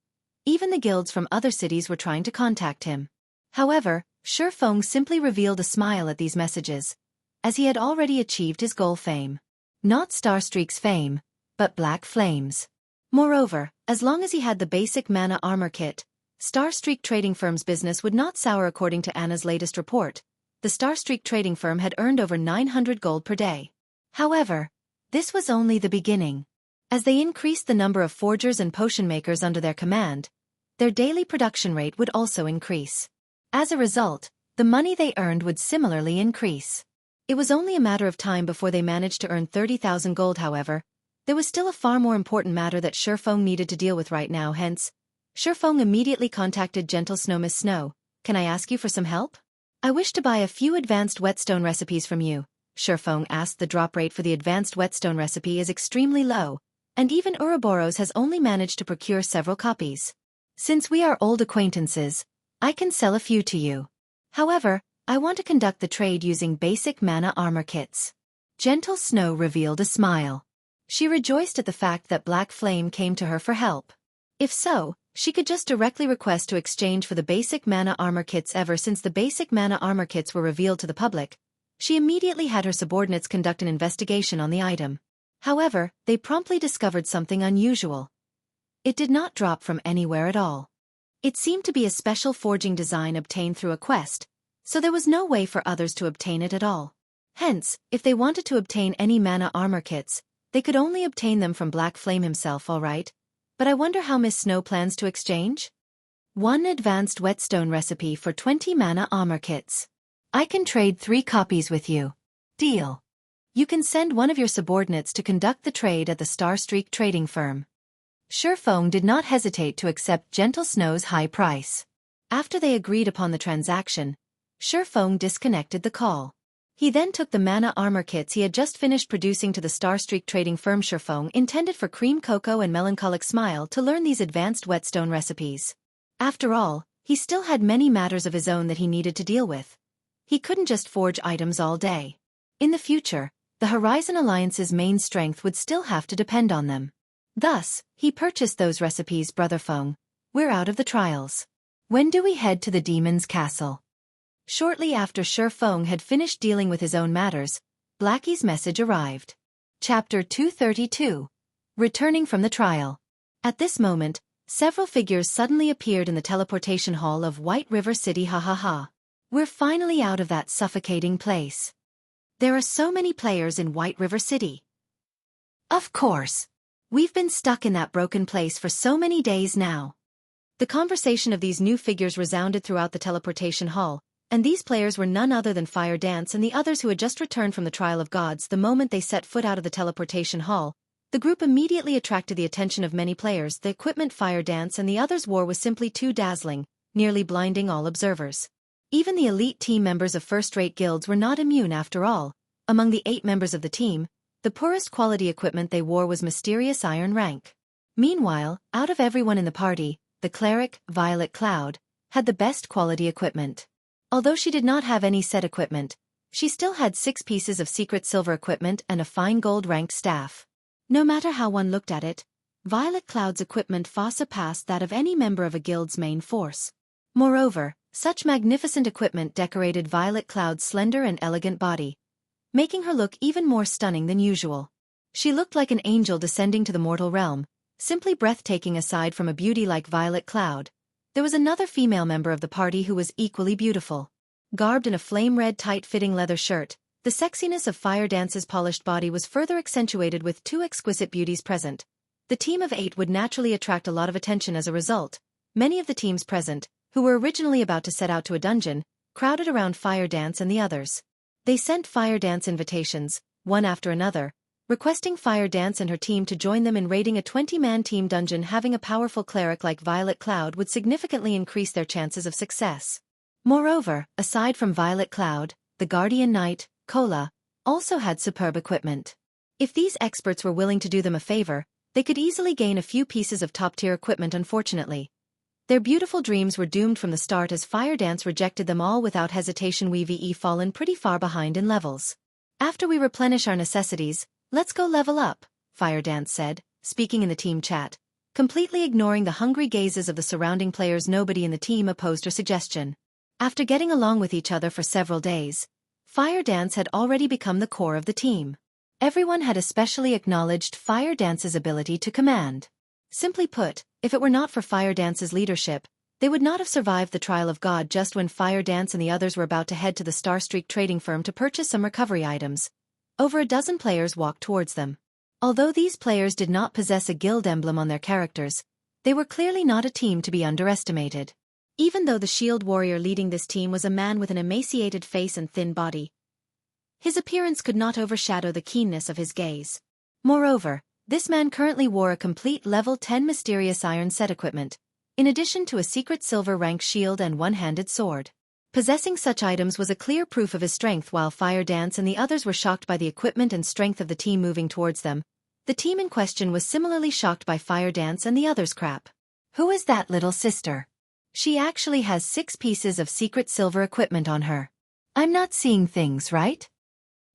even the guilds from other cities were trying to contact him. However, Shifeng simply revealed a smile at these messages, as he had already achieved his goal: fame. Not Starstreak's fame, but Black Flame's. Moreover, as long as he had the basic mana armor kit, Starstreak Trading Firm's business would not sour. According to Anna's latest report, the Starstreak Trading Firm had earned over 900 gold per day. However, this was only the beginning. As they increased the number of forgers and potion makers under their command, their daily production rate would also increase. As a result, the money they earned would similarly increase. It was only a matter of time before they managed to earn 30,000 gold. However, there was still a far more important matter that Shifeng needed to deal with right now. Hence, Shifeng immediately contacted Gentle Snow. Miss Snow, can I ask you for some help? I wish to buy a few advanced whetstone recipes from you, Shifeng asked. The drop rate for the advanced whetstone recipe is extremely low, and even Ouroboros has only managed to procure several copies. Since we are old acquaintances, I can sell a few to you. However, I want to conduct the trade using basic mana armor kits. Gentle Snow revealed a smile. She rejoiced at the fact that Black Flame came to her for help. If so, she could just directly request to exchange for the basic mana armor kits. Ever since the basic mana armor kits were revealed to the public, she immediately had her subordinates conduct an investigation on the item. However, they promptly discovered something unusual. It did not drop from anywhere at all. It seemed to be a special forging design obtained through a quest, so there was no way for others to obtain it at all. Hence, if they wanted to obtain any mana armor kits, they could only obtain them from Black Flame himself. Alright, but I wonder how Miss Snow plans to exchange? 1 advanced whetstone recipe for 20 mana armor kits. I can trade 3 copies with you. Deal. You can send one of your subordinates to conduct the trade at the Starstreak Trading Firm. Shifeng did not hesitate to accept Gentle Snow's high price. After they agreed upon the transaction, Shifeng disconnected the call. He then took the mana armor kits he had just finished producing to the Starstreak Trading Firm. Shifeng intended for Cream Cocoa and Melancholic Smile to learn these advanced whetstone recipes. After all, he still had many matters of his own that he needed to deal with. He couldn't just forge items all day. In the future, the Horizon Alliance's main strength would still have to depend on them. Thus, he purchased those recipes. Brother Feng, we're out of the trials. When do we head to the Demon's Castle? Shortly after Shifeng had finished dealing with his own matters, Blackie's message arrived. Chapter 232. Returning from the trial. At this moment, several figures suddenly appeared in the teleportation hall of White River City. Ha ha ha. We're finally out of that suffocating place. There are so many players in White River City. Of course. We've been stuck in that broken place for so many days now. The conversation of these new figures resounded throughout the teleportation hall, and these players were none other than Fire Dance and the others who had just returned from the Trial of Gods. The moment they set foot out of the teleportation hall, the group immediately attracted the attention of many players. The equipment Fire Dance and the others wore was simply too dazzling, nearly blinding all observers. Even the elite team members of first-rate guilds were not immune after all. Among the 8 members of the team, the poorest quality equipment they wore was mysterious iron rank. Meanwhile, out of everyone in the party, the cleric, Violet Cloud, had the best quality equipment. Although she did not have any set equipment, she still had 6 pieces of secret silver equipment and a fine gold-ranked staff. No matter how one looked at it, Violet Cloud's equipment far surpassed that of any member of a guild's main force. Moreover, such magnificent equipment decorated Violet Cloud's slender and elegant body, making her look even more stunning than usual. She looked like an angel descending to the mortal realm, simply breathtaking. Aside from a beauty like Violet Cloud, there was another female member of the party who was equally beautiful. Garbed in a flame-red tight-fitting leather shirt, the sexiness of Fire Dance's polished body was further accentuated with 2 exquisite beauties present. The team of 8 would naturally attract a lot of attention as a result. Many of the teams present, who were originally about to set out to a dungeon, crowded around Fire Dance and the others. They sent Fire Dance invitations, one after another, requesting Fire Dance and her team to join them in raiding a 20-man team dungeon. Having a powerful cleric like Violet Cloud would significantly increase their chances of success. Moreover, aside from Violet Cloud, the Guardian Knight, Kola, also had superb equipment. If these experts were willing to do them a favor, they could easily gain a few pieces of top-tier equipment. Unfortunately, their beautiful dreams were doomed from the start as Fire Dance rejected them all without hesitation. We've fallen pretty far behind in levels. After we replenish our necessities, let's go level up, Fire Dance said, speaking in the team chat. Completely ignoring the hungry gazes of the surrounding players, nobody in the team opposed her suggestion. After getting along with each other for several days, Fire Dance had already become the core of the team. Everyone had especially acknowledged Fire Dance's ability to command. Simply put, if it were not for Fire Dance's leadership, they would not have survived the trial of God. Just when Fire Dance and the others were about to head to the Starstreak trading firm to purchase some recovery items, over a dozen players walked towards them. Although these players did not possess a guild emblem on their characters, they were clearly not a team to be underestimated. Even though the shield warrior leading this team was a man with an emaciated face and thin body, his appearance could not overshadow the keenness of his gaze. Moreover, this man currently wore a complete level 10 mysterious iron set equipment, in addition to a secret silver rank shield and one-handed sword. Possessing such items was a clear proof of his strength. While Fire Dance and the others were shocked by the equipment and strength of the team moving towards them, the team in question was similarly shocked by Fire Dance and the others' crap. Who is that little sister? She actually has 6 pieces of secret silver equipment on her. I'm not seeing things right?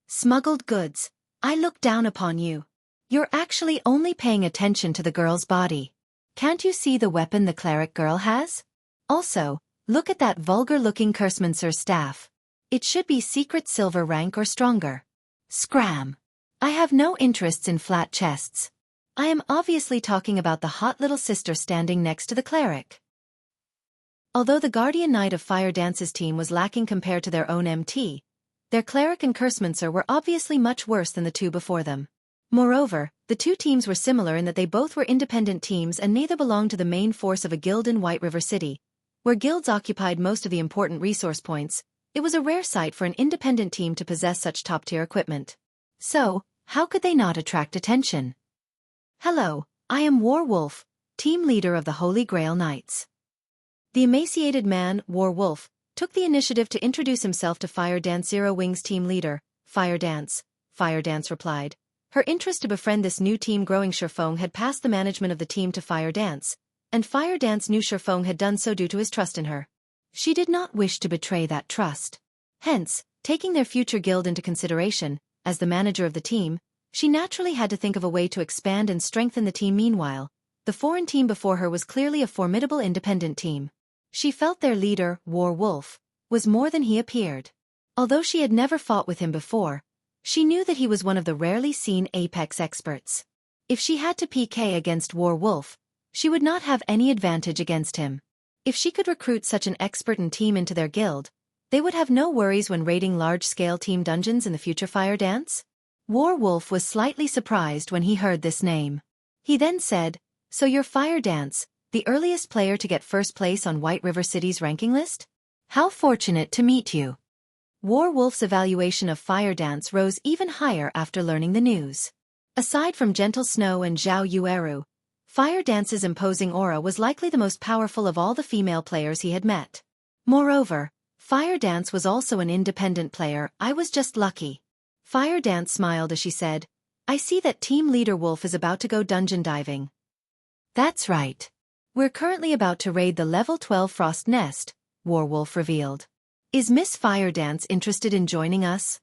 Smuggled goods. I look down upon you. You're actually only paying attention to the girl's body. Can't you see the weapon the cleric girl has? Also, look at that vulgar-looking Cursemancer's staff. It should be secret silver rank or stronger. Scram. I have no interests in flat chests. I am obviously talking about the hot little sister standing next to the cleric. Although the Guardian Knight of Fire Dance's team was lacking compared to their own MT, their cleric and Cursemancer were obviously much worse than the two before them. Moreover, the two teams were similar in that they both were independent teams and neither belonged to the main force of a guild in White River City, where guilds occupied most of the important resource points. It was a rare sight for an independent team to possess such top-tier equipment. So, how could they not attract attention? Hello, I am Warwolf, team leader of the Holy Grail Knights. The emaciated man, Warwolf, took the initiative to introduce himself to Fire Dance Zero Wings team leader, Fire Dance. Fire Dance replied. Her interest to befriend this new team growing. Shurfeng had passed the management of the team to Fire Dance, and Fire Dance knew Shurfeng had done so due to his trust in her. She did not wish to betray that trust. Hence, taking their future guild into consideration, as the manager of the team, she naturally had to think of a way to expand and strengthen the team. Meanwhile, the foreign team before her was clearly a formidable independent team. She felt their leader, Warwolf, was more than he appeared. Although she had never fought with him before, she knew that he was one of the rarely seen Apex experts. If she had to PK against Warwolf, she would not have any advantage against him. If she could recruit such an expert and team into their guild, they would have no worries when raiding large-scale team dungeons in the future. Fire Dance? Warwolf was slightly surprised when he heard this name. He then said, "So you're Fire Dance, the earliest player to get first place on White River City's ranking list? How fortunate to meet you." Warwolf's evaluation of Fire Dance rose even higher after learning the news. Aside from Gentle Snow and Zhao Yueru, Fire Dance's imposing aura was likely the most powerful of all the female players he had met. Moreover, Fire Dance was also an independent player. I was just lucky. Fire Dance smiled as she said, "I see that team leader Wolf is about to go dungeon diving." "That's right. We're currently about to raid the level 12 Frost Nest," Warwolf revealed. "Is Miss Fire Dance interested in joining us?"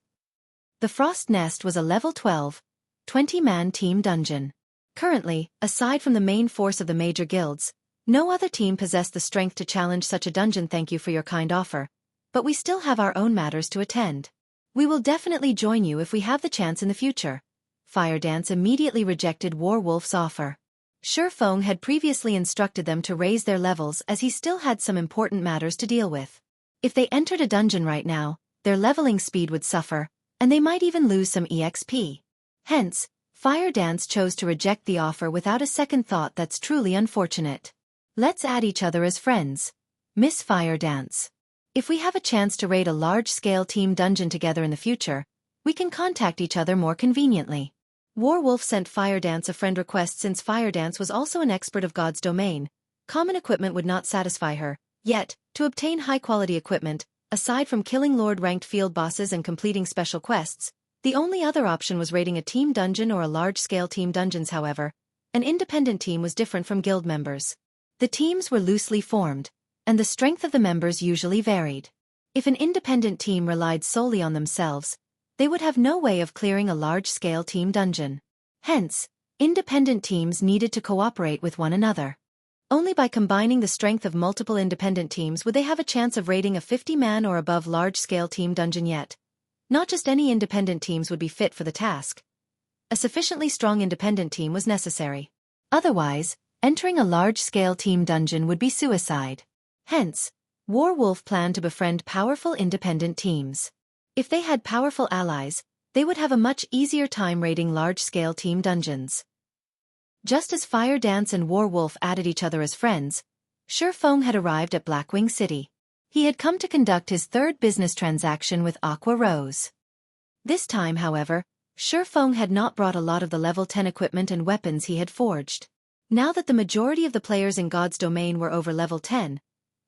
The Frost Nest was a level 12, 20-man team dungeon. Currently, aside from the main force of the major guilds, no other team possessed the strength to challenge such a dungeon. "Thank you for your kind offer, but we still have our own matters to attend. We will definitely join you if we have the chance in the future." Fire Dance immediately rejected Warwolf's offer. Shurfeng had previously instructed them to raise their levels as he still had some important matters to deal with. If they entered a dungeon right now, their leveling speed would suffer, and they might even lose some EXP. Hence, Fire Dance chose to reject the offer without a second thought. That's truly unfortunate. Let's add each other as friends. Miss Fire Dance. If we have a chance to raid a large-scale team dungeon together in the future, we can contact each other more conveniently. Warwolf sent Fire Dance a friend request. Since Fire Dance was also an expert of God's domain, common equipment would not satisfy her. Yet, to obtain high-quality equipment, aside from killing Lord-ranked field bosses and completing special quests, the only other option was raiding a team dungeon or a large-scale team dungeons. However, an independent team was different from guild members. The teams were loosely formed, and the strength of the members usually varied. If an independent team relied solely on themselves, they would have no way of clearing a large-scale team dungeon. Hence, independent teams needed to cooperate with one another. Only by combining the strength of multiple independent teams would they have a chance of raiding a 50-man or above large-scale team dungeon. Yet, not just any independent teams would be fit for the task. A sufficiently strong independent team was necessary. Otherwise, entering a large-scale team dungeon would be suicide. Hence, Warwolf planned to befriend powerful independent teams. If they had powerful allies, they would have a much easier time raiding large-scale team dungeons. Just as Fire Dance and Warwolf added each other as friends, Shurfeng had arrived at Blackwing City. He had come to conduct his third business transaction with Aqua Rose. This time, however, Shurfeng had not brought a lot of the level 10 equipment and weapons he had forged. Now that the majority of the players in God's domain were over level 10,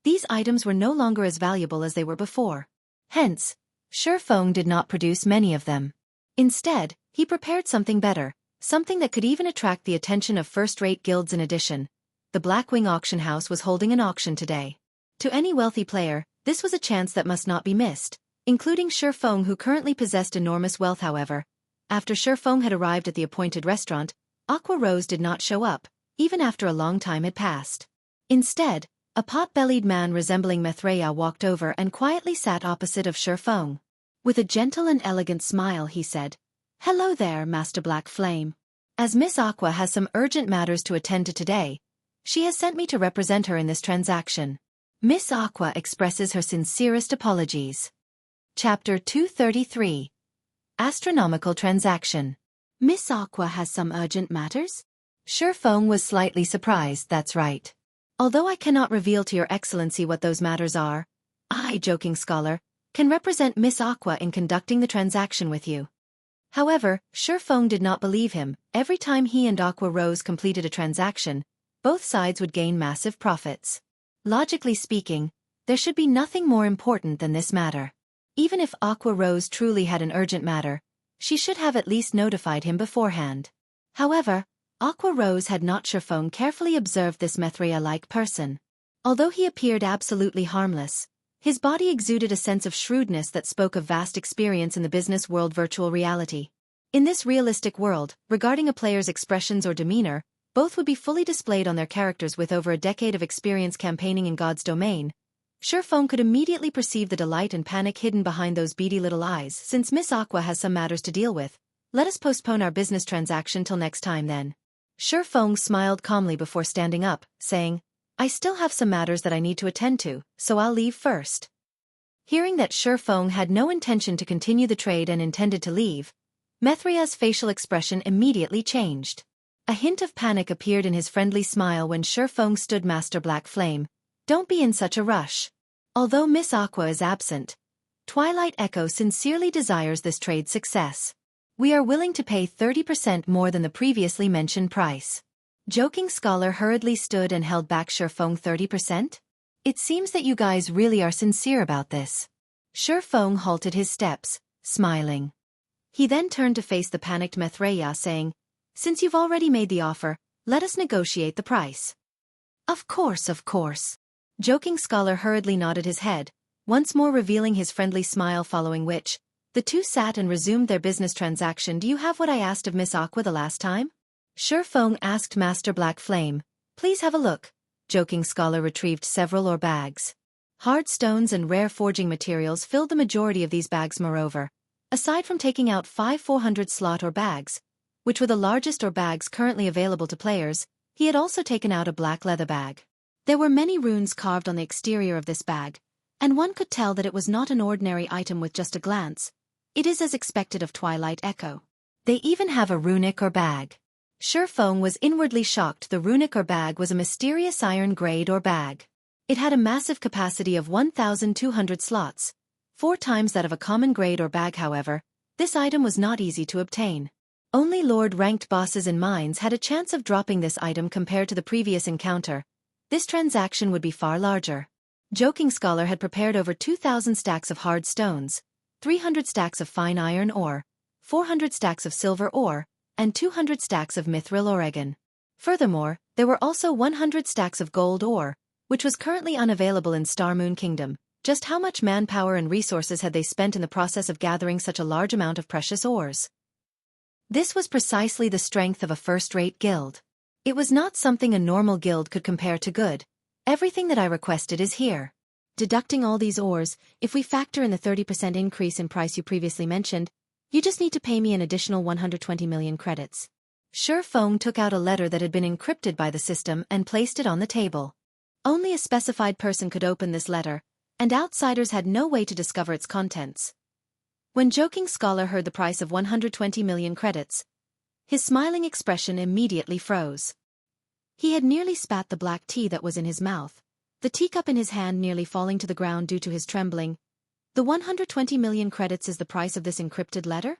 these items were no longer as valuable as they were before. Hence, Shurfeng did not produce many of them. Instead, he prepared something better, something that could even attract the attention of first-rate guilds. In addition, the Blackwing Auction House was holding an auction today. To any wealthy player, this was a chance that must not be missed, including Shurfeng, who currently possessed enormous wealth. However, after Shurfeng had arrived at the appointed restaurant, Aqua Rose did not show up, even after a long time had passed. Instead, a pot-bellied man resembling Mithraea walked over and quietly sat opposite of Shurfeng. With a gentle and elegant smile, he said, "Hello there, Master Black Flame. As Miss Aqua has some urgent matters to attend to today, she has sent me to represent her in this transaction. Miss Aqua expresses her sincerest apologies." Chapter 233. Astronomical Transaction. Miss Aqua has some urgent matters? Shurfeng was slightly surprised. That's right. Although I cannot reveal to your excellency what those matters are, I, Joking Scholar, can represent Miss Aqua in conducting the transaction with you. However, Shurfeng did not believe him. Every time he and Aqua Rose completed a transaction, both sides would gain massive profits. Logically speaking, there should be nothing more important than this matter. Even if Aqua Rose truly had an urgent matter, she should have at least notified him beforehand. However, Aqua Rose had not. Shurfeng carefully observed this Mithraea-like person. Although he appeared absolutely harmless, his body exuded a sense of shrewdness that spoke of vast experience in the business world. Virtual reality. In this realistic world, regarding a player's expressions or demeanor, both would be fully displayed on their characters. With over a decade of experience campaigning in God's domain, Shurfeng could immediately perceive the delight and panic hidden behind those beady little eyes. Since Miss Aqua has some matters to deal with, let us postpone our business transaction till next time then. Shurfeng smiled calmly before standing up, saying, "I still have some matters that I need to attend to, so I'll leave first." Hearing that Shurfeng had no intention to continue the trade and intended to leave, Mithraea's facial expression immediately changed. A hint of panic appeared in his friendly smile when Shurfeng stood. "Master Black Flame, don't be in such a rush. Although Miss Aqua is absent, Twilight Echo sincerely desires this trade's success. We are willing to pay 30% more than the previously mentioned price." Joking Scholar hurriedly stood and held back. "Shurfeng, 30%? It seems that you guys really are sincere about this." Shurfeng halted his steps, smiling. He then turned to face the panicked Mithraea, saying, "Since you've already made the offer, let us negotiate the price." Of course. Joking Scholar hurriedly nodded his head, once more revealing his friendly smile, following which, the two sat and resumed their business transaction. "Do you have what I asked of Miss Aqua the last time?" Shurfeng asked. "Master Black Flame, please have a look." Joking Scholar retrieved several ore bags. Hard stones and rare forging materials filled the majority of these bags. Moreover, aside from taking out 5 400 slot ore bags, which were the largest ore bags currently available to players, he had also taken out a black leather bag. There were many runes carved on the exterior of this bag, and one could tell that it was not an ordinary item with just a glance. It is as expected of Twilight Echo. They even have a runic or bag. Shifeng was inwardly shocked. The runic or bag was a mysterious iron grade or bag. It had a massive capacity of 1,200 slots, 4 times that of a common grade or bag. However, this item was not easy to obtain. Only Lord-ranked bosses in mines had a chance of dropping this item compared to the previous encounter. This transaction would be far larger. Joking Scholar had prepared over 2,000 stacks of hard stones, 300 stacks of fine iron ore, 400 stacks of silver ore, and 200 stacks of mithril oregon. Furthermore, there were also 100 stacks of gold ore, which was currently unavailable in Star Moon Kingdom. Just how much manpower and resources had they spent in the process of gathering such a large amount of precious ores? This was precisely the strength of a first-rate guild. It was not something a normal guild could compare to. Good. Everything that I requested is here. Deducting all these ores, if we factor in the 30% increase in price you previously mentioned, you just need to pay me an additional 120 million credits. Shifeng took out a letter that had been encrypted by the system and placed it on the table. Only a specified person could open this letter, and outsiders had no way to discover its contents. When Joking Scholar heard the price of 120 million credits, his smiling expression immediately froze. He had nearly spat the black tea that was in his mouth, the teacup in his hand nearly falling to the ground due to his trembling. The 120 million credits is the price of this encrypted letter?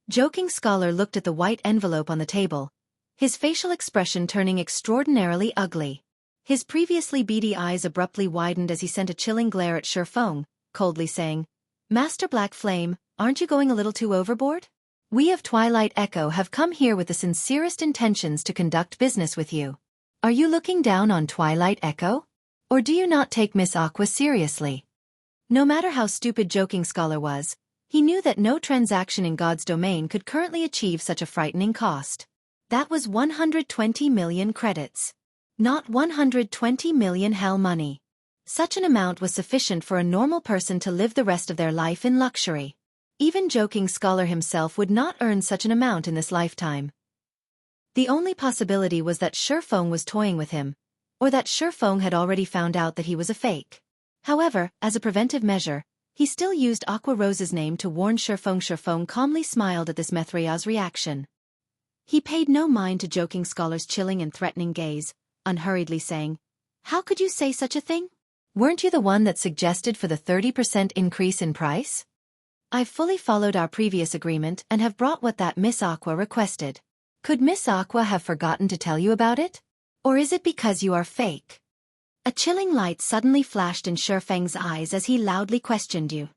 Joking Scholar looked at the white envelope on the table, his facial expression turning extraordinarily ugly. His previously beady eyes abruptly widened as he sent a chilling glare at Shifeng, coldly saying, "Master Black Flame, aren't you going a little too overboard? We of Twilight Echo have come here with the sincerest intentions to conduct business with you. Are you looking down on Twilight Echo? Or do you not take Miss Aqua seriously?" No matter how stupid Joking Scholar was, he knew that no transaction in God's domain could currently achieve such a frightening cost. That was 120 million credits. Not 120 million hell money. Such an amount was sufficient for a normal person to live the rest of their life in luxury. Even Joking Scholar himself would not earn such an amount in this lifetime. The only possibility was that Shifeng was toying with him, or that Shifeng had already found out that he was a fake. However, as a preventive measure, he still used Aqua Rose's name to warn Shifeng. Shifeng calmly smiled at this Mithraea's reaction. He paid no mind to Joking Scholar's chilling and threatening gaze, unhurriedly saying, "How could you say such a thing? Weren't you the one that suggested for the 30% increase in price? I've fully followed our previous agreement and have brought what that Miss Aqua requested. Could Miss Aqua have forgotten to tell you about it? Or is it because you are fake?" A chilling light suddenly flashed in Shifeng's eyes as he loudly questioned you.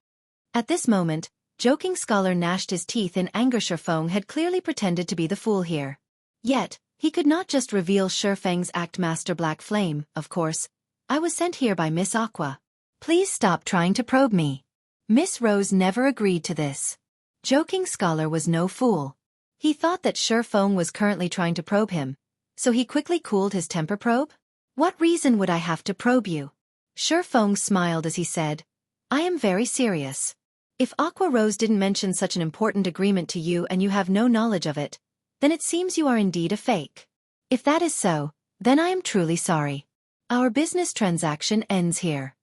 At this moment, Joking Scholar gnashed his teeth in anger. Shifeng had clearly pretended to be the fool here. Yet, he could not just reveal Shifeng's act. "Master Black Flame, of course. I was sent here by Miss Aqua. Please stop trying to probe me. Miss Rose never agreed to this." Joking Scholar was no fool. He thought that Shifeng was currently trying to probe him, so he quickly cooled his temper. "Probe? What reason would I have to probe you?" Shifeng smiled as he said, "I am very serious. If Aqua Rose didn't mention such an important agreement to you and you have no knowledge of it, then it seems you are indeed a fake. If that is so, then I am truly sorry. Our business transaction ends here."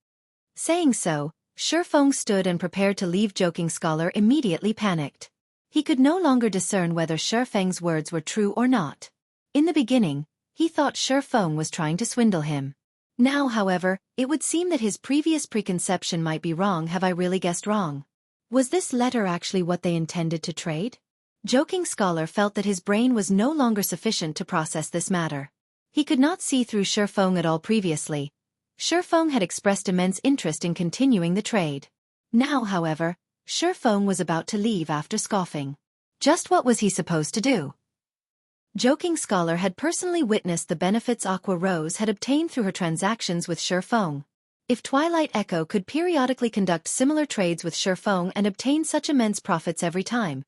Saying so, Shifeng stood and prepared to leave. Joking Scholar immediately panicked. He could no longer discern whether Shifeng's words were true or not. In the beginning, he thought Shifeng was trying to swindle him. Now, however, it would seem that his previous preconception might be wrong. Have I really guessed wrong? Was this letter actually what they intended to trade? Joking Scholar felt that his brain was no longer sufficient to process this matter. He could not see through Shifeng at all. Previously, Shifeng had expressed immense interest in continuing the trade. Now, however, Shifeng was about to leave after scoffing. Just what was he supposed to do? Joking Scholar had personally witnessed the benefits Aqua Rose had obtained through her transactions with Shifeng. If Twilight Echo could periodically conduct similar trades with Shifeng and obtain such immense profits every time,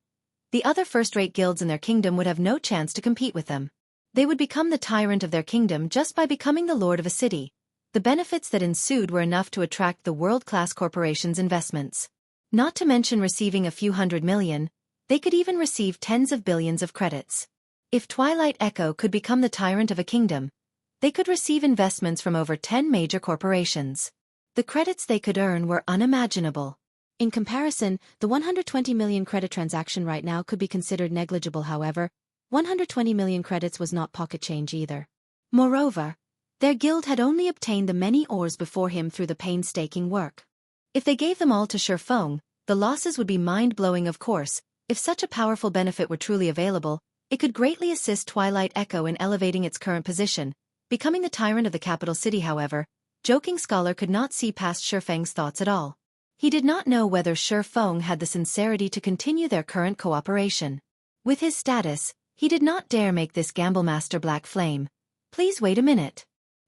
the other first-rate guilds in their kingdom would have no chance to compete with them. They would become the tyrant of their kingdom just by becoming the lord of a city. The benefits that ensued were enough to attract the world-class corporation's investments. Not to mention receiving a few hundred million, they could even receive tens of billions of credits. If Twilight Echo could become the tyrant of a kingdom, they could receive investments from over 10 major corporations. The credits they could earn were unimaginable. In comparison, the 120 million credit transaction right now could be considered negligible. However, 120 million credits was not pocket change either. Moreover, their guild had only obtained the many ores before him through the painstaking work. If they gave them all to Shifeng, the losses would be mind-blowing. Of course. If such a powerful benefit were truly available, it could greatly assist Twilight Echo in elevating its current position, becoming the tyrant of the capital city. However, Joking Scholar could not see past Shifeng's thoughts at all. He did not know whether Shifeng had the sincerity to continue their current cooperation. With his status, he did not dare make this gamble. Master Black Flame, please wait a minute.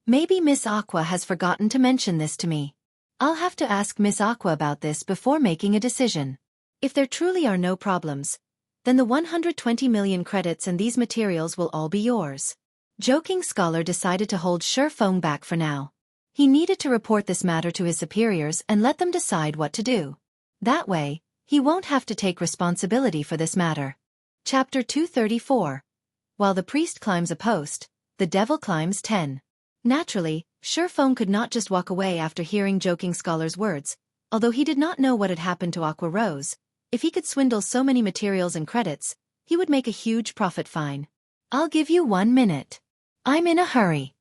Maybe Miss Aqua has forgotten to mention this to me. I'll have to ask Miss Aqua about this before making a decision. If there truly are no problems, then the 120 million credits and these materials will all be yours. Joking Scholar decided to hold Shifeng back for now. He needed to report this matter to his superiors and let them decide what to do. That way, he won't have to take responsibility for this matter. Chapter 234. While the priest climbs a post, the devil climbs 10. Naturally, Shifeng could not just walk away after hearing Joking Scholar's words. Although he did not know what had happened to Aqua Rose, if he could swindle so many materials and credits, he would make a huge profit. Fine. I'll give you 1 minute. I'm in a hurry.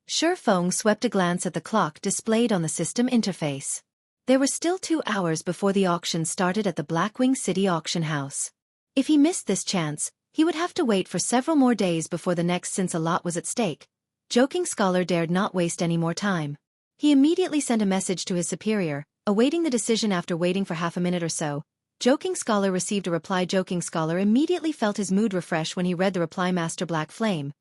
Shifeng swept a glance at the clock displayed on the system interface. There were still 2 hours before the auction started at the Blackwing City auction house. If he missed this chance, he would have to wait for several more days before the next. Since a lot was at stake, Joking Scholar dared not waste any more time. He immediately sent a message to his superior, awaiting the decision. After waiting for half a minute or so, Joking Scholar received a reply. Joking Scholar immediately felt his mood refresh when he read the reply. Master Black Flame,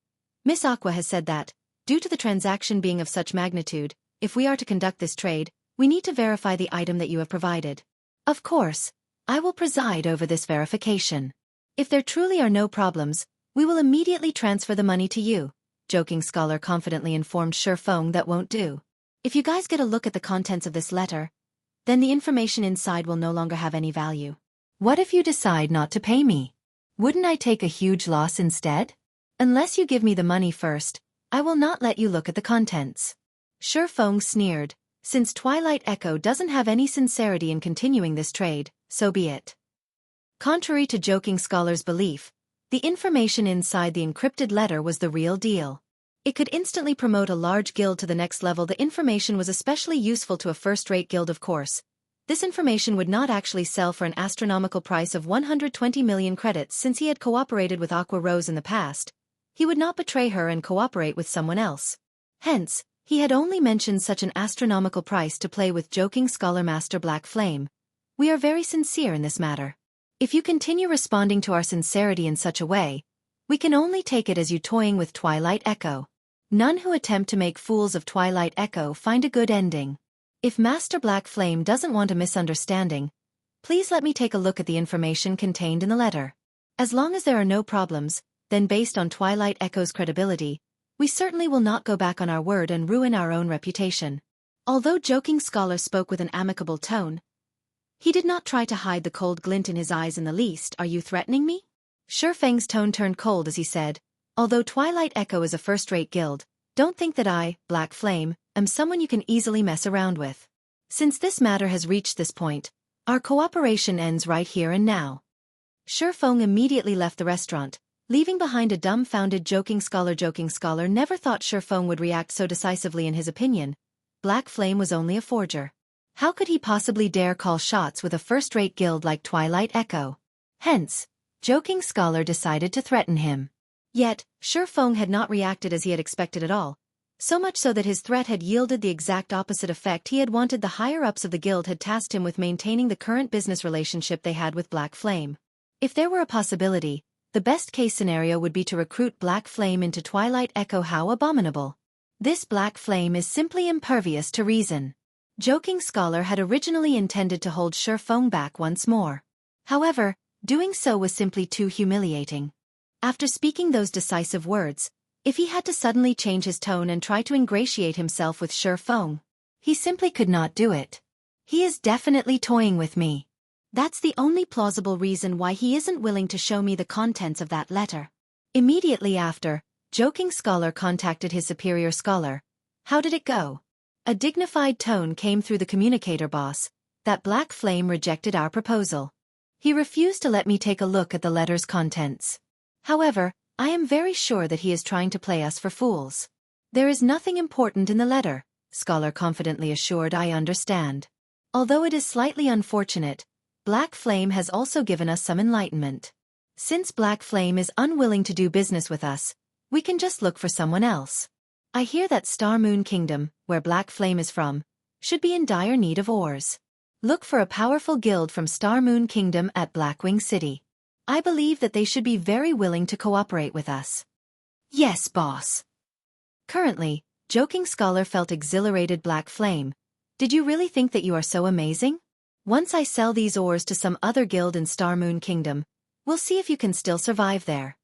Miss Aqua has said that, due to the transaction being of such magnitude, if we are to conduct this trade, we need to verify the item that you have provided. Of course, I will preside over this verification. If there truly are no problems, we will immediately transfer the money to you. Joking Scholar confidently informed Shifeng that won't do. If you guys get a look at the contents of this letter, then the information inside will no longer have any value. What if you decide not to pay me? Wouldn't I take a huge loss instead? Unless you give me the money first, I will not let you look at the contents. Shifeng sneered. Since Twilight Echo doesn't have any sincerity in continuing this trade, so be it. Contrary to Joking Scholar's belief, the information inside the encrypted letter was the real deal. It could instantly promote a large guild to the next level. The information was especially useful to a first-rate guild. Of course, this information would not actually sell for an astronomical price of 120 million credits. Since he had cooperated with Aqua Rose in the past, he would not betray her and cooperate with someone else. Hence, he had only mentioned such an astronomical price to play with. Joking Scholar, Master Black Flame, we are very sincere in this matter. If you continue responding to our sincerity in such a way, we can only take it as you toying with Twilight Echo. None who attempt to make fools of Twilight Echo find a good ending. If Master Black Flame doesn't want a misunderstanding, please let me take a look at the information contained in the letter. As long as there are no problems, then based on Twilight Echo's credibility, we certainly will not go back on our word and ruin our own reputation. Although Joking Scholar spoke with an amicable tone, he did not try to hide the cold glint in his eyes in the least. Are you threatening me? Shifeng's tone turned cold as he said, although Twilight Echo is a first-rate guild, don't think that I, Black Flame, am someone you can easily mess around with. Since this matter has reached this point, our cooperation ends right here and now. Shifeng immediately left the restaurant, leaving behind a dumbfounded Joking Scholar. Joking Scholar never thought Shifeng would react so decisively. In his opinion, Black Flame was only a forger. How could he possibly dare call shots with a first-rate guild like Twilight Echo? Hence, Joking Scholar decided to threaten him. Yet, Shifeng had not reacted as he had expected at all, so much so that his threat had yielded the exact opposite effect he had wanted. The higher-ups of the guild had tasked him with maintaining the current business relationship they had with Black Flame. If there were a possibility, the best-case scenario would be to recruit Black Flame into Twilight Echo. How abominable. This Black Flame is simply impervious to reason. Joking Scholar had originally intended to hold Shifeng back once more. However, doing so was simply too humiliating. After speaking those decisive words, if he had to suddenly change his tone and try to ingratiate himself with Shifeng, he simply could not do it. He is definitely toying with me. That's the only plausible reason why he isn't willing to show me the contents of that letter. Immediately after, Joking Scholar contacted his superior scholar. How did it go? A dignified tone came through the communicator boss. that Black Flame rejected our proposal. He refused to let me take a look at the letter's contents. However, I am very sure that he is trying to play us for fools. There is nothing important in the letter, Scholar confidently assured. I understand. Although it is slightly unfortunate, Black Flame has also given us some enlightenment. Since Black Flame is unwilling to do business with us, we can just look for someone else. I hear that Star Moon Kingdom, where Black Flame is from, should be in dire need of ores. Look for a powerful guild from Star Moon Kingdom at Blackwing City. I believe that they should be very willing to cooperate with us. Yes, boss. Currently, Joking Scholar felt exhilarated. Black Flame, did you really think that you are so amazing? Once I sell these ores to some other guild in Star Moon Kingdom, we'll see if you can still survive there.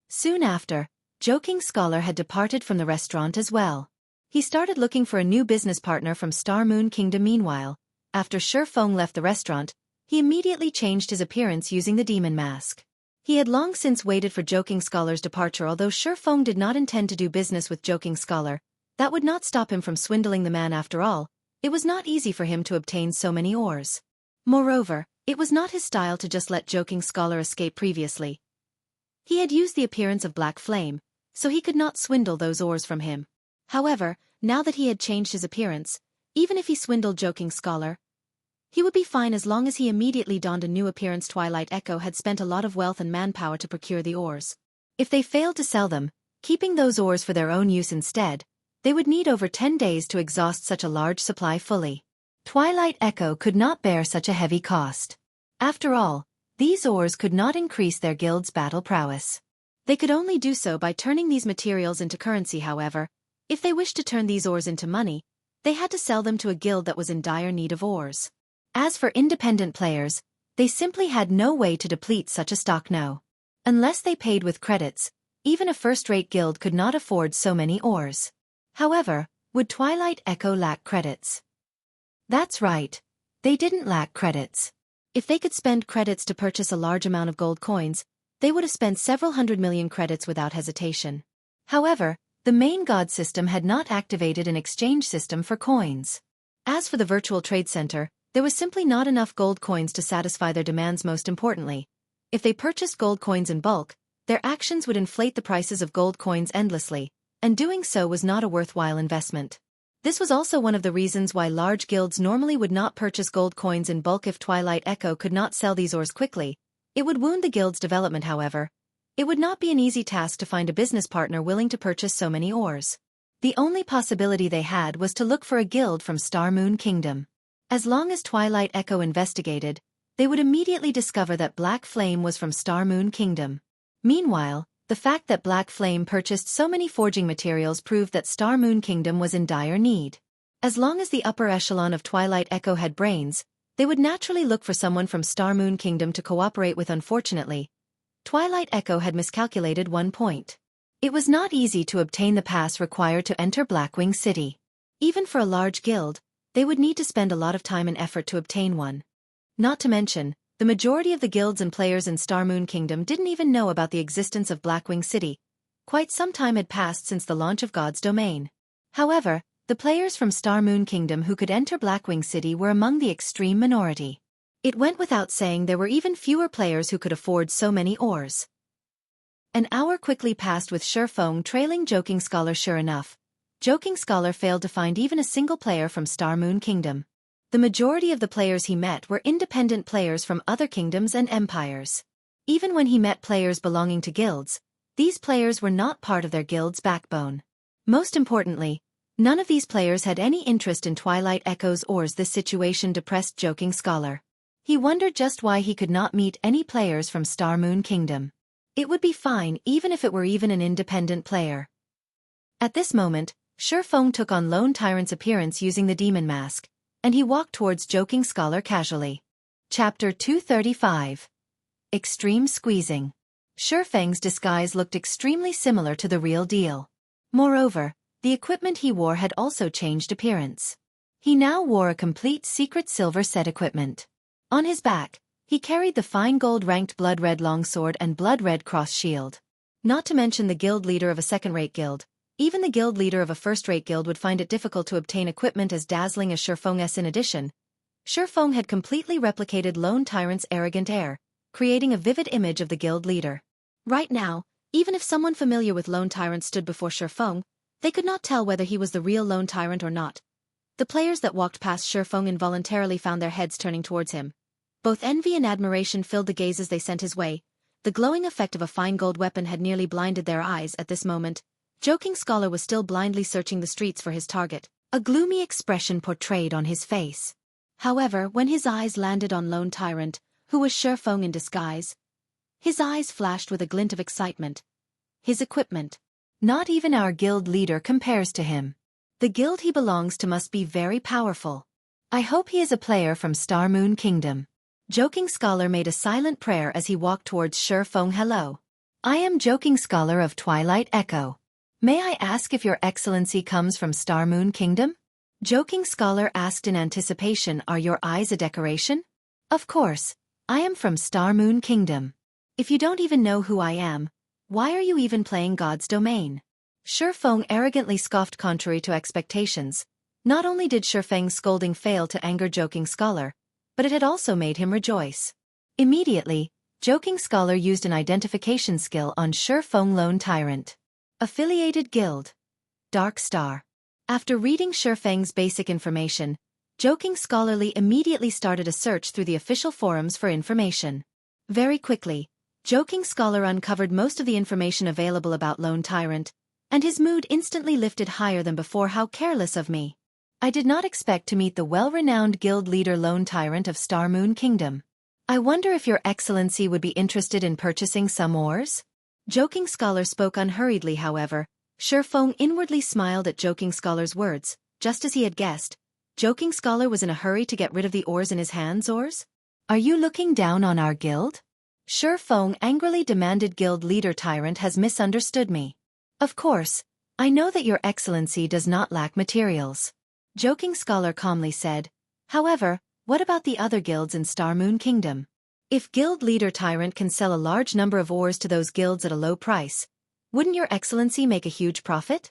Soon after, Joking Scholar had departed from the restaurant as well. He started looking for a new business partner from Star Moon Kingdom. Meanwhile, after Shifeng left the restaurant, he immediately changed his appearance using the demon mask. He had long since waited for Joking Scholar's departure. Although Shifeng did not intend to do business with Joking Scholar, that would not stop him from swindling the man. After all, it was not easy for him to obtain so many ores. Moreover, it was not his style to just let Joking Scholar escape. Previously, he had used the appearance of Black Flame, so he could not swindle those ores from him. However, now that he had changed his appearance, even if he swindled Joking Scholar, he would be fine as long as he immediately donned a new appearance. Twilight Echo had spent a lot of wealth and manpower to procure the ores. If they failed to sell them, keeping those ores for their own use instead, they would need over 10 days to exhaust such a large supply fully. Twilight Echo could not bear such a heavy cost. After all, these ores could not increase their guild's battle prowess. They could only do so by turning these materials into currency. However, if they wished to turn these ores into money, they had to sell them to a guild that was in dire need of ores. As for independent players, they simply had no way to deplete such a stock. No. Unless they paid with credits, even a first-rate guild could not afford so many ores. However, would Twilight Echo lack credits? That's right. They didn't lack credits. If they could spend credits to purchase a large amount of gold coins, they would have spent several 100 million credits without hesitation. However, the main god system had not activated an exchange system for coins. As for the virtual trade center, there was simply not enough gold coins to satisfy their demands. Most importantly, if they purchased gold coins in bulk, their actions would inflate the prices of gold coins endlessly, and doing so was not a worthwhile investment. This was also one of the reasons why large guilds normally would not purchase gold coins in bulk. If Twilight Echo could not sell these ores quickly, it would wound the guild's development. However, it would not be an easy task to find a business partner willing to purchase so many ores. The only possibility they had was to look for a guild from Star Moon Kingdom. As long as Twilight Echo investigated, they would immediately discover that Black Flame was from Star Moon Kingdom. Meanwhile, the fact that Black Flame purchased so many forging materials proved that Star Moon Kingdom was in dire need. As long as the upper echelon of Twilight Echo had brains, they would naturally look for someone from Star Moon Kingdom to cooperate with. Unfortunately, Twilight Echo had miscalculated one point. It was not easy to obtain the pass required to enter Blackwing City. Even for a large guild, they would need to spend a lot of time and effort to obtain one. Not to mention, the majority of the guilds and players in Star Moon Kingdom didn't even know about the existence of Blackwing City. Quite some time had passed since the launch of God's Domain. However, the players from Star Moon Kingdom who could enter Blackwing City were among the extreme minority. It went without saying there were even fewer players who could afford so many ores. An hour quickly passed with Shifeng trailing Joking Scholar. Sure enough, Joking Scholar failed to find even a single player from Star Moon Kingdom. The majority of the players he met were independent players from other kingdoms and empires. Even when he met players belonging to guilds, these players were not part of their guild's backbone. Most importantly, none of these players had any interest in Twilight Echo's ores. This situation depressed Joking Scholar. He wondered just why he could not meet any players from Star Moon Kingdom. It would be fine even if it were even an independent player. At this moment, Shifeng took on Lone Tyrant's appearance using the demon mask, and he walked towards Joking Scholar casually. Chapter 235. Extreme Squeezing. Shifeng's disguise looked extremely similar to the real deal. Moreover, the equipment he wore had also changed appearance. He now wore a complete secret silver set equipment. On his back, he carried the fine gold-ranked blood-red longsword and blood-red cross shield. Not to mention the guild leader of a second-rate guild, even the guild leader of a first-rate guild would find it difficult to obtain equipment as dazzling as Shifeng's. In addition, Feng had completely replicated Lone Tyrant's arrogant air, creating a vivid image of the guild leader. Right now, even if someone familiar with Lone Tyrant stood before Feng, they could not tell whether he was the real Lone Tyrant or not. The players that walked past Feng involuntarily found their heads turning towards him. Both envy and admiration filled the gazes they sent his way. The glowing effect of a fine gold weapon had nearly blinded their eyes at this moment. Joking Scholar was still blindly searching the streets for his target, a gloomy expression portrayed on his face. However, when his eyes landed on Lone Tyrant, who was Feng in disguise, his eyes flashed with a glint of excitement. His equipment. Not even our guild leader compares to him. The guild he belongs to must be very powerful. I hope he is a player from Star Moon Kingdom. Joking Scholar made a silent prayer as he walked towards Feng. Hello. I am Joking Scholar of Twilight Echo. May I ask if your excellency comes from Star Moon Kingdom? Joking Scholar asked in anticipation. Are your eyes a decoration? Of course, I am from Star Moon Kingdom. If you don't even know who I am, why are you even playing God's domain? Feng arrogantly scoffed contrary to expectations. Not only did Feng's scolding fail to anger Joking Scholar, but it had also made him rejoice. Immediately, Joking Scholar used an identification skill on Feng. Lone Tyrant. Affiliated Guild. Dark Star. After reading Feng's basic information, Joking Scholarly immediately started a search through the official forums for information. Very quickly, Joking Scholar uncovered most of the information available about Lone Tyrant, and his mood instantly lifted higher than before. How careless of me. I did not expect to meet the well-renowned guild leader Lone Tyrant of Star Moon Kingdom. I wonder if your excellency would be interested in purchasing some ores? Joking Scholar spoke unhurriedly. However, Feng inwardly smiled at Joking Scholar's words. Just as he had guessed, Joking Scholar was in a hurry to get rid of the ores in his hands. Ores? Are you looking down on our guild? Feng angrily demanded. Guild leader Tyrant has misunderstood me. Of course, I know that your excellency does not lack materials. Joking Scholar calmly said. However, what about the other guilds in Star Moon Kingdom? If guild leader Tyrant can sell a large number of ores to those guilds at a low price, wouldn't your excellency make a huge profit?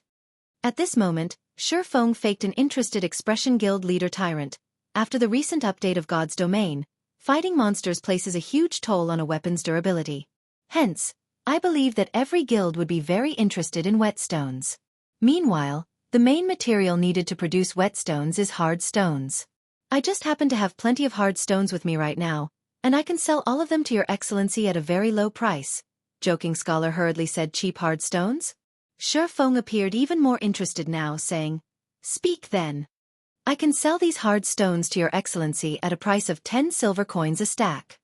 At this moment, Feng faked an interested expression. Guild leader Tyrant. After the recent update of God's domain, fighting monsters places a huge toll on a weapon's durability. Hence, I believe that every guild would be very interested in whetstones. Meanwhile, the main material needed to produce whetstones is hard stones. I just happen to have plenty of hard stones with me right now, and I can sell all of them to your excellency at a very low price. Joking Scholar hurriedly said. Cheap hard stones? Feng appeared even more interested now, saying, Speak then. I can sell these hard stones to your excellency at a price of 10 silver coins a stack.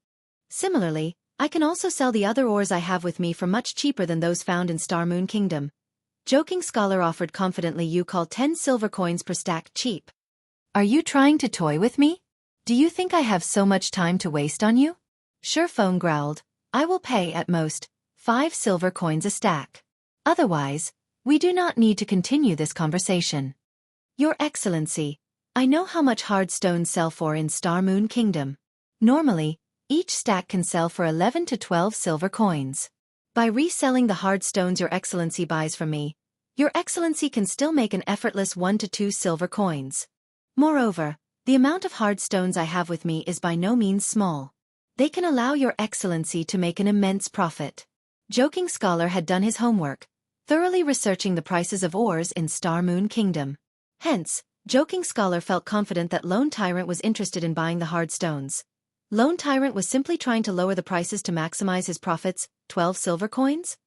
Similarly, I can also sell the other ores I have with me for much cheaper than those found in Star Moon Kingdom. Joking Scholar offered confidently. You call 10 silver coins per stack cheap? Are you trying to toy with me? Do you think I have so much time to waste on you? Feng growled. I will pay at most 5 silver coins a stack. Otherwise, we do not need to continue this conversation. Your excellency, I know how much hard stones sell for in Star Moon Kingdom. Normally, each stack can sell for 11 to 12 silver coins. By reselling the hard stones your excellency buys from me, your excellency can still make an effortless 1 to 2 silver coins. Moreover, the amount of hard stones I have with me is by no means small. They can allow your excellency to make an immense profit. Joking Scholar had done his homework, thoroughly researching the prices of ores in Star Moon Kingdom. Hence, Joking Scholar felt confident that Lone Tyrant was interested in buying the hard stones. Lone Tyrant was simply trying to lower the prices to maximize his profits. 12 silver coins?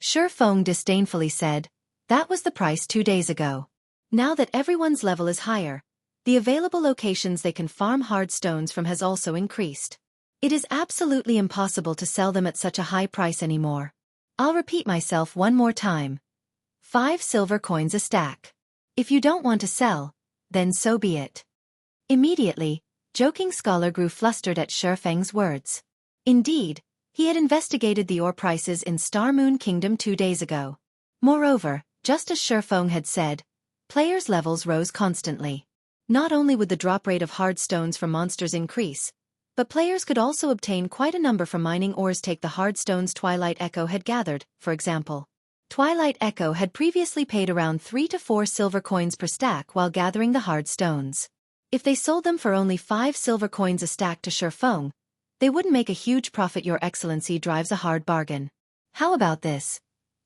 Feng disdainfully said. That was the price 2 days ago. Now that everyone's level is higher, the available locations they can farm hard stones from has also increased. It is absolutely impossible to sell them at such a high price anymore. I'll repeat myself one more time. 5 silver coins a stack. If you don't want to sell, then so be it. Immediately, Joking Scholar grew flustered at Feng's words. Indeed, he had investigated the ore prices in Star Moon Kingdom 2 days ago. Moreover, just as Feng had said, players' levels rose constantly. Not only would the drop rate of hard stones from monsters increase, but players could also obtain quite a number from mining ores. Take the hard stones Twilight Echo had gathered, for example. Twilight Echo had previously paid around 3 to 4 silver coins per stack while gathering the hard stones. If they sold them for only 5 silver coins a stack to Shifeng, they wouldn't make a huge profit. Your Excellency drives a hard bargain. How about this?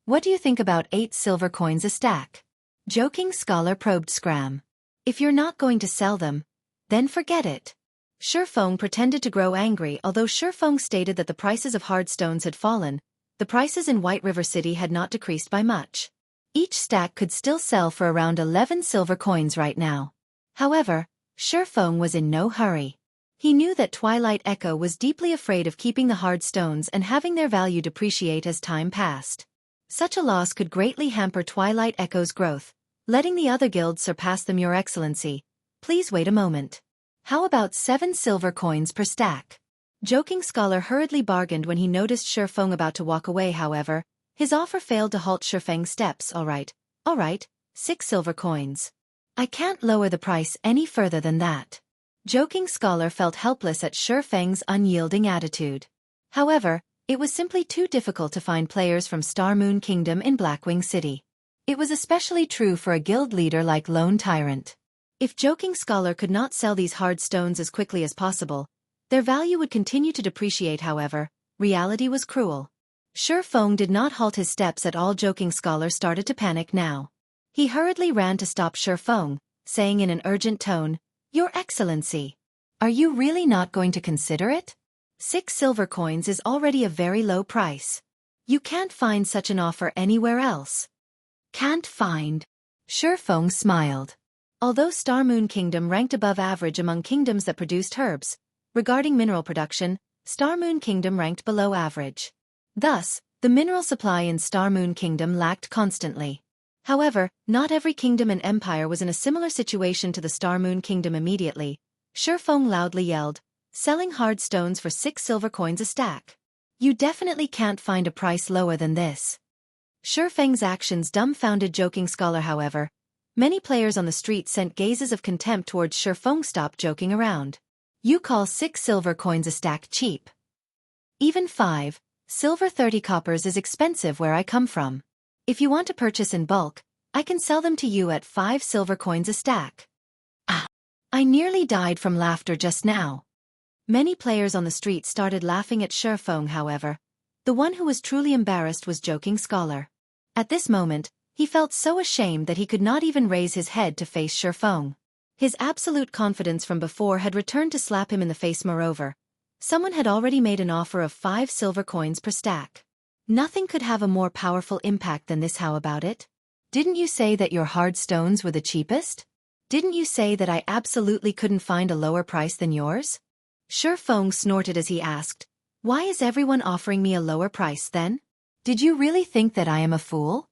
What do you think about 8 silver coins a stack? Joking Scholar probed Scram. If you're not going to sell them, then forget it. Shifeng pretended to grow angry. Although Shifeng stated that the prices of hard stones had fallen, the prices in White River City had not decreased by much. Each stack could still sell for around 11 silver coins right now. However, Shifeng was in no hurry. He knew that Twilight Echo was deeply afraid of keeping the hard stones and having their value depreciate as time passed. Such a loss could greatly hamper Twilight Echo's growth, letting the other guilds surpass them. Your Excellency, please wait a moment. How about 7 silver coins per stack? Joking Scholar hurriedly bargained when he noticed Shifeng about to walk away. However, his offer failed to halt Shifeng's steps. All right, 6 silver coins. I can't lower the price any further than that. Joking Scholar felt helpless at Shifeng's unyielding attitude. However, it was simply too difficult to find players from Star Moon Kingdom in Blackwing City. It was especially true for a guild leader like Lone Tyrant. If Joking Scholar could not sell these hard stones as quickly as possible, their value would continue to depreciate. However, reality was cruel. Shifeng did not halt his steps at all. Joking Scholar started to panic now. He hurriedly ran to stop Shifeng, saying in an urgent tone, Your Excellency, are you really not going to consider it? 6 silver coins is already a very low price. You can't find such an offer anywhere else. Can't find. Shifeng smiled. Although Star Moon Kingdom ranked above average among kingdoms that produced herbs, regarding mineral production, Star Moon Kingdom ranked below average. Thus, the mineral supply in Star Moon Kingdom lacked constantly. However, not every kingdom and empire was in a similar situation to the Star Moon Kingdom. Immediately, Shifeng loudly yelled, selling hard stones for 6 silver coins a stack. You definitely can't find a price lower than this. Shifeng's actions dumbfounded Joking Scholar. However, many players on the street sent gazes of contempt towards Shifeng. Stop joking around. You call 6 silver coins a stack cheap? Even 5 silver 30 coppers is expensive where I come from. If you want to purchase in bulk, I can sell them to you at 5 silver coins a stack. Ah! I nearly died from laughter just now. Many players on the street started laughing at Shifeng. However, the one who was truly embarrassed was Joking Scholar. At this moment, he felt so ashamed that he could not even raise his head to face Shifeng. His absolute confidence from before had returned to slap him in the face. Moreover, someone had already made an offer of 5 silver coins per stack. Nothing could have a more powerful impact than this. How about it? Didn't you say that your hard stones were the cheapest? Didn't you say that I absolutely couldn't find a lower price than yours? Shifeng snorted as he asked, Why is everyone offering me a lower price then? Did you really think that I am a fool?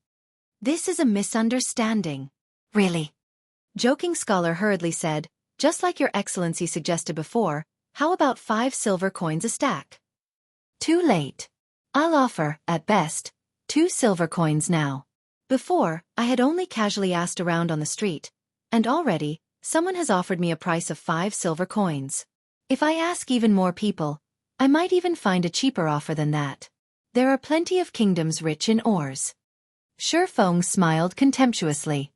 This is a misunderstanding. Really? Joking Scholar hurriedly said, Just like Your Excellency suggested before, how about 5 silver coins a stack? Too late. I'll offer, at best, 2 silver coins now. Before, I had only casually asked around on the street, and already, someone has offered me a price of 5 silver coins. If I ask even more people, I might even find a cheaper offer than that. There are plenty of kingdoms rich in ores. Shifeng smiled contemptuously.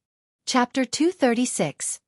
Chapter 236.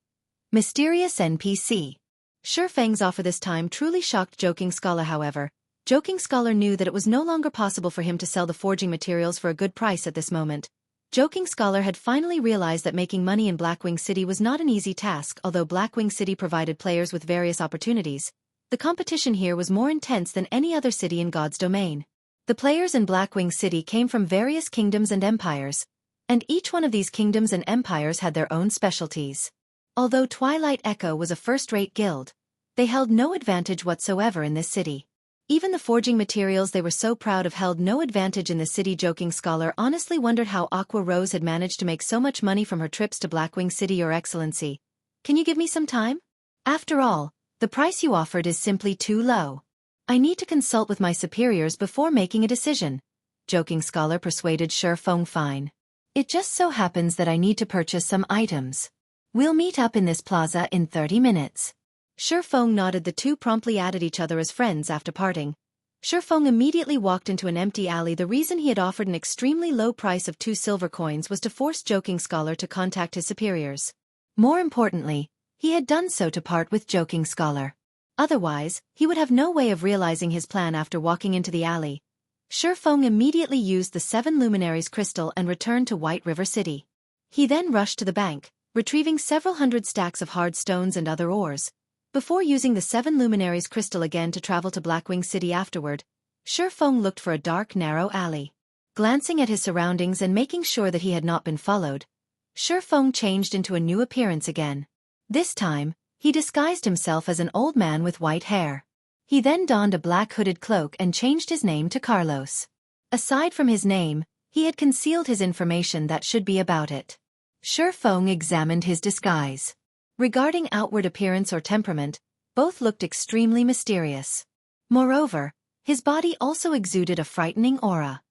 Mysterious NPC. Shifeng's offer this time truly shocked Joking Scholar. However, Joking Scholar knew that it was no longer possible for him to sell the forging materials for a good price at this moment. Joking Scholar had finally realized that making money in Blackwing City was not an easy task. Although Blackwing City provided players with various opportunities, the competition here was more intense than any other city in God's domain. The players in Blackwing City came from various kingdoms and empires, and each one of these kingdoms and empires had their own specialties. Although Twilight Echo was a first-rate guild, they held no advantage whatsoever in this city. Even the forging materials they were so proud of held no advantage in the city. Joking Scholar honestly wondered how Aqua Rose had managed to make so much money from her trips to Blackwing City. Your Excellency, can you give me some time? After all, the price you offered is simply too low. I need to consult with my superiors before making a decision. Joking Scholar persuaded Shifeng. Fine. It just so happens that I need to purchase some items. We'll meet up in this plaza in 30 minutes. Shifeng nodded. The two promptly added each other as friends after parting. Shifeng immediately walked into an empty alley. The reason he had offered an extremely low price of 2 silver coins was to force Joking Scholar to contact his superiors. More importantly, he had done so to part with Joking Scholar. Otherwise, he would have no way of realizing his plan after walking into the alley. Shifeng immediately used the 7 Luminaries crystal and returned to White River City. He then rushed to the bank, retrieving several hundred stacks of hard stones and other ores. Before using the 7 Luminaries crystal again to travel to Blackwing City afterward, Shifeng looked for a dark narrow alley. Glancing at his surroundings and making sure that he had not been followed, Shifeng changed into a new appearance again. This time, he disguised himself as an old man with white hair. He then donned a black hooded cloak and changed his name to Carlos. Aside from his name, he had concealed his information that should be about it. Shifeng examined his disguise. Regarding outward appearance or temperament, both looked extremely mysterious. Moreover, his body also exuded a frightening aura.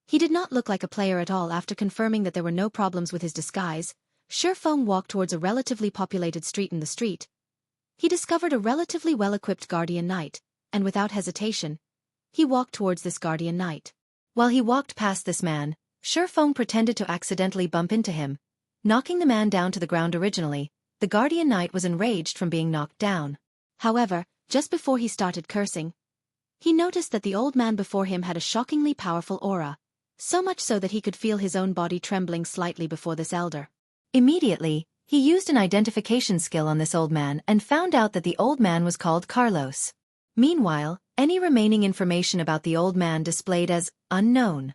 He did not look like a player at all. After confirming that there were no problems with his disguise, Shifeng walked towards a relatively populated street. In the street, he discovered a relatively well-equipped guardian knight, and without hesitation, he walked towards this guardian knight. While he walked past this man, Shifeng pretended to accidentally bump into him, knocking the man down to the ground. Originally, the guardian knight was enraged from being knocked down. However, just before he started cursing, he noticed that the old man before him had a shockingly powerful aura, so much so that he could feel his own body trembling slightly before this elder. Immediately, he used an identification skill on this old man and found out that the old man was called Carlos. Meanwhile, any remaining information about the old man displayed as unknown.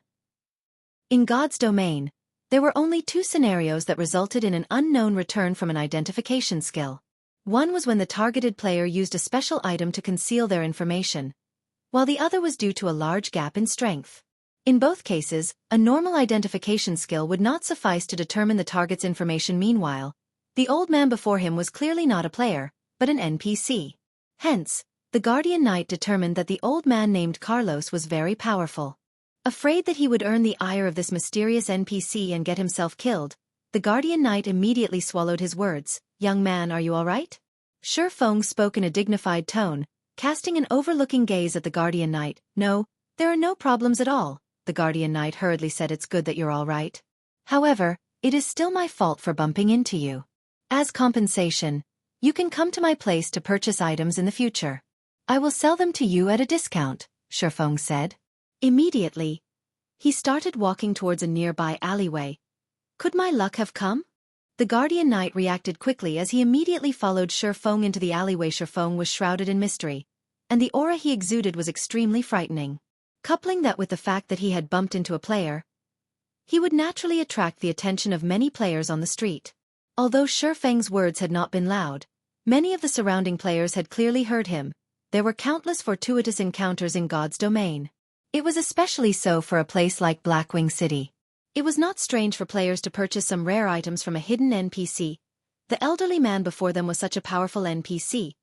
In God's domain, there were only 2 scenarios that resulted in an unknown return from an identification skill. One was when the targeted player used a special item to conceal their information, while the other was due to a large gap in strength. In both cases, a normal identification skill would not suffice to determine the target's information. Meanwhile, the old man before him was clearly not a player, but an NPC. Hence, the Guardian Knight determined that the old man named Carlos was very powerful. Afraid that he would earn the ire of this mysterious NPC and get himself killed, the Guardian Knight immediately swallowed his words. "Young man, are you all right?" Shifeng spoke in a dignified tone, casting an overlooking gaze at the Guardian Knight. "No, there are no problems at all," the Guardian Knight hurriedly said. "It's good that you're all right. However, it is still my fault for bumping into you. As compensation, you can come to my place to purchase items in the future. I will sell them to you at a discount," Shifeng said. Immediately, he started walking towards a nearby alleyway. Could my luck have come? The Guardian Knight reacted quickly as he immediately followed Shifeng into the alleyway. Shifeng was shrouded in mystery, and the aura he exuded was extremely frightening. Coupling that with the fact that he had bumped into a player, he would naturally attract the attention of many players on the street. Although Shifeng's words had not been loud, many of the surrounding players had clearly heard him. There were countless fortuitous encounters in God's domain. It was especially so for a place like Blackwing City. It was not strange for players to purchase some rare items from a hidden NPC. The elderly man before them was such a powerful NPC.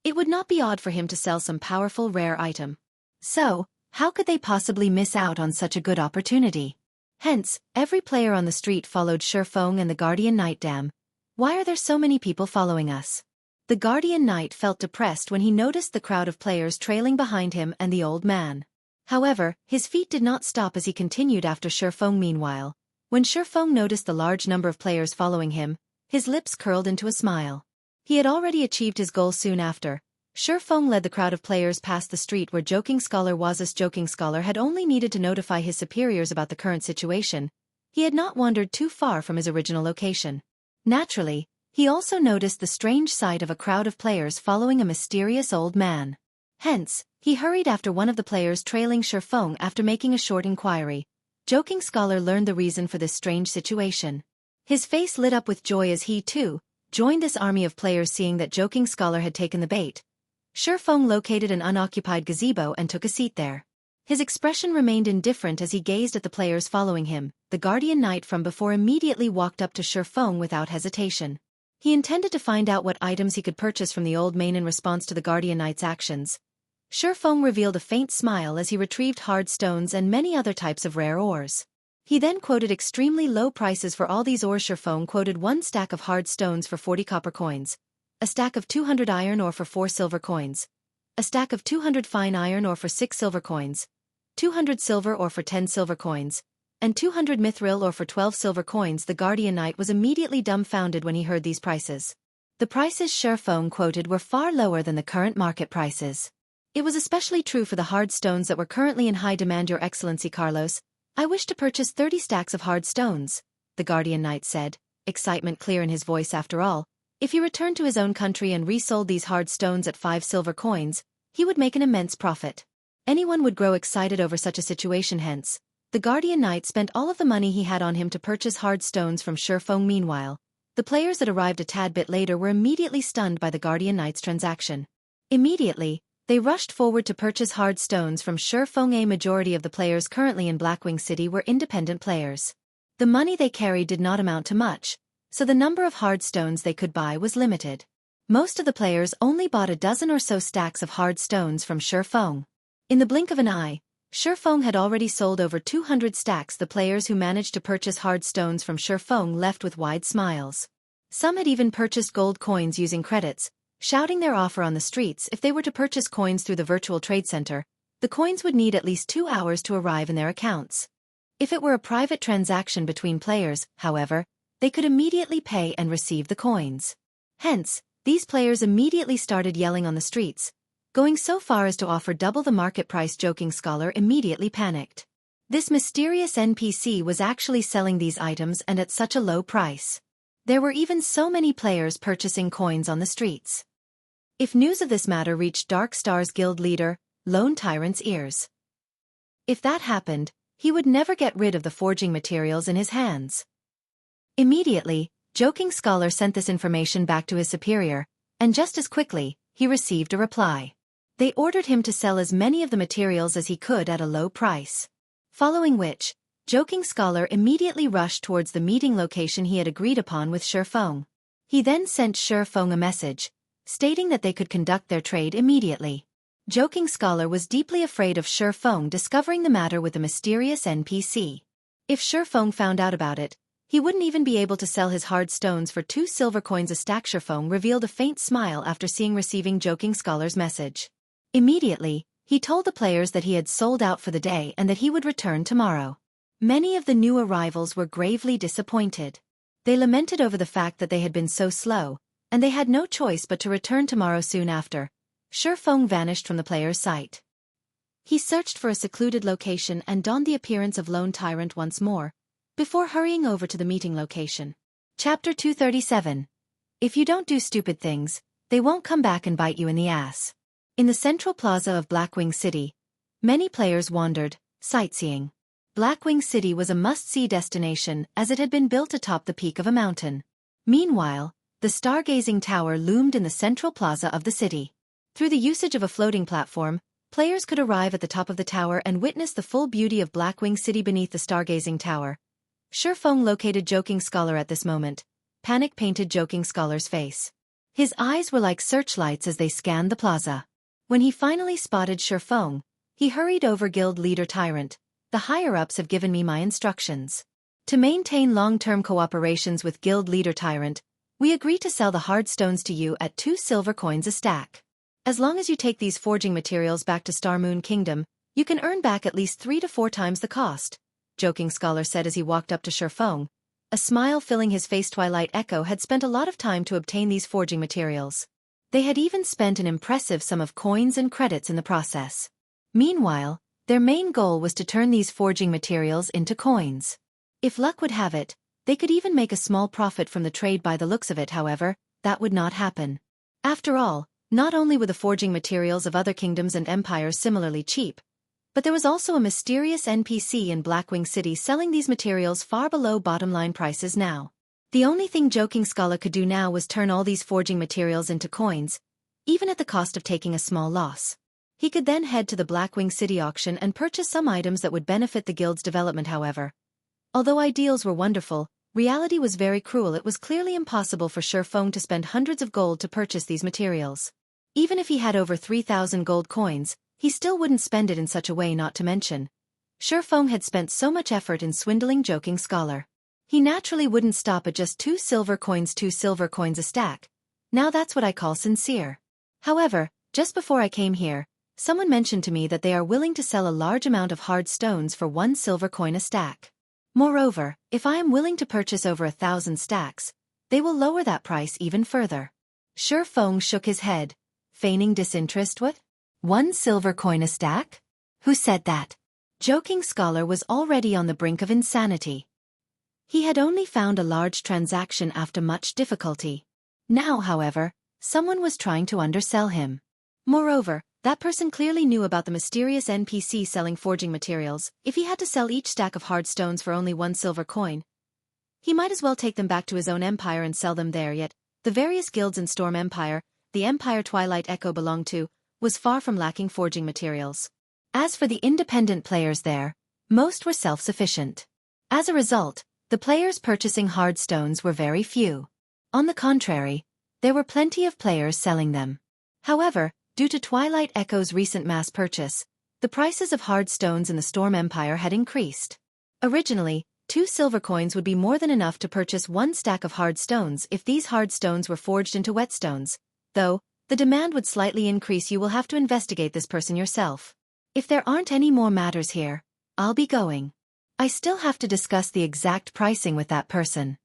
It would not be odd for him to sell some powerful rare item. So, how could they possibly miss out on such a good opportunity? Hence, every player on the street followed Shifeng and the Guardian Knight. Damn, why are there so many people following us? The Guardian Knight felt depressed when he noticed the crowd of players trailing behind him and the old man. However, his feet did not stop as he continued after Shifeng. Meanwhile, when Shifeng noticed the large number of players following him, his lips curled into a smile. He had already achieved his goal. Soon after, Shifeng led the crowd of players past the street where Joking Scholar was. As Joking Scholar had only needed to notify his superiors about the current situation. He had not wandered too far from his original location. Naturally, he also noticed the strange sight of a crowd of players following a mysterious old man. Hence, he hurried after one of the players trailing Shifeng. After making a short inquiry, Joking Scholar learned the reason for this strange situation. His face lit up with joy as he, too, joined this army of players. Seeing that Joking Scholar had taken the bait, Shifeng located an unoccupied gazebo and took a seat there. His expression remained indifferent as he gazed at the players following him. The Guardian Knight from before immediately walked up to Shifeng without hesitation. He intended to find out what items he could purchase from the old man. In response to the Guardian Knight's actions, Shifeng revealed a faint smile as he retrieved hard stones and many other types of rare ores. He then quoted extremely low prices for all these ores. Shifeng quoted 1 stack of hard stones for 40 copper coins, a stack of 200 iron ore for 4 silver coins, a stack of 200 fine iron ore for 6 silver coins, 200 silver ore for 10 silver coins, and 200 mithril ore for 12 silver coins. The Guardian Knight was immediately dumbfounded when he heard these prices. the prices Shurfeng quoted were far lower than the current market prices. It was especially true for the hard stones that were currently in high demand. Your Excellency Carlos, I wish to purchase 30 stacks of hard stones, the Guardian Knight said, excitement clear in his voice. After all, if he returned to his own country and resold these hard stones at 5 silver coins, he would make an immense profit. Anyone would grow excited over such a situation. Hence, the Guardian Knight spent all of the money he had on him to purchase hard stones from Shurfeng. Meanwhile, the players that arrived a tad bit later were immediately stunned by the Guardian Knight's transaction. Immediately, they rushed forward to purchase hard stones from Shurfeng. A majority of the players currently in Blackwing City were independent players. The money they carried did not amount to much, so the number of hard stones they could buy was limited. Most of the players only bought a dozen or so stacks of hard stones from Shurfeng. In the blink of an eye, Shurfeng had already sold over 200 stacks. The players who managed to purchase hard stones from Shurfeng left with wide smiles. Some had even purchased gold coins using credits, shouting their offer on the streets. If they were to purchase coins through the virtual trade center, the coins would need at least 2 hours to arrive in their accounts. If it were a private transaction between players, however, they could immediately pay and receive the coins. Hence, these players immediately started yelling on the streets, going so far as to offer double the market price. Joking Scholar immediately panicked. This mysterious NPC was actually selling these items and at such a low price. There were even so many players purchasing coins on the streets. If news of this matter reached Dark Star's guild leader, Lone Tyrant's ears. If that happened, he would never get rid of the forging materials in his hands. Immediately, Joking Scholar sent this information back to his superior, and just as quickly, he received a reply. They ordered him to sell as many of the materials as he could at a low price. Following which, Joking Scholar immediately rushed towards the meeting location he had agreed upon with Shurfeng. He then sent Shurfeng a message, stating that they could conduct their trade immediately. Joking Scholar was deeply afraid of Shurfeng discovering the matter with the mysterious NPC. If Shurfeng found out about it, he wouldn't even be able to sell his hard stones for 2 silver coins a stack. Shurfeng revealed a faint smile after receiving Joking Scholar's message. Immediately, he told the players that he had sold out for the day and that he would return tomorrow. Many of the new arrivals were gravely disappointed. They lamented over the fact that they had been so slow, and they had no choice but to return tomorrow. Soon after, Shurfeng vanished from the players' sight. He searched for a secluded location and donned the appearance of Lone Tyrant once more, before hurrying over to the meeting location. Chapter 237. If you don't do stupid things, they won't come back and bite you in the ass. In the central plaza of Blackwing City, many players wandered, sightseeing. Blackwing City was a must-see destination as it had been built atop the peak of a mountain. Meanwhile, the stargazing tower loomed in the central plaza of the city. Through the usage of a floating platform, players could arrive at the top of the tower and witness the full beauty of Blackwing City beneath the stargazing tower. Shurfeng located Joking Scholar at this moment. Panic painted Joking Scholar's face. His eyes were like searchlights as they scanned the plaza. When he finally spotted Shurfeng, he hurried over. Guild Leader Tyrant, the higher-ups have given me my instructions. To maintain long-term cooperations with Guild Leader Tyrant, we agree to sell the hard stones to you at 2 silver coins a stack. As long as you take these forging materials back to Star Moon Kingdom, you can earn back at least 3 to 4 times the cost, Joking Scholar said as he walked up to Shurfeng, a smile filling his face. Twilight Echo had spent a lot of time to obtain these forging materials. They had even spent an impressive sum of coins and credits in the process. Meanwhile, their main goal was to turn these forging materials into coins. If luck would have it, they could even make a small profit from the trade. By the looks of it, however, that would not happen. After all, not only were the forging materials of other kingdoms and empires similarly cheap, but there was also a mysterious NPC in Blackwing City selling these materials far below bottom-line prices now. The only thing Joking Scholar could do now was turn all these forging materials into coins, even at the cost of taking a small loss. He could then head to the Blackwing City auction and purchase some items that would benefit the guild's development. However, although ideals were wonderful, reality was very cruel. It was clearly impossible for Shurfeng to spend hundreds of gold to purchase these materials. Even if he had over 3,000 gold coins, he still wouldn't spend it in such a way. Not to mention, Shurfeng had spent so much effort in swindling Joking Scholar. He naturally wouldn't stop at just 2 silver coins. 2 silver coins a stack. Now that's what I call sincere. However, just before I came here, someone mentioned to me that they are willing to sell a large amount of hard stones for 1 silver coin a stack. Moreover, if I am willing to purchase over 1,000 stacks, they will lower that price even further. Feng shook his head, feigning disinterest. What? 1 silver coin a stack? Who said that? Joking Scholar was already on the brink of insanity. He had only found a large transaction after much difficulty. Now, however, someone was trying to undersell him. Moreover, that person clearly knew about the mysterious NPC selling forging materials. If he had to sell each stack of hard stones for only 1 silver coin, he might as well take them back to his own empire and sell them there. Yet, the various guilds in Storm Empire, the empire Twilight Echo belonged to, was far from lacking forging materials. As for the independent players there, most were self-sufficient. As a result, the players purchasing hard stones were very few. On the contrary, there were plenty of players selling them. However, due to Twilight Echo's recent mass purchase, the prices of hard stones in the Storm Empire had increased. Originally, 2 silver coins would be more than enough to purchase 1 stack of hard stones if these hard stones were forged into whetstones. Though, the demand would slightly increase. You will have to investigate this person yourself. If there aren't any more matters here, I'll be going. I still have to discuss the exact pricing with that person.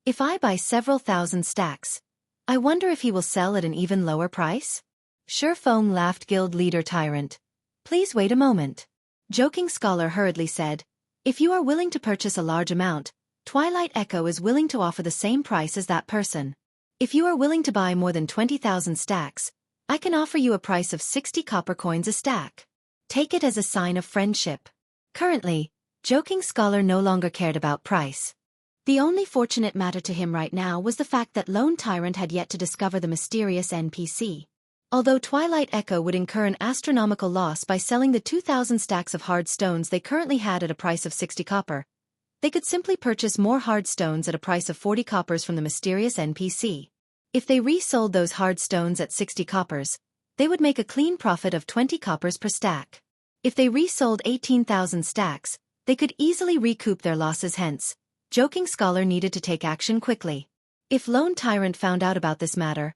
If I buy several thousand stacks, I wonder if he will sell at an even lower price? Feng laughed. Guild leader Tyrant. Please wait a moment. Joking Scholar hurriedly said, if you are willing to purchase a large amount, Twilight Echo is willing to offer the same price as that person. If you are willing to buy more than 20,000 stacks, I can offer you a price of 60 copper coins a stack. Take it as a sign of friendship. Currently, Joking Scholar no longer cared about price. The only fortunate matter to him right now was the fact that Lone Tyrant had yet to discover the mysterious NPC. Although Twilight Echo would incur an astronomical loss by selling the 2,000 stacks of hard stones they currently had at a price of 60 copper, they could simply purchase more hard stones at a price of 40 coppers from the mysterious NPC. If they resold those hard stones at 60 coppers, they would make a clean profit of 20 coppers per stack. If they resold 18,000 stacks, they could easily recoup their losses. Hence, Joking Scholar needed to take action quickly. If Lone Tyrant found out about this matter,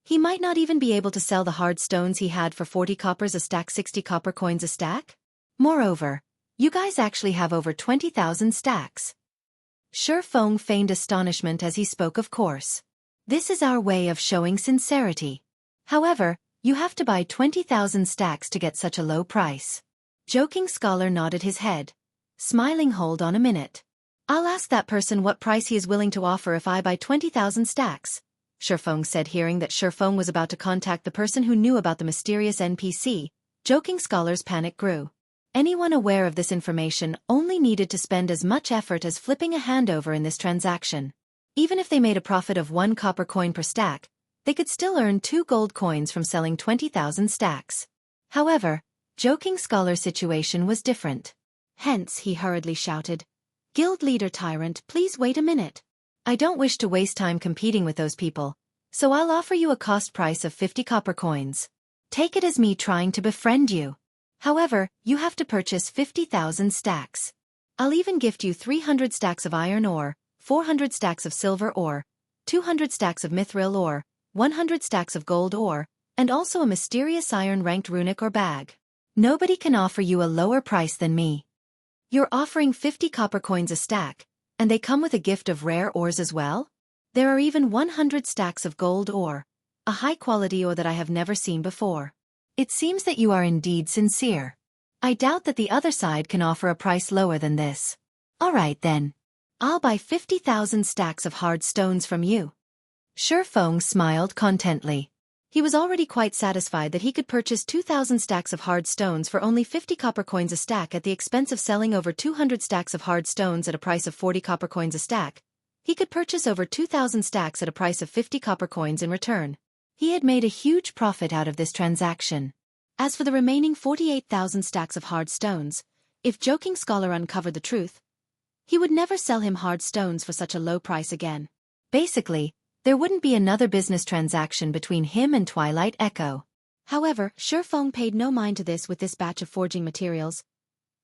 he might not even be able to sell the hard stones he had for 40 coppers a stack, 60 copper coins a stack. Moreover, you guys actually have over 20,000 stacks. Feng feigned astonishment as he spoke. Of course. This is our way of showing sincerity. However, you have to buy 20,000 stacks to get such a low price. Joking Scholar nodded his head, smiling. Hold on a minute. I'll ask that person what price he is willing to offer if I buy 20,000 stacks. Feng said. Hearing that Feng was about to contact the person who knew about the mysterious NPC, Joking Scholar's panic grew. Anyone aware of this information only needed to spend as much effort as flipping a handover in this transaction. Even if they made a profit of 1 copper coin per stack, they could still earn 2 gold coins from selling 20,000 stacks. However, Joking Scholar's situation was different. Hence, he hurriedly shouted, Guild leader Tyrant, please wait a minute. I don't wish to waste time competing with those people, so I'll offer you a cost price of 50 copper coins. Take it as me trying to befriend you. However, you have to purchase 50,000 stacks. I'll even gift you 300 stacks of iron ore, 400 stacks of silver ore, 200 stacks of mithril ore, 100 stacks of gold ore, and also a mysterious iron-ranked runic ore bag. Nobody can offer you a lower price than me. You're offering 50 copper coins a stack, and they come with a gift of rare ores as well? There are even 100 stacks of gold ore, a high-quality ore that I have never seen before. It seems that you are indeed sincere. I doubt that the other side can offer a price lower than this. Alright then. I'll buy 50,000 stacks of hard stones from you. Feng smiled contently. He was already quite satisfied that he could purchase 2,000 stacks of hard stones for only 50 copper coins a stack at the expense of selling over 200 stacks of hard stones at a price of 40 copper coins a stack. He could purchase over 2,000 stacks at a price of 50 copper coins in return. He had made a huge profit out of this transaction. As for the remaining 48,000 stacks of hard stones, if Joking Scholar uncovered the truth, he would never sell him hard stones for such a low price again. Basically, there wouldn't be another business transaction between him and Twilight Echo. However, Feng paid no mind to this with this batch of forging materials.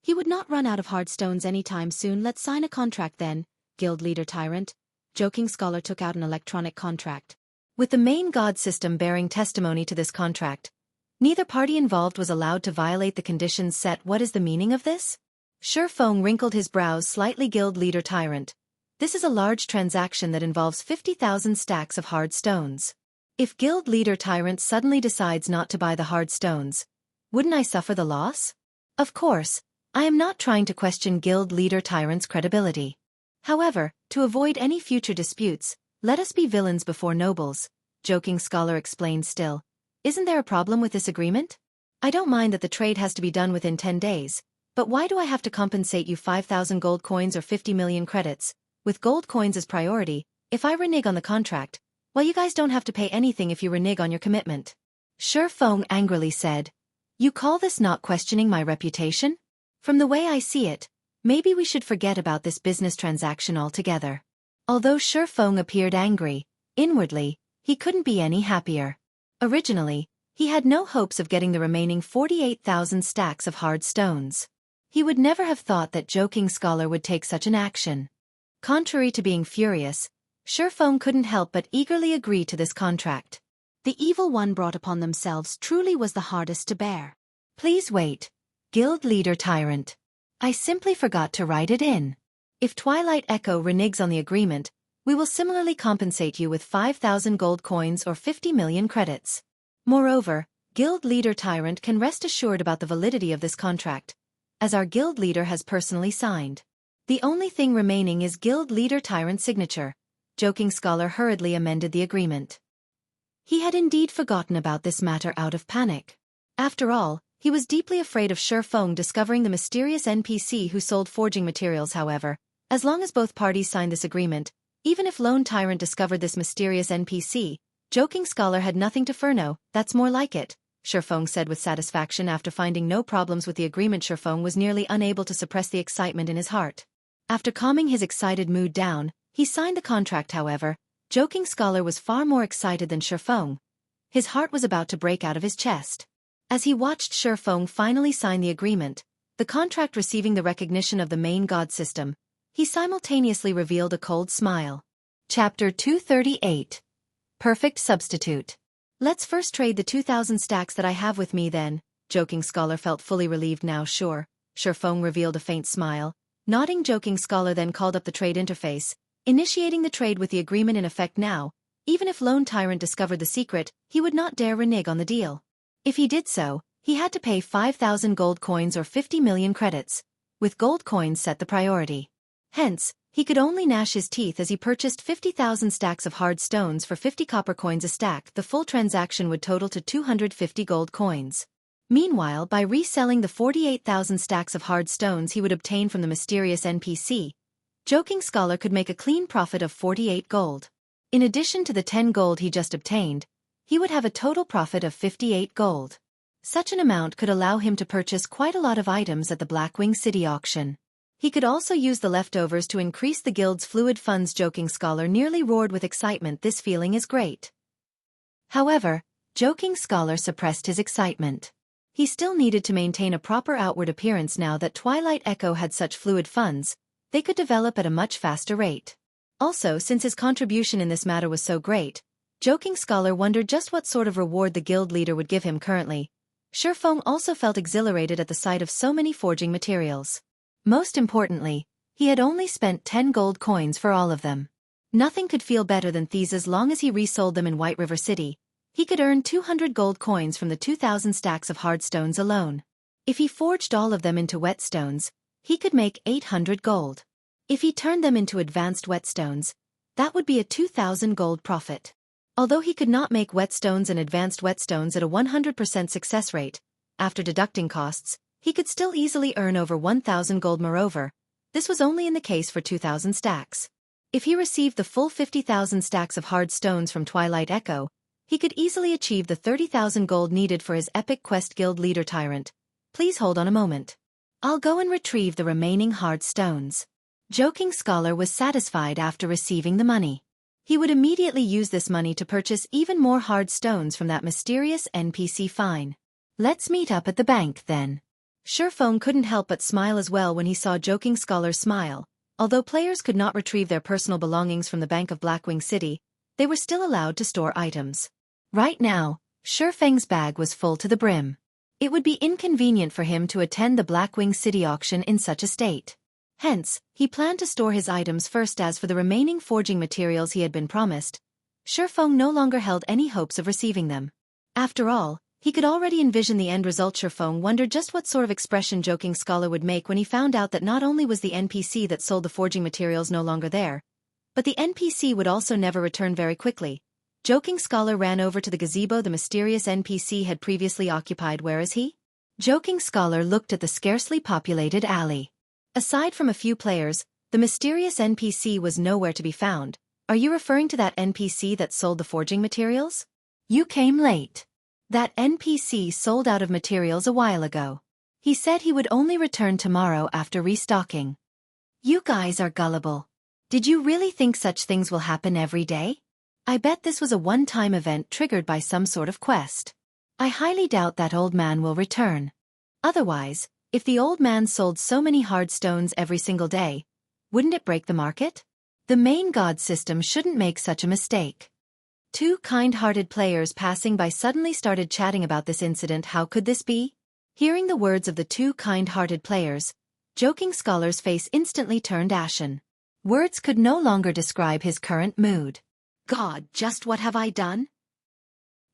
He would not run out of hard stones anytime soon. Let's sign a contract then, Guild leader Tyrant. Joking Scholar took out an electronic contract. With the main god system bearing testimony to this contract, neither party involved was allowed to violate the conditions set. What is the meaning of this? Feng wrinkled his brows slightly. Guild leader Tyrant. This is a large transaction that involves 50,000 stacks of hard stones. If Guild Leader Tyrant suddenly decides not to buy the hard stones, wouldn't I suffer the loss? Of course, I am not trying to question Guild Leader Tyrant's credibility. However, to avoid any future disputes, let us be villains before nobles, Joking Scholar explained still. Isn't there a problem with this agreement? I don't mind that the trade has to be done within 10 days, but why do I have to compensate you 5,000 gold coins or 50 million credits, with gold coins as priority, if I renege on the contract, while you guys don't have to pay anything if you renege on your commitment? Shi Feng angrily said. You call this not questioning my reputation? From the way I see it, maybe we should forget about this business transaction altogether. Although Shi Feng appeared angry, inwardly, he couldn't be any happier. Originally, he had no hopes of getting the remaining 48,000 stacks of hard stones. He would never have thought that Joking Scholar would take such an action. Contrary to being furious, Shi Feng couldn't help but eagerly agree to this contract. The evil one brought upon themselves truly was the hardest to bear. Please wait, Guild Leader Tyrant. I simply forgot to write it in. If Twilight Echo reneges on the agreement, we will similarly compensate you with 5,000 gold coins or 50 million credits. Moreover, Guild Leader Tyrant can rest assured about the validity of this contract, as our Guild Leader has personally signed. The only thing remaining is Guild Leader Tyrant's signature. Joking Scholar hurriedly amended the agreement. He had indeed forgotten about this matter out of panic. After all, he was deeply afraid of Shi Feng discovering the mysterious NPC who sold forging materials. However, as long as both parties signed this agreement, even if Lone Tyrant discovered this mysterious NPC, Joking Scholar had nothing to fear. No, that's more like it, Shi Feng said with satisfaction. After finding no problems with the agreement, Shi Feng was nearly unable to suppress the excitement in his heart. After calming his excited mood down, he signed the contract. However, Joking Scholar was far more excited than Shi Feng. His heart was about to break out of his chest. As he watched Shi Feng finally sign the agreement, the contract receiving the recognition of the main god system, he simultaneously revealed a cold smile. Chapter 238. Perfect Substitute. Let's first trade the 2,000 stacks that I have with me then. Joking Scholar felt fully relieved now. Sure. Shi Feng revealed a faint smile. Nodding, Joking Scholar then called up the trade interface, initiating the trade with the agreement in effect now. Even if Lone Tyrant discovered the secret, he would not dare renege on the deal. If he did so, he had to pay 5,000 gold coins or 50 million credits, with gold coins set the priority. Hence, he could only gnash his teeth as he purchased 50,000 stacks of hard stones for 50 copper coins a stack. The full transaction would total to 250 gold coins. Meanwhile, by reselling the 48,000 stacks of hard stones he would obtain from the mysterious NPC, Joking Scholar could make a clean profit of 48 gold. In addition to the 10 gold he just obtained, he would have a total profit of 58 gold. Such an amount could allow him to purchase quite a lot of items at the Blackwing City auction. He could also use the leftovers to increase the guild's fluid funds. Joking Scholar nearly roared with excitement. This feeling is great. However, Joking Scholar suppressed his excitement. He still needed to maintain a proper outward appearance. Now that Twilight Echo had such fluid funds, they could develop at a much faster rate. Also, since his contribution in this matter was so great, Joking Scholar wondered just what sort of reward the guild leader would give him currently. Shi Feng also felt exhilarated at the sight of so many forging materials. Most importantly, he had only spent 10 gold coins for all of them. Nothing could feel better than these. As long as he resold them in White River City, he could earn 200 gold coins from the 2,000 stacks of hard stones alone. If he forged all of them into whetstones, he could make 800 gold. If he turned them into advanced whetstones, that would be a 2,000 gold profit. Although he could not make whetstones and advanced whetstones at a 100% success rate, after deducting costs, he could still easily earn over 1,000 gold. Moreover, this was only in the case for 2,000 stacks. If he received the full 50,000 stacks of hard stones from Twilight Echo, he could easily achieve the 30,000 gold needed for his epic quest. Guild Leader Tyrant, please hold on a moment. I'll go and retrieve the remaining hard stones. Joking Scholar was satisfied after receiving the money. He would immediately use this money to purchase even more hard stones from that mysterious NPC. Fine. Let's meet up at the bank then. Shi Feng couldn't help but smile as well when he saw Joking Scholar's smile. Although players could not retrieve their personal belongings from the bank of Blackwing City, they were still allowed to store items. Right now, Shi Feng's bag was full to the brim. It would be inconvenient for him to attend the Blackwing City auction in such a state. Hence, he planned to store his items first. As for the remaining forging materials he had been promised, Shifeng no longer held any hopes of receiving them. After all, he could already envision the end result. Shifeng wondered just what sort of expression Joking Scholar would make when he found out that not only was the NPC that sold the forging materials no longer there, but the NPC would also never return very quickly. Joking Scholar ran over to the gazebo the mysterious NPC had previously occupied. Where is he? Joking Scholar looked at the scarcely populated alley. Aside from a few players, the mysterious NPC was nowhere to be found. Are you referring to that NPC that sold the forging materials? You came late. That NPC sold out of materials a while ago. He said he would only return tomorrow after restocking. You guys are gullible. Did you really think such things will happen every day? I bet this was a one-time event triggered by some sort of quest. I highly doubt that old man will return. Otherwise, if the old man sold so many hard stones every single day, wouldn't it break the market? The main god system shouldn't make such a mistake. Two kind-hearted players passing by suddenly started chatting about this incident. How could this be? Hearing the words of the two kind-hearted players, Joking Scholar's face instantly turned ashen. Words could no longer describe his current mood. God, just what have I done?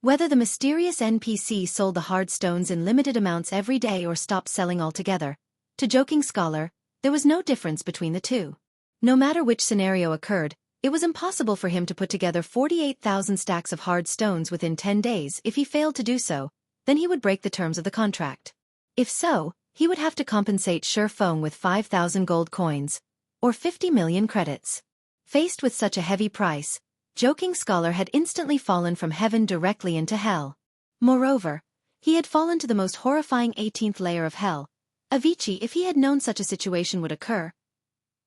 Whether the mysterious NPC sold the hard stones in limited amounts every day or stopped selling altogether, to Joking Scholar, there was no difference between the two. No matter which scenario occurred, it was impossible for him to put together 48,000 stacks of hard stones within 10 days. If he failed to do so, then he would break the terms of the contract. If so, he would have to compensate Shifeng with 5,000 gold coins, or 50 million credits. Faced with such a heavy price, Joking Scholar had instantly fallen from heaven directly into hell. Moreover, he had fallen to the most horrifying 18th layer of hell. Avicii, if he had known such a situation would occur,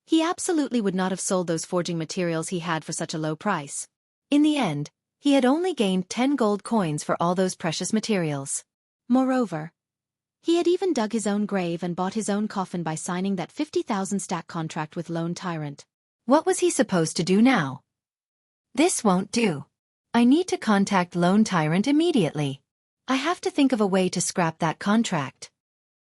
he absolutely would not have sold those forging materials he had for such a low price. In the end, he had only gained 10 gold coins for all those precious materials. Moreover, he had even dug his own grave and bought his own coffin by signing that 50,000 stack contract with Lone Tyrant. What was he supposed to do now? This won't do. I need to contact Lone Tyrant immediately. I have to think of a way to scrap that contract.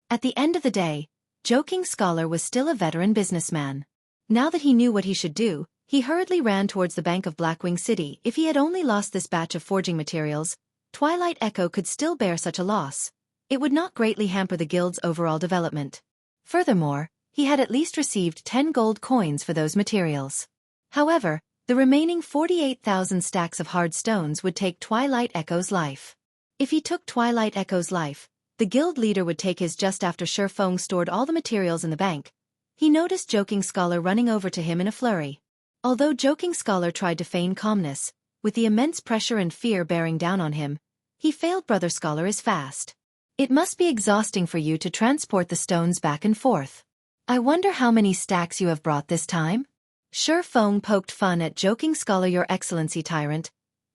At the end of the day, Joking Scholar was still a veteran businessman. Now that he knew what he should do, he hurriedly ran towards the bank of Blackwing City. If he had only lost this batch of forging materials, Twilight Echo could still bear such a loss. It would not greatly hamper the guild's overall development. Furthermore, he had at least received 10 gold coins for those materials. However, the remaining 48,000 stacks of hard stones would take Twilight Echo's life. If he took Twilight Echo's life, the guild leader would take his. Just after Shifeng stored all the materials in the bank, he noticed Joking Scholar running over to him in a flurry. Although Joking Scholar tried to feign calmness, with the immense pressure and fear bearing down on him, he failed. Brother Scholar is fast. It must be exhausting for you to transport the stones back and forth. I wonder how many stacks you have brought this time? Shifeng poked fun at Joking Scholar. Your Excellency Tyrant,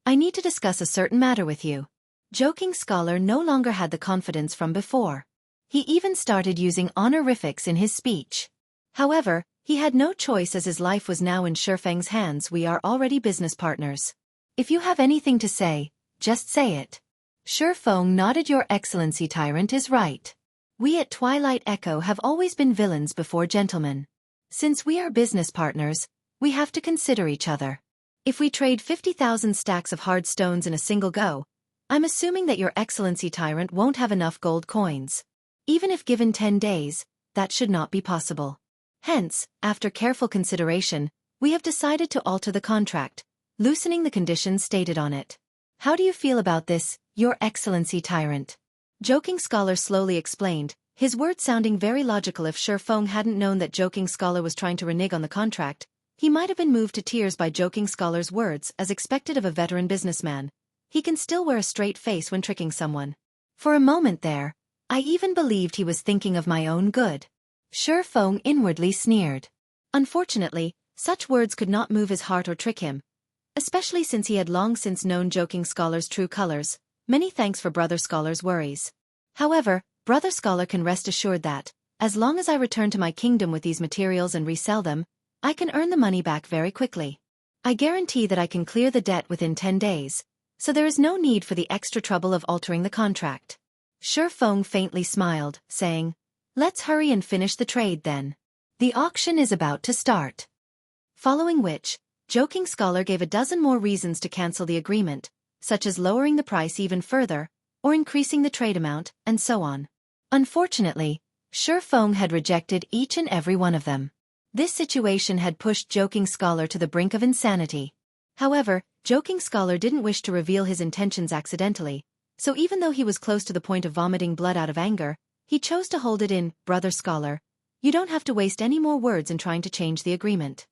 I need to discuss a certain matter with you. Joking Scholar no longer had the confidence from before. He even started using honorifics in his speech. However, he had no choice as his life was now in Shifeng's hands. We are already business partners. If you have anything to say, just say it. Shifeng nodded. Your Excellency Tyrant is right. We at Twilight Echo have always been villains before gentlemen. Since we are business partners, we have to consider each other. If we trade 50,000 stacks of hard stones in a single go, I'm assuming that Your Excellency Tyrant won't have enough gold coins. Even if given 10 days, that should not be possible. Hence, after careful consideration, we have decided to alter the contract, loosening the conditions stated on it. How do you feel about this, Your Excellency Tyrant? Joking Scholar slowly explained, his words sounding very logical. If Shifeng hadn't known that Joking Scholar was trying to renege on the contract, he might have been moved to tears by Joking Scholar's words. As expected of a veteran businessman, he can still wear a straight face when tricking someone. For a moment there, I even believed he was thinking of my own good. Shifeng inwardly sneered. Unfortunately, such words could not move his heart or trick him, especially since he had long since known Joking Scholar's true colors. Many thanks for Brother Scholar's worries. However, Brother Scholar can rest assured that, as long as I return to my kingdom with these materials and resell them, I can earn the money back very quickly. I guarantee that I can clear the debt within 10 days, so there is no need for the extra trouble of altering the contract. Shifeng faintly smiled, saying, Let's hurry and finish the trade then. The auction is about to start. Following which, Joking Scholar gave a dozen more reasons to cancel the agreement, such as lowering the price even further, or increasing the trade amount, and so on. Unfortunately, Shifeng had rejected each and every one of them. This situation had pushed Joking Scholar to the brink of insanity. However, Joking Scholar didn't wish to reveal his intentions accidentally, so even though he was close to the point of vomiting blood out of anger, he chose to hold it in. Brother Scholar, you don't have to waste any more words in trying to change the agreement.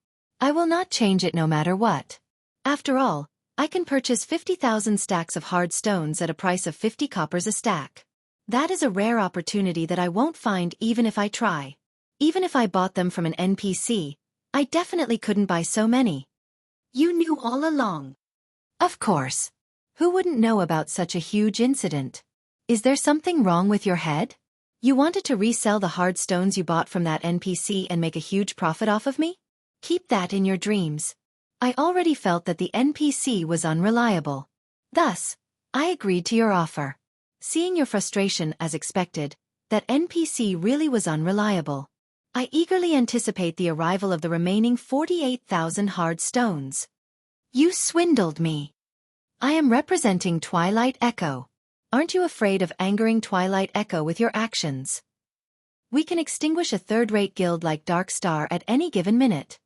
I will not change it no matter what. After all, I can purchase 50,000 stacks of hard stones at a price of 50 coppers a stack. That is a rare opportunity that I won't find even if I try. Even if I bought them from an NPC, I definitely couldn't buy so many. You knew all along. Of course. Who wouldn't know about such a huge incident? Is there something wrong with your head? You wanted to resell the hard stones you bought from that NPC and make a huge profit off of me? Keep that in your dreams. I already felt that the NPC was unreliable. Thus, I agreed to your offer. Seeing your frustration as expected, that NPC really was unreliable. I eagerly anticipate the arrival of the remaining 48,000 hard stones. You swindled me. I am representing Twilight Echo. Aren't you afraid of angering Twilight Echo with your actions? We can extinguish a third-rate guild like Dark Star at any given minute.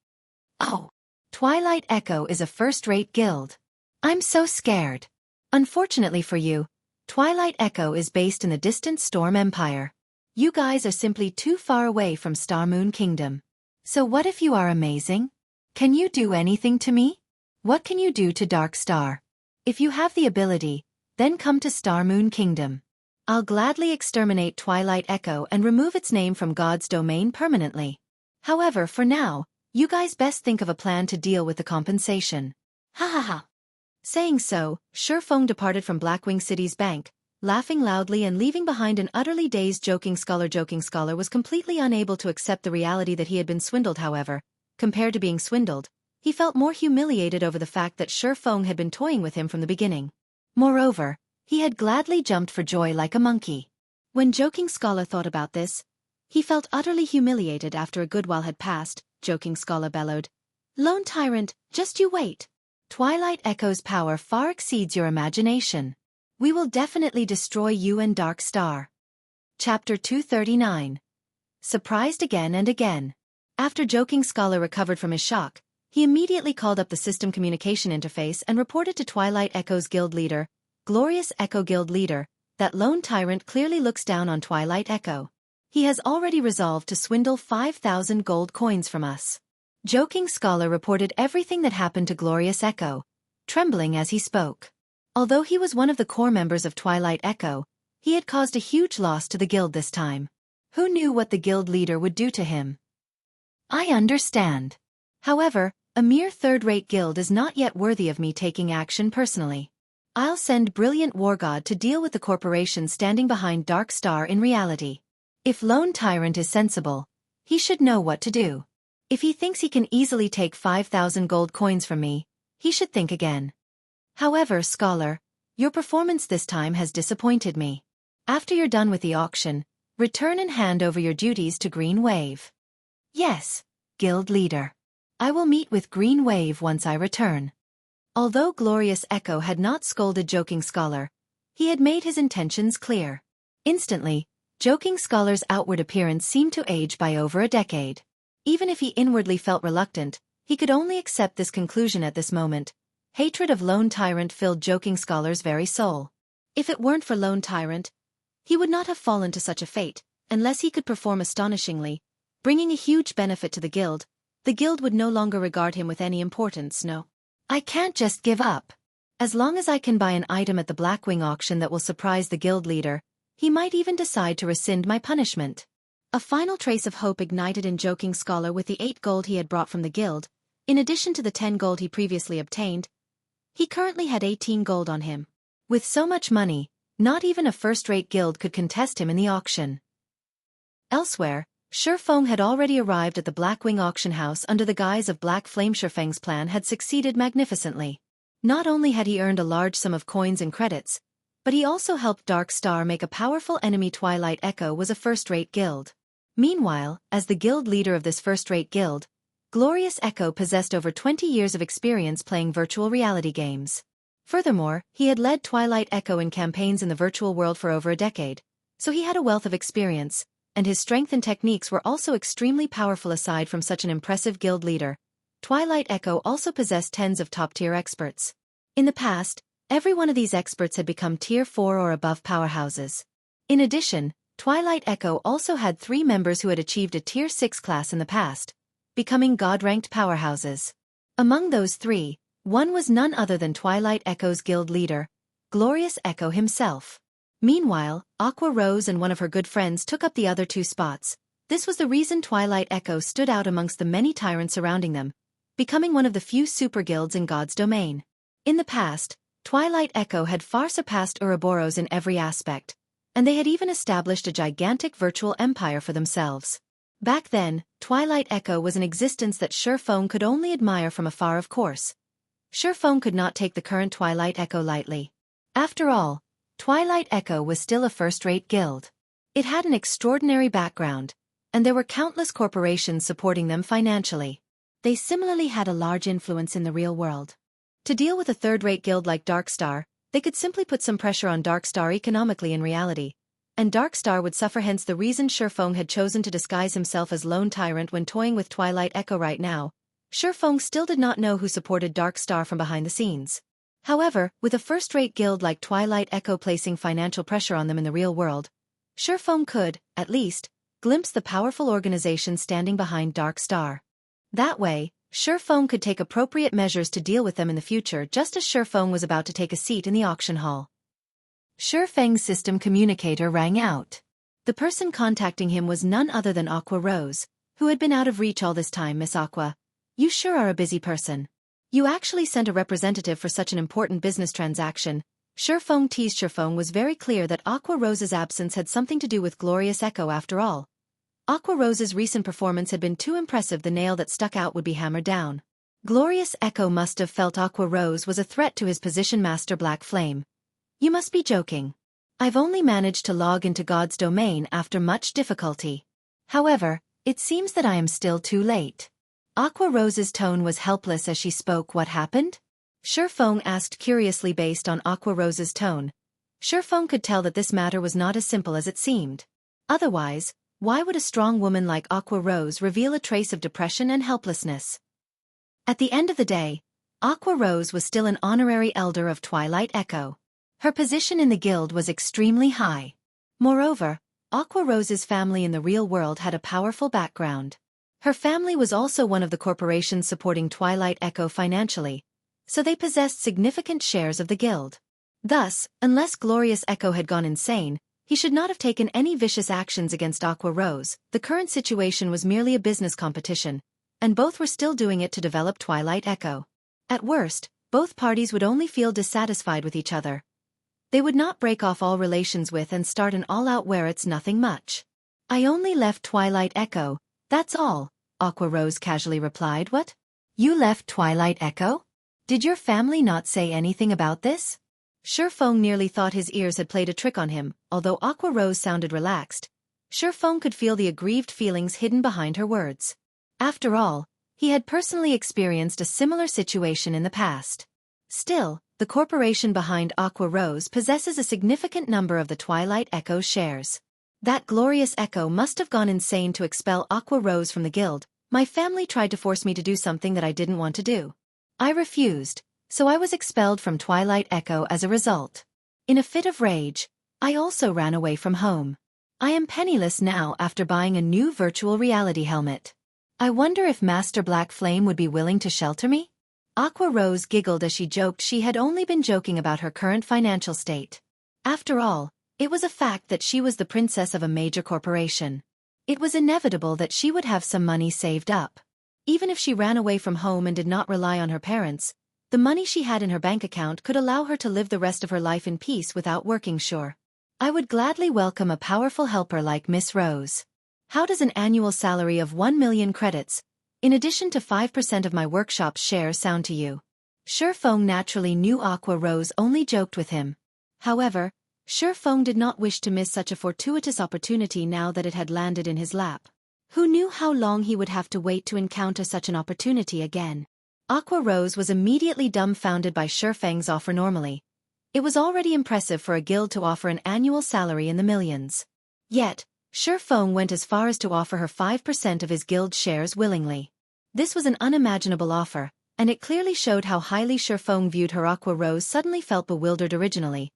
Oh, Twilight Echo is a first-rate guild. I'm so scared. Unfortunately for you, Twilight Echo is based in the distant Storm Empire. You guys are simply too far away from Star Moon Kingdom. So what if you are amazing? Can you do anything to me? What can you do to Dark Star? If you have the ability, then come to Star Moon Kingdom. I'll gladly exterminate Twilight Echo and remove its name from God's domain permanently. However, for now, you guys best think of a plan to deal with the compensation. Ha ha ha. Saying so, Shifeng departed from Blackwing City's bank, laughing loudly and leaving behind an utterly dazed Joking Scholar. Joking Scholar was completely unable to accept the reality that he had been swindled. However, compared to being swindled, he felt more humiliated over the fact that Shifeng had been toying with him from the beginning. Moreover, he had gladly jumped for joy like a monkey. When Joking Scholar thought about this, he felt utterly humiliated. After a good while had passed, Joking Scholar bellowed, "Lone Tyrant, just you wait. Twilight Echo's power far exceeds your imagination. We will definitely destroy you and Dark Star." Chapter 239. Surprised again and again. After Joking Scholar recovered from his shock, he immediately called up the system communication interface and reported to Twilight Echo's guild leader, Glorious Echo Guild Leader, that Lone Tyrant clearly looks down on Twilight Echo. He has already resolved to swindle 5,000 gold coins from us. Joking Scholar reported everything that happened to Glorious Echo, trembling as he spoke. Although he was one of the core members of Twilight Echo, he had caused a huge loss to the guild this time. Who knew what the guild leader would do to him? I understand. However, a mere third-rate guild is not yet worthy of me taking action personally. I'll send Brilliant War God to deal with the corporation standing behind Dark Star in reality. If Lone Tyrant is sensible, he should know what to do. If he thinks he can easily take 5,000 gold coins from me, he should think again. However, Scholar, your performance this time has disappointed me. After you're done with the auction, return and hand over your duties to Green Wave. Yes, Guild Leader. I will meet with Green Wave once I return. Although Glorious Echo had not scolded Joking Scholar, he had made his intentions clear. Instantly, Joking Scholar's outward appearance seemed to age by over a decade. Even if he inwardly felt reluctant, he could only accept this conclusion at this moment. Hatred of Lone Tyrant filled Joking Scholar's very soul. If it weren't for Lone Tyrant, he would not have fallen to such a fate, unless he could perform astonishingly, bringing a huge benefit to the guild. The guild would no longer regard him with any importance. No. I can't just give up. As long as I can buy an item at the Blackwing auction that will surprise the guild leader, he might even decide to rescind my punishment. A final trace of hope ignited in Joking Scholar with the 8 gold he had brought from the guild, in addition to the 10 gold he previously obtained. He currently had 18 gold on him. With so much money, not even a first-rate guild could contest him in the auction. Elsewhere, Shifeng had already arrived at the Blackwing auction house under the guise of Black Flame. Shifeng's plan had succeeded magnificently. Not only had he earned a large sum of coins and credits, but he also helped Dark Star make a powerful enemy. Twilight Echo was a first-rate guild. Meanwhile, as the guild leader of this first-rate guild, Glorious Echo possessed over 20 years of experience playing virtual reality games. Furthermore, he had led Twilight Echo in campaigns in the virtual world for over a decade, so he had a wealth of experience, and his strength and techniques were also extremely powerful. Aside from such an impressive guild leader, Twilight Echo also possessed tens of top-tier experts. In the past, every one of these experts had become Tier 4 or above powerhouses. In addition, Twilight Echo also had 3 members who had achieved a Tier 6 class in the past, becoming God-ranked powerhouses. Among those 3, one was none other than Twilight Echo's guild leader, Glorious Echo himself. Meanwhile, Aqua Rose and one of her good friends took up the other 2 spots. This was the reason Twilight Echo stood out amongst the many tyrants surrounding them, becoming one of the few super guilds in God's domain. In the past, Twilight Echo had far surpassed Ouroboros in every aspect, and they had even established a gigantic virtual empire for themselves. Back then, Twilight Echo was an existence that Surfong could only admire from afar. Of course, Surfong could not take the current Twilight Echo lightly. After all, Twilight Echo was still a first-rate guild. It had an extraordinary background, and there were countless corporations supporting them financially. They similarly had a large influence in the real world. To deal with a third-rate guild like Darkstar, they could simply put some pressure on Darkstar economically in reality, and Darkstar would suffer. Hence the reason Surfong had chosen to disguise himself as Lone Tyrant when toying with Twilight Echo. Right now, Surfong still did not know who supported Darkstar from behind the scenes. However, with a first-rate guild like Twilight Echo placing financial pressure on them in the real world, Surfong could, at least, glimpse the powerful organization standing behind Darkstar. That way, Surfong could take appropriate measures to deal with them in the future. Just as Surfong was about to take a seat in the auction hall, Surfeng's system communicator rang out. The person contacting him was none other than Aqua Rose, who had been out of reach all this time. Miss Aqua, you sure are a busy person. You actually sent a representative for such an important business transaction. Surfong teased. Surfong was very clear that Aqua Rose's absence had something to do with Glorious Echo. After all, Aqua Rose's recent performance had been too impressive. The nail that stuck out would be hammered down. Glorious Echo must have felt Aqua Rose was a threat to his position. Master Black Flame, you must be joking. I've only managed to log into God's domain after much difficulty. However, it seems that I am still too late. Aqua Rose's tone was helpless as she spoke. What happened? Surfong asked curiously. Based on Aqua Rose's tone, Surfong could tell that this matter was not as simple as it seemed. Otherwise, why would a strong woman like Aqua Rose reveal a trace of depression and helplessness? At the end of the day, Aqua Rose was still an honorary elder of Twilight Echo. Her position in the guild was extremely high. Moreover, Aqua Rose's family in the real world had a powerful background. Her family was also one of the corporations supporting Twilight Echo financially, so they possessed significant shares of the guild. Thus, unless Glorious Echo had gone insane, he should not have taken any vicious actions against Aqua Rose. The current situation was merely a business competition, and both were still doing it to develop Twilight Echo. At worst, both parties would only feel dissatisfied with each other. They would not break off all relations with and start an all-out war. It's nothing much. I only left Twilight Echo, that's all, Aqua Rose casually replied. What? You left Twilight Echo? Did your family not say anything about this? Surfong nearly thought his ears had played a trick on him. Although Aqua Rose sounded relaxed, Surfong could feel the aggrieved feelings hidden behind her words. After all, he had personally experienced a similar situation in the past. Still, the corporation behind Aqua Rose possesses a significant number of the Twilight Echo shares. That Glorious Echo must have gone insane to expel Aqua Rose from the guild. My family tried to force me to do something that I didn't want to do. I refused, so I was expelled from Twilight Echo as a result. In a fit of rage, I also ran away from home. I am penniless now after buying a new virtual reality helmet. I wonder if Master Black Flame would be willing to shelter me? Aqua Rose giggled as she joked she had only been joking about her current financial state. After all, it was a fact that she was the princess of a major corporation. It was inevitable that she would have some money saved up. Even if she ran away from home and did not rely on her parents, the money she had in her bank account could allow her to live the rest of her life in peace without working. Sure, I would gladly welcome a powerful helper like Miss Rose. How does an annual salary of 1 million credits, in addition to 5% of my workshop's share, sound to you? Surfong naturally knew Aqua Rose only joked with him. However, Surfong did not wish to miss such a fortuitous opportunity now that it had landed in his lap. Who knew how long he would have to wait to encounter such an opportunity again? Aqua Rose was immediately dumbfounded by Shifeng's offer. Normally, it was already impressive for a guild to offer an annual salary in the millions. Yet, Shifeng went as far as to offer her 5% of his guild shares willingly. This was an unimaginable offer, and it clearly showed how highly Shifeng viewed her. Aqua Rose suddenly felt bewildered. Originally,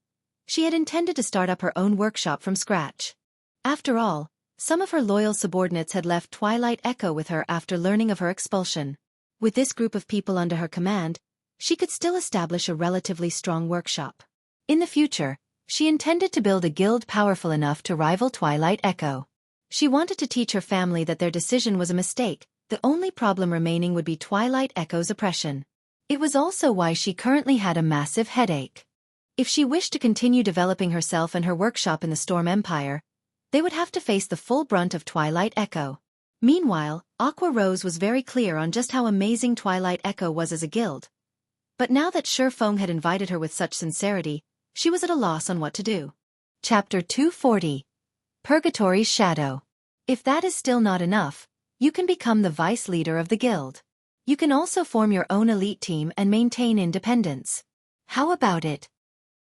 she had intended to start up her own workshop from scratch. After all, some of her loyal subordinates had left Twilight Echo with her after learning of her expulsion. With this group of people under her command, she could still establish a relatively strong workshop. In the future, she intended to build a guild powerful enough to rival Twilight Echo. She wanted to teach her family that their decision was a mistake. The only problem remaining would be Twilight Echo's oppression. It was also why she currently had a massive headache. If she wished to continue developing herself and her workshop in the Storm Empire, they would have to face the full brunt of Twilight Echo. Meanwhile, Aqua Rose was very clear on just how amazing Twilight Echo was as a guild. But now that Shifeng had invited her with such sincerity, she was at a loss on what to do. Chapter 240. Purgatory's Shadow. If that is still not enough, you can become the vice leader of the guild. You can also form your own elite team and maintain independence. How about it?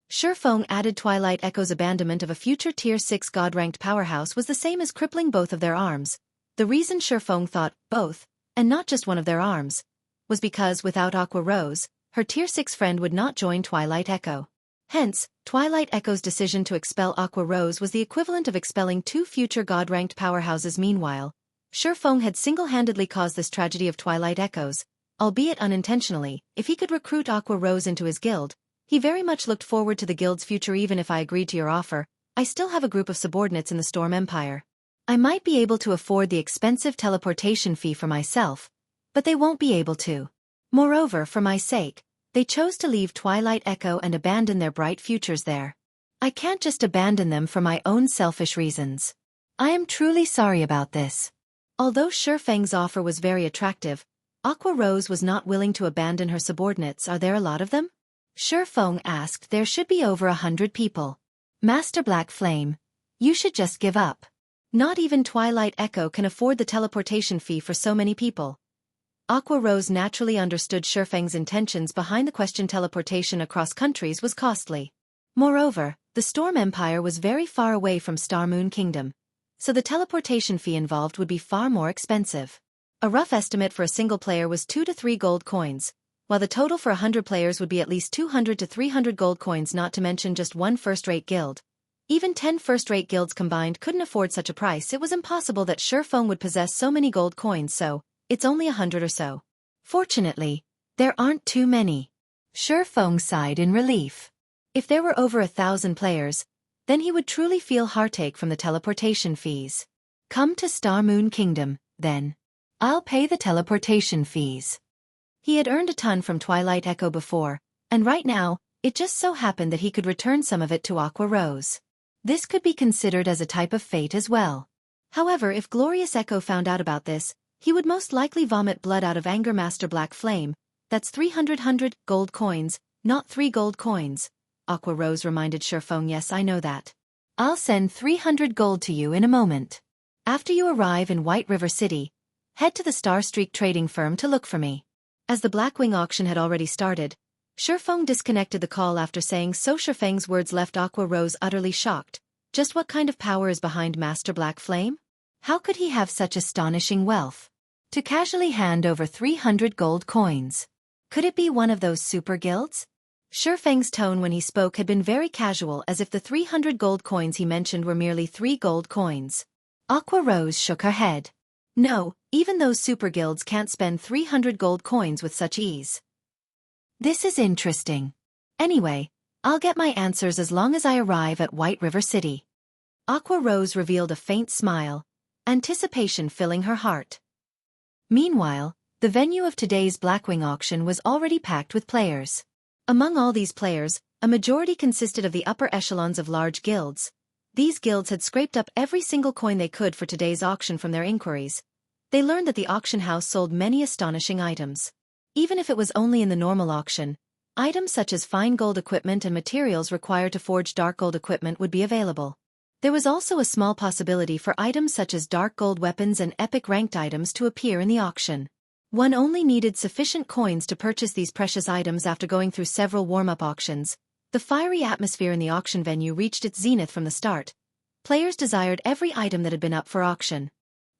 Shifeng added Twilight Echo's abandonment of a future Tier 6 God-ranked powerhouse was the same as crippling both of their arms. The reason Shifeng thought both, and not just one of their arms, was because without Aqua Rose, her Tier 6 friend would not join Twilight Echo. Hence, Twilight Echo's decision to expel Aqua Rose was the equivalent of expelling two future God-ranked powerhouses. Meanwhile, Shifeng had single-handedly caused this tragedy of Twilight Echoes, albeit unintentionally. If he could recruit Aqua Rose into his guild, he very much looked forward to the guild's future. Even if I agreed to your offer, I still have a group of subordinates in the Storm Empire. I might be able to afford the expensive teleportation fee for myself, but they won't be able to. Moreover, for my sake, they chose to leave Twilight Echo and abandon their bright futures there. I can't just abandon them for my own selfish reasons. I am truly sorry about this. Although Shifeng's offer was very attractive, Aqua Rose was not willing to abandon her subordinates. Are there a lot of them? Shifeng asked. There should be over 100 people. Master Black Flame, you should just give up. Not even Twilight Echo can afford the teleportation fee for so many people. Aqua Rose naturally understood Shifeng's intentions behind the question. Teleportation across countries was costly. Moreover, the Storm Empire was very far away from Star Moon Kingdom, so the teleportation fee involved would be far more expensive. A rough estimate for a single player was 2 to 3 gold coins, while the total for 100 players would be at least 200 to 300 gold coins, not to mention just one first-rate guild. Even 10 first-rate guilds combined couldn't afford such a price. It was impossible that Shifeng would possess so many gold coins, so it's only 100 or so. Fortunately, there aren't too many. Shifeng sighed in relief. If there were over 1,000 players, then he would truly feel heartache from the teleportation fees. Come to Star Moon Kingdom, then. I'll pay the teleportation fees. He had earned a ton from Twilight Echo before, and right now, it just so happened that he could return some of it to Aqua Rose. This could be considered as a type of fate as well. However, if Glorious Echo found out about this, he would most likely vomit blood out of anger. Master Black Flame, that's 300 gold coins, not 3 gold coins. Aqua Rose reminded Shifeng. Yes, I know that. I'll send 300 gold to you in a moment. After you arrive in White River City, head to the Starstreak trading firm to look for me. As the Blackwing auction had already started, Shifeng disconnected the call after saying so. Shifeng's words left Aqua Rose utterly shocked. Just what kind of power is behind Master Black Flame? How could he have such astonishing wealth? To casually hand over 300 gold coins. Could it be one of those super guilds? Shifeng's tone when he spoke had been very casual, as if the 300 gold coins he mentioned were merely 3 gold coins. Aqua Rose shook her head. No, even those super guilds can't spend 300 gold coins with such ease. This is interesting. Anyway, I'll get my answers as long as I arrive at White River City. Aqua Rose revealed a faint smile, anticipation filling her heart. Meanwhile, the venue of today's Blackwing auction was already packed with players. Among all these players, a majority consisted of the upper echelons of large guilds. These guilds had scraped up every single coin they could for today's auction. From their inquiries, they learned that the auction house sold many astonishing items. Even if it was only in the normal auction, items such as fine gold equipment and materials required to forge dark gold equipment would be available. There was also a small possibility for items such as dark gold weapons and epic ranked items to appear in the auction. One only needed sufficient coins to purchase these precious items after going through several warm-up auctions. The fiery atmosphere in the auction venue reached its zenith from the start. Players desired every item that had been up for auction.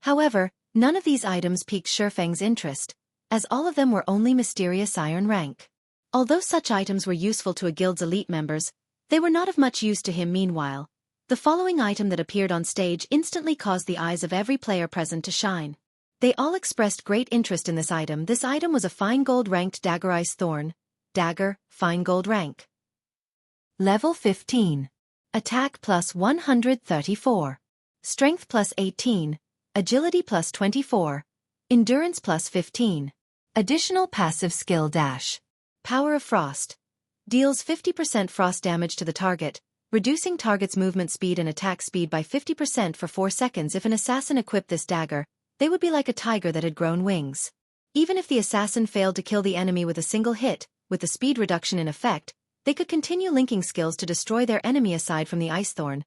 However, none of these items piqued Shifeng's interest, as all of them were only mysterious iron rank. Although such items were useful to a guild's elite members, they were not of much use to him. Meanwhile, the following item that appeared on stage instantly caused the eyes of every player present to shine. They all expressed great interest in this item. This item was a fine gold ranked dagger ice thorn. Dagger, fine gold rank. Level 15. Attack plus 134. Strength plus 18. Agility plus 24. Endurance plus 15. Additional passive skill dash. Power of Frost. Deals 50% frost damage to the target, reducing target's movement speed and attack speed by 50% for 4 seconds. If an assassin equipped this dagger, they would be like a tiger that had grown wings. Even if the assassin failed to kill the enemy with a single hit, with the speed reduction in effect, they could continue linking skills to destroy their enemy. Aside from the Ice Thorn,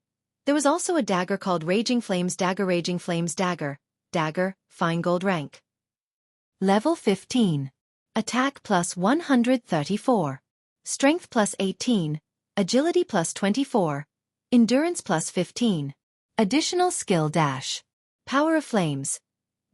there was also a dagger called Raging Flames Dagger. Raging Flames Dagger. Dagger, fine gold rank. Level 15. Attack plus 134. Strength plus 18. Agility plus 24. Endurance plus 15. Additional skill dash. Power of Flames.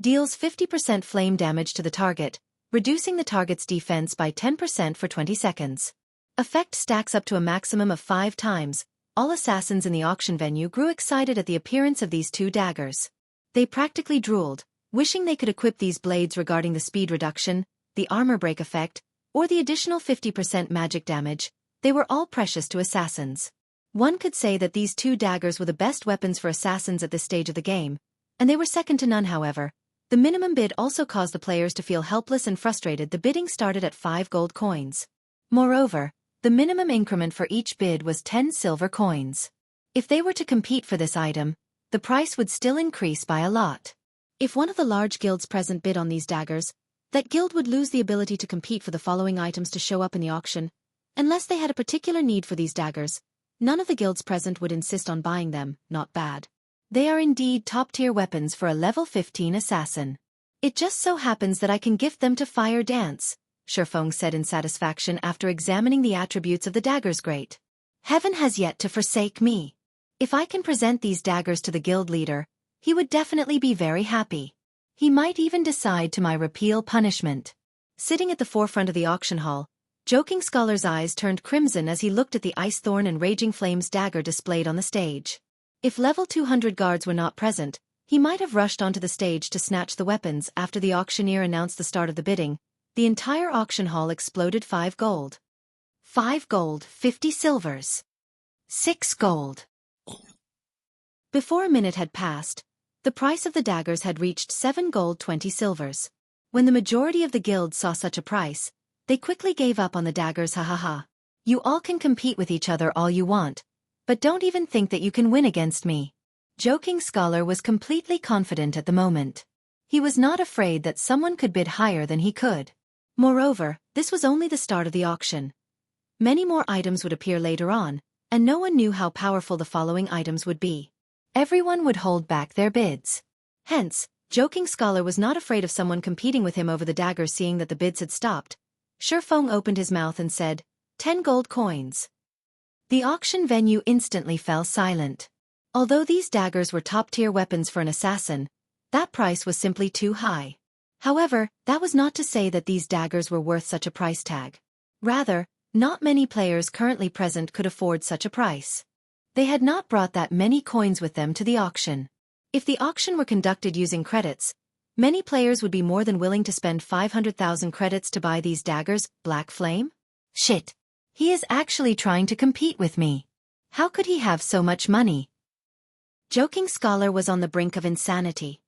Deals 50% flame damage to the target, reducing the target's defense by 10% for 20 seconds. Effect stacks up to a maximum of 5 times. All assassins in the auction venue grew excited at the appearance of these two daggers. They practically drooled, wishing they could equip these blades. Regarding the speed reduction, the armor break effect, or the additional 50% magic damage, they were all precious to assassins. One could say that these two daggers were the best weapons for assassins at this stage of the game, and they were second to none. However, the minimum bid also caused the players to feel helpless and frustrated. The bidding started at 5 gold coins. Moreover, the minimum increment for each bid was 10 silver coins. If they were to compete for this item, the price would still increase by a lot. If one of the large guilds present bid on these daggers, that guild would lose the ability to compete for the following items to show up in the auction. Unless they had a particular need for these daggers, none of the guilds present would insist on buying them. Not bad. They are indeed top-tier weapons for a level 15 assassin. It just so happens that I can gift them to Fire Dance, Shifeng said in satisfaction after examining the attributes of the daggers. Great. Heaven has yet to forsake me. If I can present these daggers to the guild leader, he would definitely be very happy. He might even decide to my repeal punishment. Sitting at the forefront of the auction hall, Joking Scholar's eyes turned crimson as he looked at the Ice Thorn and Raging Flames dagger displayed on the stage. If level 200 guards were not present, he might have rushed onto the stage to snatch the weapons. After the auctioneer announced the start of the bidding, the entire auction hall exploded. 5 gold. 5 gold, 50 silvers. 6 gold. Before a minute had passed, the price of the daggers had reached 7 gold 20 silvers. When the majority of the guilds saw such a price, they quickly gave up on the daggers. Ha ha ha. You all can compete with each other all you want, but don't even think that you can win against me. Joking Scholar was completely confident at the moment. He was not afraid that someone could bid higher than he could. Moreover, this was only the start of the auction. Many more items would appear later on, and no one knew how powerful the following items would be. Everyone would hold back their bids. Hence, Joking Scholar was not afraid of someone competing with him over the daggers. Seeing that the bids had stopped, Shifeng opened his mouth and said, 10 gold coins. The auction venue instantly fell silent. Although these daggers were top-tier weapons for an assassin, that price was simply too high. However, that was not to say that these daggers were worth such a price tag. Rather, not many players currently present could afford such a price. They had not brought that many coins with them to the auction. If the auction were conducted using credits, many players would be more than willing to spend 500,000 credits to buy these daggers. Black Flame? Shit. He is actually trying to compete with me. How could he have so much money? Joking Scholar was on the brink of insanity.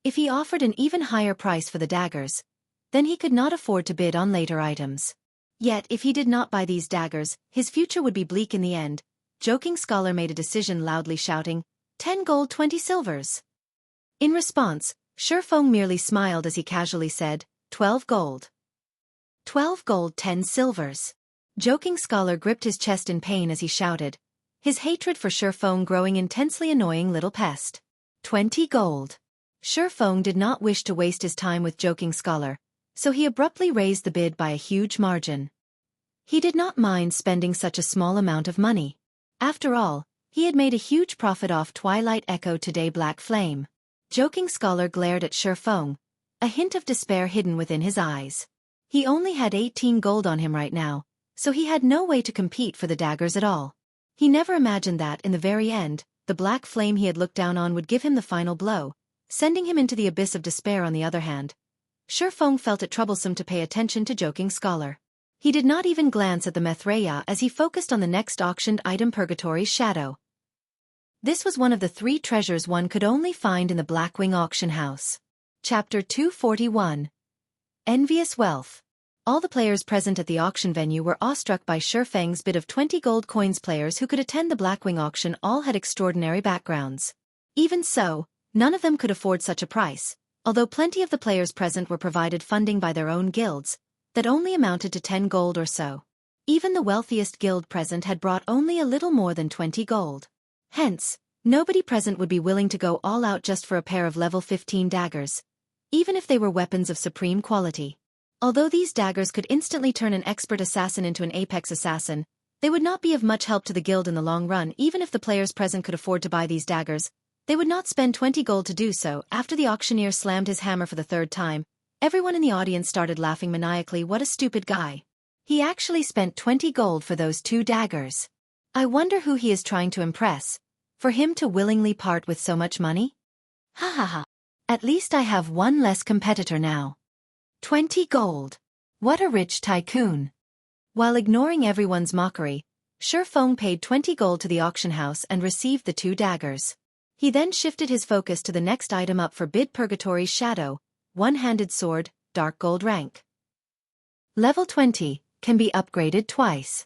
If he offered an even higher price for the daggers, then he could not afford to bid on later items. Yet if he did not buy these daggers, his future would be bleak in the end. Joking Scholar made a decision, loudly shouting, 10 gold 20 silvers. In response, Shifeng merely smiled as he casually said, 12 gold. 12 gold 10 silvers. Joking Scholar gripped his chest in pain as he shouted, his hatred for Shifeng growing intensely annoying little pest. 20 gold. Shifeng did not wish to waste his time with joking scholar, so he abruptly raised the bid by a huge margin. He did not mind spending such a small amount of money. After all, he had made a huge profit off Twilight Echo today Black Flame. Joking scholar glared at Shifeng, a hint of despair hidden within his eyes. He only had 18 gold on him right now, so he had no way to compete for the daggers at all. He never imagined that, in the very end, the black flame he had looked down on would give him the final blow, sending him into the abyss of despair. On the other hand, Shifeng felt it troublesome to pay attention to joking scholar. He did not even glance at the Mithraea as he focused on the next auctioned item, Purgatory's Shadow. This was one of the 3 treasures one could only find in the Blackwing auction house. Chapter 241. Envious Wealth. All the players present at the auction venue were awestruck by Shifeng's bid of 20 gold coins. Players who could attend the Blackwing auction all had extraordinary backgrounds. Even so, none of them could afford such a price, although plenty of the players present were provided funding by their own guilds, that only amounted to 10 gold or so. Even the wealthiest guild present had brought only a little more than 20 gold. Hence, nobody present would be willing to go all out just for a pair of level 15 daggers, even if they were weapons of supreme quality. Although these daggers could instantly turn an expert assassin into an apex assassin, they would not be of much help to the guild in the long run. Even if the players present could afford to buy these daggers, they would not spend 20 gold to do so. After the auctioneer slammed his hammer for the 3rd time, everyone in the audience started laughing maniacally. What a stupid guy. He actually spent 20 gold for those 2 daggers. I wonder who he is trying to impress, for him to willingly part with so much money? Ha ha ha. At least I have one less competitor now. 20 gold. What a rich tycoon. While ignoring everyone's mockery, Shifeng paid 20 gold to the auction house and received the 2 daggers. He then shifted his focus to the next item up for bid, Purgatory's Shadow, one-handed sword, dark gold rank. Level 20, can be upgraded twice.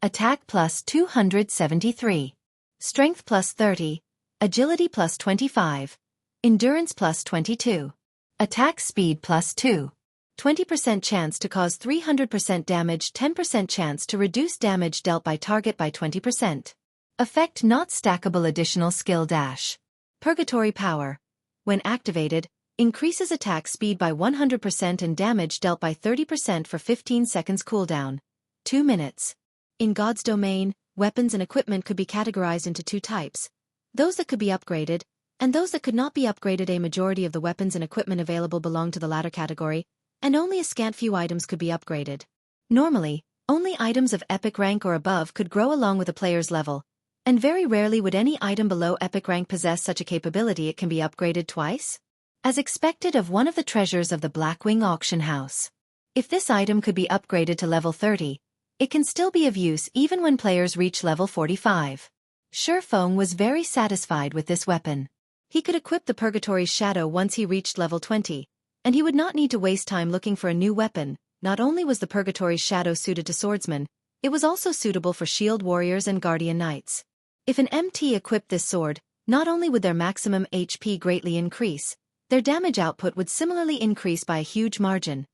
Attack plus 273. Strength plus 30. Agility plus 25. Endurance plus 22. Attack speed plus 2. 20% chance to cause 300% damage, 10% chance to reduce damage dealt by target by 20%. Effect not stackable. Additional skill dash. Purgatory power. When activated, increases attack speed by 100% and damage dealt by 30% for 15 seconds. Cooldown 2 minutes. In God's domain, weapons and equipment could be categorized into 2 types: those that could be upgraded, and those that could not be upgraded. A majority of the weapons and equipment available belonged to the latter category, and only a scant few items could be upgraded. Normally, only items of epic rank or above could grow along with a player's level, and very rarely would any item below epic rank possess such a capability. It can be upgraded twice, as expected of one of the treasures of the Blackwing auction house. If this item could be upgraded to level 30, it can still be of use even when players reach level 45. Shifeng was very satisfied with this weapon. He could equip the Purgatory's Shadow once he reached level 20, and he would not need to waste time looking for a new weapon. Not only was the Purgatory's Shadow suited to swordsmen, it was also suitable for shield warriors and guardian knights. If an MT equipped this sword, not only would their maximum HP greatly increase, their damage output would similarly increase by a huge margin.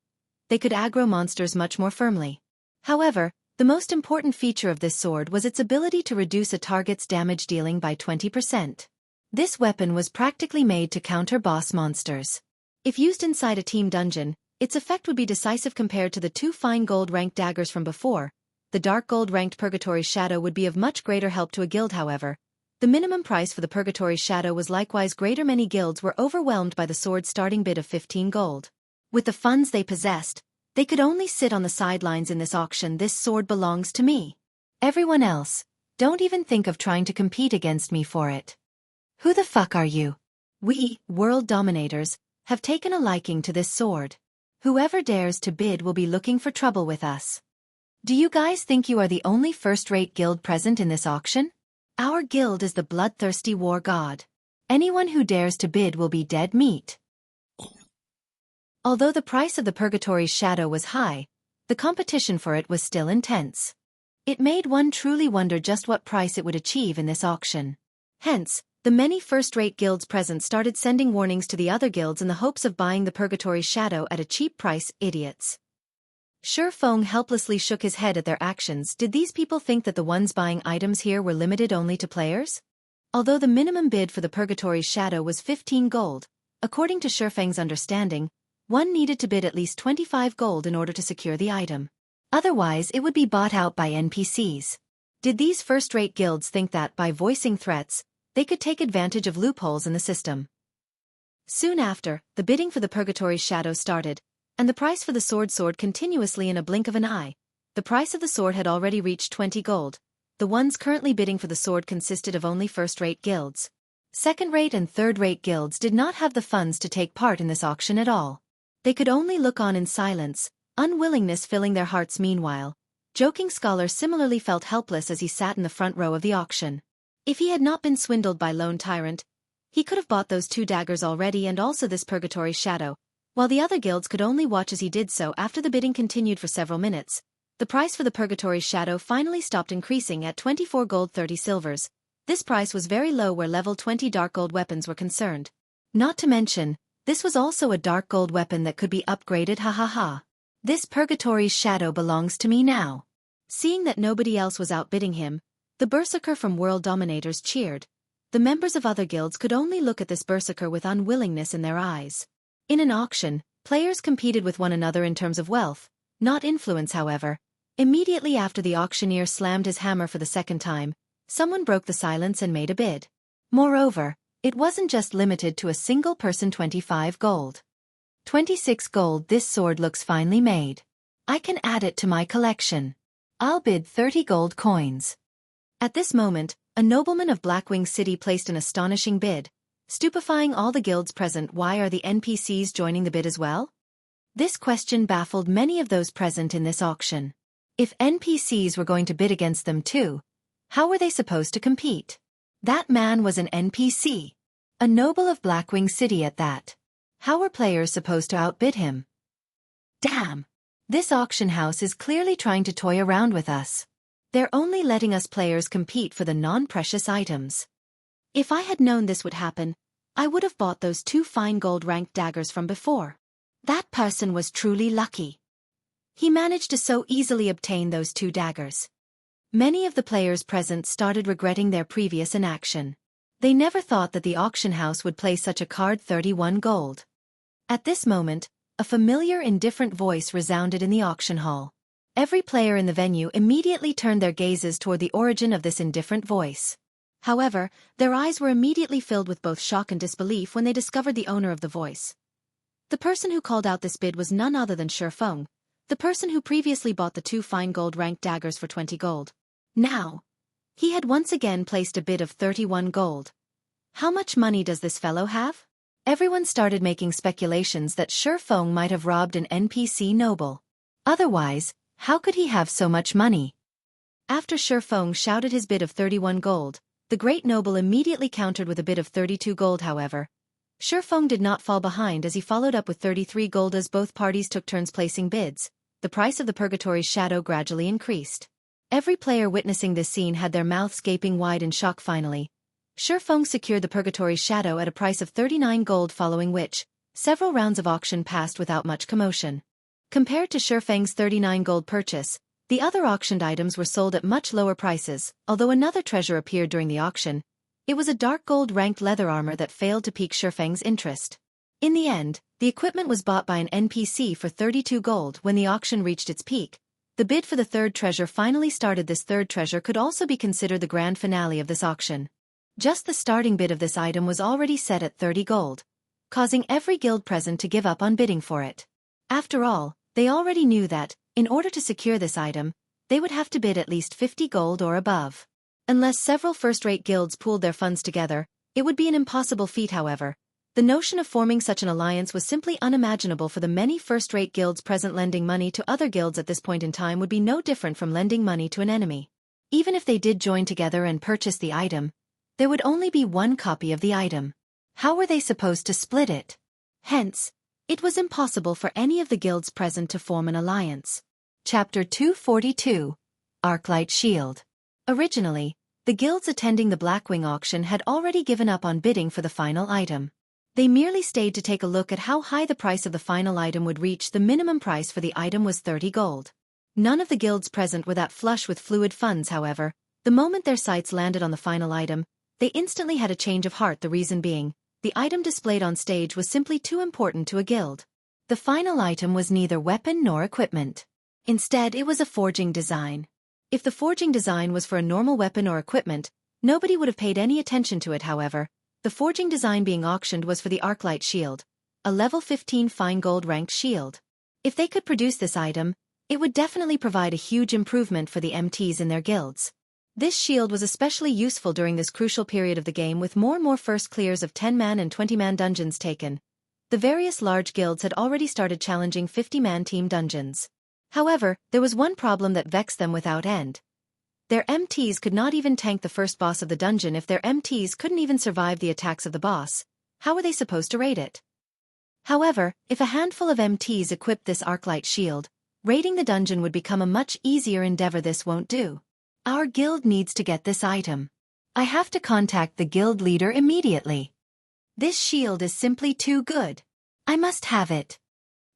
They could aggro monsters much more firmly. However, the most important feature of this sword was its ability to reduce a target's damage dealing by 20%. This weapon was practically made to counter boss monsters. If used inside a team dungeon, its effect would be decisive compared to the 2 fine gold-ranked daggers from before. The dark gold-ranked Purgatory's Shadow would be of much greater help to a guild. However, the minimum price for the Purgatory's Shadow was likewise greater. Many guilds were overwhelmed by the sword's starting bid of 15 gold. With the funds they possessed, they could only sit on the sidelines in this auction. This sword belongs to me. Everyone else, don't even think of trying to compete against me for it. Who the fuck are you? We, world dominators, have taken a liking to this sword. Whoever dares to bid will be looking for trouble with us. Do you guys think you are the only first-rate guild present in this auction? Our guild is the bloodthirsty war god. Anyone who dares to bid will be dead meat. Although the price of the Purgatory's Shadow was high, the competition for it was still intense. It made one truly wonder just what price it would achieve in this auction. Hence, the many first-rate guilds present started sending warnings to the other guilds in the hopes of buying the Purgatory's Shadow at a cheap price. Idiots. Feng helplessly shook his head at their actions. Did these people think that the ones buying items here were limited only to players? Although the minimum bid for the Purgatory's shadow was 15 gold, according to Feng's understanding, one needed to bid at least 25 gold in order to secure the item. Otherwise, it would be bought out by NPCs. Did these first-rate guilds think that, by voicing threats, they could take advantage of loopholes in the system? Soon after, the bidding for the Purgatory's shadow started, and the price for the sword soared continuously in a blink of an eye. The price of the sword had already reached 20 gold. The ones currently bidding for the sword consisted of only first-rate guilds. Second-rate and third-rate guilds did not have the funds to take part in this auction at all. They could only look on in silence, unwillingness filling their hearts. Meanwhile, Joking Scholar similarly felt helpless as he sat in the front row of the auction. If he had not been swindled by Lone Tyrant, he could have bought those 2 daggers already and also this Purgatory shadow, while the other guilds could only watch as he did so. After the bidding continued for several minutes, the price for the Purgatory shadow finally stopped increasing at 24 gold 30 silvers. This price was very low where level 20 dark gold weapons were concerned. Not to mention, this was also a dark gold weapon that could be upgraded. Ha ha ha. This Purgatory's shadow belongs to me now. Seeing that nobody else was outbidding him, the Berserker from World Dominators cheered. The members of other guilds could only look at this Berserker with unwillingness in their eyes. In an auction, players competed with one another in terms of wealth, not influence. However, immediately after the auctioneer slammed his hammer for the second time, someone broke the silence and made a bid. Moreover, it wasn't just limited to a single person. 25 gold. 26 gold. This sword looks finely made. I can add it to my collection. I'll bid 30 gold coins. At this moment, a nobleman of Blackwing City placed an astonishing bid, stupefying all the guilds present. Why are the NPCs joining the bid as well? This question baffled many of those present in this auction. If NPCs were going to bid against them too, how were they supposed to compete? That man was an NPC. A noble of Blackwing City at that. How were players supposed to outbid him? Damn! This auction house is clearly trying to toy around with us. They're only letting us players compete for the non-precious items. If I had known this would happen, I would have bought those 2 fine gold-ranked daggers from before. That person was truly lucky. He managed to so easily obtain those 2 daggers. Many of the players present started regretting their previous inaction. They never thought that the auction house would play such a card. 31 gold. At this moment, a familiar indifferent voice resounded in the auction hall. Every player in the venue immediately turned their gazes toward the origin of this indifferent voice. However, their eyes were immediately filled with both shock and disbelief when they discovered the owner of the voice. The person who called out this bid was none other than Feng, the person who previously bought the 2 fine gold-ranked daggers for 20 gold. Now, he had once again placed a bid of 31 gold. How much money does this fellow have? Everyone started making speculations that Feng might have robbed an NPC noble. Otherwise, how could he have so much money? After Feng shouted his bid of 31 gold, the great noble immediately countered with a bid of 32 gold. However, Feng did not fall behind as he followed up with 33 gold. As both parties took turns placing bids, the price of the Purgatory's shadow gradually increased. Every player witnessing this scene had their mouths gaping wide in shock. Finally, Feng secured the Purgatory's shadow at a price of 39 gold, following which, several rounds of auction passed without much commotion. Compared to Feng's 39 gold purchase, the other auctioned items were sold at much lower prices. Although another treasure appeared during the auction, it was a dark gold-ranked leather armor that failed to pique Feng's interest. In the end, the equipment was bought by an NPC for 32 gold. When the auction reached its peak, the bid for the third treasure finally started. This third treasure could also be considered the grand finale of this auction. Just the starting bid of this item was already set at 30 gold, causing every guild present to give up on bidding for it. After all, they already knew that, in order to secure this item, they would have to bid at least 50 gold or above. Unless several first-rate guilds pooled their funds together, it would be an impossible feat. However, the notion of forming such an alliance was simply unimaginable for the many first-rate guilds present. Lending money to other guilds at this point in time would be no different from lending money to an enemy. Even if they did join together and purchase the item, there would only be one copy of the item. How were they supposed to split it? Hence, it was impossible for any of the guilds present to form an alliance. Chapter 242. Arclight Shield. Originally, the guilds attending the Blackwing auction had already given up on bidding for the final item. They merely stayed to take a look at how high the price of the final item would reach. The minimum price for the item was 30 gold. None of the guilds present were that flush with fluid funds, however. The moment their sights landed on the final item, they instantly had a change of heart, the reason being, the item displayed on stage was simply too important to a guild. The final item was neither weapon nor equipment. Instead, it was a forging design. If the forging design was for a normal weapon or equipment, nobody would have paid any attention to it. However, the forging design being auctioned was for the Arclight shield, a level 15 fine gold ranked shield. If they could produce this item, it would definitely provide a huge improvement for the MTs in their guilds. This shield was especially useful during this crucial period of the game, with more and more first clears of 10-man and 20-man dungeons taken. The various large guilds had already started challenging 50-man team dungeons. However, there was one problem that vexed them without end. Their MTs could not even tank the first boss of the dungeon. If their MTs couldn't even survive the attacks of the boss, how were they supposed to raid it? However, if a handful of MTs equipped this Arclight shield, raiding the dungeon would become a much easier endeavor. This won't do. Our guild needs to get this item. I have to contact the guild leader immediately. This shield is simply too good. I must have it.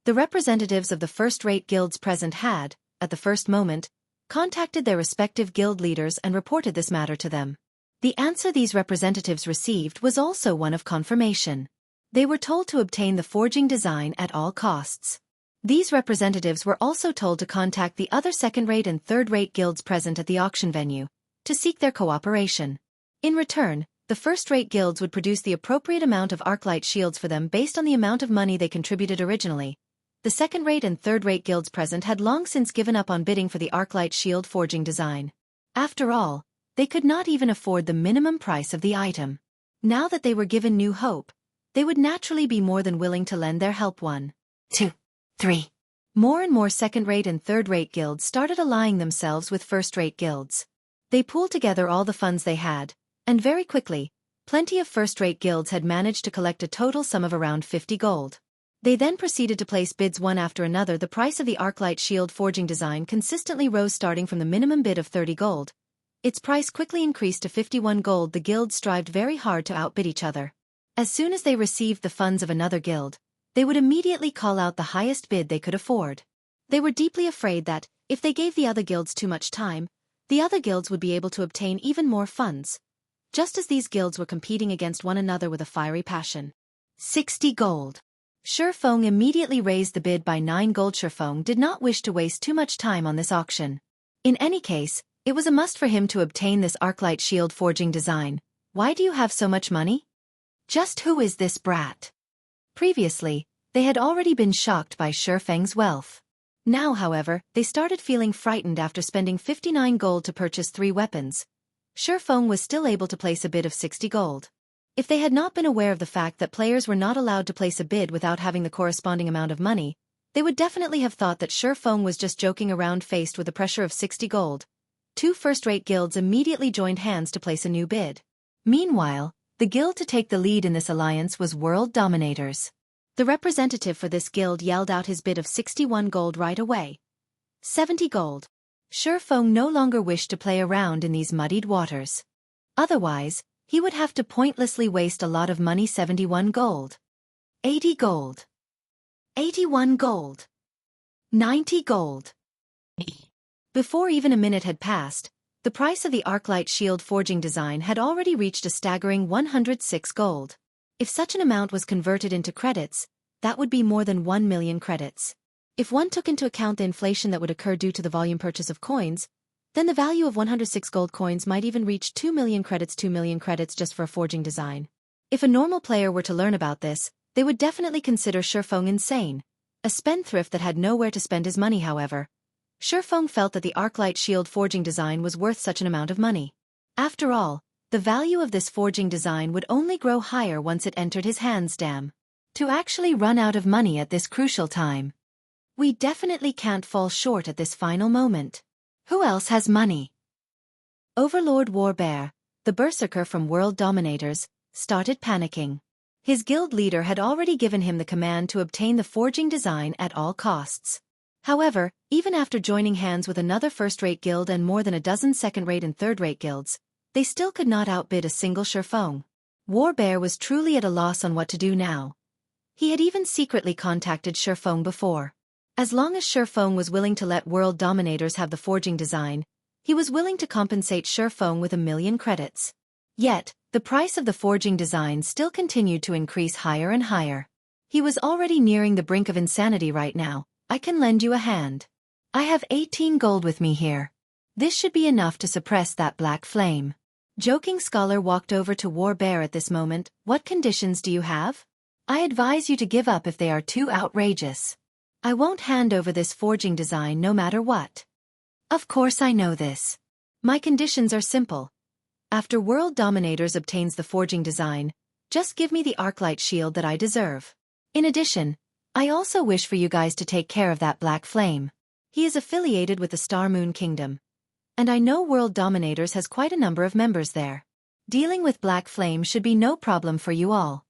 The representatives of the first-rate guilds present had, at the first moment, contacted their respective guild leaders and reported this matter to them. The answer these representatives received was also one of confirmation. They were told to obtain the forging design at all costs. These representatives were also told to contact the other second-rate and third-rate guilds present at the auction venue, to seek their cooperation. In return, the first-rate guilds would produce the appropriate amount of Arclight shields for them based on the amount of money they contributed originally. The second-rate and third-rate guilds present had long since given up on bidding for the Arclight shield forging design. After all, they could not even afford the minimum price of the item. Now that they were given new hope, they would naturally be more than willing to lend their help. 1, 2, 3. More and more second-rate and third-rate guilds started allying themselves with first-rate guilds. They pooled together all the funds they had, and very quickly, plenty of first-rate guilds had managed to collect a total sum of around 50 gold. They then proceeded to place bids one after another. The price of the Arclight shield forging design consistently rose, starting from the minimum bid of 30 gold. Its price quickly increased to 51 gold. The guilds strived very hard to outbid each other. As soon as they received the funds of another guild, they would immediately call out the highest bid they could afford. They were deeply afraid that, if they gave the other guilds too much time, the other guilds would be able to obtain even more funds. Just as these guilds were competing against one another with a fiery passion. 60 gold. Shurfeng immediately raised the bid by 9 gold. Shurfeng did not wish to waste too much time on this auction. In any case, it was a must for him to obtain this Arclight shield forging design. Why do you have so much money? Just who is this brat? Previously, they had already been shocked by Shurfeng's wealth. Now, however, they started feeling frightened after spending 59 gold to purchase 3 weapons. Shurfeng was still able to place a bid of 60 gold. If they had not been aware of the fact that players were not allowed to place a bid without having the corresponding amount of money, they would definitely have thought that Shurfeng was just joking around. Faced with the pressure of 60 gold, 2 first-rate guilds immediately joined hands to place a new bid. Meanwhile, the guild to take the lead in this alliance was World Dominators. The representative for this guild yelled out his bid of 61 gold right away. 70 gold. Shurfeng no longer wished to play around in these muddied waters. Otherwise, he would have to pointlessly waste a lot of money. 71 gold. 80 gold. 81 gold. 90 gold. Before even a minute had passed, the price of the Arclight shield forging design had already reached a staggering 106 gold. If such an amount was converted into credits, that would be more than 1 million credits. If one took into account the inflation that would occur due to the volume purchase of coins, then the value of 106 gold coins might even reach 2 million credits. 2 million credits just for a forging design. If a normal player were to learn about this, they would definitely consider Shurfeng insane, a spendthrift that had nowhere to spend his money. However, Shurfeng felt that the Arclight shield forging design was worth such an amount of money. After all, the value of this forging design would only grow higher once it entered his hands. Damn. To actually run out of money at this crucial time. We definitely can't fall short at this final moment. Who else has money? Overlord Warbear, the berserker from World Dominators, started panicking. His guild leader had already given him the command to obtain the forging design at all costs. However, even after joining hands with another first-rate guild and more than a dozen second-rate and third-rate guilds, they still could not outbid a single Shurfeng. Warbear was truly at a loss on what to do now. He had even secretly contacted Shifeng before. As long as Shifeng was willing to let world dominators have the forging design, he was willing to compensate Shifeng with 1,000,000 credits. Yet, the price of the forging design still continued to increase higher and higher. He was already nearing the brink of insanity right now. I can lend you a hand. I have 18 gold with me here. This should be enough to suppress that black flame. Joking Scholar walked over to Warbear at this moment. What conditions do you have? I advise you to give up if they are too outrageous. I won't hand over this forging design no matter what. Of course I know this. My conditions are simple. After World Dominators obtains the forging design, just give me the Arclight shield that I deserve. In addition, I also wish for you guys to take care of that black flame. He is affiliated with the Star Moon Kingdom. And I know World Dominators has quite a number of members there. Dealing with Black Flame should be no problem for you all.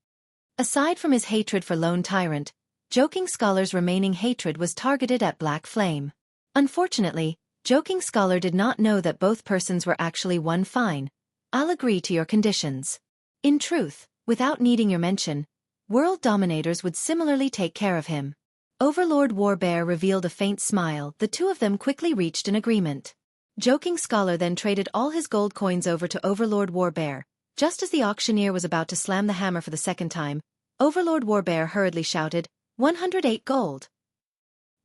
Aside from his hatred for Lone Tyrant, Joking Scholar's remaining hatred was targeted at Black Flame. Unfortunately, Joking Scholar did not know that both persons were actually one. Fine. I'll agree to your conditions. In truth, without needing your mention, World Dominators would similarly take care of him. Overlord Warbear revealed a faint smile. The two of them quickly reached an agreement. Joking Scholar then traded all his gold coins over to Overlord Warbear. Just as the auctioneer was about to slam the hammer for the second time, Overlord Warbear hurriedly shouted, 108 gold.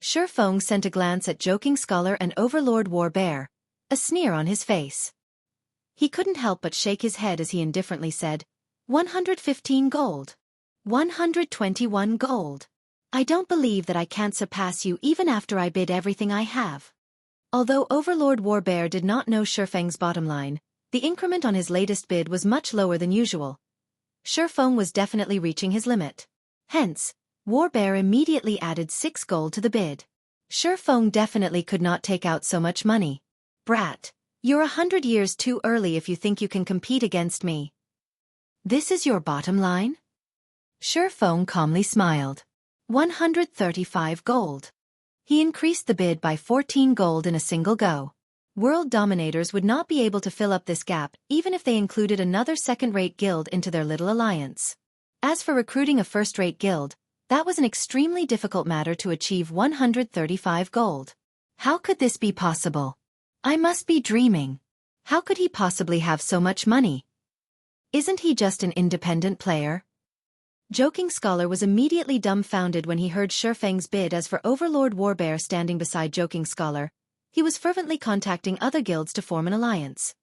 Shifeng sent a glance at Joking Scholar and Overlord Warbear, a sneer on his face. He couldn't help but shake his head as he indifferently said, 115 gold. 121 gold. I don't believe that I can't surpass you even after I bid everything I have. Although Overlord Warbear did not know Shifeng's bottom line, the increment on his latest bid was much lower than usual. Shifeng was definitely reaching his limit. Hence, Warbear immediately added 6 gold to the bid. Shifeng definitely could not take out so much money. Brat, you're 100 years too early if you think you can compete against me. This is your bottom line? Shifeng calmly smiled. 135 gold. He increased the bid by 14 gold in a single go. World Dominators would not be able to fill up this gap even if they included another second-rate guild into their little alliance. As for recruiting a first-rate guild, that was an extremely difficult matter to achieve 135 gold. How could this be possible? I must be dreaming. How could he possibly have so much money? Isn't he just an independent player? Joking Scholar was immediately dumbfounded when he heard Shifeng's bid. As for Overlord Warbear standing beside Joking Scholar, he was fervently contacting other guilds to form an alliance.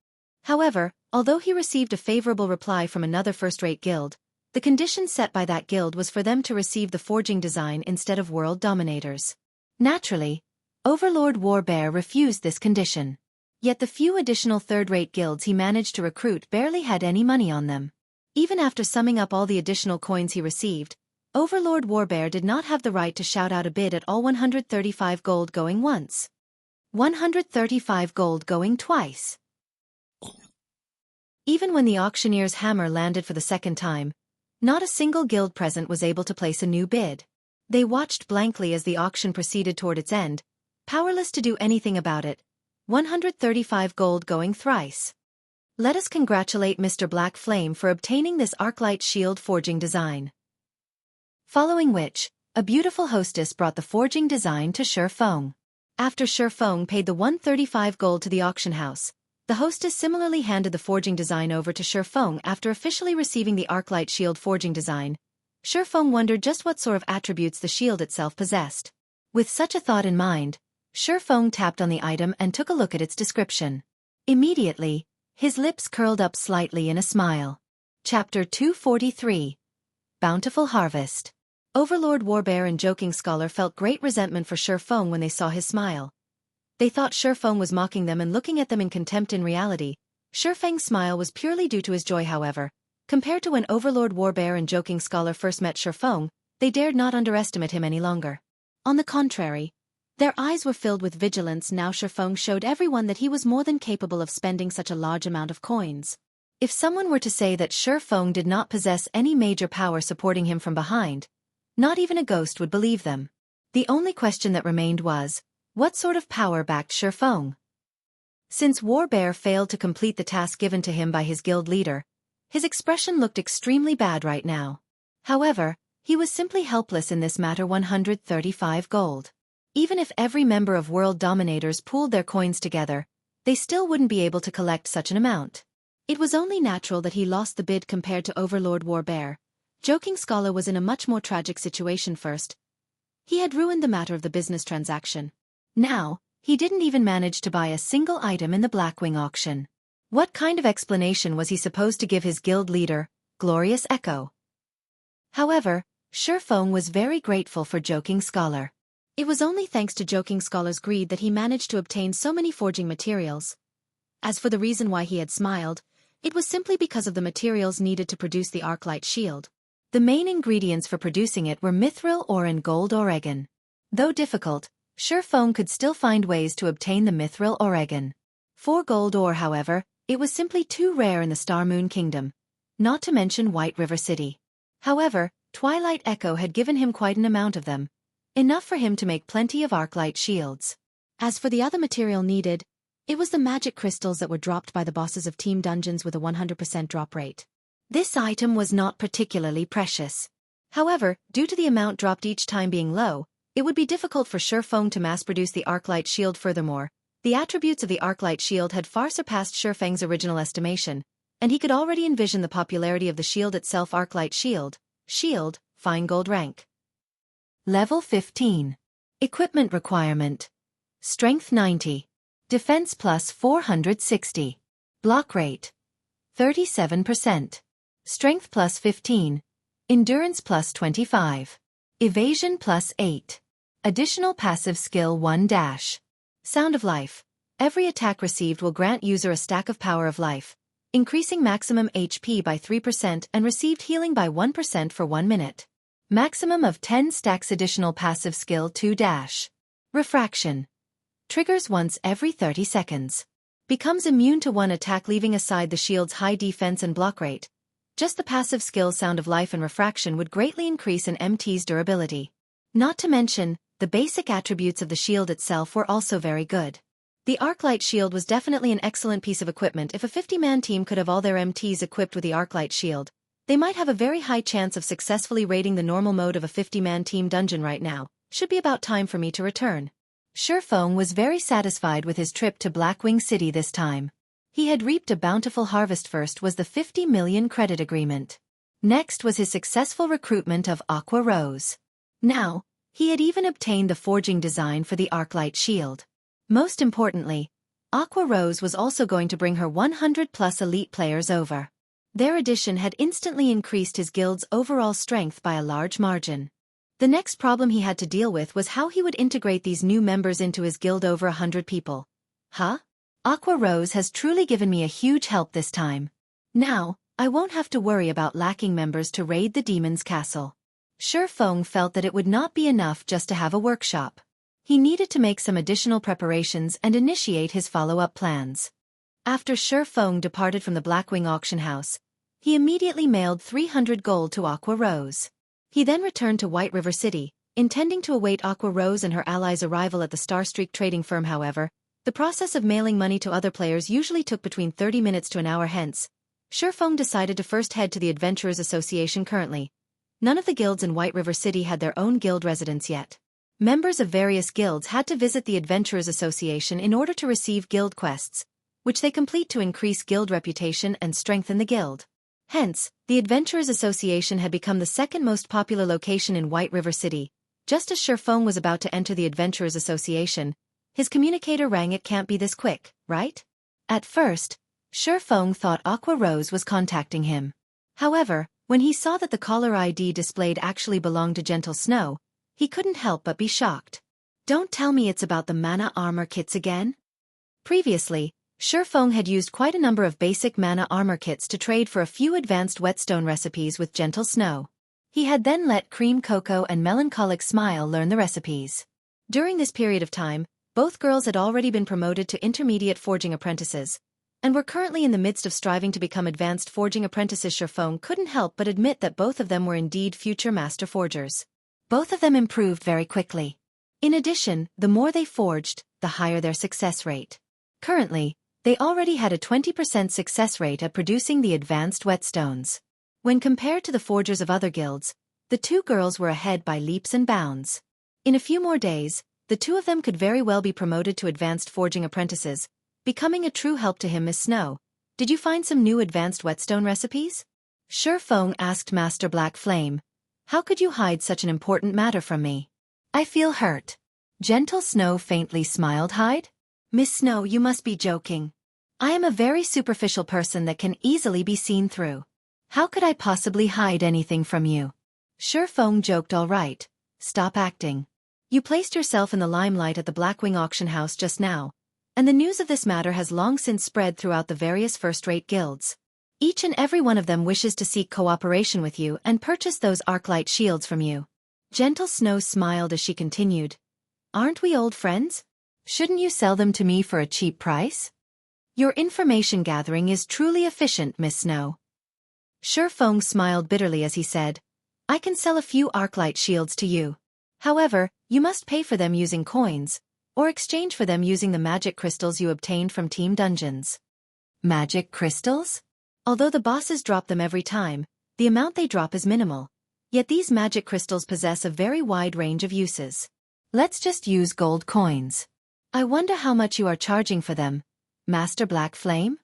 However, although he received a favorable reply from another first-rate guild, the condition set by that guild was for them to receive the forging design instead of World Dominators. Naturally, Overlord Warbear refused this condition. Yet the few additional third-rate guilds he managed to recruit barely had any money on them. Even after summing up all the additional coins he received, Overlord Warbear did not have the right to shout out a bid at all. 135 gold going once. 135 gold going twice. Even when the auctioneer's hammer landed for the second time, not a single guild present was able to place a new bid. They watched blankly as the auction proceeded toward its end, powerless to do anything about it. 135 gold going thrice. Let us congratulate Mr. Black Flame for obtaining this Arclight shield forging design. Following which, a beautiful hostess brought the forging design to Shifeng. After Shifeng paid the 135 gold to the auction house, the hostess similarly handed the forging design over to Shifeng. After officially receiving the Arclight shield forging design, Shifeng wondered just what sort of attributes the shield itself possessed. With such a thought in mind, Shifeng tapped on the item and took a look at its description. Immediately, his lips curled up slightly in a smile. Chapter 243. Bountiful Harvest. Overlord Warbear and Joking Scholar felt great resentment for Shifeng when they saw his smile. They thought Shifeng was mocking them and looking at them in contempt. In reality, Shifeng's smile was purely due to his joy. However, compared to when Overlord Warbear and Joking Scholar first met Shifeng, they dared not underestimate him any longer. On the contrary, their eyes were filled with vigilance. Now Shifeng showed everyone that he was more than capable of spending such a large amount of coins. If someone were to say that Shifeng did not possess any major power supporting him from behind, not even a ghost would believe them. The only question that remained was, what sort of power backed Shifeng? Since Warbear failed to complete the task given to him by his guild leader, His expression looked extremely bad right now. However, he was simply helpless in this matter. 135 gold. Even if every member of World Dominators pooled their coins together, they still wouldn't be able to collect such an amount. It was only natural that he lost the bid compared to Overlord Warbear. Joking Scholar was in a much more tragic situation first. He had ruined the matter of the business transaction. Now, he didn't even manage to buy a single item in the Blackwing auction. What kind of explanation was he supposed to give his guild leader, Glorious Echo? However, Shurfeng was very grateful for Joking Scholar. It was only thanks to Joking Scholar's greed that he managed to obtain so many forging materials. As for the reason why he had smiled, it was simply because of the materials needed to produce the Arclight shield. The main ingredients for producing it were mithril ore and gold oregon. Though difficult, Shurfeng could still find ways to obtain the mithril oregon. For gold ore, however, it was simply too rare in the Star Moon Kingdom, not to mention White River City. However, Twilight Echo had given him quite an amount of them, enough for him to make plenty of Arclight shields. As for the other material needed, it was the magic crystals that were dropped by the bosses of Team Dungeons with a 100% drop rate. This item was not particularly precious. However, due to the amount dropped each time being low, it would be difficult for Shurfeng to mass-produce the Arclight shield. Furthermore, the attributes of the Arclight shield had far surpassed Shurfeng's original estimation, and he could already envision the popularity of the shield itself. Arclight shield, fine gold rank. Level 15. Equipment requirement. Strength 90. Defense plus 460. Block rate 37%. Strength plus 15. Endurance plus 25. Evasion plus 8. Additional passive skill 1 dash. Sound of Life. Every attack received will grant user a stack of Power of Life, increasing maximum HP by 3% and received healing by 1% for 1 minute. Maximum of 10 stacks. Additional passive skill 2 dash. Refraction. Triggers once every 30 seconds. Becomes immune to one attack, leaving aside the shield's high defense and block rate. Just the passive skills Sound of Life and Refraction would greatly increase an MT's durability. Not to mention, the basic attributes of the shield itself were also very good. The Arclight shield was definitely an excellent piece of equipment. If a 50-man team could have all their MTs equipped with the Arclight shield, they might have a very high chance of successfully raiding the normal mode of a 50-man team dungeon. Right now, should be about time for me to return. Shurfeng was very satisfied with his trip to Blackwing City this time. He had reaped a bountiful harvest. First was the 50 million credit agreement. Next was his successful recruitment of Aqua Rose. Now, he had even obtained the forging design for the Arclight shield. Most importantly, Aqua Rose was also going to bring her 100+ elite players over. Their addition had instantly increased his guild's overall strength by a large margin. The next problem he had to deal with was how he would integrate these new members into his guild. Over 100 people. Huh? Aqua Rose has truly given me a huge help this time. Now, I won't have to worry about lacking members to raid the demon's castle. Shurfeng felt that it would not be enough just to have a workshop. He needed to make some additional preparations and initiate his follow-up plans. After Shurfeng departed from the Blackwing auction house, he immediately mailed 300 gold to Aqua Rose. He then returned to White River City, intending to await Aqua Rose and her allies' arrival at the Starstreak trading firm. However, the process of mailing money to other players usually took between 30 minutes to an hour. Hence, Shurfeng decided to first head to the Adventurers Association. Currently, none of the guilds in White River City had their own guild residence yet. Members of various guilds had to visit the Adventurers Association in order to receive guild quests, which they complete to increase guild reputation and strengthen the guild. Hence, the Adventurers Association had become the second most popular location in White River City. Just as Shurfeng was about to enter the Adventurers Association, his communicator rang. It can't be this quick, right? At first, Shurfeng thought Aqua Rose was contacting him. However, when he saw that the caller ID displayed actually belonged to Gentle Snow, he couldn't help but be shocked. Don't tell me it's about the mana armor kits again? Previously, Shurfeng had used quite a number of basic mana armor kits to trade for a few advanced whetstone recipes with Gentle Snow. He had then let Cream Cocoa and Melancholic Smile learn the recipes. During this period of time, both girls had already been promoted to intermediate forging apprentices, and were currently in the midst of striving to become advanced forging apprentices. Shurfeng couldn't help but admit that both of them were indeed future master forgers. Both of them improved very quickly. In addition, the more they forged, the higher their success rate. Currently, They already had a 20% success rate at producing the advanced whetstones. When compared to the forgers of other guilds, the two girls were ahead by leaps and bounds. In a few more days, the two of them could very well be promoted to advanced forging apprentices, becoming a true help to him. Miss Snow, did you find some new advanced whetstone recipes? Shi Feng asked Master Black Flame. How could you hide such an important matter from me? I feel hurt. Gentle Snow faintly smiled. Hide? Miss Snow, you must be joking. I am a very superficial person that can easily be seen through. How could I possibly hide anything from you? Shi Feng joked. All right, stop acting. You placed yourself in the limelight at the Blackwing auction house just now, and the news of this matter has long since spread throughout the various first-rate guilds. Each and every one of them wishes to seek cooperation with you and purchase those Arclight shields from you. Gentle Snow smiled as she continued. Aren't we old friends? Shouldn't you sell them to me for a cheap price? Your information gathering is truly efficient, Miss Snow. Shi Feng smiled bitterly as he said, I can sell a few Arclight shields to you. However, you must pay for them using coins, or exchange for them using the magic crystals you obtained from team dungeons. Magic crystals? Although the bosses drop them every time, the amount they drop is minimal. Yet these magic crystals possess a very wide range of uses. Let's just use gold coins. I wonder how much you are charging for them, Master Black Flame?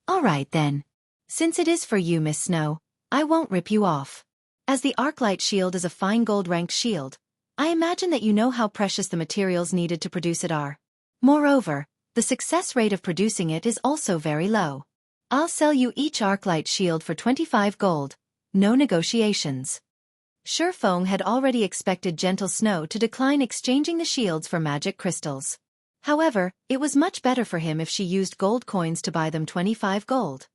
Alright then. Since it is for you, Miss Snow, I won't rip you off. As the Arclight shield is a fine gold-ranked shield, I imagine that you know how precious the materials needed to produce it are. Moreover, the success rate of producing it is also very low. I'll sell you each Arclight shield for 25 gold, no negotiations. Shi Feng had already expected Gentle Snow to decline exchanging the shields for magic crystals. However, it was much better for him if she used gold coins to buy them 25 gold.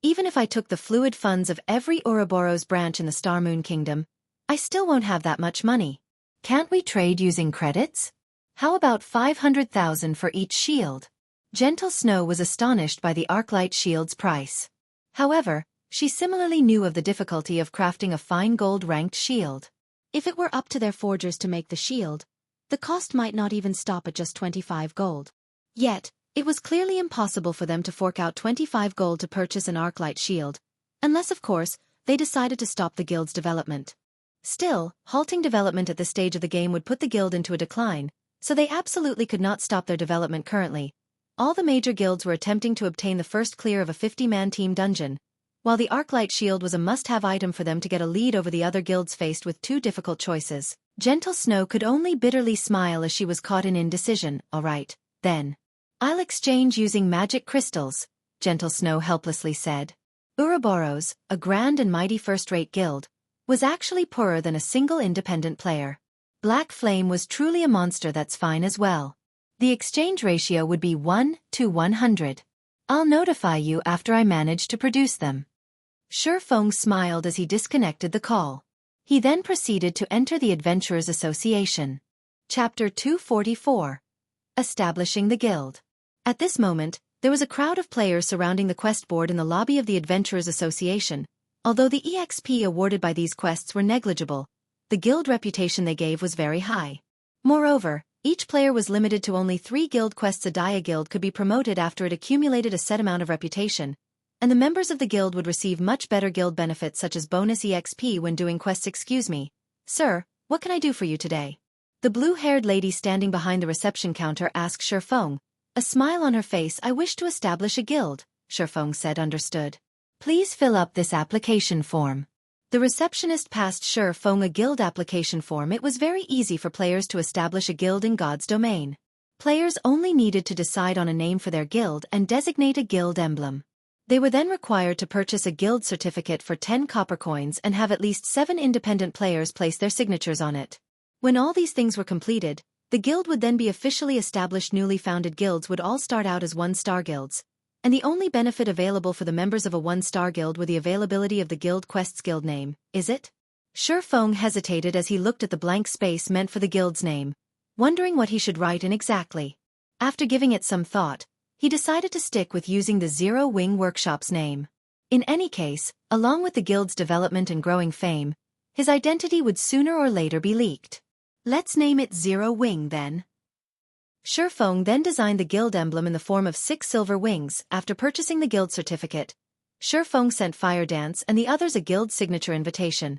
Even if I took the fluid funds of every Ouroboros branch in the Star Moon Kingdom, I still won't have that much money. Can't we trade using credits? How about 500,000 for each shield? Gentle Snow was astonished by the Arclight shield's price. However, she similarly knew of the difficulty of crafting a fine gold-ranked shield. If it were up to their forgers to make the shield, the cost might not even stop at just 25 gold. Yet, it was clearly impossible for them to fork out 25 gold to purchase an Arclight shield, unless of course, they decided to stop the guild's development. Still, halting development at this stage of the game would put the guild into a decline, so they absolutely could not stop their development currently. All the major guilds were attempting to obtain the first clear of a 50-man team dungeon, while the Arclight shield was a must-have item for them to get a lead over the other guilds faced with two difficult choices. Gentle Snow could only bitterly smile as she was caught in indecision. Alright, then. I'll exchange using magic crystals, Gentle Snow helplessly said. Ouroboros, a grand and mighty first-rate guild, was actually poorer than a single independent player. Black Flame was truly a monster that's fine as well. The exchange ratio would be 1 to 100. I'll notify you after I manage to produce them. Shi Feng smiled as he disconnected the call. He then proceeded to enter the Adventurers Association. Chapter 244. Establishing the Guild. At this moment, there was a crowd of players surrounding the quest board in the lobby of the Adventurers Association. Although the EXP awarded by these quests were negligible, the guild reputation they gave was very high. Moreover, each player was limited to only 3 guild quests a day. A guild could be promoted after it accumulated a set amount of reputation, and the members of the guild would receive much better guild benefits such as bonus EXP when doing quests. Excuse me, sir, what can I do for you today? The blue-haired lady standing behind the reception counter asked Shi Feng, a smile on her face. I wish to establish a guild, Shi Feng said. Understood. Please fill up this application form. The receptionist passed Shi Feng a guild application form. It was very easy for players to establish a guild in God's domain. Players only needed to decide on a name for their guild and designate a guild emblem. They were then required to purchase a guild certificate for 10 copper coins and have at least 7 independent players place their signatures on it. When all these things were completed, the guild would then be officially established. Newly founded guilds would all start out as 1-star guilds, and the only benefit available for the members of a 1-star guild were the availability of the guild quest's guild name. Is it? Shi Feng hesitated as he looked at the blank space meant for the guild's name, wondering what he should write in exactly. After giving it some thought, he decided to stick with using the Zero Wing Workshop's name. In any case, along with the guild's development and growing fame, his identity would sooner or later be leaked. Let's name it Zero Wing then. Feng then designed the guild emblem in the form of 6 silver wings. After purchasing the guild certificate, Feng sent Fire Dance and the others a guild signature invitation.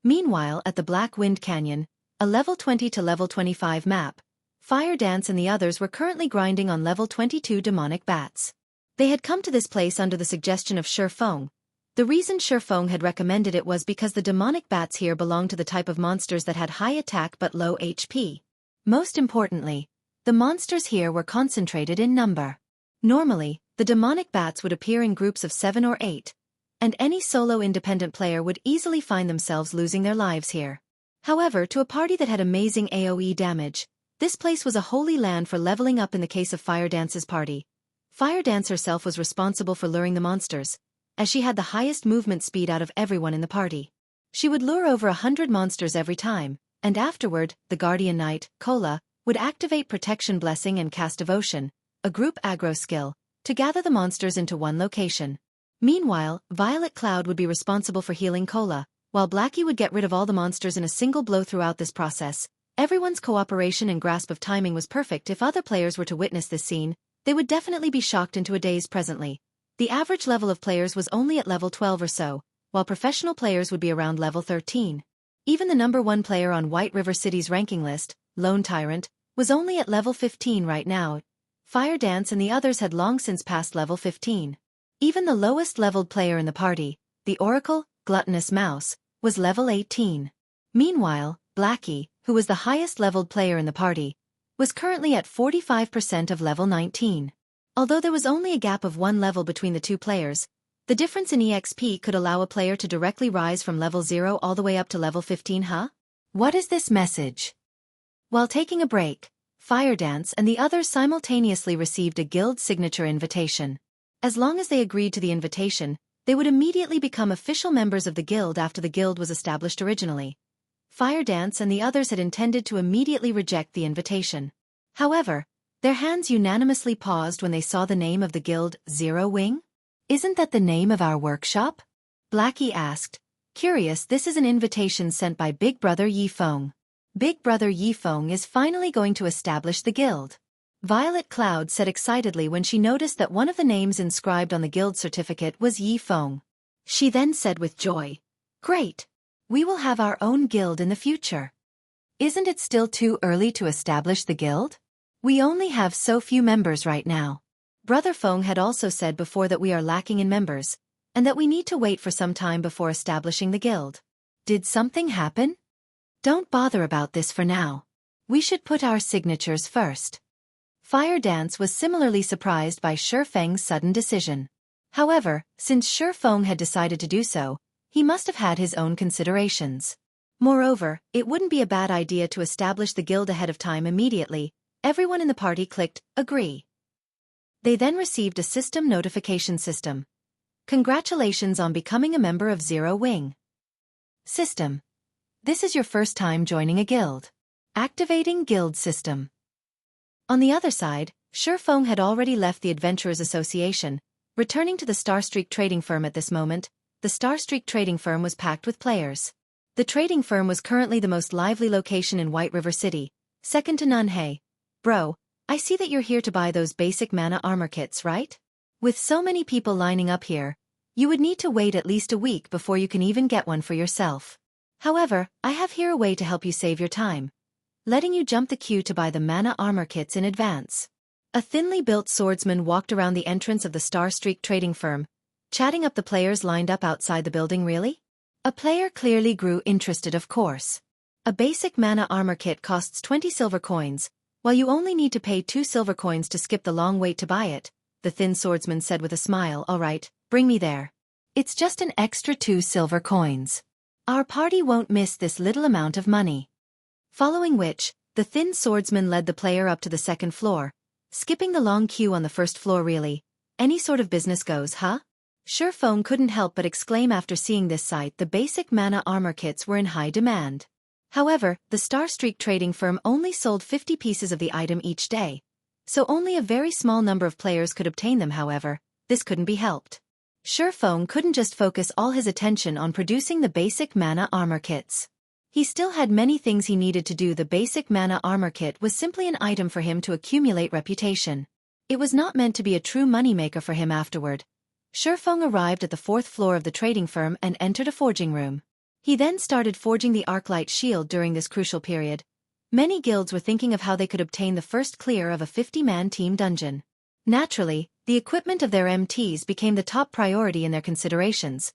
Meanwhile, at the Black Wind Canyon, a level 20 to level 25 map, Fire Dance and the others were currently grinding on level 22 demonic bats. They had come to this place under the suggestion of Feng. The reason Feng had recommended it was because the demonic bats here belonged to the type of monsters that had high attack but low HP. Most importantly, the monsters here were concentrated in number. Normally, the demonic bats would appear in groups of 7 or 8, and any solo independent player would easily find themselves losing their lives here. However, to a party that had amazing AoE damage, this place was a holy land for leveling up in the case of Fire Dance's party. Fire Dance herself was responsible for luring the monsters, as she had the highest movement speed out of everyone in the party. She would lure over 100 monsters every time, and afterward, the Guardian Knight, Kola, would activate Protection Blessing and cast Devotion, a group aggro skill, to gather the monsters into one location. Meanwhile, Violet Cloud would be responsible for healing Kola, while Blackie would get rid of all the monsters in a single blow throughout this process. Everyone's cooperation and grasp of timing was perfect. If other players were to witness this scene, they would definitely be shocked into a daze. Presently, the average level of players was only at level 12 or so, while professional players would be around level 13. Even the number 1 player on White River City's ranking list, Lone Tyrant, was only at level 15 right now. Fire Dance and the others had long since passed level 15. Even the lowest leveled player in the party, the Oracle, Gluttonous Mouse, was level 18. Meanwhile, Blackie, who was the highest leveled player in the party, was currently at 45% of level 19. Although there was only a gap of 1 level between the two players, the difference in EXP could allow a player to directly rise from level 0 all the way up to level 15. What is this message? While taking a break, Fire Dance and the others simultaneously received a guild signature invitation. As long as they agreed to the invitation, they would immediately become official members of the guild after the guild was established originally. Fire Dance and the others had intended to immediately reject the invitation. However, their hands unanimously paused when they saw the name of the guild, Zero Wing? Isn't that the name of our workshop? Blackie asked. Curious, this is an invitation sent by Big Brother Yifeng. Big Brother Yifeng is finally going to establish the guild. Violet Cloud said excitedly when she noticed that one of the names inscribed on the guild certificate was Yifeng. She then said with joy, "Great! We will have our own guild in the future." Isn't it still too early to establish the guild? We only have so few members right now. Brother Feng had also said before that we are lacking in members, and that we need to wait for some time before establishing the guild. Did something happen? Don't bother about this for now. We should put our signatures first. Fire Dance was similarly surprised by Feng's sudden decision. However, since Feng had decided to do so, he must have had his own considerations. Moreover, it wouldn't be a bad idea to establish the guild ahead of time immediately. Everyone in the party clicked, agree. They then received a system notification system. Congratulations on becoming a member of Zero Wing. System. This is your first time joining a guild. Activating guild system. On the other side, Feng had already left the Adventurers Association, returning to the Starstreak trading firm at this moment. The Starstreak trading firm was packed with players. The trading firm was currently the most lively location in White River City, second to none. Hey, bro, I see that you're here to buy those basic mana armor kits, right? With so many people lining up here, you would need to wait at least a week before you can even get one for yourself. However, I have here a way to help you save your time, letting you jump the queue to buy the mana armor kits in advance. A thinly built swordsman walked around the entrance of the Starstreak trading firm, chatting up the players lined up outside the building. Really? A player clearly grew interested. Of course. A basic mana armor kit costs 20 silver coins, while you only need to pay 2 silver coins to skip the long wait to buy it, the thin swordsman said with a smile. All right, bring me there. It's just an extra 2 silver coins. Our party won't miss this little amount of money. Following which, the thin swordsman led the player up to the second floor, skipping the long queue on the first floor. Really? Any sort of business goes, huh? Feng couldn't help but exclaim after seeing this sight. The basic mana armor kits were in high demand. However, the Starstreak trading firm only sold 50 pieces of the item each day, so only a very small number of players could obtain them. However, this couldn't be helped. Feng couldn't just focus all his attention on producing the basic mana armor kits. He still had many things he needed to do. The basic mana armor kit was simply an item for him to accumulate reputation. It was not meant to be a true moneymaker for him afterward. Shifeng arrived at the 4th floor of the trading firm and entered a forging room. He then started forging the Arclight shield. During this crucial period, many guilds were thinking of how they could obtain the first clear of a 50-man team dungeon. Naturally, the equipment of their MTs became the top priority in their considerations,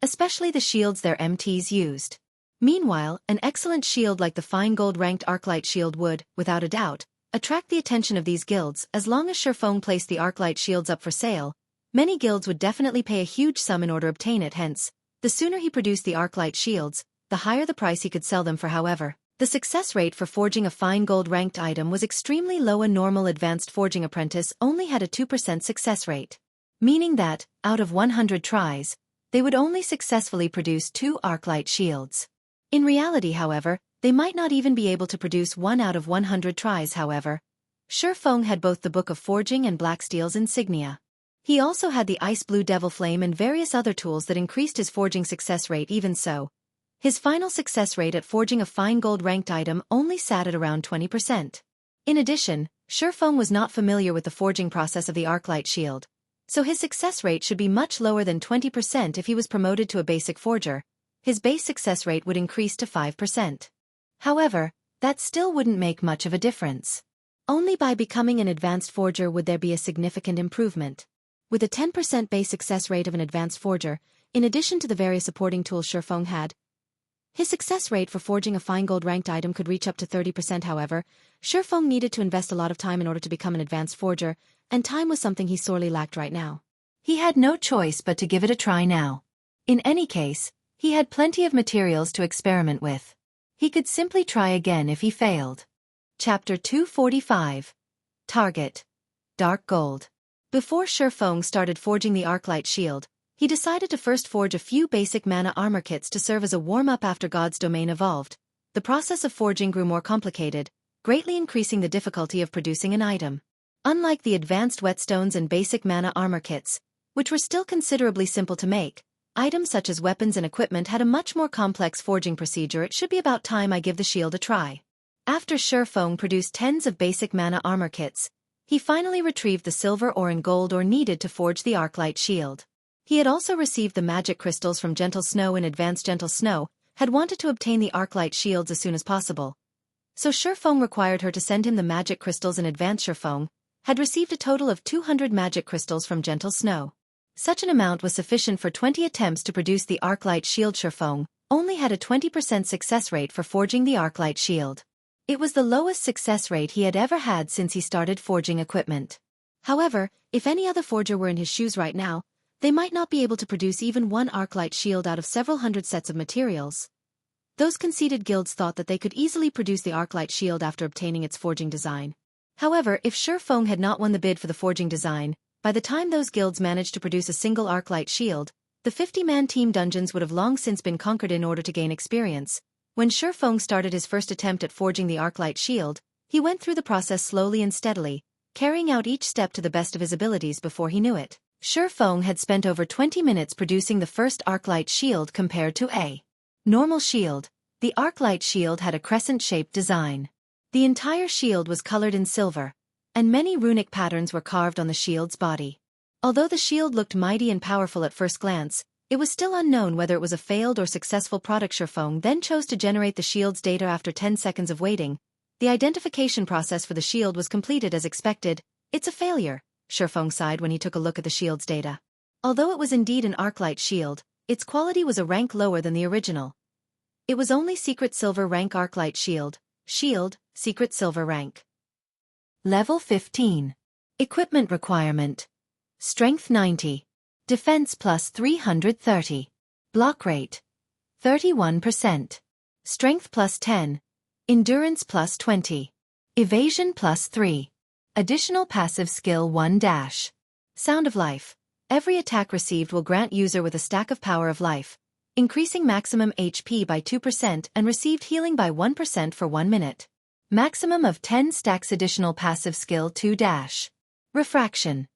especially the shields their MTs used. Meanwhile, an excellent shield like the fine gold-ranked Arclight shield would, without a doubt, attract the attention of these guilds. As long as Shifeng placed the Arclight shields up for sale, many guilds would definitely pay a huge sum in order to obtain it. Hence, the sooner he produced the Arclight shields, the higher the price he could sell them for. However, the success rate for forging a fine gold-ranked item was extremely low. A normal advanced forging apprentice only had a 2% success rate, meaning that, out of 100 tries, they would only successfully produce 2 Arclight shields. In reality, however, they might not even be able to produce 1 out of 100 tries. However, Shifeng had both the Book of Forging and Blacksteel's insignia. He also had the Ice Blue Devil Flame and various other tools that increased his forging success rate. Even so, his final success rate at forging a fine gold-ranked item only sat at around 20%. In addition, Shifeng was not familiar with the forging process of the Arclight shield, so his success rate should be much lower than 20%. If he was promoted to a basic forger, his base success rate would increase to 5%. However, that still wouldn't make much of a difference. Only by becoming an advanced forger would there be a significant improvement. With a 10% base success rate of an advanced forger, in addition to the various supporting tools Shifeng had, his success rate for forging a fine gold-ranked item could reach up to 30%. However, Shifeng needed to invest a lot of time in order to become an advanced forger, and time was something he sorely lacked right now. He had no choice but to give it a try now. In any case, he had plenty of materials to experiment with. He could simply try again if he failed. Chapter 245. Target. Dark Gold. Before Shifeng started forging the Arclight shield, he decided to first forge a few basic mana armor kits to serve as a warm-up. After God's domain evolved, the process of forging grew more complicated, greatly increasing the difficulty of producing an item. Unlike the advanced whetstones and basic mana armor kits, which were still considerably simple to make, items such as weapons and equipment had a much more complex forging procedure. It should be about time I give the shield a try. After Shifeng produced tens of basic mana armor kits, he finally retrieved the silver ore and gold ore needed to forge the Arclight shield. He had also received the magic crystals from Gentle Snow. In advance, Gentle Snow had wanted to obtain the Arclight shields as soon as possible, so Shifeng required her to send him the magic crystals in advance. Shifeng had received a total of 200 magic crystals from Gentle Snow. Such an amount was sufficient for 20 attempts to produce the Arclight shield. Shifeng only had a 20% success rate for forging the Arclight shield. It was the lowest success rate he had ever had since he started forging equipment. However, if any other forger were in his shoes right now, they might not be able to produce even one Arclight shield out of several hundred sets of materials. Those conceited guilds thought that they could easily produce the Arclight shield after obtaining its forging design. However, if Shifeng had not won the bid for the forging design, by the time those guilds managed to produce a single Arclight shield, the 50-man team dungeons would have long since been conquered. In order to gain experience, when Shifeng started his first attempt at forging the Arclight shield, he went through the process slowly and steadily, carrying out each step to the best of his abilities. Before he knew it, Shifeng had spent over 20 minutes producing the first Arclight shield. Compared to a normal shield, the Arclight shield had a crescent-shaped design. The entire shield was colored in silver, and many runic patterns were carved on the shield's body. Although the shield looked mighty and powerful at first glance, it was still unknown whether it was a failed or successful product. Shifeng then chose to generate the shield's data. After 10 seconds of waiting, the identification process for the shield was completed as expected. It's a failure, Shifeng sighed when he took a look at the shield's data. Although it was indeed an Arclight shield, its quality was a rank lower than the original. It was only Secret Silver rank Arclight shield, Secret Silver rank. Level 15. Equipment requirement. Strength 90. Defense plus 330. Block rate. 31%. Strength plus 10. Endurance plus 20. Evasion plus 3. Additional passive skill 1 dash. Sound of Life. Every attack received will grant user with a stack of Power of Life, increasing maximum HP by 2% and received healing by 1% for 1 minute. Maximum of 10 stacks. Additional passive skill 2 dash. Refraction.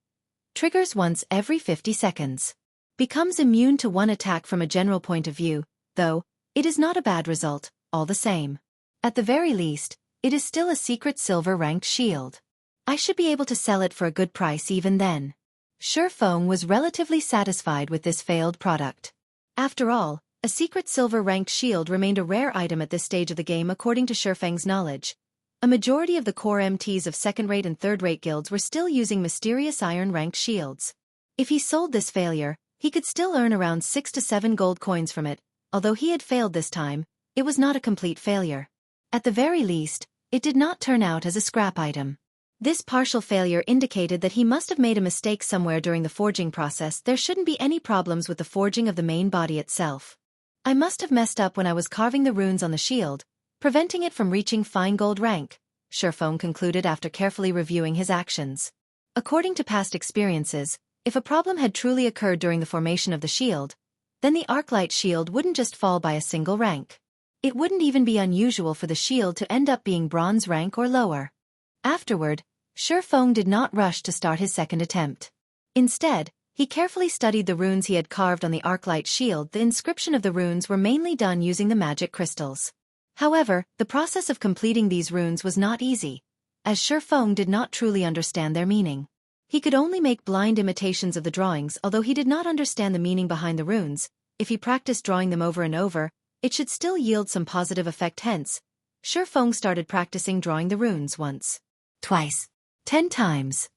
Triggers once every 50 seconds. Becomes immune to one attack. From a general point of view, though, it is not a bad result, all the same. At the very least, it is still a secret silver-ranked shield. I should be able to sell it for a good price even then. Shifeng was relatively satisfied with this failed product. After all, a secret silver-ranked shield remained a rare item at this stage of the game according to Shifeng's knowledge. A majority of the core MTs of second-rate and third-rate guilds were still using mysterious iron-ranked shields. If he sold this failure, he could still earn around 6 to 7 gold coins from it. Although he had failed this time, it was not a complete failure. At the very least, it did not turn out as a scrap item. This partial failure indicated that he must have made a mistake somewhere during the forging process. There shouldn't be any problems with the forging of the main body itself. I must have messed up when I was carving the runes on the shield, preventing it from reaching fine gold rank, Shifeng concluded after carefully reviewing his actions. According to past experiences, if a problem had truly occurred during the formation of the shield, then the Arclight shield wouldn't just fall by a single rank. It wouldn't even be unusual for the shield to end up being bronze rank or lower. Afterward, Shifeng did not rush to start his second attempt. Instead, he carefully studied the runes he had carved on the Arclight shield. The inscription of the runes were mainly done using the magic crystals. However, the process of completing these runes was not easy, as Shifeng did not truly understand their meaning. He could only make blind imitations of the drawings. Although he did not understand the meaning behind the runes, if he practiced drawing them over and over, it should still yield some positive effect. Hence, Shifeng started practicing drawing the runes once, twice, 10 times.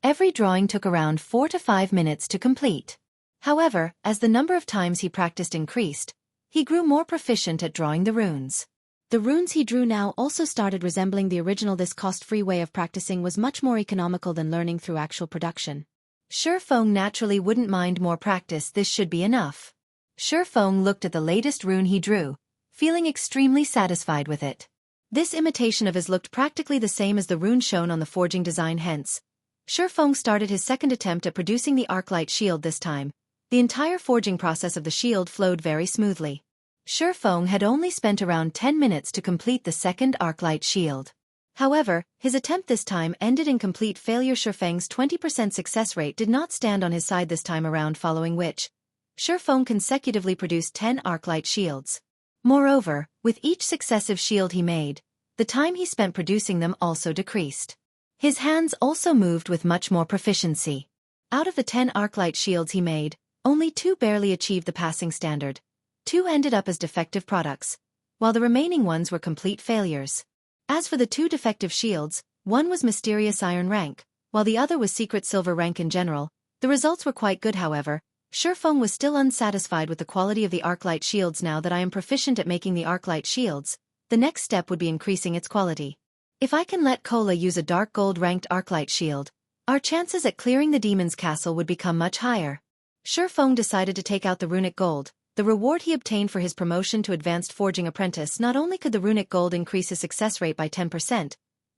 Every drawing took around 4 to 5 minutes to complete. However, as the number of times he practiced increased, he grew more proficient at drawing the runes. The runes he drew now also started resembling the original. This cost-free way of practicing was much more economical than learning through actual production. Shifeng naturally wouldn't mind more practice. This should be enough. Shifeng looked at the latest rune he drew, feeling extremely satisfied with it. This imitation of his looked practically the same as the rune shown on the forging design. Hence, Shifeng started his second attempt at producing the Arclight shield. This time, the entire forging process of the shield flowed very smoothly. Shifeng had only spent around 10 minutes to complete the second Arclight shield. However, his attempt this time ended in complete failure. Shifeng's 20% success rate did not stand on his side this time around, following which, Shifeng consecutively produced 10 Arclight shields. Moreover, with each successive shield he made, the time he spent producing them also decreased. His hands also moved with much more proficiency. Out of the 10 Arclight shields he made, only 2 barely achieved the passing standard. 2 ended up as defective products, while the remaining ones were complete failures. As for the 2 defective shields, one was mysterious iron rank, while the other was secret silver rank. In general, the results were quite good. However, Shifeng was still unsatisfied with the quality of the Arclight shields. Now that I am proficient at making the Arclight shields, the next step would be increasing its quality. If I can let Kola use a dark gold ranked Arclight shield, our chances at clearing the demon's castle would become much higher. Shifeng decided to take out the Runic gold, the reward he obtained for his promotion to advanced forging apprentice. Not only could the Runic gold increase his success rate by 10%,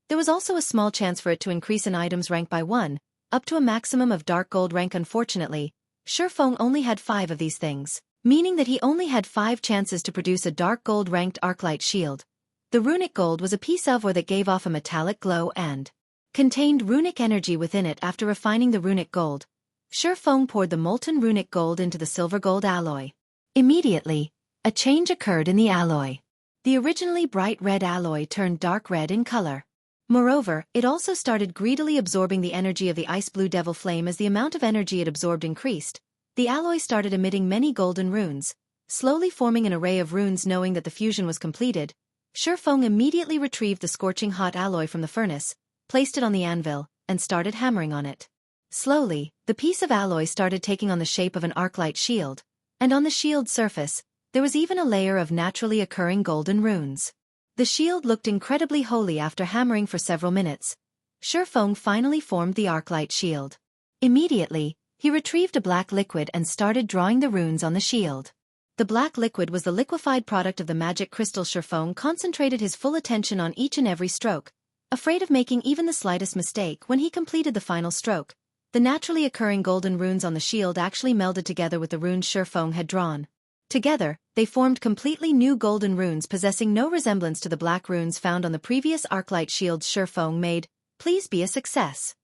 there was also a small chance for it to increase an item's rank by 1, up to a maximum of dark gold rank. Unfortunately, Shifeng only had 5 of these things, meaning that he only had 5 chances to produce a dark gold ranked Arclight shield. The Runic gold was a piece of ore that gave off a metallic glow and contained runic energy within it. After refining the Runic gold, Shifeng poured the molten Runic gold into the silver gold alloy. Immediately, a change occurred in the alloy. The originally bright red alloy turned dark red in color. Moreover, it also started greedily absorbing the energy of the ice blue devil flame. As the amount of energy it absorbed increased, the alloy started emitting many golden runes, slowly forming an array of runes. Knowing that the fusion was completed, Shifeng immediately retrieved the scorching hot alloy from the furnace, placed it on the anvil, and started hammering on it. Slowly, the piece of alloy started taking on the shape of an Arclight shield, and on the shield's surface, there was even a layer of naturally occurring golden runes. The shield looked incredibly holy. After hammering for several minutes, Shifeng finally formed the Arclight shield. Immediately, he retrieved a black liquid and started drawing the runes on the shield. The black liquid was the liquefied product of the magic crystal. Shifeng concentrated his full attention on each and every stroke, afraid of making even the slightest mistake. When he completed the final stroke, the naturally occurring golden runes on the shield actually melded together with the runes Shifeng had drawn. Together, they formed completely new golden runes possessing no resemblance to the black runes found on the previous Arclight shields Shifeng made. Please be a success.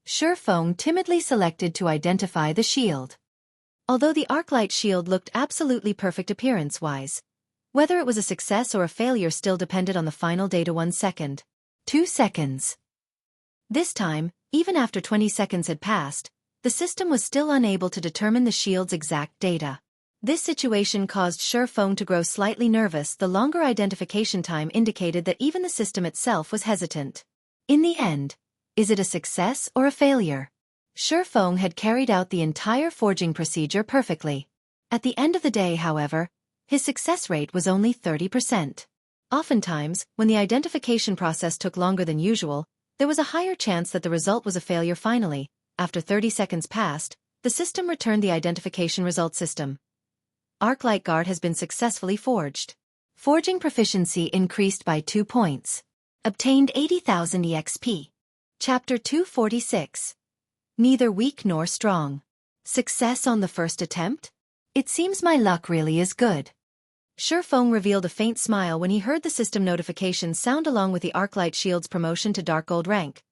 Shifeng timidly selected to identify the shield. Although the Arclight shield looked absolutely perfect appearance-wise, Whether it was a success or a failure still depended on the final data: 1 second. 2 seconds. This time, even after 20 seconds had passed, the system was still unable to determine the shield's exact data. This situation caused Surfeng to grow slightly nervous. The longer identification time indicated that even the system itself was hesitant. In the end, is it a success or a failure? Surfeng had carried out the entire forging procedure perfectly. At the end of the day, however, his success rate was only 30%. Oftentimes, when the identification process took longer than usual, there was a higher chance that the result was a failure. Finally, after 30 seconds passed, the system returned the identification result. System Arclight guard has been successfully forged. Forging proficiency increased by 2 points. Obtained 80,000 EXP. Chapter 246. Neither weak nor strong. Success on the first attempt? It seems my luck really is good. Surfeng revealed a faint smile when he heard the system notification sound along with the Arclight shield's promotion to Dark Gold rank.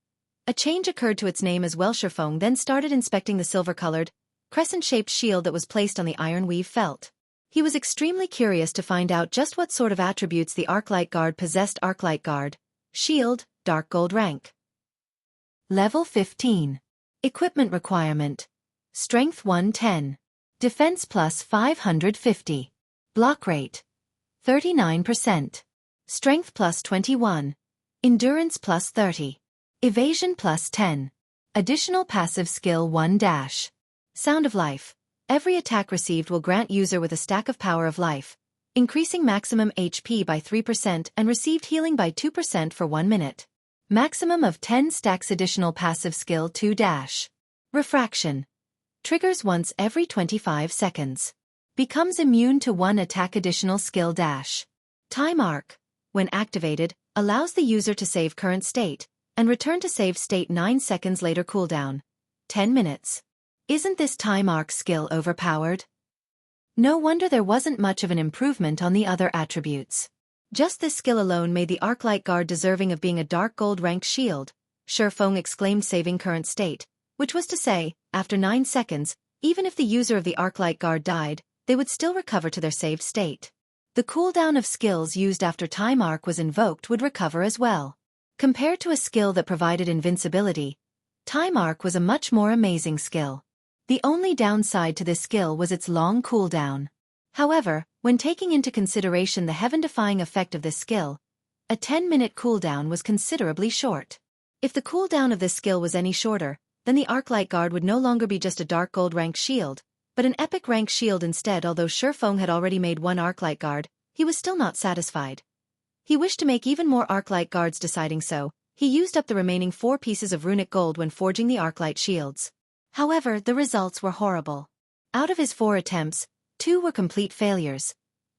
A change occurred to its name as well. Surfeng then started inspecting the silver-colored, crescent-shaped shield that was placed on the iron weave felt. He was extremely curious to find out just what sort of attributes the Arclight guard possessed. Arclight guard, shield, Dark Gold rank. Level 15. Equipment requirement. Strength 110. Defense plus 550. Block rate. 39%. Strength plus 21. Endurance plus 30. Evasion plus 10. Additional passive skill 1 dash. Sound of life. Every attack received will grant user with a stack of power of life, increasing maximum HP by 3% and received healing by 2% for 1 minute. Maximum of 10 stacks. Additional passive skill 2 dash. Refraction. Triggers once every 25 seconds. Becomes immune to 1 attack. Additional skill dash. Time arc. When activated, allows the user to save current state, and return to save state 9 seconds later. Cooldown. 10 minutes. Isn't this time arc skill overpowered? No wonder there wasn't much of an improvement on the other attributes. Just this skill alone made the Arclight guard deserving of being a Dark Gold ranked shield. Surfeng exclaimed, saving current state, which was to say, after 9 seconds, even if the user of the Arclight guard died, they would still recover to their saved state. The cooldown of skills used after time arc was invoked would recover as well. Compared to a skill that provided invincibility, time arc was a much more amazing skill. The only downside to this skill was its long cooldown. However, when taking into consideration the heaven-defying effect of this skill, a 10-minute cooldown was considerably short. If the cooldown of this skill was any shorter, then the Arclight guard would no longer be just a Dark Gold rank shield, but an epic rank shield instead. Although Surfeng had already made 1 Arclight guard, he was still not satisfied. He wished to make even more Arclight guards. Deciding so, he used up the remaining 4 pieces of Runic gold when forging the Arclight shields. However, the results were horrible. Out of his 4 attempts, 2 were complete failures.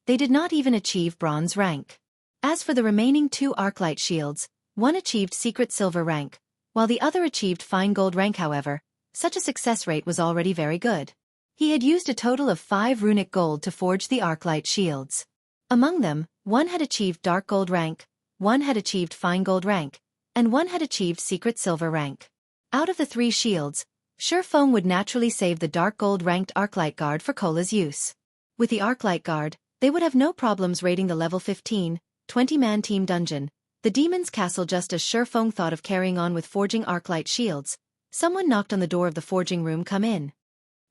They did not even achieve bronze rank. As for the remaining 2 Arclight shields, one achieved secret silver rank, while the other achieved fine gold rank. However, such a success rate was already very good. He had used a total of 5 Runic gold to forge the Arclight shields. Among them, 1 had achieved Dark Gold rank, 1 had achieved fine gold rank, and 1 had achieved secret silver rank. Out of the 3 shields, Surfeng would naturally save the Dark Gold ranked Arclight guard for Cola's use. With the Arclight guard, they would have no problems raiding the level 15, 20-man team dungeon, the Demon's Castle. Just as Surfeng thought of carrying on with forging Arclight shields, someone knocked on the door of the forging room. Come in.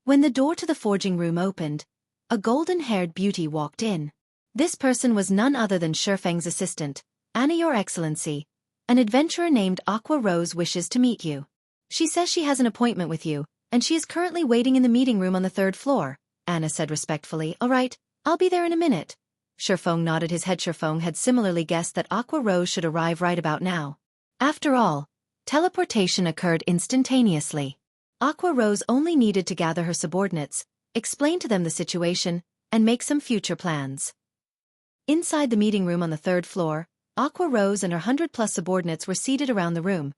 When the door to the forging room opened, a golden-haired beauty walked in. This person was none other than Surfeng's assistant, Anna. Your Excellency, an adventurer named Aqua Rose wishes to meet you. She says she has an appointment with you, and she is currently waiting in the meeting room on the 3rd floor, Anna said respectfully. All right, I'll be there in a minute. Surfeng nodded his head. Surfeng had similarly guessed that Aqua Rose should arrive right about now. After all, teleportation occurred instantaneously. Aqua Rose only needed to gather her subordinates, explain to them the situation, and make some future plans. Inside the meeting room on the 3rd floor, Aqua Rose and her 100+ subordinates were seated around the room,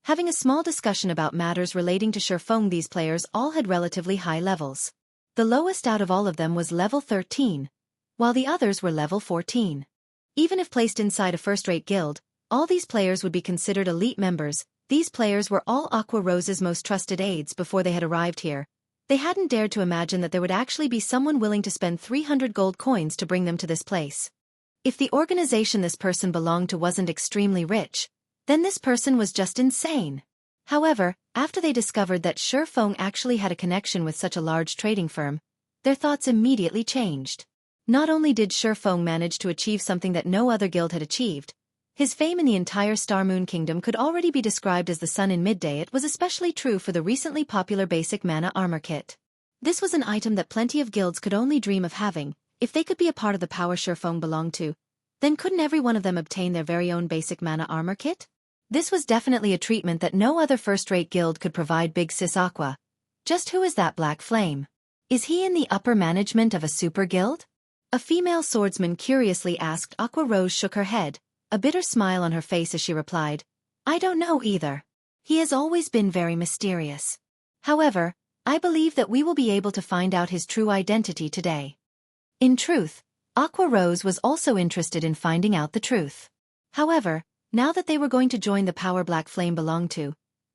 having a small discussion about matters relating to Surfeng. These players all had relatively high levels. The lowest out of all of them was level 13, while the others were level 14. Even if placed inside a first-rate guild, all these players would be considered elite members. These players were all Aqua Rose's most trusted aides before they had arrived here. They hadn't dared to imagine that there would actually be someone willing to spend 300 gold coins to bring them to this place. If the organization this person belonged to wasn't extremely rich, then this person was just insane. However, after they discovered that Shifeng actually had a connection with such a large trading firm, their thoughts immediately changed. Not only did Shifeng manage to achieve something that no other guild had achieved, his fame in the entire Star Moon Kingdom could already be described as the sun in midday. It was especially true for the recently popular basic mana armor kit. This was an item that plenty of guilds could only dream of having. If they could be a part of the power Shifeng belonged to, then couldn't every one of them obtain their very own basic mana armor kit? This was definitely a treatment that no other first-rate guild could provide. Big Sis Aqua. Just who is that Black Flame? Is he in the upper management of a super guild? A female swordsman curiously asked. Aqua Rose shook her head, a bitter smile on her face as she replied, I don't know either. He has always been very mysterious. However, I believe that we will be able to find out his true identity today. In truth, Aqua Rose was also interested in finding out the truth. However, now that they were going to join the power Black Flame belonged to,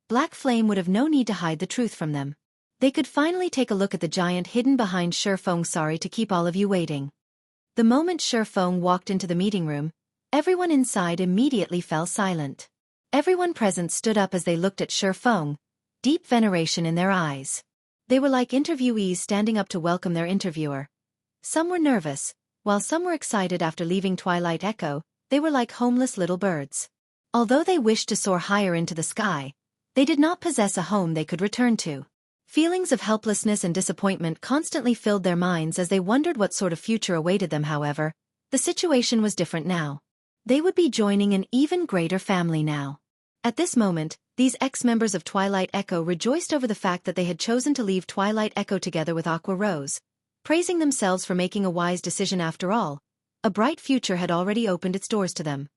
Black Flame would have no need to hide the truth from them. They could finally take a look at the giant hidden behind Shifeng. Sorry to keep all of you waiting. The moment Shifeng walked into the meeting room, everyone inside immediately fell silent. Everyone present stood up as they looked at Shifeng, deep veneration in their eyes. They were like interviewees standing up to welcome their interviewer. Some were nervous, while some were excited. After leaving Twilight Echo, they were like homeless little birds. Although they wished to soar higher into the sky, they did not possess a home they could return to. Feelings of helplessness and disappointment constantly filled their minds as they wondered what sort of future awaited them. However, the situation was different now. They would be joining an even greater family now. At this moment, these ex-members of Twilight Echo rejoiced over the fact that they had chosen to leave Twilight Echo together with Aqua Rose, praising themselves for making a wise decision. After all, a bright future had already opened its doors to them.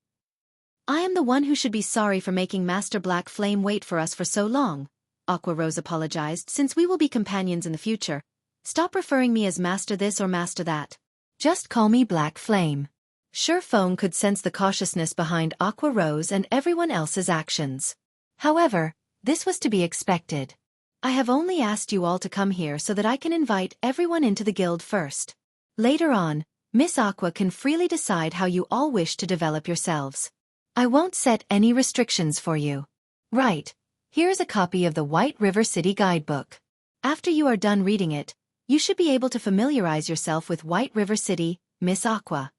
I am the one who should be sorry for making Master Black Flame wait for us for so long, Aqua Rose apologized. Since we will be companions in the future, stop referring me as Master this or Master that. Just call me Black Flame. Shifeng could sense the cautiousness behind Aqua Rose and everyone else's actions. However, this was to be expected. I have only asked you all to come here so that I can invite everyone into the guild first. Later on, Miss Aqua can freely decide how you all wish to develop yourselves. I won't set any restrictions for you. Right. Here's a copy of the White River City Guidebook. After you are done reading it, you should be able to familiarize yourself with White River City, Miss Aqua.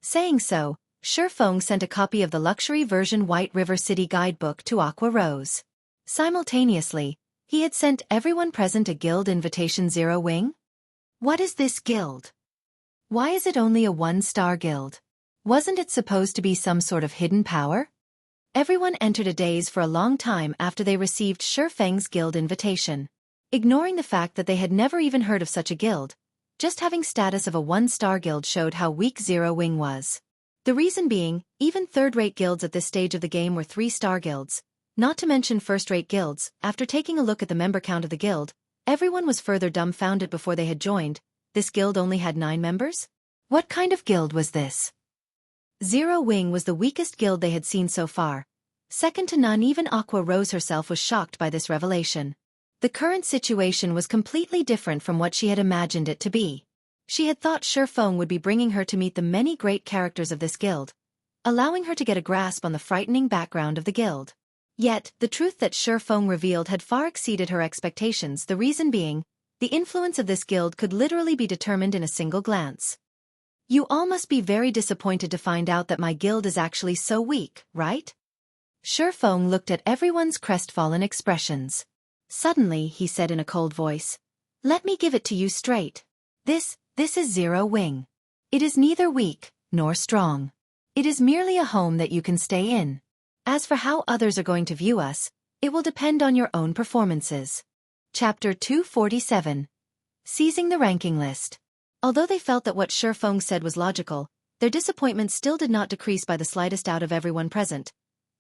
Saying so, Shifeng sent a copy of the luxury version White River City Guidebook to Aqua Rose. Simultaneously, he had sent everyone present a guild invitation. Zero Wing? What is this guild? Why is it only a one-star guild? Wasn't it supposed to be some sort of hidden power? Everyone entered a daze for a long time after they received Shifeng's guild invitation. Ignoring the fact that they had never even heard of such a guild, just having status of a one-star guild showed how weak Zero Wing was. The reason being, even third-rate guilds at this stage of the game were three-star guilds, not to mention first-rate guilds. After taking a look at the member count of the guild, everyone was further dumbfounded. Before they had joined, this guild only had 9 members? What kind of guild was this? Zero Wing was the weakest guild they had seen so far. Second to none. Even Aqua Rose herself was shocked by this revelation. The current situation was completely different from what she had imagined it to be. She had thought Shifeng would be bringing her to meet the many great characters of this guild, allowing her to get a grasp on the frightening background of the guild. Yet, the truth that Shifeng revealed had far exceeded her expectations. The reason being, the influence of this guild could literally be determined in a single glance. You all must be very disappointed to find out that my guild is actually so weak, right? Shifeng looked at everyone's crestfallen expressions. Suddenly, he said in a cold voice, "Let me give it to you straight. This is Zero Wing. It is neither weak nor strong. It is merely a home that you can stay in. As for how others are going to view us, it will depend on your own performances." Chapter 247. Seizing the Ranking List. Although they felt that what Shifeng said was logical, their disappointment still did not decrease by the slightest out of everyone present.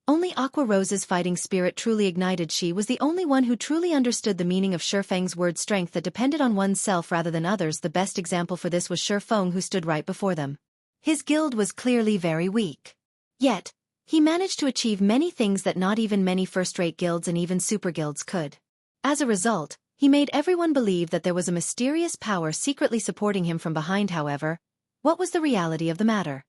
Only Aqua Rose's fighting spirit truly ignited. She was the only one who truly understood the meaning of Shifeng's word strength that depended on oneself rather than others. The best example for this was Shifeng, who stood right before them. His guild was clearly very weak. Yet, he managed to achieve many things that not even many first-rate guilds and even super guilds could. As a result, he made everyone believe that there was a mysterious power secretly supporting him from behind. However, what was the reality of the matter?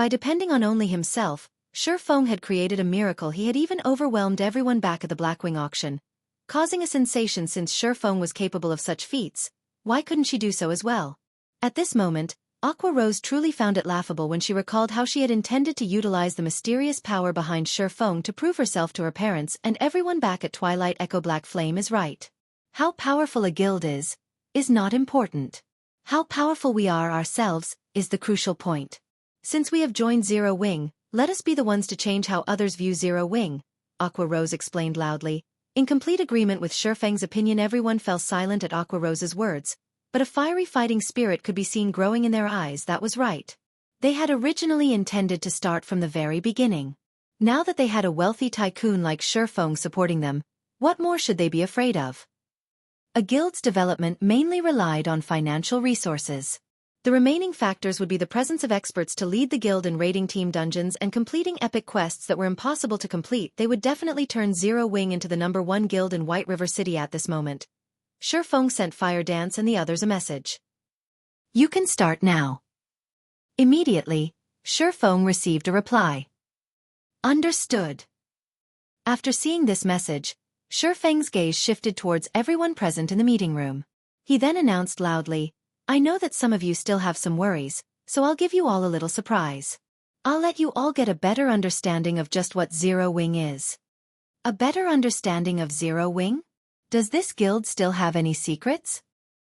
By depending on only himself, Shifeng had created a miracle. He had even overwhelmed everyone back at the Blackwing auction, causing a sensation. Since Shifeng was capable of such feats, why couldn't she do so as well? At this moment, Aqua Rose truly found it laughable when she recalled how she had intended to utilize the mysterious power behind Shifeng to prove herself to her parents and everyone back at Twilight Echo. Black Flame is right. How powerful a guild is not important. How powerful we are ourselves is the crucial point. Since we have joined Zero Wing, let us be the ones to change how others view Zero Wing, Aqua Rose explained loudly. In complete agreement with Shifeng's opinion, everyone fell silent at Aqua Rose's words, but a fiery fighting spirit could be seen growing in their eyes. That was right. They had originally intended to start from the very beginning. Now that they had a wealthy tycoon like Shifeng supporting them, what more should they be afraid of? A guild's development mainly relied on financial resources. The remaining factors would be the presence of experts to lead the guild in raiding team dungeons and completing epic quests that were impossible to complete. They would definitely turn Zero Wing into the #1 guild in White River City at this moment. Shifeng sent Fire Dance and the others a message. You can start now. Immediately, Shifeng received a reply. Understood. After seeing this message, Shifeng's gaze shifted towards everyone present in the meeting room. He then announced loudly, I know that some of you still have some worries, so I'll give you all a little surprise. I'll let you all get a better understanding of just what Zero Wing is. A better understanding of Zero Wing? Does this guild still have any secrets?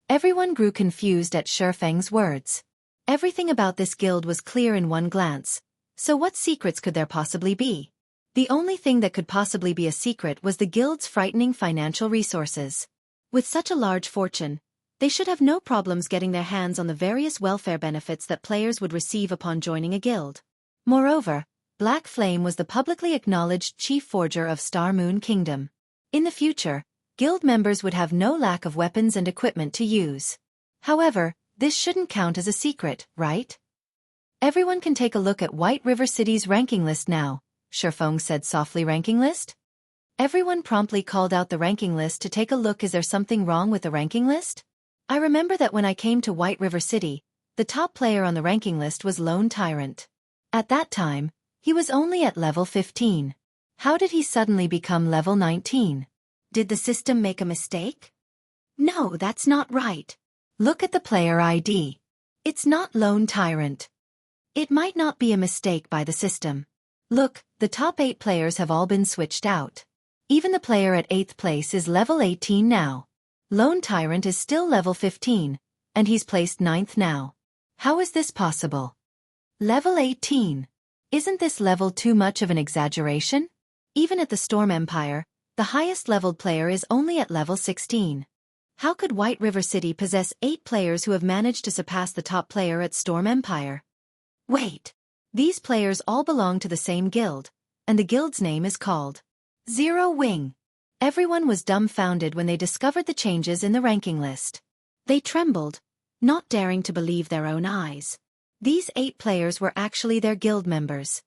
Everyone grew confused at Shifeng's words. Everything about this guild was clear in one glance, so what secrets could there possibly be? The only thing that could possibly be a secret was the guild's frightening financial resources. With such a large fortune, they should have no problems getting their hands on the various welfare benefits that players would receive upon joining a guild. Moreover, Black Flame was the publicly acknowledged chief forger of Star Moon Kingdom. In the future, guild members would have no lack of weapons and equipment to use. However, this shouldn't count as a secret, right? Everyone can take a look at White River City's ranking list now, Shifeng said softly. Ranking list? Everyone promptly called out the ranking list to take a look. Is there something wrong with the ranking list? I remember that when I came to White River City, the top player on the ranking list was Lone Tyrant. At that time, he was only at level 15. How did he suddenly become level 19? Did the system make a mistake? No, that's not right. Look at the player ID. It's not Lone Tyrant. It might not be a mistake by the system. Look, the top 8 players have all been switched out. Even the player at 8th place is level 18 now. Lone Tyrant is still level 15, and he's placed 9th now. How is this possible? Level 18. Isn't this level too much of an exaggeration? Even at the Storm Empire, the highest leveled player is only at level 16. How could White River City possess 8 players who have managed to surpass the top player at Storm Empire? Wait. These players all belong to the same guild, and the guild's name is called Zero Wing. Everyone was dumbfounded when they discovered the changes in the ranking list. They trembled, not daring to believe their own eyes. These 8 players were actually their guild members.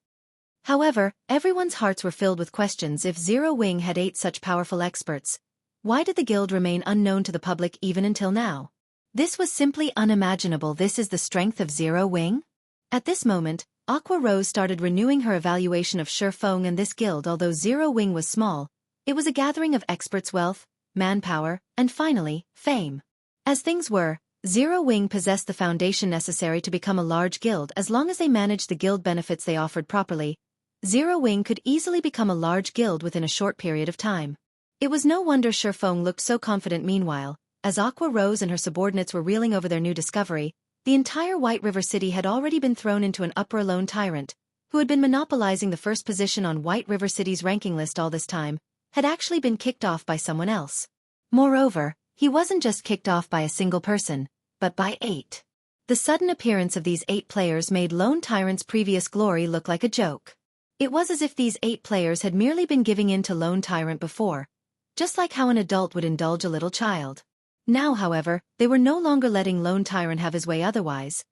However, everyone's hearts were filled with questions. If Zero Wing had 8 such powerful experts, why did the guild remain unknown to the public even until now? This was simply unimaginable. This is the strength of Zero Wing? At this moment, Aqua Rose started renewing her evaluation of Shifeng and this guild. Although Zero Wing was small, it was a gathering of experts' wealth, manpower, and finally, fame. As things were, Zero Wing possessed the foundation necessary to become a large guild. As long as they managed the guild benefits they offered properly, Zero Wing could easily become a large guild within a short period of time. It was no wonder Shifeng looked so confident. Meanwhile, as Aqua Rose and her subordinates were reeling over their new discovery, the entire White River City had already been thrown into an uproar. Lone Tyrant, who had been monopolizing the first position on White River City's ranking list all this time, had actually been kicked off by someone else. Moreover, he wasn't just kicked off by a single person, but by 8. The sudden appearance of these 8 players made Lone Tyrant's previous glory look like a joke. It was as if these 8 players had merely been giving in to Lone Tyrant before, just like how an adult would indulge a little child. Now, however, they were no longer letting Lone Tyrant have his way. Otherwise,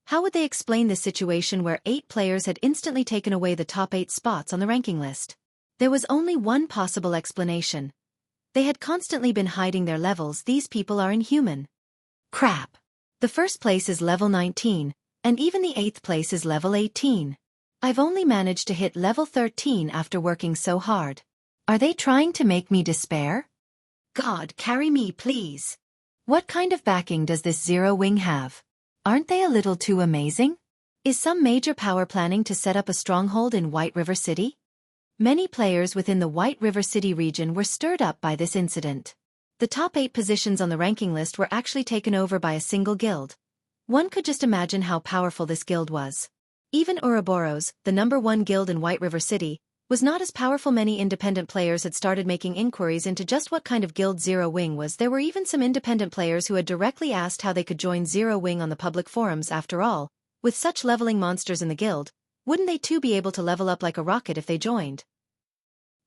how would they explain this situation where 8 players had instantly taken away the top 8 spots on the ranking list? There was only one possible explanation. They had constantly been hiding their levels. These people are inhuman. Crap. The first place is level 19, and even the 8th place is level 18. I've only managed to hit level 13 after working so hard. Are they trying to make me despair? God, carry me, please. What kind of backing does this Zero Wing have? Aren't they a little too amazing? Is some major power planning to set up a stronghold in White River City? Many players within the White River City region were stirred up by this incident. The top 8 positions on the ranking list were actually taken over by a single guild. One could just imagine how powerful this guild was. Even Ouroboros, the #1 guild in White River City, was not as powerful. Many independent players had started making inquiries into just what kind of guild Zero Wing was. There were even some independent players who had directly asked how they could join Zero Wing on the public forums. After all, with such leveling monsters in the guild, wouldn't they too be able to level up like a rocket if they joined?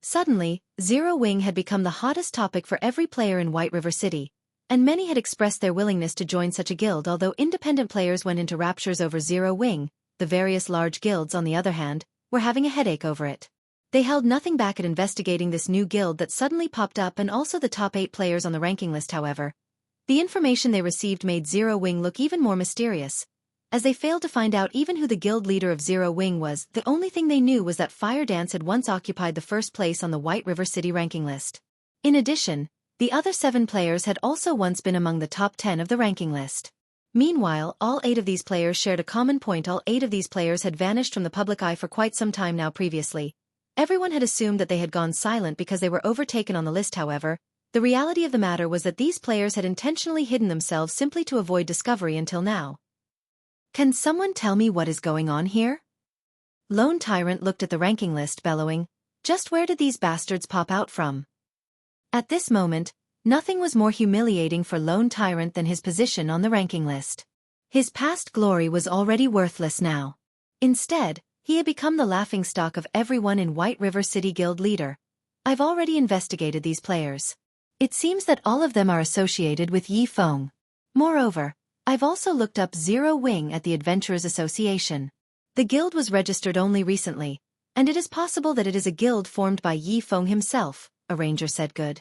Suddenly, Zero Wing had become the hottest topic for every player in White River City, and many had expressed their willingness to join such a guild. Although independent players went into raptures over Zero Wing, the various large guilds, on the other hand, were having a headache over it. They held nothing back at investigating this new guild that suddenly popped up, and also the top 8 players on the ranking list. However, the information they received made Zero Wing look even more mysterious, as they failed to find out even who the guild leader of Zero Wing was. The only thing they knew was that Fire Dance had once occupied the first place on the White River City ranking list. In addition, the other 7 players had also once been among the top 10 of the ranking list. Meanwhile, all 8 of these players shared a common point. All 8 of these players had vanished from the public eye for quite some time now. Previously, everyone had assumed that they had gone silent because they were overtaken on the list. However, the reality of the matter was that these players had intentionally hidden themselves simply to avoid discovery until now. Can someone tell me what is going on here? Lone Tyrant looked at the ranking list, bellowing, "Just where did these bastards pop out from?" At this moment, nothing was more humiliating for Lone Tyrant than his position on the ranking list. His past glory was already worthless now. Instead, he had become the laughingstock of everyone in White River City. Guild leader. I've already investigated these players. It seems that all of them are associated with Yi Feng. Moreover, I've also looked up Zero Wing at the Adventurers Association. The guild was registered only recently, and it is possible that it is a guild formed by Yi Feng himself, a ranger said. Good.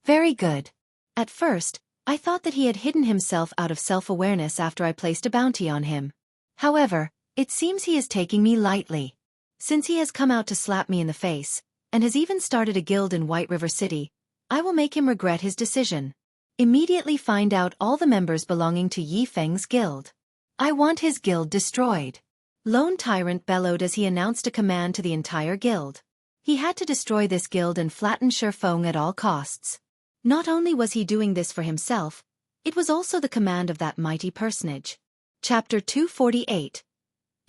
Very good. At first, I thought that he had hidden himself out of self-awareness after I placed a bounty on him. However, it seems he is taking me lightly. Since he has come out to slap me in the face, and has even started a guild in White River City, I will make him regret his decision. Immediately find out all the members belonging to Yi Feng's guild. I want his guild destroyed. Lone Tyrant bellowed as he announced a command to the entire guild. He had to destroy this guild and flatten Shi Feng at all costs. Not only was he doing this for himself, it was also the command of that mighty personage. Chapter 248.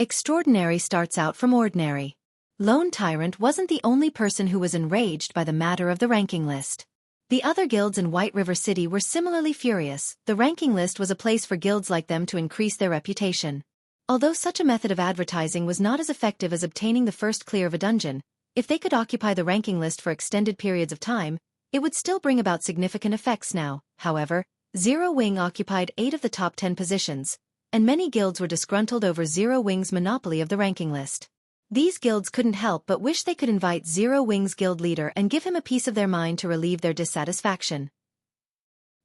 Extraordinary starts out from ordinary. Lone Tyrant wasn't the only person who was enraged by the matter of the ranking list. The other guilds in White River City were similarly furious. The ranking list was a place for guilds like them to increase their reputation. Although such a method of advertising was not as effective as obtaining the first clear of a dungeon, if they could occupy the ranking list for extended periods of time, it would still bring about significant effects now. However, Zero Wing occupied 8 of the top 10 positions, and many guilds were disgruntled over Zero Wing's monopoly of the ranking list. These guilds couldn't help but wish they could invite Zero Wing's guild leader and give him a piece of their mind to relieve their dissatisfaction.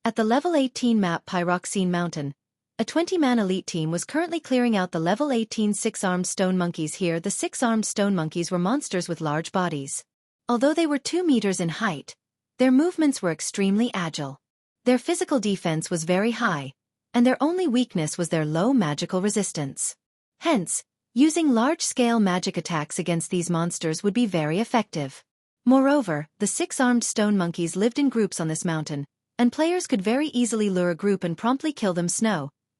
At the level 18 map Pyroxene Mountain, a 20-man elite team was currently clearing out the level 18 6-armed stone monkeys. Here, the 6-armed stone monkeys were monsters with large bodies. Although they were 2 meters in height, their movements were extremely agile. Their physical defense was very high, and their only weakness was their low magical resistance. Hence, using large-scale magic attacks against these monsters would be very effective. Moreover, the 6-armed stone monkeys lived in groups on this mountain, and players could very easily lure a group and promptly kill them.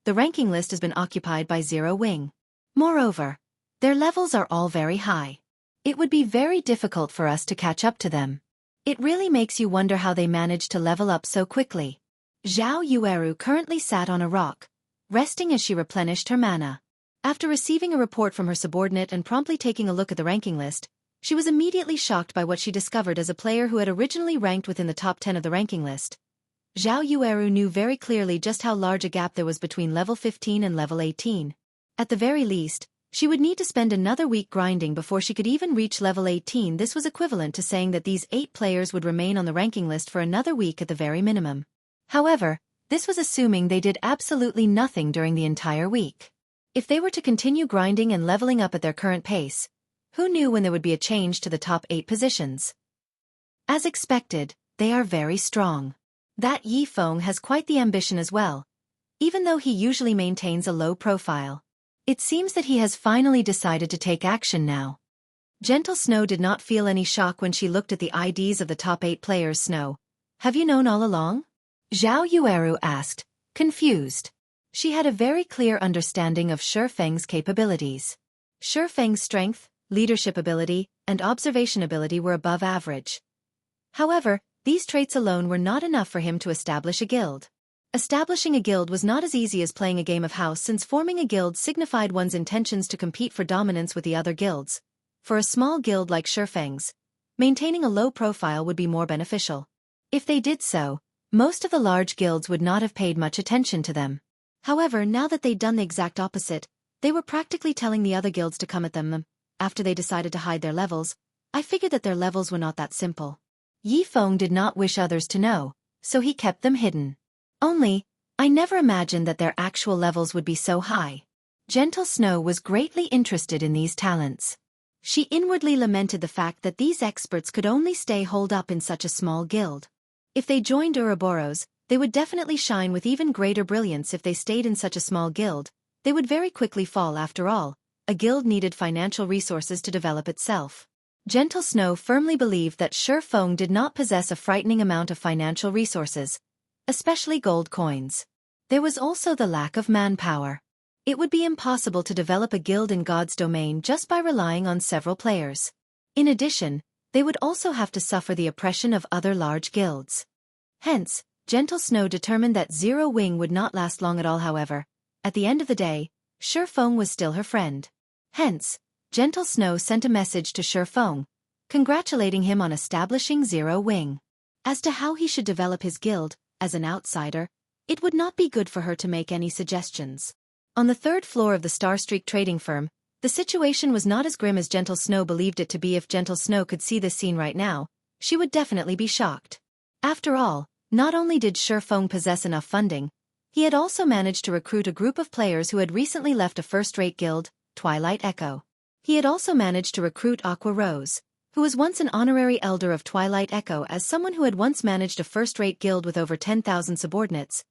The ranking list has been occupied by Zero Wing. Moreover, their levels are all very high. It would be very difficult for us to catch up to them. It really makes you wonder how they managed to level up so quickly. Zhao Yueru currently sat on a rock, resting as she replenished her mana. After receiving a report from her subordinate and promptly taking a look at the ranking list, she was immediately shocked by what she discovered. As a player who had originally ranked within the top 10 of the ranking list, Zhao Yueru knew very clearly just how large a gap there was between level 15 and level 18. At the very least, she would need to spend another week grinding before she could even reach level 18. This was equivalent to saying that these 8 players would remain on the ranking list for another week at the very minimum. However, this was assuming they did absolutely nothing during the entire week. If they were to continue grinding and leveling up at their current pace, Who knew when there would be a change to the top 8 positions? As expected, they are very strong. That Yi Feng has quite the ambition as well, even though he usually maintains a low profile. It seems that he has finally decided to take action now. Gentle Snow did not feel any shock when she looked at the IDs of the top 8 players. Snow, have you known all along? Zhao Yueru asked, confused. She had a very clear understanding of Shi Feng's capabilities. Shi Feng's strength, leadership ability, and observation ability were above average. However, these traits alone were not enough for him to establish a guild. Establishing a guild was not as easy as playing a game of house, since forming a guild signified one's intentions to compete for dominance with the other guilds. For a small guild like Shi Feng's, maintaining a low profile would be more beneficial. If they did so, most of the large guilds would not have paid much attention to them. However, now that they'd done the exact opposite, they were practically telling the other guilds to come at them. After they decided to hide their levels, I figured that their levels were not that simple. Yi Feng did not wish others to know, so he kept them hidden. Only, I never imagined that their actual levels would be so high. Gentle Snow was greatly interested in these talents. She inwardly lamented the fact that these experts could only stay holed up in such a small guild. If they joined Ouroboros, they would definitely shine with even greater brilliance. If they stayed in such a small guild, they would very quickly fall. After all, a guild needed financial resources to develop itself. Gentle Snow firmly believed that Shi Feng did not possess a frightening amount of financial resources, especially gold coins. There was also the lack of manpower. It would be impossible to develop a guild in God's domain just by relying on several players. In addition, they would also have to suffer the oppression of other large guilds. Hence, Gentle Snow determined that Zero Wing would not last long at all. However, at the end of the day, Shi Feng was still her friend. Hence, Gentle Snow sent a message to Shi Feng, congratulating him on establishing Zero Wing. As to how he should develop his guild, as an outsider, it would not be good for her to make any suggestions. On the 3rd floor of the Starstreak trading firm, the situation was not as grim as Gentle Snow believed it to be. If Gentle Snow could see this scene right now, she would definitely be shocked. After all, not only did Shi Feng possess enough funding, he had also managed to recruit a group of players who had recently left a first-rate guild, Twilight Echo. He had also managed to recruit Aqua Rose, who was once an honorary elder of Twilight Echo. As someone who had once managed a first-rate guild with over 10,000 subordinates,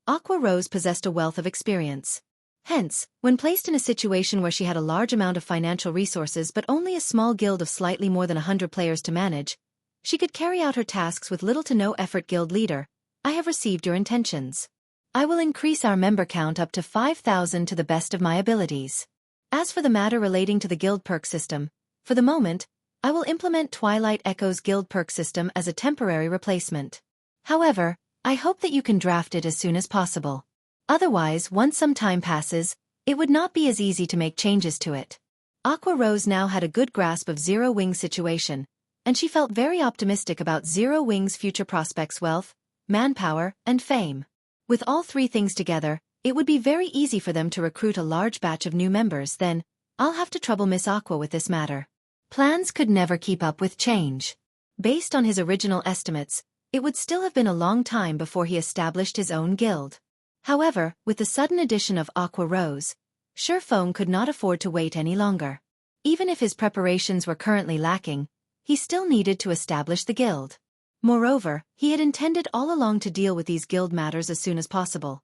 Aqua Rose possessed a wealth of experience. Hence, when placed in a situation where she had a large amount of financial resources but only a small guild of slightly more than 100 players to manage, she could carry out her tasks with little to no effort. Guild leader, I have received your intentions. I will increase our member count up to 5,000 to the best of my abilities. As for the matter relating to the guild perk system, for the moment, I will implement Twilight Echo's guild perk system as a temporary replacement. However, I hope that you can draft it as soon as possible. Otherwise, once some time passes, it would not be as easy to make changes to it. Aqua Rose now had a good grasp of Zero Wing's situation, and she felt very optimistic about Zero Wing's future prospects: wealth, manpower, and fame. With all 3 things together, it would be very easy for them to recruit a large batch of new members. Then, I'll have to trouble Miss Aqua with this matter. Plans could never keep up with change. Based on his original estimates, it would still have been a long time before he established his own guild. However, with the sudden addition of Aqua Rose, Shi Feng could not afford to wait any longer. Even if his preparations were currently lacking, he still needed to establish the guild. Moreover, he had intended all along to deal with these guild matters as soon as possible.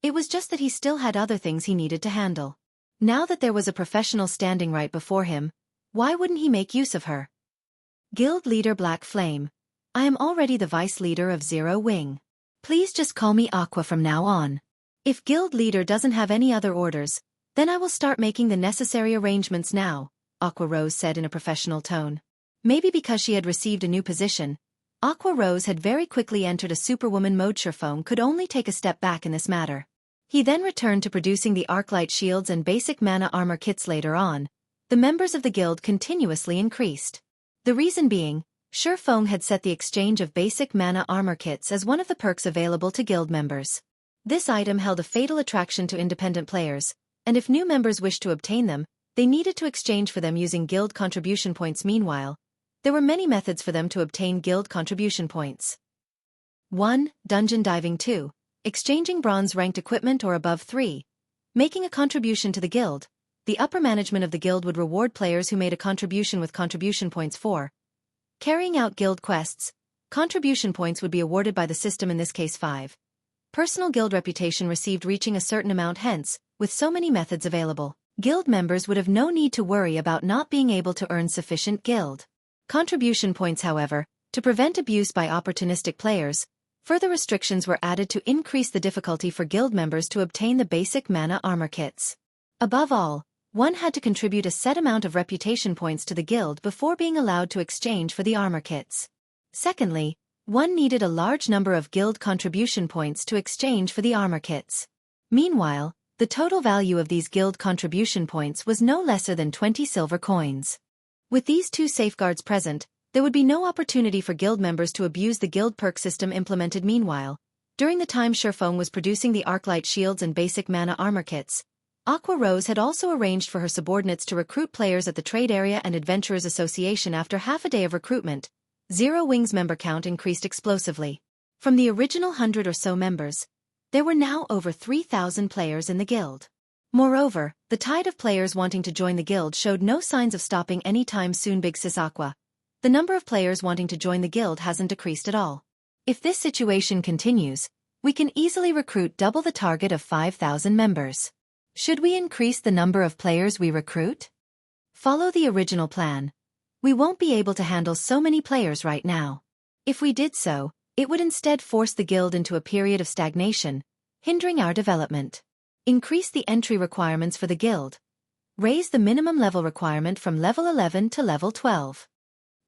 It was just that he still had other things he needed to handle. Now that there was a professional standing right before him, why wouldn't he make use of her? Guild Leader Black Flame, I am already the Vice Leader of Zero Wing. Please just call me Aqua from now on. If Guild Leader doesn't have any other orders, then I will start making the necessary arrangements now, Aqua Rose said in a professional tone. Maybe because she had received a new position, Aqua Rose had very quickly entered a superwoman mode. Shi Feng could only take a step back in this matter. He then returned to producing the Arclight shields and basic mana armor kits. Later on, the members of the guild continuously increased. The reason being, Shi Feng had set the exchange of basic mana armor kits as one of the perks available to guild members. This item held a fatal attraction to independent players, and if new members wished to obtain them, they needed to exchange for them using guild contribution points. Meanwhile, there were many methods for them to obtain guild contribution points. 1. Dungeon diving. 2. Exchanging bronze-ranked equipment or above. 3. Making a contribution to the guild. the upper management of the guild would reward players who made a contribution with contribution points for carrying out guild quests. Contribution points would be awarded by the system, in this case 5. Personal guild reputation received reaching a certain amount. Hence, with so many methods available, guild members would have no need to worry about not being able to earn sufficient guild contribution points. However, to prevent abuse by opportunistic players, further restrictions were added to increase the difficulty for guild members to obtain the basic mana armor kits. Above all, one had to contribute a set amount of reputation points to the guild before being allowed to exchange for the armor kits. Secondly, one needed a large number of guild contribution points to exchange for the armor kits. Meanwhile, the total value of these guild contribution points was no lesser than 20 silver coins. With these two safeguards present, there would be no opportunity for guild members to abuse the guild perk system implemented. Meanwhile, during the time Surpassing was producing the Arclight shields and basic mana armor kits, Aqua Rose had also arranged for her subordinates to recruit players at the Trade Area and Adventurers Association. After half a day of recruitment, Zero Wing's member count increased explosively. From the original 100 or so members, there were now over 3,000 players in the guild. Moreover, the tide of players wanting to join the guild showed no signs of stopping anytime soon. Big Sis Aqua, the number of players wanting to join the guild hasn't decreased at all. If this situation continues, we can easily recruit double the target of 5,000 members. Should we increase the number of players we recruit? Follow the original plan. We won't be able to handle so many players right now. If we did so, it would instead force the guild into a period of stagnation, hindering our development. Increase the entry requirements for the guild. Raise the minimum level requirement from level 11 to level 12.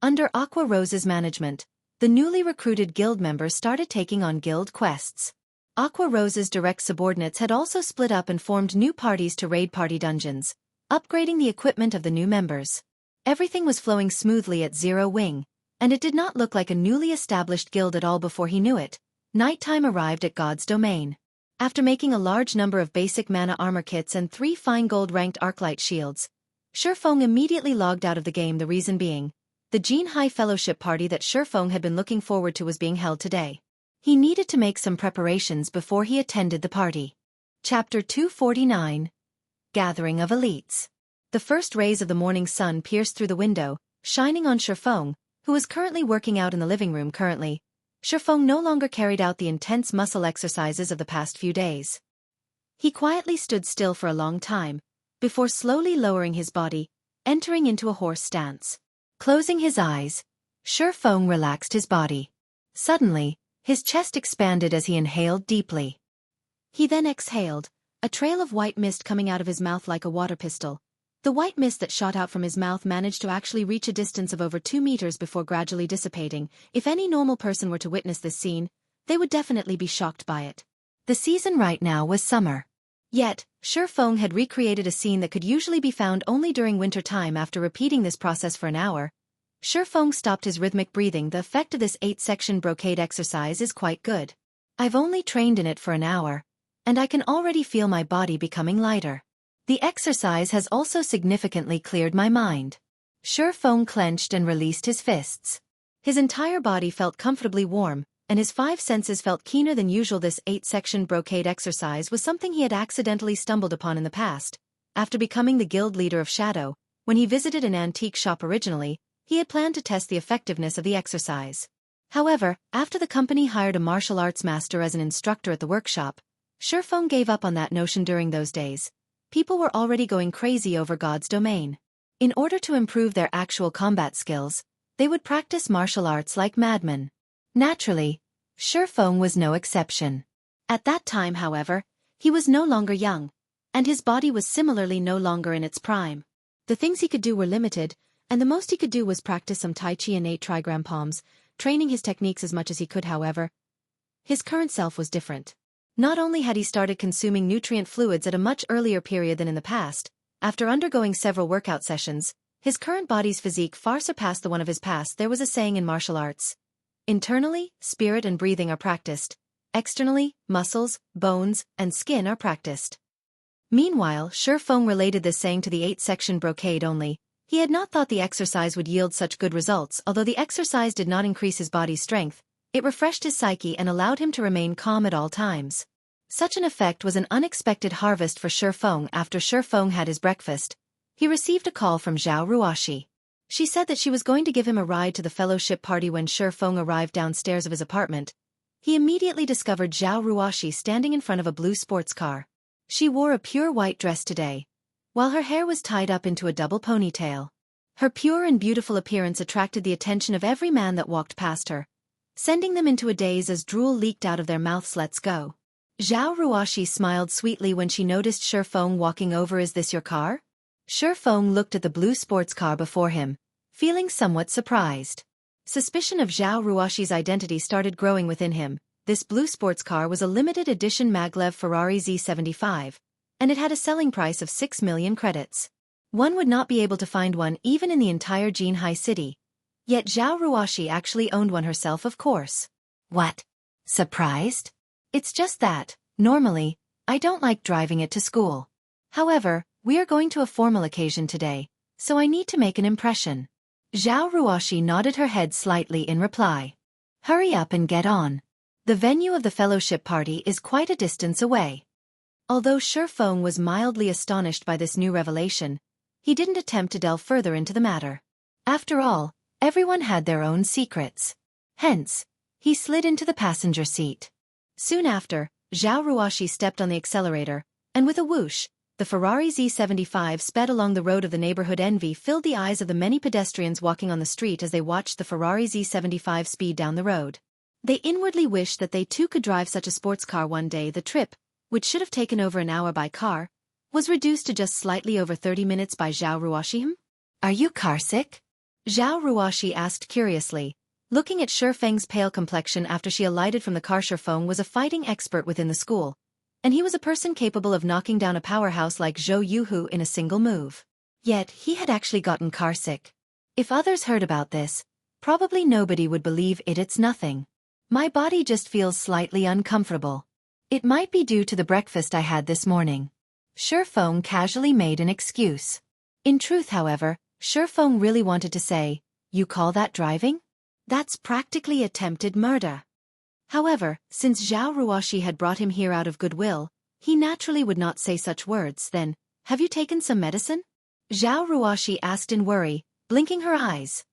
Under Aqua Rose's management, the newly recruited guild members started taking on guild quests. Aqua Rose's direct subordinates had also split up and formed new parties to raid party dungeons, upgrading the equipment of the new members. Everything was flowing smoothly at Zero Wing, and it did not look like a newly established guild at all. Before he knew it, nighttime arrived at God's domain. After making a large number of basic mana armor kits and 3 fine gold-ranked Arclight shields, Surpassing immediately logged out of the game. The reason being, the Jianghu Fellowship party that Surpassing had been looking forward to was being held today. He needed to make some preparations before he attended the party. Chapter 249. Gathering of Elites. The first rays of the morning sun pierced through the window, shining on Surpassing, who was currently working out in the living room. Surpassing no longer carried out the intense muscle exercises of the past few days. He quietly stood still for a long time, before slowly lowering his body, entering into a horse stance. Closing his eyes, Surpassing relaxed his body. Suddenly, his chest expanded as he inhaled deeply. He then exhaled, a trail of white mist coming out of his mouth like a water pistol. The white mist that shot out from his mouth managed to actually reach a distance of over 2 meters before gradually dissipating. If any normal person were to witness this scene, they would definitely be shocked by it. The season right now was summer. Yet, Surpassing had recreated a scene that could usually be found only during winter time. After repeating this process for an hour, Surpassing stopped his rhythmic breathing. The effect of this 8-section brocade exercise is quite good. I've only trained in it for an hour, and I can already feel my body becoming lighter. The exercise has also significantly cleared my mind. Surpassing clenched and released his fists. His entire body felt comfortably warm, and his 5 senses felt keener than usual. This 8-section brocade exercise was something he had accidentally stumbled upon in the past. After becoming the guild leader of Shadow, when he visited an antique shop originally, he had planned to test the effectiveness of the exercise. However, after the company hired a martial arts master as an instructor at the workshop, Surpassing gave up on that notion. During those days, people were already going crazy over God's domain. In order to improve their actual combat skills, they would practice martial arts like madmen. Naturally, Surpassing was no exception. At that time, however, he was no longer young, and his body was similarly no longer in its prime. The things he could do were limited, and the most he could do was practice some Tai Chi and 8 trigram palms, training his techniques as much as he could. However, his current self was different. Not only had he started consuming nutrient fluids at a much earlier period than in the past, after undergoing several workout sessions, his current body's physique far surpassed the one of his past. There was a saying in martial arts: internally, spirit and breathing are practiced. Externally, muscles, bones, and skin are practiced. Meanwhile, Surpassing related this saying to the 8-section brocade only. He had not thought the exercise would yield such good results. Although the exercise did not increase his body's strength, it refreshed his psyche and allowed him to remain calm at all times. Such an effect was an unexpected harvest for Shifeng. After Shifeng had his breakfast, he received a call from Zhao Ruoshi. She said that she was going to give him a ride to the fellowship party. When Shifeng arrived downstairs of his apartment, he immediately discovered Zhao Ruoshi standing in front of a blue sports car. She wore a pure white dress today, while her hair was tied up into a double ponytail. Her pure and beautiful appearance attracted the attention of every man that walked past her, sending them into a daze as drool leaked out of their mouths. Let's go. Zhao Ruoshi smiled sweetly when she noticed Shifeng walking over. Is this your car? Shifeng looked at the blue sports car before him, feeling somewhat surprised. Suspicion of Zhao Ruoshi's identity started growing within him. This blue sports car was a limited edition maglev Ferrari Z75, and it had a selling price of 6 million credits. One would not be able to find one even in the entire Jianghu city. Yet Zhao Ruoshi actually owned one herself, of course. What? Surprised? It's just that, normally, I don't like driving it to school. However, we are going to a formal occasion today, so I need to make an impression. Zhao Ruoshi nodded her head slightly in reply. Hurry up and get on. The venue of the fellowship party is quite a distance away. Although Shifeng was mildly astonished by this new revelation, he didn't attempt to delve further into the matter. After all, everyone had their own secrets. Hence, he slid into the passenger seat. Soon after, Zhao Ruoshi stepped on the accelerator, and with a whoosh, the Ferrari Z75 sped along the road of the neighborhood. Envy filled the eyes of the many pedestrians walking on the street as they watched the Ferrari Z75 speed down the road. They inwardly wished that they too could drive such a sports car one day. The trip, which should have taken over an hour by car, was reduced to just slightly over 30 minutes by Zhao Ruoshi. Are you carsick? Zhao Ruoshi asked curiously, looking at Shifeng's pale complexion after she alighted from the car. Shifeng was a fighting expert within the school, and he was a person capable of knocking down a powerhouse like Zhou Yuhu in a single move. Yet he had actually gotten carsick. If others heard about this, probably nobody would believe it. It's nothing. My body just feels slightly uncomfortable. It might be due to the breakfast I had this morning. Shifeng casually made an excuse. In truth, however, Shifeng really wanted to say, you call that driving? That's practically attempted murder. However, since Zhao Ruoshi had brought him here out of goodwill, he naturally would not say such words. Then, have you taken some medicine? Zhao Ruoshi asked in worry, blinking her eyes.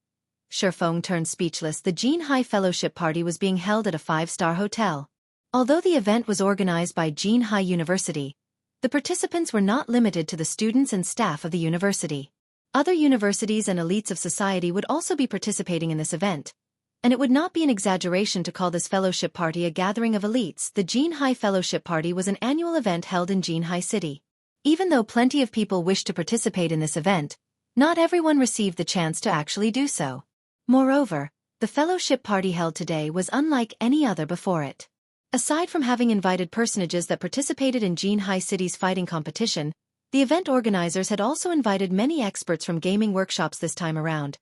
Shifeng turned speechless. The Jianghu Fellowship Party was being held at a 5-star hotel. Although the event was organized by Jianghu University, the participants were not limited to the students and staff of the university. Other universities and elites of society would also be participating in this event, and it would not be an exaggeration to call this fellowship party a gathering of elites. The Jianghu Fellowship Party was an annual event held in Jianghu City. Even though plenty of people wished to participate in this event, not everyone received the chance to actually do so. Moreover, the fellowship party held today was unlike any other before it. Aside from having invited personages that participated in Jianghu City's fighting competition, the event organizers had also invited many experts from gaming workshops this time around.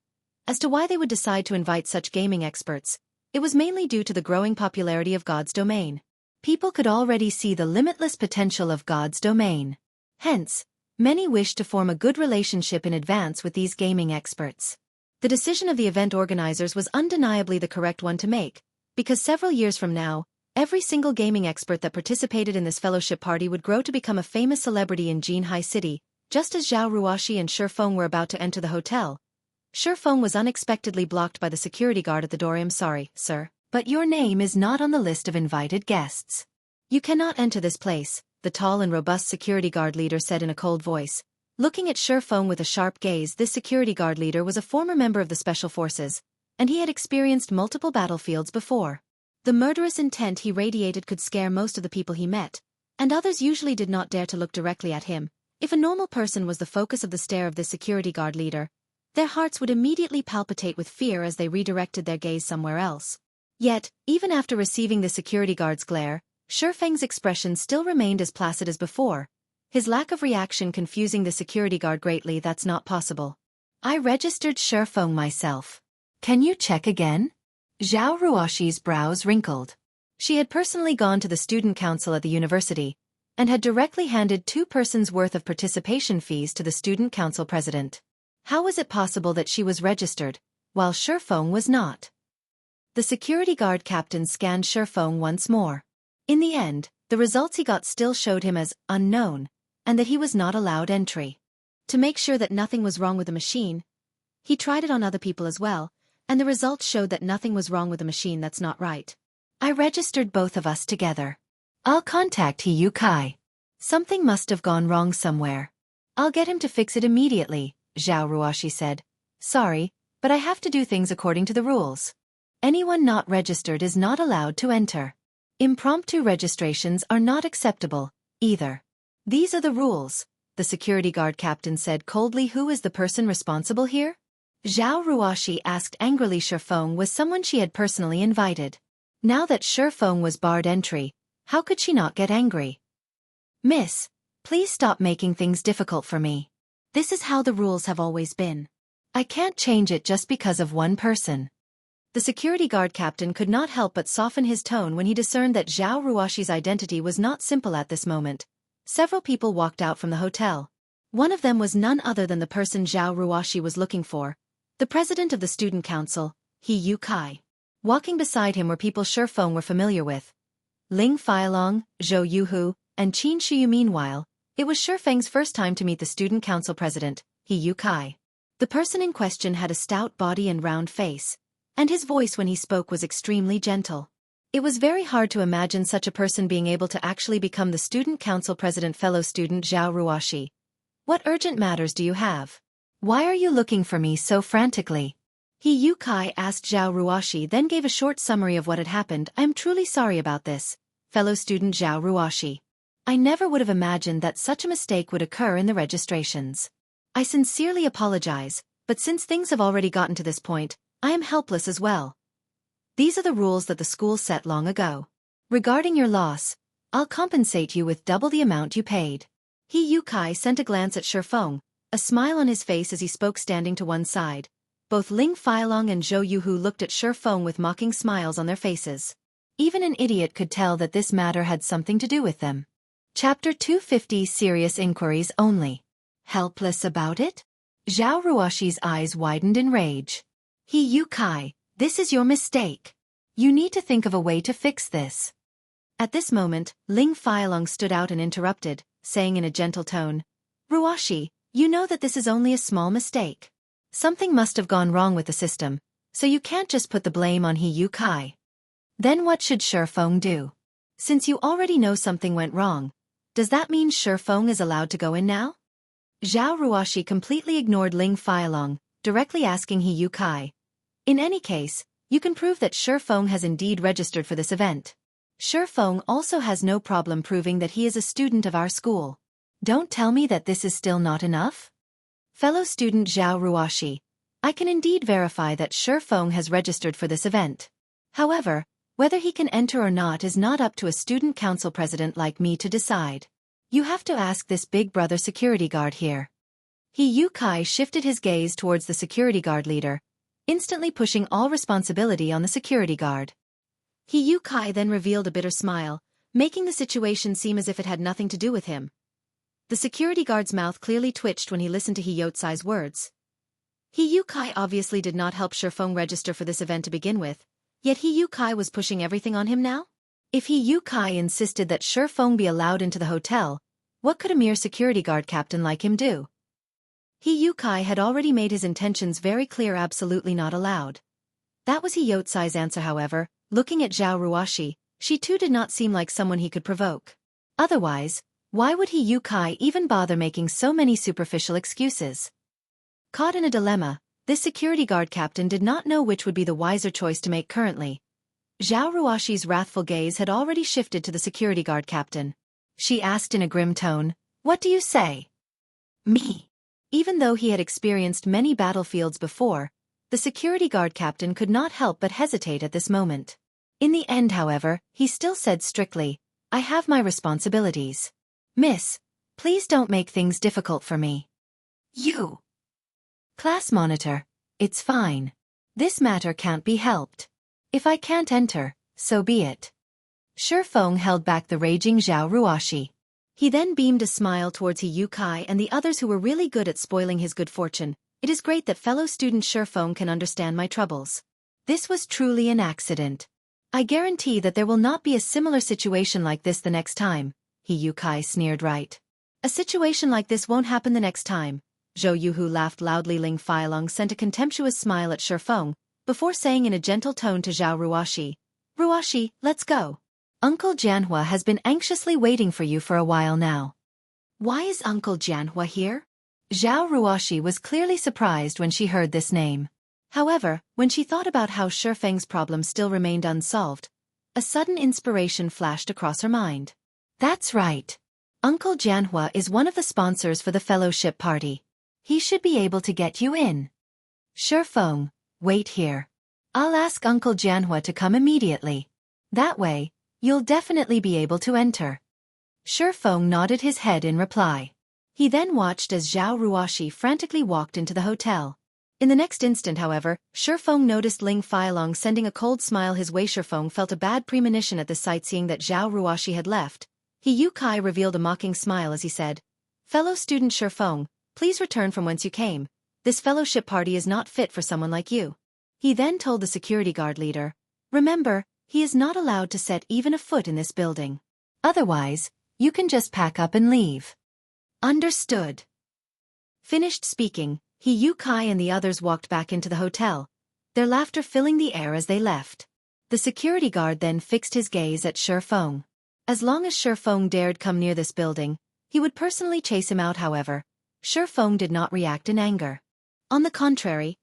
As to why they would decide to invite such gaming experts, it was mainly due to the growing popularity of God's domain. People could already see the limitless potential of God's domain. Hence, many wished to form a good relationship in advance with these gaming experts. The decision of the event organizers was undeniably the correct one to make, because several years from now, every single gaming expert that participated in this fellowship party would grow to become a famous celebrity in Jianghu City. Just as Zhao Ruoshi and Shifeng were about to enter the hotel, Shifeng was unexpectedly blocked by the security guard at the door. I'm sorry, sir, but your name is not on the list of invited guests. You cannot enter this place, the tall and robust security guard leader said in a cold voice. Looking at Shifeng with a sharp gaze, this security guard leader was a former member of the Special Forces, and he had experienced multiple battlefields before. The murderous intent he radiated could scare most of the people he met, and others usually did not dare to look directly at him. If a normal person was the focus of the stare of this security guard leader, their hearts would immediately palpitate with fear as they redirected their gaze somewhere else. Yet, even after receiving the security guard's glare, Shifeng's expression still remained as placid as before, his lack of reaction confusing the security guard greatly. That's not possible. I registered Shifeng myself. Can you check again? Zhao Ruoshi's brows wrinkled. She had personally gone to the student council at the university, and had directly handed 2 persons' worth of participation fees to the student council president. How was it possible that she was registered, while Shifeng was not? The security guard captain scanned Shifeng once more. In the end, The results he got still showed him as unknown, and that he was not allowed entry. To make sure that nothing was wrong with the machine, he tried it on other people as well, and the results showed that nothing was wrong with the machine. That's not right. I registered both of us together. I'll contact Hiyu Kai. Something must have gone wrong somewhere. I'll get him to fix it immediately, Zhao Ruoshi said. Sorry, but I have to do things according to the rules. Anyone not registered is not allowed to enter. Impromptu registrations are not acceptable, either. These are the rules, the security guard captain said coldly. Who is the person responsible here? Zhao Ruoshi asked angrily. Shifeng was someone she had personally invited. Now that Shifeng was barred entry, how could she not get angry? Miss, please stop making things difficult for me. This is how the rules have always been. I can't change it just because of one person. The security guard captain could not help but soften his tone when he discerned that Zhao Ruoshi's identity was not simple at this moment. Several people walked out from the hotel. One of them was none other than the person Zhao Ruoshi was looking for, the president of the student council, Hiyu Kai. Walking beside him were people Shifeng were familiar with. Ling Feilong, Zhou Yuhu, and Qin Shiyu. Meanwhile, it was Shifeng's first time to meet the student council president, Hiyu Kai. The person in question had a stout body and round face, and his voice when he spoke was extremely gentle. It was very hard to imagine such a person being able to actually become the student council president. Fellow student Zhao Ruoshi. What urgent matters do you have? Why are you looking for me so frantically? Hiyu Kai asked Zhao Ruoshi, then gave a short summary of what had happened. I am truly sorry about this, fellow student Zhao Ruoshi. I never would have imagined that such a mistake would occur in the registrations. I sincerely apologize, but since things have already gotten to this point, I am helpless as well. These are the rules that the school set long ago. Regarding your loss, I'll compensate you with double the amount you paid. Hiyu Kai sent a glance at Shifeng, a smile on his face as he spoke, standing to one side. Both Ling Feilong and Zhou Yuhu looked at Shifeng with mocking smiles on their faces. Even an idiot could tell that this matter had something to do with them. Chapter 250. Serious inquiries only. Helpless about it? Zhao Ruoshi's eyes widened in rage. Hiyu Kai, this is your mistake. You need to think of a way to fix this. At this moment, Ling Feilong stood out and interrupted, saying in a gentle tone, Ruoshi, you know that this is only a small mistake. Something must have gone wrong with the system, so you can't just put the blame on Hiyu Kai. Then what should Shifeng do? Since you already know something went wrong, does that mean Shifeng is allowed to go in now? Zhao Ruoshi completely ignored Ling Feilong, directly asking Hiyu Kai. In any case, you can prove that Shifeng has indeed registered for this event. Shifeng also has no problem proving that he is a student of our school. Don't tell me that this is still not enough? Fellow student Zhao Ruoshi, I can indeed verify that Shifeng has registered for this event. However, whether he can enter or not is not up to a student council president like me to decide. You have to ask this big brother security guard here. Hiyu Kai shifted his gaze towards the security guard leader, instantly pushing all responsibility on the security guard. Hiyu Kai then revealed a bitter smile, making the situation seem as if it had nothing to do with him. The security guard's mouth clearly twitched when he listened to Hiyotsu's words. Hiyu Kai obviously did not help Shifeng register for this event to begin with, yet Hiyu Kai was pushing everything on him now? If Hiyu Kai insisted that Shifeng be allowed into the hotel, what could a mere security guard captain like him do? Hiyu Kai had already made his intentions very clear. Absolutely not allowed. That was Hiyotsu's answer. However, looking at Zhao Ruoshi, she too did not seem like someone he could provoke. Otherwise, why would Hiyu Kai even bother making so many superficial excuses? Caught in a dilemma, this security guard captain did not know which would be the wiser choice to make currently. Zhao Ruoshi's wrathful gaze had already shifted to the security guard captain. She asked in a grim tone, "What do you say?" "Me." Even though he had experienced many battlefields before, the security guard captain could not help but hesitate at this moment. In the end, however, he still said strictly, "I have my responsibilities. Miss, please don't make things difficult for me." "You." Class monitor, it's fine. This matter can't be helped. If I can't enter, so be it. Shifeng held back the raging Zhao Ruoshi. He then beamed a smile towards Hiyu Kai and the others who were really good at spoiling his good fortune. It is great that fellow student Shifeng can understand my troubles. This was truly an accident. I guarantee that there will not be a similar situation like this the next time, He Yukai sneered. Right. A situation like this won't happen the next time. Zhou Yuhu laughed loudly. Ling Feilong sent a contemptuous smile at Shifeng, before saying in a gentle tone to Zhao Ruoshi, Ruoshi, let's go. Uncle Jianhua has been anxiously waiting for you for a while now. Why is Uncle Jianhua here? Zhao Ruoshi was clearly surprised when she heard this name. However, when she thought about how Shifeng's problem still remained unsolved, a sudden inspiration flashed across her mind. That's right. Uncle Jianhua is one of the sponsors for the fellowship party. He should be able to get you in. Shifeng, wait here. I'll ask Uncle Jianhua to come immediately. That way, you'll definitely be able to enter. Shifeng nodded his head in reply. He then watched as Zhao Ruoshi frantically walked into the hotel. In the next instant, however, Shifeng noticed Ling Feilong sending a cold smile his way. Shifeng felt a bad premonition at the sight, seeing that Zhao Ruoshi had left. He Yukai revealed a mocking smile as he said, Fellow student Shifeng, please return from whence you came. This fellowship party is not fit for someone like you. He then told the security guard leader, remember, he is not allowed to set even a foot in this building. Otherwise, you can just pack up and leave. Understood. Finished speaking, He Yukai and the others walked back into the hotel, their laughter filling the air as they left. The security guard then fixed his gaze at Shifeng. As long as Shifeng dared come near this building, he would personally chase him out. However, Shifeng did not react in anger. On the contrary,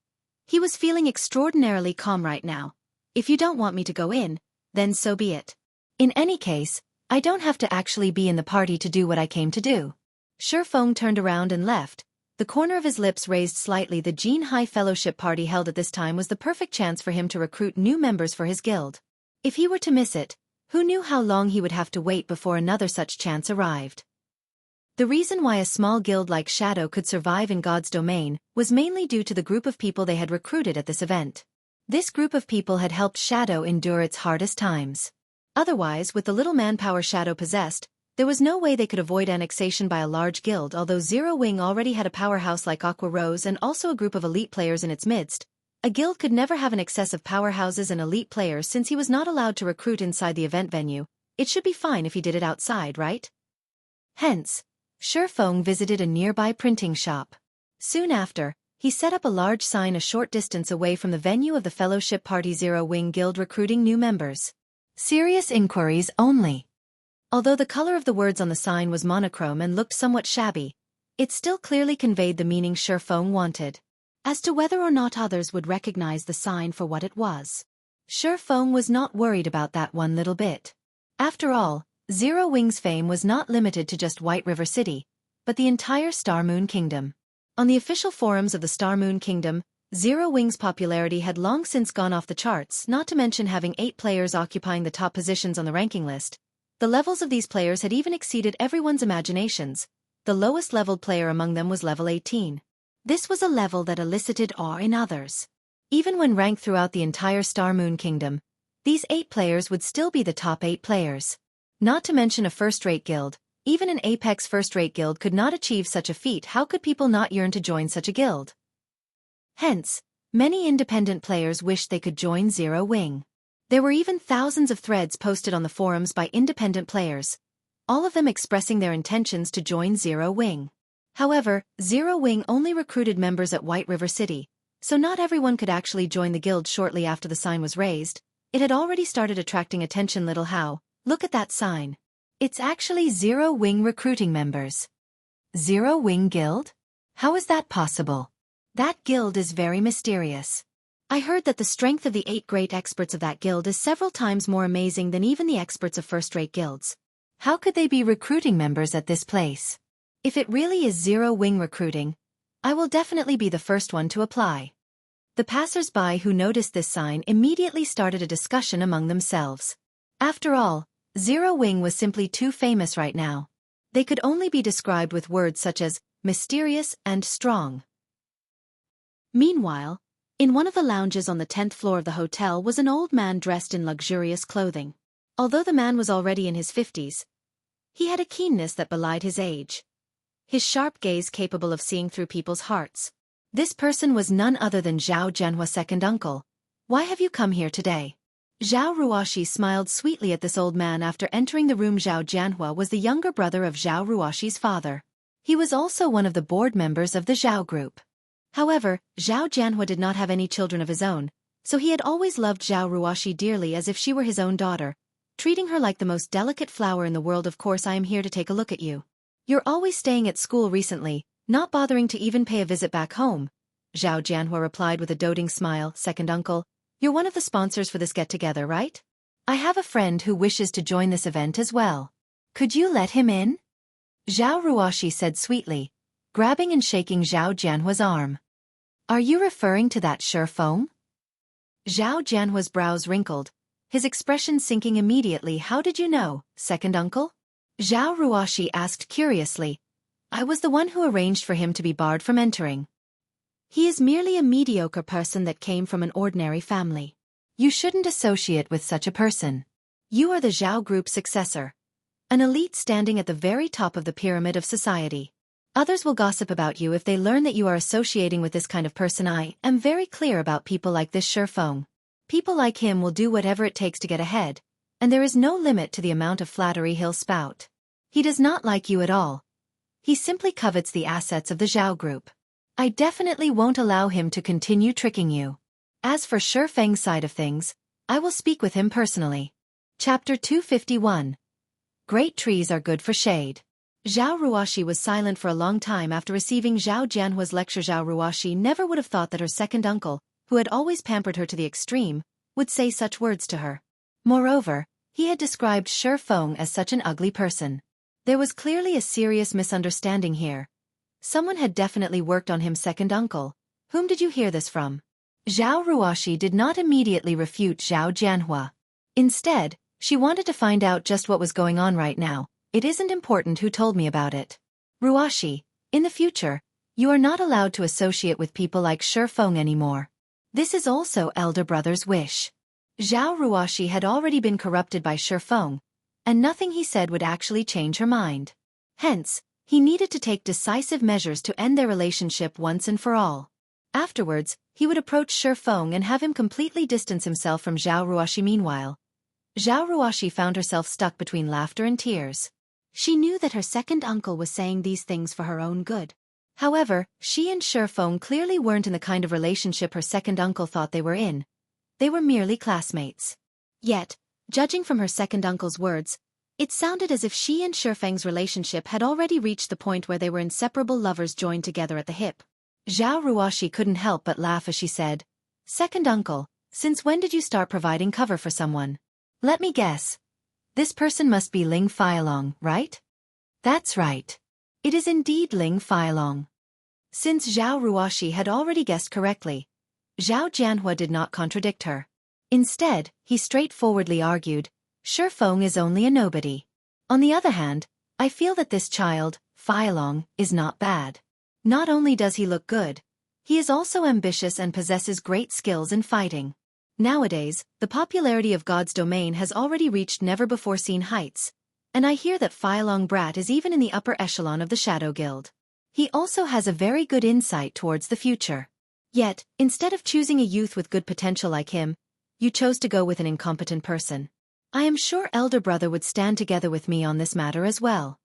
he was feeling extraordinarily calm right now. If you don't want me to go in, then so be it. In any case, I don't have to actually be in the party to do what I came to do. Shifeng turned around and left, the corner of his lips raised slightly. The Jianghu Fellowship party held at this time was the perfect chance for him to recruit new members for his guild. If he were to miss it, who knew how long he would have to wait before another such chance arrived? The reason why a small guild like Shadow could survive in God's domain was mainly due to the group of people they had recruited at this event. This group of people had helped Shadow endure its hardest times. Otherwise, with the little manpower Shadow possessed, there was no way they could avoid annexation by a large guild. Although Zero Wing already had a powerhouse like Aqua Rose and also a group of elite players in its midst, a guild could never have an excess of powerhouses and elite players since he was not allowed to recruit inside the event venue. It should be fine if he did it outside, right? Hence, Shifeng visited a nearby printing shop. Soon after, he set up a large sign a short distance away from the venue of the Fellowship Party. Zero Wing Guild recruiting new members. Serious inquiries only. Although the color of the words on the sign was monochrome and looked somewhat shabby, it still clearly conveyed the meaning Shifeng wanted. As to whether or not others would recognize the sign for what it was, Shifeng was not worried about that one little bit. After all, Zero Wing's fame was not limited to just White River City, but the entire Star Moon Kingdom. On the official forums of the Star Moon Kingdom, Zero Wing's popularity had long since gone off the charts, not to mention having 8 players occupying the top positions on the ranking list. The levels of these players had even exceeded everyone's imaginations. The lowest leveled player among them was level 18. This was a level that elicited awe in others. Even when ranked throughout the entire Star Moon Kingdom, these 8 players would still be the top 8 players. Not to mention a first-rate guild. Even an Apex first-rate guild could not achieve such a feat. How could people not yearn to join such a guild? Hence, many independent players wished they could join Zero Wing. There were even thousands of threads posted on the forums by independent players, all of them expressing their intentions to join Zero Wing. However, Zero Wing only recruited members at White River City, so not everyone could actually join the guild. Shortly after the sign was raised, it had already started attracting attention. Little how, look at that sign. It's actually Zero Wing recruiting members. Zero Wing Guild? How is that possible? That guild is very mysterious. I heard that the strength of the 8 great experts of that guild is several times more amazing than even the experts of first-rate guilds. How could they be recruiting members at this place? If it really is Zero Wing recruiting, I will definitely be the first one to apply. The passers-by who noticed this sign immediately started a discussion among themselves. After all, Zero Wing was simply too famous right now. They could only be described with words such as mysterious and strong. Meanwhile, in one of the lounges on the 10th floor of the hotel was an old man dressed in luxurious clothing. Although the man was already in his 50s, he had a keenness that belied his age. His sharp gaze capable of seeing through people's hearts. This person was none other than Zhao Zhenhua's second uncle. Why have you come here today? Zhao Ruoxi smiled sweetly at this old man after entering the room. Zhao Jianhua was the younger brother of Zhao Ruoxi's father. He was also one of the board members of the Zhao group. However, Zhao Jianhua did not have any children of his own, so he had always loved Zhao Ruoxi dearly as if she were his own daughter, treating her like the most delicate flower in the world. Of course I am here to take a look at you. You're always staying at school recently, not bothering to even pay a visit back home, Zhao Jianhua replied with a doting smile. Second uncle, you're one of the sponsors for this get-together, right? I have a friend who wishes to join this event as well. Could you let him in? Zhao Ruoxi said sweetly, grabbing and shaking Zhao Jianhua's arm. Are you referring to that Surpassing? Zhao Jianhua's brows wrinkled, his expression sinking immediately. How did you know, second uncle? Zhao Ruoxi asked curiously. I was the one who arranged for him to be barred from entering. He is merely a mediocre person that came from an ordinary family. You shouldn't associate with such a person. You are the Zhao Group successor, an elite standing at the very top of the pyramid of society. Others will gossip about you if they learn that you are associating with this kind of person. I am very clear about people like this Surpassing. People like him will do whatever it takes to get ahead, and there is no limit to the amount of flattery he'll spout. He does not like you at all. He simply covets the assets of the Zhao Group. I definitely won't allow him to continue tricking you. As for Surpassing's side of things, I will speak with him personally. Chapter 251. Great trees are good for shade. Zhao Ruoxi was silent for a long time after receiving Zhao Jianhua's lecture. Zhao Ruoxi never would have thought that her second uncle, who had always pampered her to the extreme, would say such words to her. Moreover, he had described Surpassing as such an ugly person. There was clearly a serious misunderstanding here. Someone had definitely worked on him. Second uncle, whom did you hear this from? Zhao Ruoxi did not immediately refute Zhao Jianhua. Instead, she wanted to find out just what was going on right now. It isn't important who told me about it. Ruoxi, in the future, you are not allowed to associate with people like Surpassing anymore. This is also elder brother's wish. Zhao Ruoxi had already been corrupted by Surpassing, and nothing he said would actually change her mind. Hence, he needed to take decisive measures to end their relationship once and for all. Afterwards, he would approach Surpassing and have him completely distance himself from Zhao Ruoxi. Meanwhile, Zhao Ruoxi found herself stuck between laughter and tears. She knew that her second uncle was saying these things for her own good. However, she and Surpassing clearly weren't in the kind of relationship her second uncle thought they were in. They were merely classmates. Yet, judging from her second uncle's words, it sounded as if she and Surpassing's relationship had already reached the point where they were inseparable lovers joined together at the hip. Zhao Ruoxi couldn't help but laugh as she said, Second uncle, since when did you start providing cover for someone? Let me guess. This person must be Ling Feilong, right? That's right. It is indeed Ling Feilong. Since Zhao Ruoxi had already guessed correctly, Zhao Jianhua did not contradict her. Instead, he straightforwardly argued, Surpassing is only a nobody. On the other hand, I feel that this child, Feilong, is not bad. Not only does he look good, he is also ambitious and possesses great skills in fighting. Nowadays, the popularity of God's domain has already reached never-before-seen heights, and I hear that Feilong Brat is even in the upper echelon of the Shadow Guild. He also has a very good insight towards the future. Yet, instead of choosing a youth with good potential like him, you chose to go with an incompetent person. I am sure elder brother would stand together with me on this matter as well.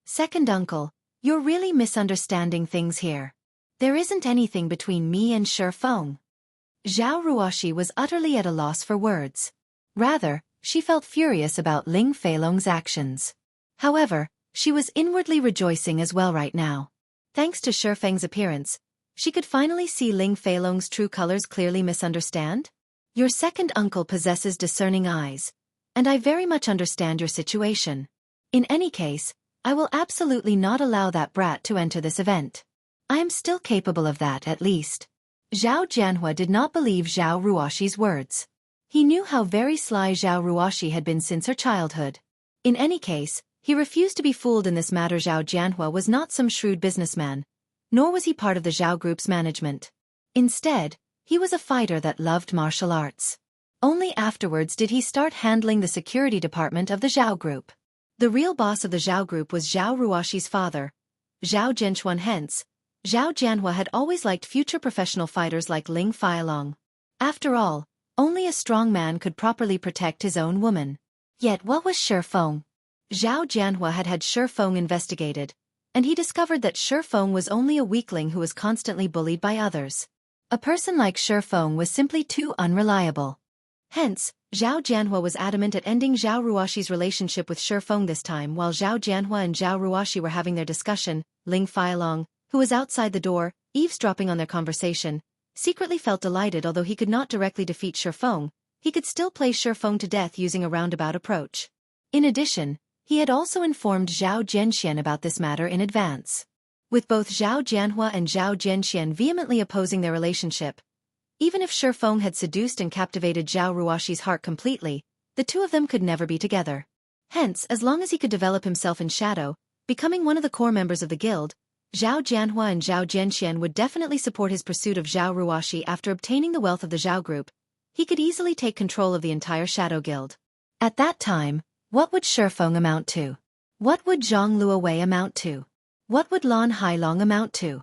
Second uncle, you're really misunderstanding things here. There isn't anything between me and Surpassing. Zhao Ruoxi was utterly at a loss for words. Rather, she felt furious about Ling Feilong's actions. However, she was inwardly rejoicing as well right now. Thanks to Surpassing's appearance, she could finally see Ling Feilong's true colors clearly. Misunderstand? Your second uncle possesses discerning eyes, and I very much understand your situation. In any case, I will absolutely not allow that brat to enter this event. I am still capable of that at least. Zhao Jianhua did not believe Zhao Ruoxi's words. He knew how very sly Zhao Ruoxi had been since her childhood. In any case, he refused to be fooled in this matter. Zhao Jianhua was not some shrewd businessman, nor was he part of the Zhao Group's management. Instead, he was a fighter that loved martial arts. Only afterwards did he start handling the security department of the Zhao Group. The real boss of the Zhao Group was Zhao Ruoxi's father, Zhao Zhenchuan. Hence, Zhao Jianhua had always liked future professional fighters like Ling Feilong. After all, Only a strong man could properly protect his own woman. Yet what was Shifeng? Zhao Jianhua had had Shifeng investigated, and he discovered that Shifeng was only a weakling who was constantly bullied by others. A person like Shifeng was simply too unreliable. Hence, Zhao Jianhua was adamant at ending Zhao Ruoxi's relationship with Shifeng this time. While Zhao Jianhua and Zhao Ruoxi were having their discussion, Ling Feilong, who was outside the door, eavesdropping on their conversation, secretly felt delighted. Although he could not directly defeat Shifeng, he could still play Shifeng to death using a roundabout approach. In addition, he had also informed Zhao Zhenxian about this matter in advance. With both Zhao Jianhua and Zhao Zhenxian vehemently opposing their relationship, even if Shifeng had seduced and captivated Zhao Ruoxi's heart completely, the two of them could never be together. Hence, as long as he could develop himself in shadow, becoming one of the core members of the guild, Zhao Jianhua and Zhao Zhenxian would definitely support his pursuit of Zhao Ruoxi. After obtaining the wealth of the Zhao group, he could easily take control of the entire Shadow Guild. At that time, what would Shifeng amount to? What would Zhang Luowei amount to? What would Lan Hailong amount to?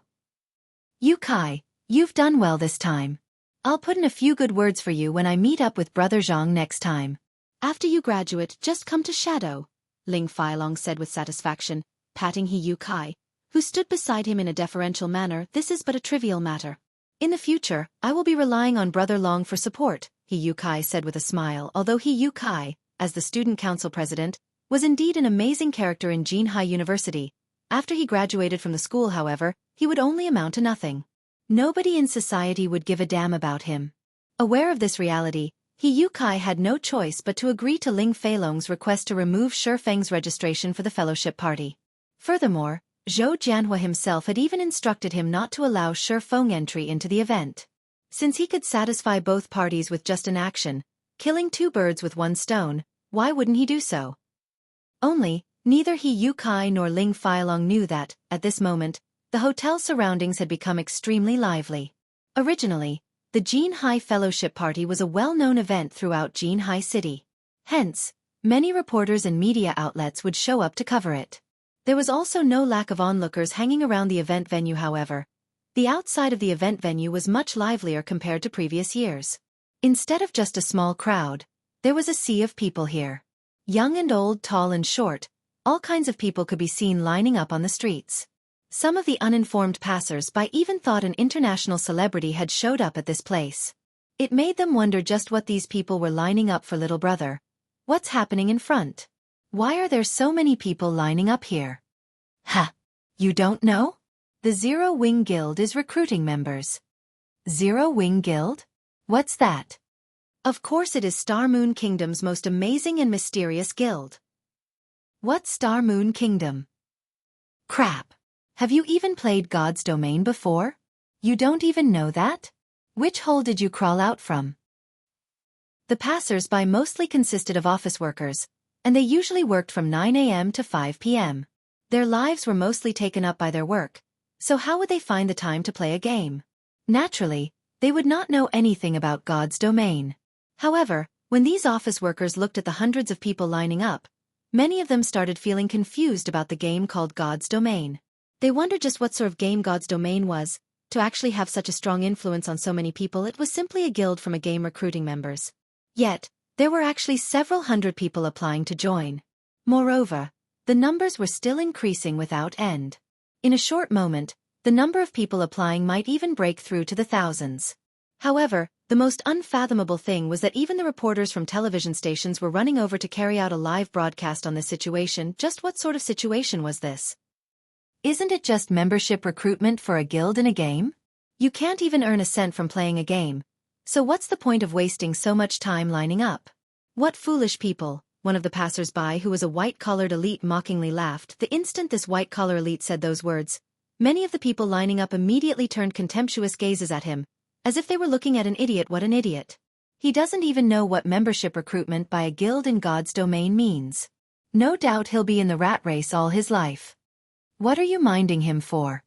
Yu Kai, you've done well this time. I'll put in a few good words for you when I meet up with Brother Zhang next time. After you graduate, just come to Shadow, Ling Feilong said with satisfaction, patting Yu Kai, who stood beside him in a deferential manner. This is but a trivial matter. In the future, I will be relying on Brother Long for support, Yu Kai said with a smile. Although Yu Kai, as the student council president, was indeed an amazing character in Jianghu University, after he graduated from the school, however, he would only amount to nothing. Nobody in society would give a damn about him. Aware of this reality, Yu Kai had no choice but to agree to Ling Feilong's request to remove Shifeng's registration for the fellowship party. Furthermore, Zhou Jianhua himself had even instructed him not to allow Shifeng entry into the event. Since he could satisfy both parties with just an action, killing two birds with one stone, why wouldn't he do so? Only, neither Yu Kai nor Ling Feilong knew that, at this moment, the hotel's surroundings had become extremely lively. Originally, the Jianghu Fellowship Party was a well-known event throughout Jianghu City. Hence, many reporters and media outlets would show up to cover it. There was also no lack of onlookers hanging around the event venue. However, the outside of the event venue was much livelier compared to previous years. Instead of just a small crowd, there was a sea of people here. Young and old, tall and short, all kinds of people could be seen lining up on the streets. Some of the uninformed passers-by even thought an international celebrity had showed up at this place. It made them wonder just what these people were lining up for. Little brother, what's happening in front? Why are there so many people lining up here? Ha! You don't know? The Zero Wing Guild is recruiting members. Zero Wing Guild? What's that? Of course it is Star Moon Kingdom's most amazing and mysterious guild. What's Star Moon Kingdom? Crap! Have you even played God's Domain before? You don't even know that? Which hole did you crawl out from? The passers-by mostly consisted of office workers, and they usually worked from 9 a.m. to 5 p.m. Their lives were mostly taken up by their work, so how would they find the time to play a game? Naturally, they would not know anything about God's Domain. However, when these office workers looked at the hundreds of people lining up, many of them started feeling confused about the game called God's Domain. They wondered just what sort of game God's Domain was, to actually have such a strong influence on so many people. It was simply a guild from a game recruiting members. Yet, there were actually several hundred people applying to join. Moreover, the numbers were still increasing without end. In a short moment, the number of people applying might even break through to the thousands. However, the most unfathomable thing was that even the reporters from television stations were running over to carry out a live broadcast on this situation. Just what sort of situation was this? Isn't it just membership recruitment for a guild in a game? You can't even earn a cent from playing a game, so what's the point of wasting so much time lining up? What foolish people, one of the passers-by who was a white-collared elite mockingly laughed. The instant this white-collar elite said those words, many of the people lining up immediately turned contemptuous gazes at him, as if they were looking at an idiot. What an idiot. He doesn't even know what membership recruitment by a guild in God's Domain means. No doubt he'll be in the rat race all his life. What are you minding him for?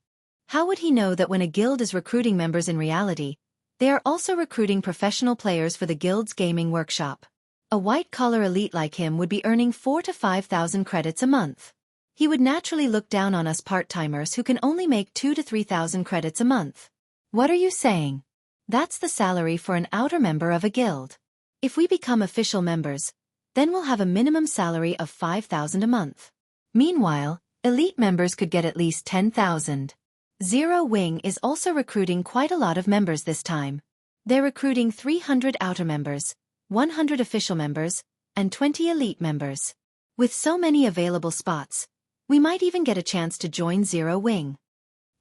How would he know that when a guild is recruiting members in reality, they are also recruiting professional players for the guild's gaming workshop? A white-collar elite like him would be earning 4,000 to 5,000 credits a month. He would naturally look down on us part-timers who can only make 2,000 to 3,000 credits a month. What are you saying? That's the salary for an outer member of a guild. If we become official members, then we'll have a minimum salary of 5,000 a month. Meanwhile, elite members could get at least 10,000. Zero Wing is also recruiting quite a lot of members this time. They're recruiting 300 outer members, 100 official members, and 20 elite members. With so many available spots, we might even get a chance to join Zero Wing.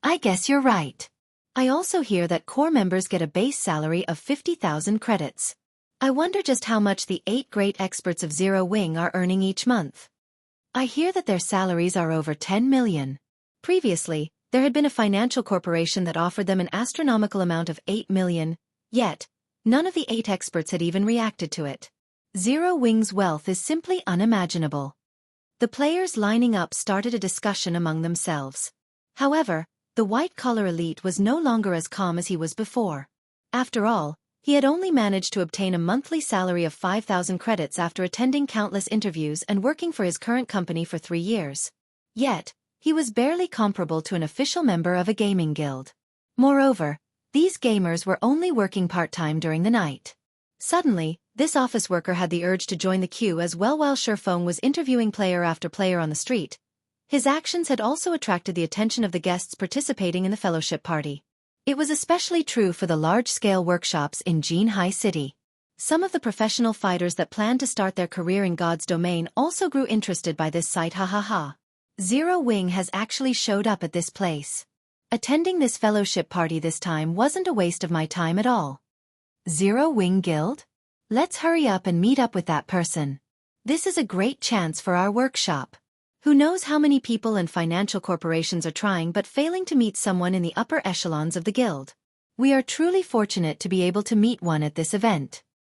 I guess you're right. I also hear that core members get a base salary of 50,000 credits. I wonder just how much the 8 great experts of Zero Wing are earning each month. I hear that their salaries are over 10 million. Previously, there had been a financial corporation that offered them an astronomical amount of 8 million, yet, none of the 8 experts had even reacted to it. Zero Wing's wealth is simply unimaginable. The players lining up started a discussion among themselves. However, the white-collar elite was no longer as calm as he was before. After all, he had only managed to obtain a monthly salary of 5,000 credits after attending countless interviews and working for his current company for 3 years. Yet, he was barely comparable to an official member of a gaming guild. Moreover, these gamers were only working part-time during the night. Suddenly, this office worker had the urge to join the queue as well while Shurfeng was interviewing player after player on the street. His actions had also attracted the attention of the guests participating in the fellowship party. It was especially true for the large-scale workshops in Jianghu City. Some of the professional fighters that planned to start their career in God's domain also grew interested by this sight. Zero Wing has actually showed up at this place. Attending this fellowship party this time wasn't a waste of my time at all. Zero Wing Guild? Let's hurry up and meet up with that person. This is a great chance for our workshop. Who knows how many people and financial corporations are trying but failing to meet someone in the upper echelons of the guild. We are truly fortunate to be able to meet one at this event.